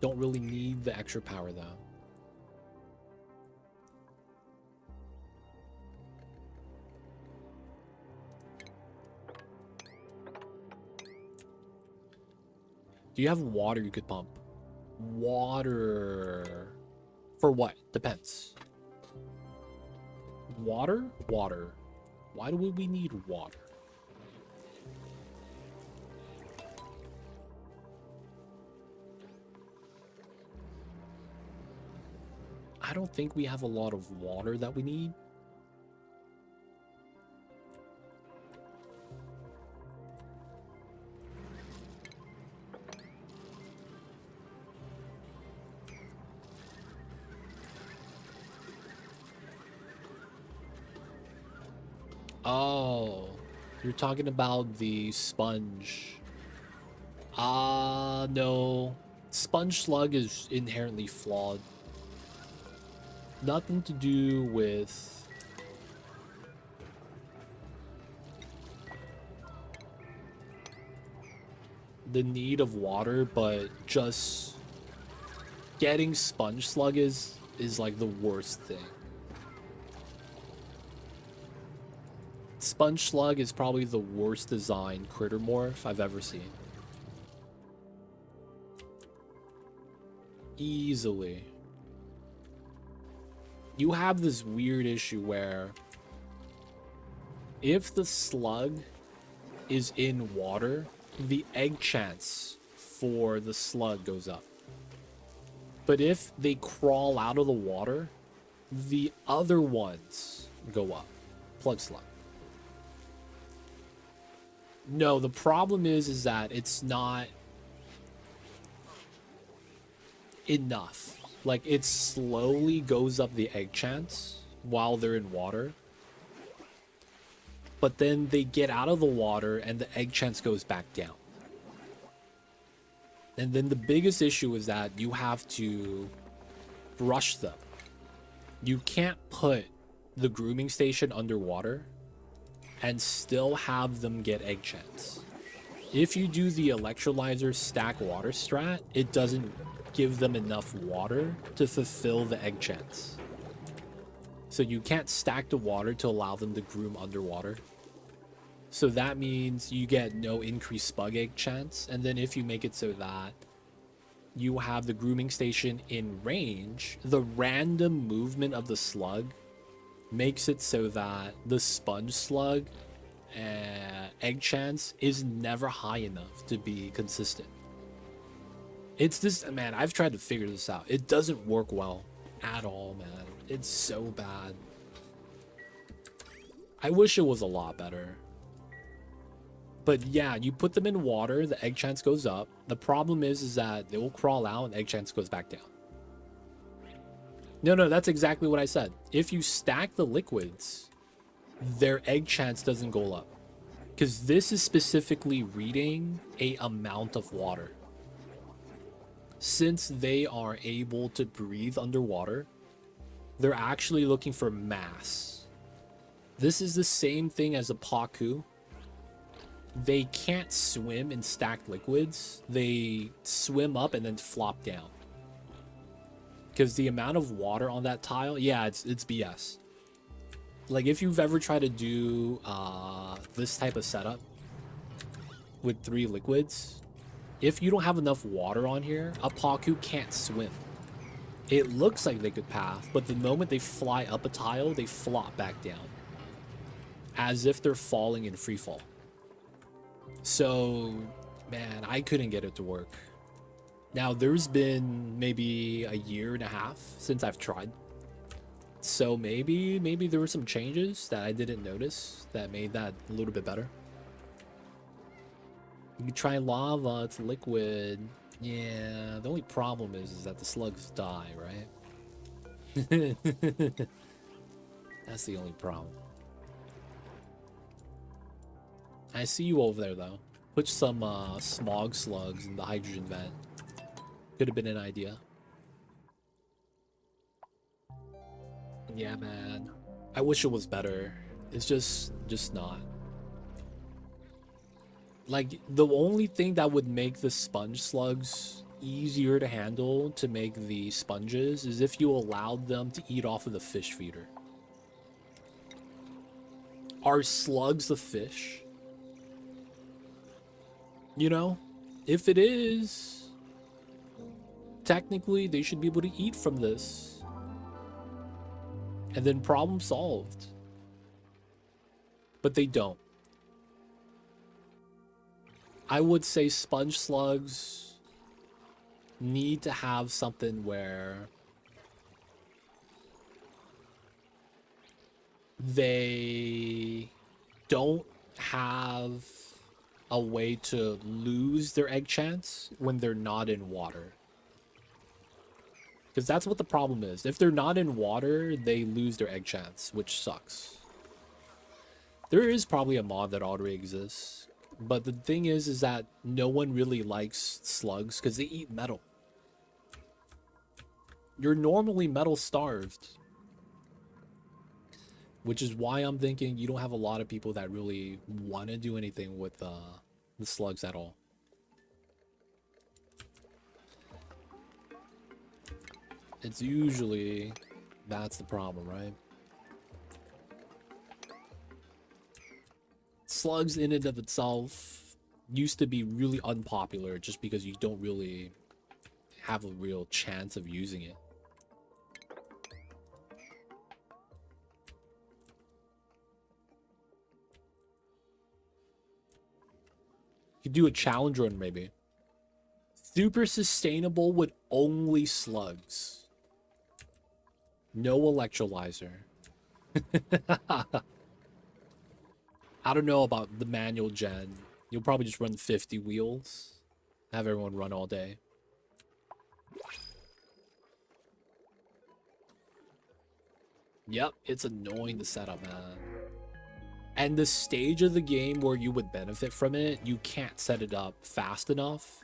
[SPEAKER 1] Don't really need the extra power though. Do you have water you could pump? Water. For what? Depends. Water? Water. Why do we need water? I don't think we have a lot of water that we need. Oh, you're talking about the sponge. No. Sponge slug is inherently flawed. Nothing to do with the need of water, but just getting sponge slug is like the worst thing. Sponge slug is probably the worst designed critter morph I've ever seen. Easily. You have this weird issue where if the slug is in water, the egg chance for the slug goes up. But if they crawl out of the water, the other ones go up. Plug slug. No, the problem is that it's not enough. Like, it slowly goes up the egg chance while they're in water. But then they get out of the water and the egg chance goes back down. And then the biggest issue is that you have to brush them. You can't put the grooming station underwater and still have them get egg chance. If you do the electrolyzer stack water strat, it doesn't give them enough water to fulfill the egg chance. So you can't stack the water to allow them to groom underwater. So that means you get no increased spug egg chance. And then if you make it so that you have the grooming station in range, the random movement of the slug makes it so that the sponge slug egg chance is never high enough to be consistent. It's this, man, I've tried to figure this out. It doesn't work well at all, man. It's so bad. I wish it was a lot better. But yeah, you put them in water, the egg chance goes up. The problem is that they will crawl out and egg chance goes back down. No, that's exactly what I said. If you stack the liquids, their egg chance doesn't go up. Because this is specifically reading a amount of water. Since they are able to breathe underwater, they're actually looking for mass. This is the same thing as a Paku. They can't swim in stacked liquids. They swim up and then flop down. Because the amount of water on that tile, yeah, it's BS. Like, if you've ever tried to do this type of setup with 3 liquids, if you don't have enough water on here, a Paku can't swim. It looks like they could path, but the moment they fly up a tile, they flop back down. As if they're falling in free fall. So, man, I couldn't get it to work. Now, there's been maybe a year and a half since I've tried. So maybe there were some changes that I didn't notice that made that a little bit better. You can try lava, it's liquid. Yeah, the only problem is that the slugs die, right? That's the only problem. I see you over there, though. Put some smog slugs in the hydrogen vent. Could have been an idea. Yeah, man. I wish it was better. It's just not. Like, the only thing that would make the sponge slugs easier to handle to make the sponges is if you allowed them to eat off of the fish feeder. Are slugs the fish? You know? If it is, technically they should be able to eat from this. And then problem solved. But they don't. I would say sponge slugs need to have something where they don't have a way to lose their egg chance when they're not in water. Because that's what the problem is. If they're not in water, they lose their egg chance, which sucks. There is probably a mod that already exists. But the thing is that no one really likes slugs because they eat metal. You're normally metal starved. Which is why I'm thinking you don't have a lot of people that really want to do anything with the slugs at all. It's usually, that's the problem, right? Slugs in and of itself used to be really unpopular just because you don't really have a real chance of using it. You could do a challenge run maybe. Super sustainable with only slugs. No electrolyzer. I don't know about the manual gen. You'll probably just run 50 wheels. Have everyone run all day. Yep, it's annoying to set up, man. And the stage of the game where you would benefit from it, you can't set it up fast enough.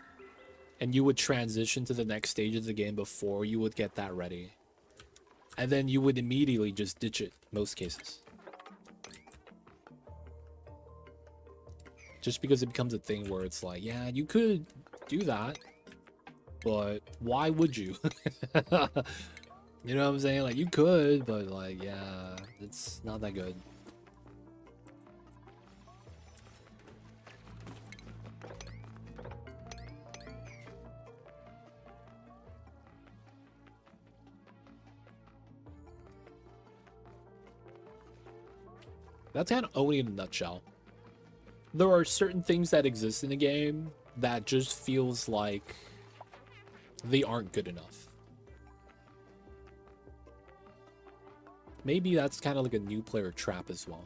[SPEAKER 1] And you would transition to the next stage of the game before you would get that ready. And then you would immediately just ditch it, most cases. Just because it becomes a thing where it's like, yeah, you could do that, but why would you? You know what I'm saying? Like, you could, but like, yeah, it's not that good. That's kind of only in a nutshell. There are certain things that exist in the game that just feels like they aren't good enough. Maybe that's kind of like a new player trap as well.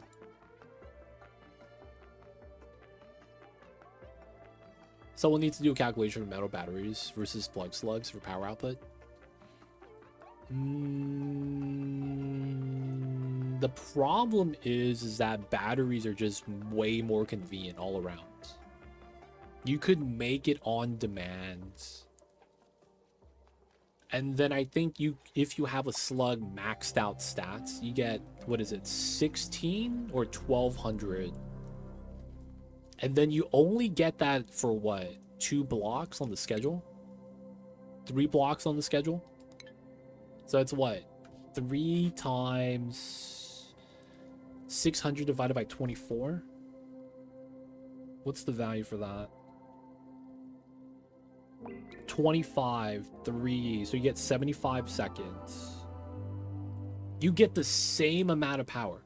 [SPEAKER 1] Someone needs to do a calculation for metal batteries versus plug slugs for power output. The problem is that batteries are just way more convenient all around. You could make it on demand. And then I think if you have a slug maxed out stats, you get, what is it, 16 or 1200. And then you only get that for what, 2 blocks on the schedule? 3 blocks on the schedule? So it's what, 3 times 600 divided by 24? What's the value for that? 25, 3, so you get 75 seconds. You get the same amount of power.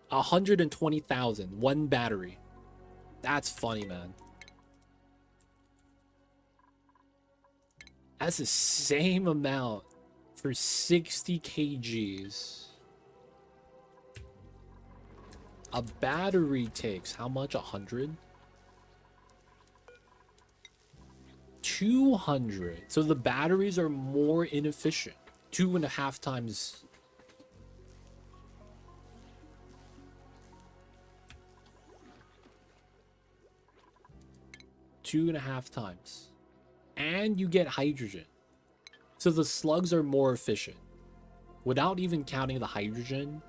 [SPEAKER 1] 120,000, one battery. That's funny, man. That's the same amount for 60 kgs. A battery takes how much? 100? 200. So the batteries are more inefficient. 2.5 times. Two and a half times. And you get hydrogen. So the slugs are more efficient. Without even counting the hydrogen,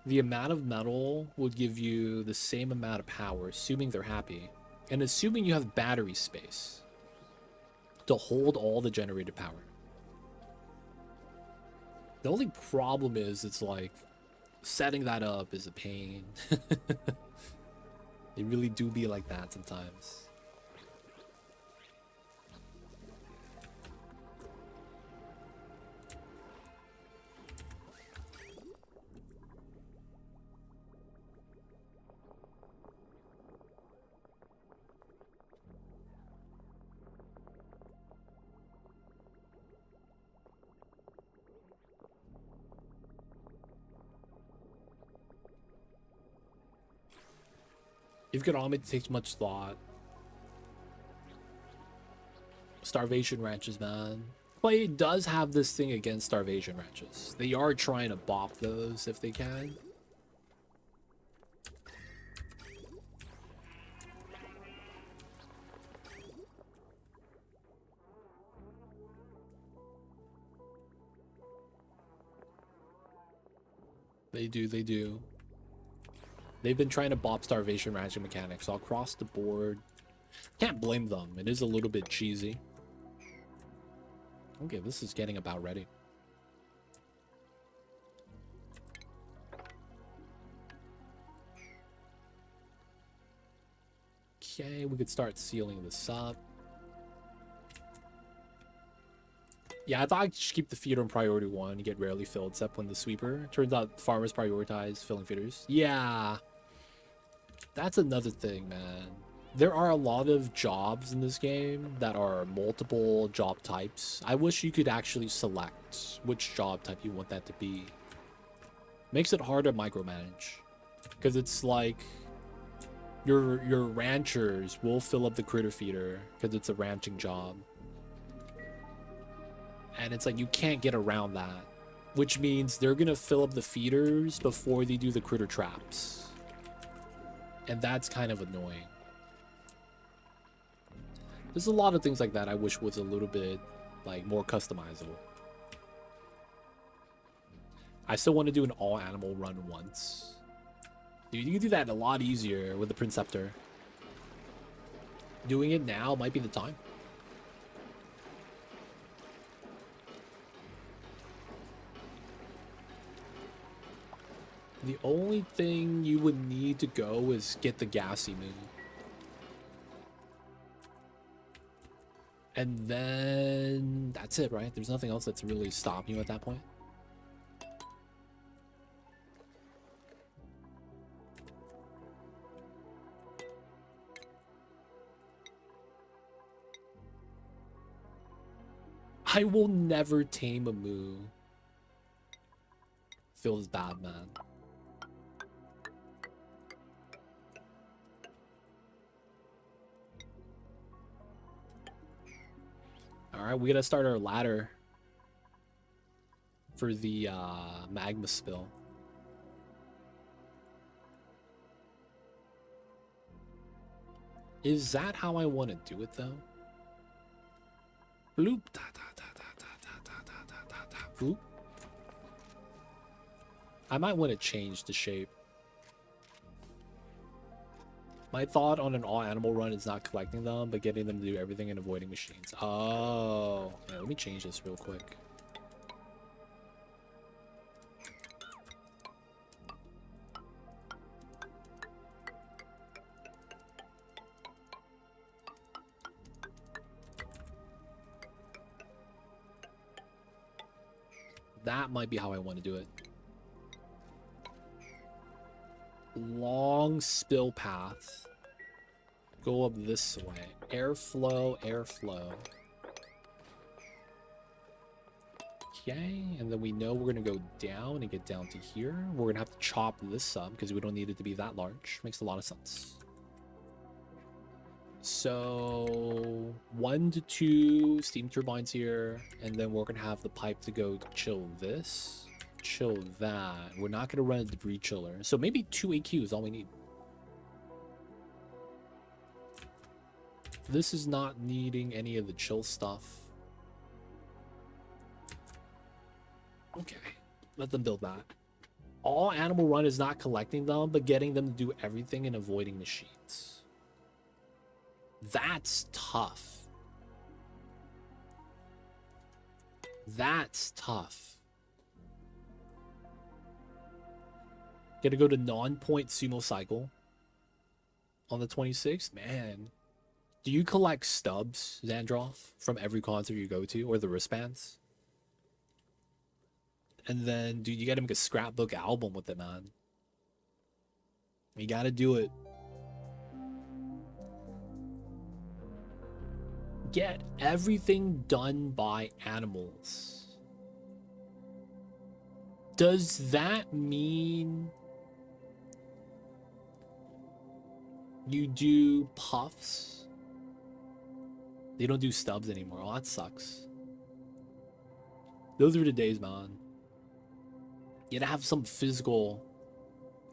[SPEAKER 1] the amount of metal would give you the same amount of power, assuming they're happy. And assuming you have battery space to hold all the generated power. The only problem is it's like setting that up is a pain. They really do be like that sometimes. If economic takes much thought. Starvation ranches, man. But it does have this thing against starvation ranches. They are trying to bop those if they can. They do, they do. They've been trying to bop starvation ranching mechanics all across the board. Can't blame them. It is a little bit cheesy. Okay, this is getting about ready. Okay, we could start sealing this up. Yeah, I thought I'd just keep the feeder on priority 1 and get rarely filled, except when the sweeper. Turns out farmers prioritize filling feeders. Yeah. That's another thing, man. There are a lot of jobs in this game that are multiple job types. I wish you could actually select which job type you want that to be. Makes it hard to micromanage. Because it's like your ranchers will fill up the critter feeder because it's a ranching job. And it's like you can't get around that. Which means they're going to fill up the feeders before they do the critter traps. And that's kind of annoying. There's a lot of things like that I wish was a little bit like more customizable. I still want to do an all animal run once. Dude, you can do that a lot easier with the Printcepter. Doing it now might be the time. The only thing you would need to go is get the gassy moon. And then that's it, right? There's nothing else that's really stopping you at that point. I will never tame a moo. Feels bad, man. Alright, we gotta start our ladder for the magma spill. Is that how I want to do it though? Bloop. Bloop. I might want to change the shape. My thought on an all-animal run is not collecting them, but getting them to do everything and avoiding machines. Oh. Yeah, let me change this real quick. That might be how I want to do it. Long spill path. Go up this way. Airflow, airflow. Okay, and then we know we're going to go down and get down to here. We're going to have to chop this up because we don't need it to be that large. Makes a lot of sense. So 1 to 2 steam turbines here, and then we're gonna have the pipe to go chill this, chill that. We're not gonna run a debris chiller, so maybe 2 AQ is all we need. This is not needing any of the chill stuff. Okay, let them build that. All Animal Run is not collecting them, but getting them to do everything and avoiding machines. That's tough. That's tough. Gonna go to non-point sumo cycle on the 26th. Man, do you collect stubs, Xandroff, from every concert you go to, or the wristbands? And then, dude, you gotta make a scrapbook album with it, man. You gotta do it. Get everything done by animals. Does that mean you do puffs? They don't do stubs anymore. Oh, that sucks. Those are the days, man. You gotta have some physical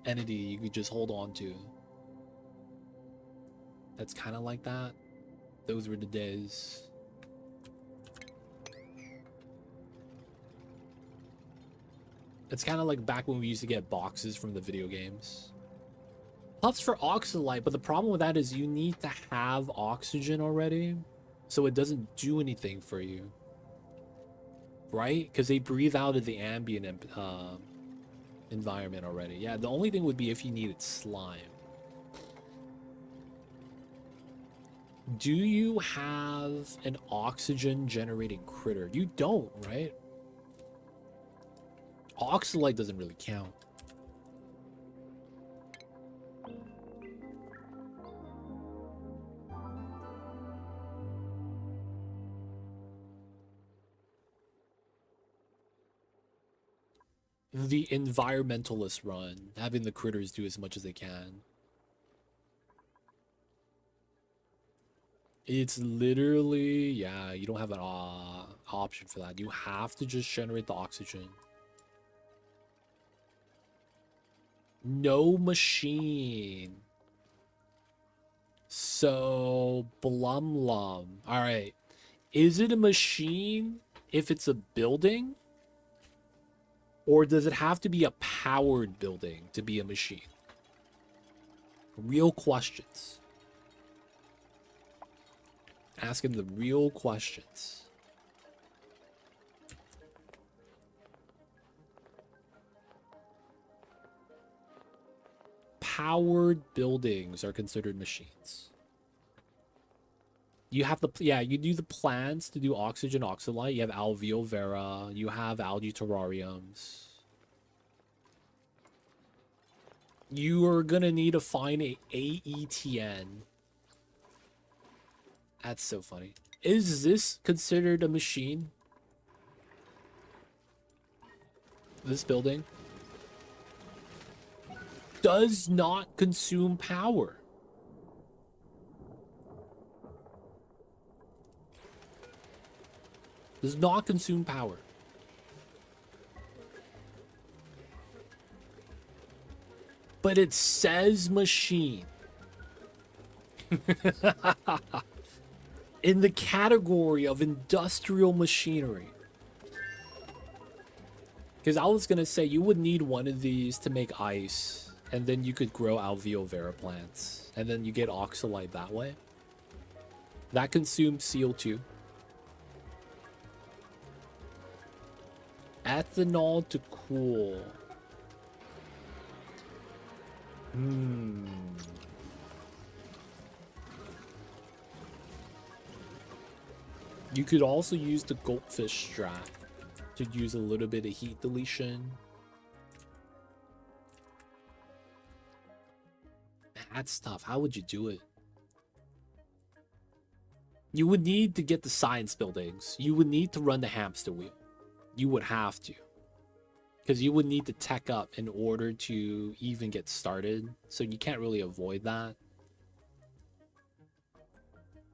[SPEAKER 1] entity you could just hold on to. That's kind of like that. Those were the days. It's kind of like back when we used to get boxes from the video games. Puffs for oxalite, but the problem with that is you need to have oxygen already, so it doesn't do anything for you. Right? Because they breathe out of the ambient environment already. Yeah, the only thing would be if you needed slime. Do you have an oxygen generating critter? You don't, right? Oxalite doesn't really count. The environmentalist run, having the critters do as much as they can. It's literally, yeah, you don't have an option for that. You have to just generate the oxygen. No machine. So, Blumlum. All right. Is it a machine if it's a building? Or does it have to be a powered building to be a machine? Real questions. Asking the real questions. Powered buildings are considered machines. You have the, yeah, you do the plants to do oxygen oxalite. You have alveo vera. You have algae terrariums. You are gonna need to find a AETN. That's so funny. Is this considered a machine? This building does not consume power. Does not consume power. But it says machine. In the category of industrial machinery. Because I was going to say you would need one of these to make ice. And then you could grow alveo vera plants. And then you get oxalite that way. That consumes CO2. Ethanol to cool. You could also use the goldfish strap to use a little bit of heat deletion. That's tough. How would you do it? You would need to get the science buildings. You would need to run the hamster wheel. You would have to. Because you would need to tech up in order to even get started. So you can't really avoid that.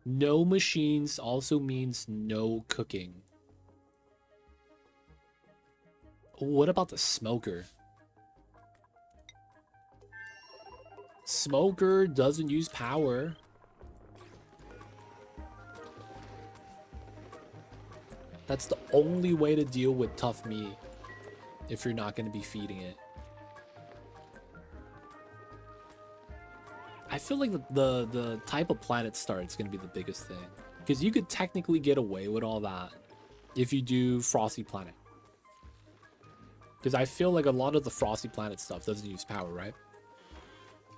[SPEAKER 1] No machines also means no cooking. What about the smoker? Smoker doesn't use power. That's the only way to deal with tough meat if you're not going to be feeding it. I feel like the type of planet start is going to be the biggest thing. Because you could technically get away with all that if you do Frosty Planet. Because I feel like a lot of the Frosty Planet stuff doesn't use power, right?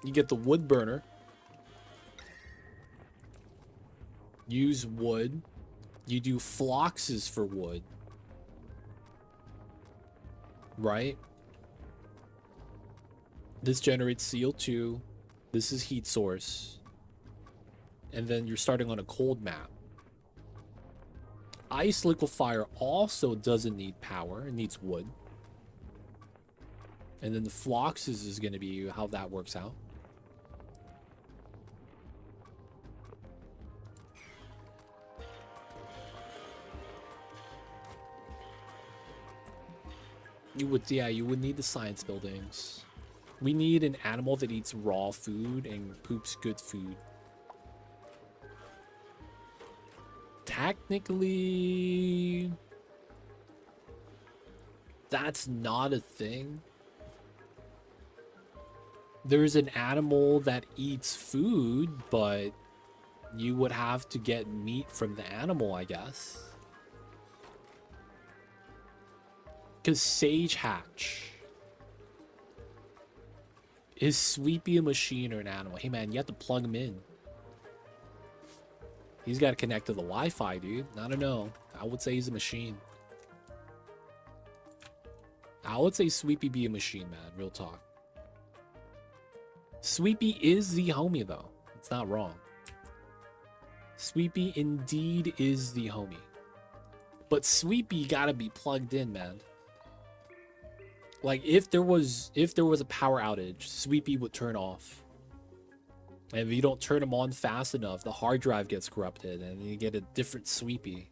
[SPEAKER 1] You get the wood burner. Use wood. You do floxes for wood. Right? This generates CO2. This is heat source. And then you're starting on a cold map. Ice liquefier also doesn't need power. It needs wood. And then the floxes is going to be how that works out. You would need the science buildings. We need an animal that eats raw food and poops good food. Technically, that's not a thing. There's an animal that eats food, but you would have to get meat from the animal, I guess. Because Sage Hatch. Is Sweepy a machine or an animal? Hey man, you have to plug him in. He's got to connect to the Wi-Fi, dude. I don't know. I would say he's a machine. I would say Sweepy be a machine, man. Real talk. Sweepy is the homie, though. It's not wrong. Sweepy indeed is the homie. But Sweepy gotta be plugged in, man. Like, if there was a power outage, Sweepy would turn off. And if you don't turn him on fast enough, the hard drive gets corrupted and you get a different Sweepy.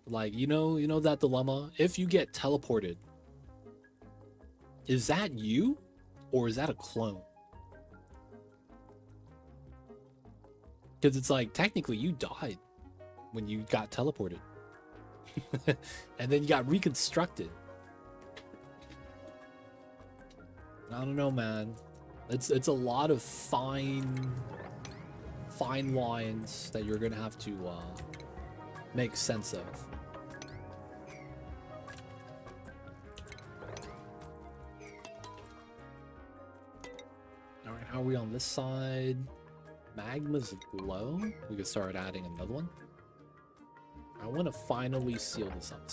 [SPEAKER 1] Like, you know that dilemma? If you get teleported, is that you or is that a clone? Because it's like, technically you died when you got teleported. And then you got reconstructed. I don't know, man. It's a lot of fine lines that you're gonna have to make sense of. All right, how are we on this side? Magma's low. We could start adding another one. I want to finally seal this up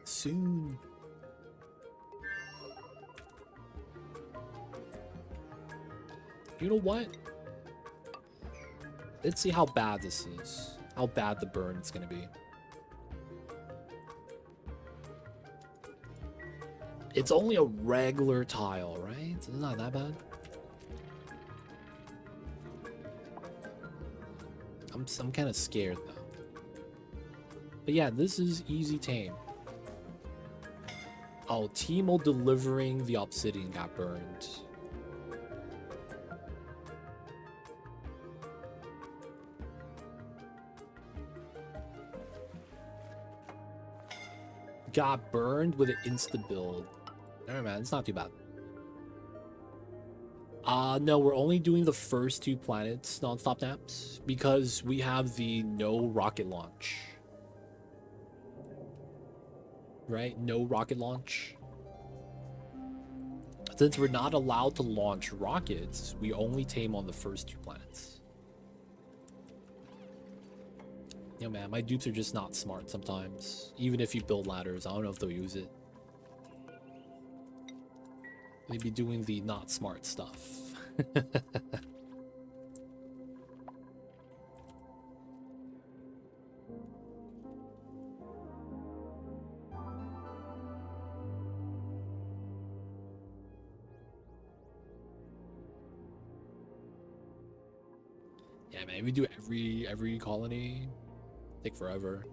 [SPEAKER 1] soon. You know what? Let's see how bad this is. How bad the burn is going to be. It's only a regular tile, right? It's not that bad. I'm kind of scared, though. But yeah, this is easy tame. Oh, Teemo delivering the obsidian got burned. Got burned with an insta build. Alright, man, it's not too bad. No, we're only doing the first 2 planets non-stop naps because we have the no rocket launch. Right? No rocket launch. Since we're not allowed to launch rockets, we only tame on the first 2 planets. Yo, man, my dupes are just not smart sometimes. Even if you build ladders, I don't know if they'll use it. They be doing the not smart stuff. Yeah, man, we do every colony. Take forever.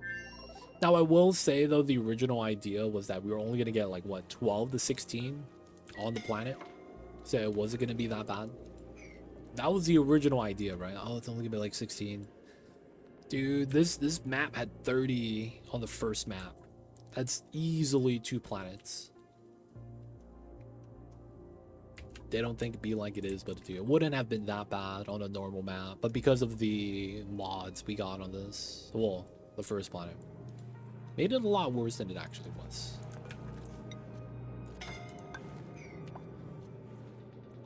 [SPEAKER 1] Now, I will say, though, the original idea was that we were only going to get, like, what, 12 to 16 on the planet? So it wasn't going to be that bad. That was the original idea, right? Oh, it's only going to be, like, 16. Dude, this map had 30 on the first map. That's easily 2 planets. They don't think it'd be like it is, but it wouldn't have been that bad on a normal map. But because of the mods we got on this, well, the first planet, made it a lot worse than it actually was.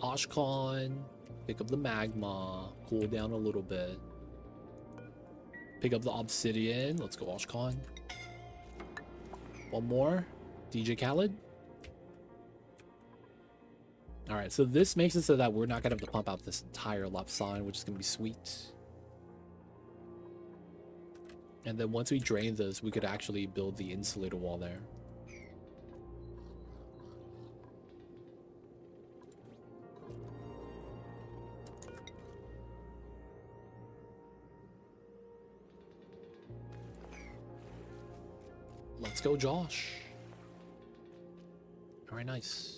[SPEAKER 1] Oshcon, pick up the magma, cool down a little bit. Pick up the obsidian. Let's go Oshcon. One more. DJ Khaled. Alright, so this makes it so that we're not going to have to pump out this entire left side, which is going to be sweet. And then once we drain this, we could actually build the insulator wall there. Let's go, Josh. Alright, nice.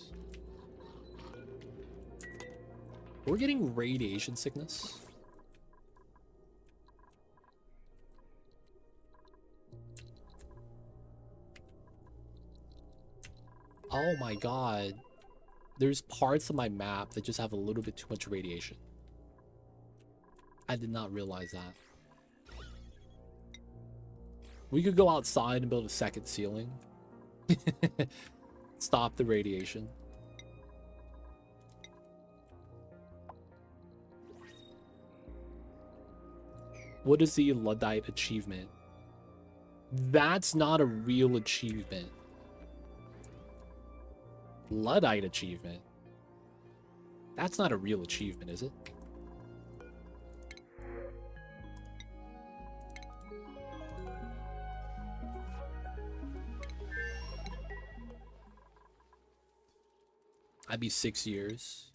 [SPEAKER 1] We're getting radiation sickness. Oh my god. There's parts of my map that just have a little bit too much radiation. I did not realize that. We could go outside and build a second ceiling. Stop the radiation. What is the Luddite achievement? That's not a real achievement. Luddite achievement? That's not a real achievement, is it? I'd be 6 years.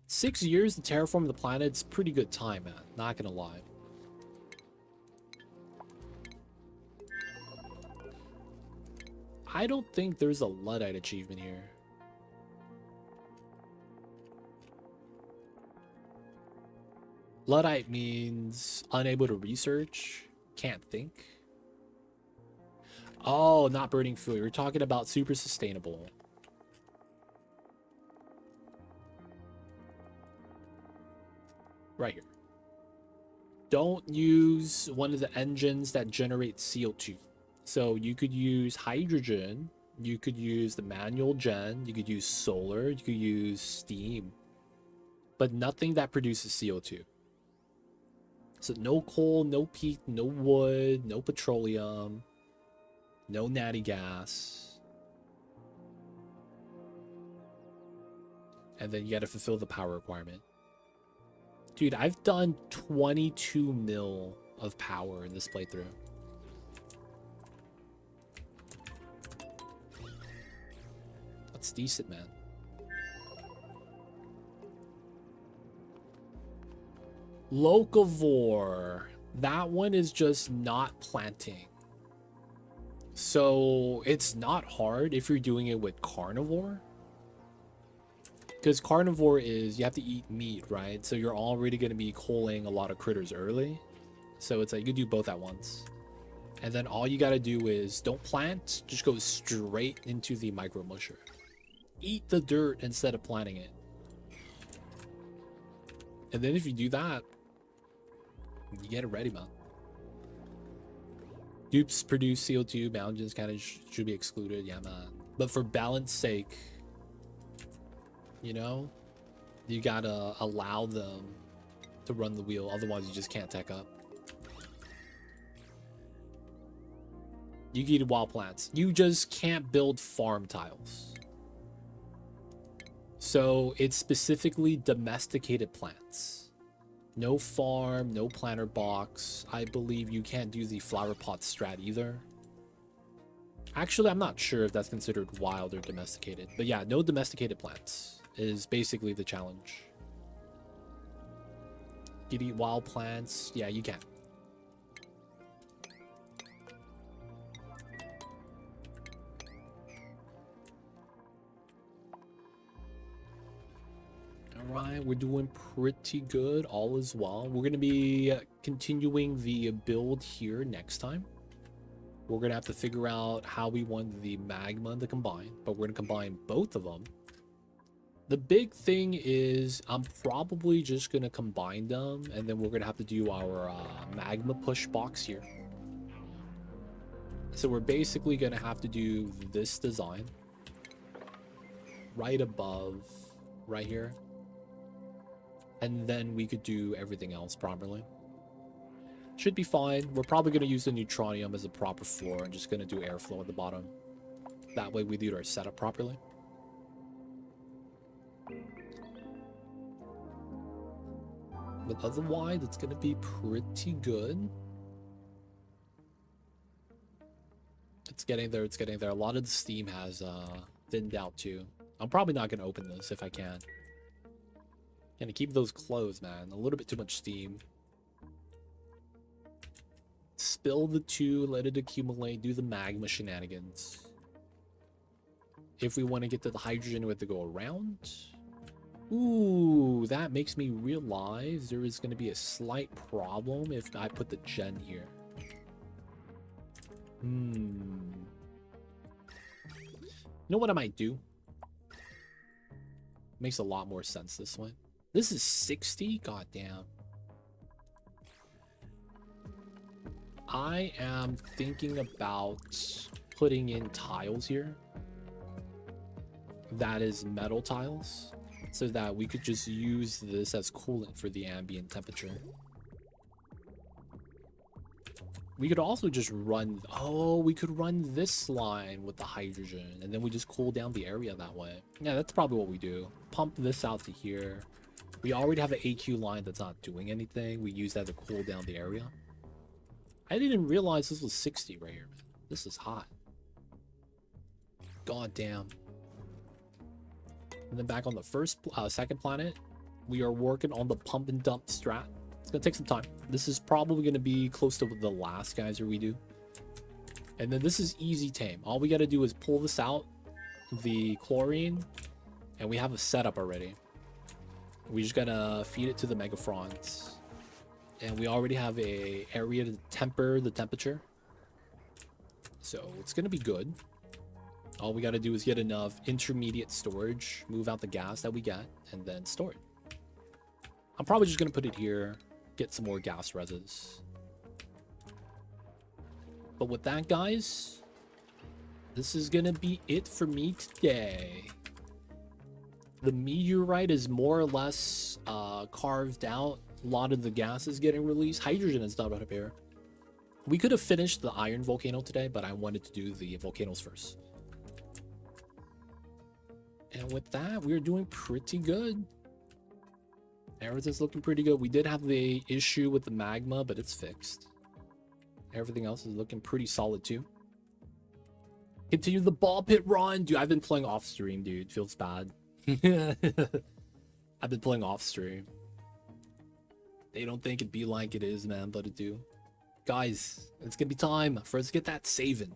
[SPEAKER 1] 6 years to terraform the planet's pretty good time, man. Not gonna lie. I don't think there's a Luddite achievement here. Luddite means unable to research, can't think. Oh, not burning food. We're talking about super sustainable. Right here. Don't use one of the engines that generate CO2. So you could use hydrogen, you could use the manual gen, you could use solar, you could use steam, but nothing that produces CO2. So no coal, no peat, no wood, no petroleum, no natty gas. And then you gotta fulfill the power requirement. Dude, I've done 22 mil of power in this playthrough. That's decent, man. Locavore. That one is just not planting. So it's not hard if you're doing it with carnivore. Because carnivore is, you have to eat meat, right? So you're already going to be culling a lot of critters early. So it's like you do both at once. And then all you got to do is don't plant, just go straight into the micro musher. Eat the dirt instead of planting it. And then if you do that, you get it ready, man. Dupes produce CO2, mountains kind of should be excluded, yeah, man. But for balance sake, you know, you gotta allow them to run the wheel, otherwise you just can't tech up. You can eat wild plants. You just can't build farm tiles. So it's specifically domesticated plants. No farm, no planter box. I believe you can't do the flower pot strat either. Actually, I'm not sure if that's considered wild or domesticated. But yeah, no domesticated plants is basically the challenge. You can eat wild plants. Yeah, you can. Alright, we're doing pretty good. All is well. We're going to be continuing the build here next time. We're going to have to figure out how we want the magma to combine, but we're going to combine both of them. The big thing is I'm probably just going to combine them, and then we're going to have to do our magma push box here. So we're basically going to have to do this design right above, right here. And then we could do everything else properly. Should be fine. We're probably going to use the neutronium as a proper floor and just going to do airflow at the bottom. That way we do our setup properly. But otherwise, it's going to be pretty good. It's getting there, it's getting there. A lot of the steam has thinned out too. I'm probably not going to open this if I can. Gonna keep those closed, man. A little bit too much steam. Spill the 2, let it accumulate, do the magma shenanigans. If we want to get to the hydrogen, we have to go around. Ooh, that makes me realize there is going to be a slight problem if I put the gen here. You know what I might do? Makes a lot more sense this way. This is 60? God damn. I am thinking about putting in tiles here. That is metal tiles. So that we could just use this as coolant for the ambient temperature. We could also just run... Oh, we could run this line with the hydrogen. And then we just cool down the area that way. Yeah, that's probably what we do. Pump this out to here. We already have an AQ line that's not doing anything. We use that to cool down the area. I didn't realize this was 60 right here. This is hot. God damn. And then back on the second planet, we are working on the pump and dump strat. It's gonna take some time. This is probably gonna be close to the last geyser we do. And then this is easy tame. All we gotta do is pull this out, the chlorine, and we have a setup already. We just gotta feed it to the megafrons. And we already have a area to temper the temperature. So it's gonna be good. All we gotta do is get enough intermediate storage, move out the gas that we get, and then store it. I'm probably just gonna put it here, get some more gas reses. But with that, guys, this is gonna be it for me today. The meteorite is more or less carved out. A lot of the gas is getting released. Hydrogen is not up here. We could have finished the iron volcano today, but I wanted to do the volcanoes first. And with that, we're doing pretty good. Everything's looking pretty good. We did have the issue with the magma, but it's fixed. Everything else is looking pretty solid too. Continue the ball pit run. Dude, I've been playing off stream, dude. Feels bad. I've been playing off stream. They don't think it'd be like it is, man, but it do. Guys, it's gonna be time for us to get that saving.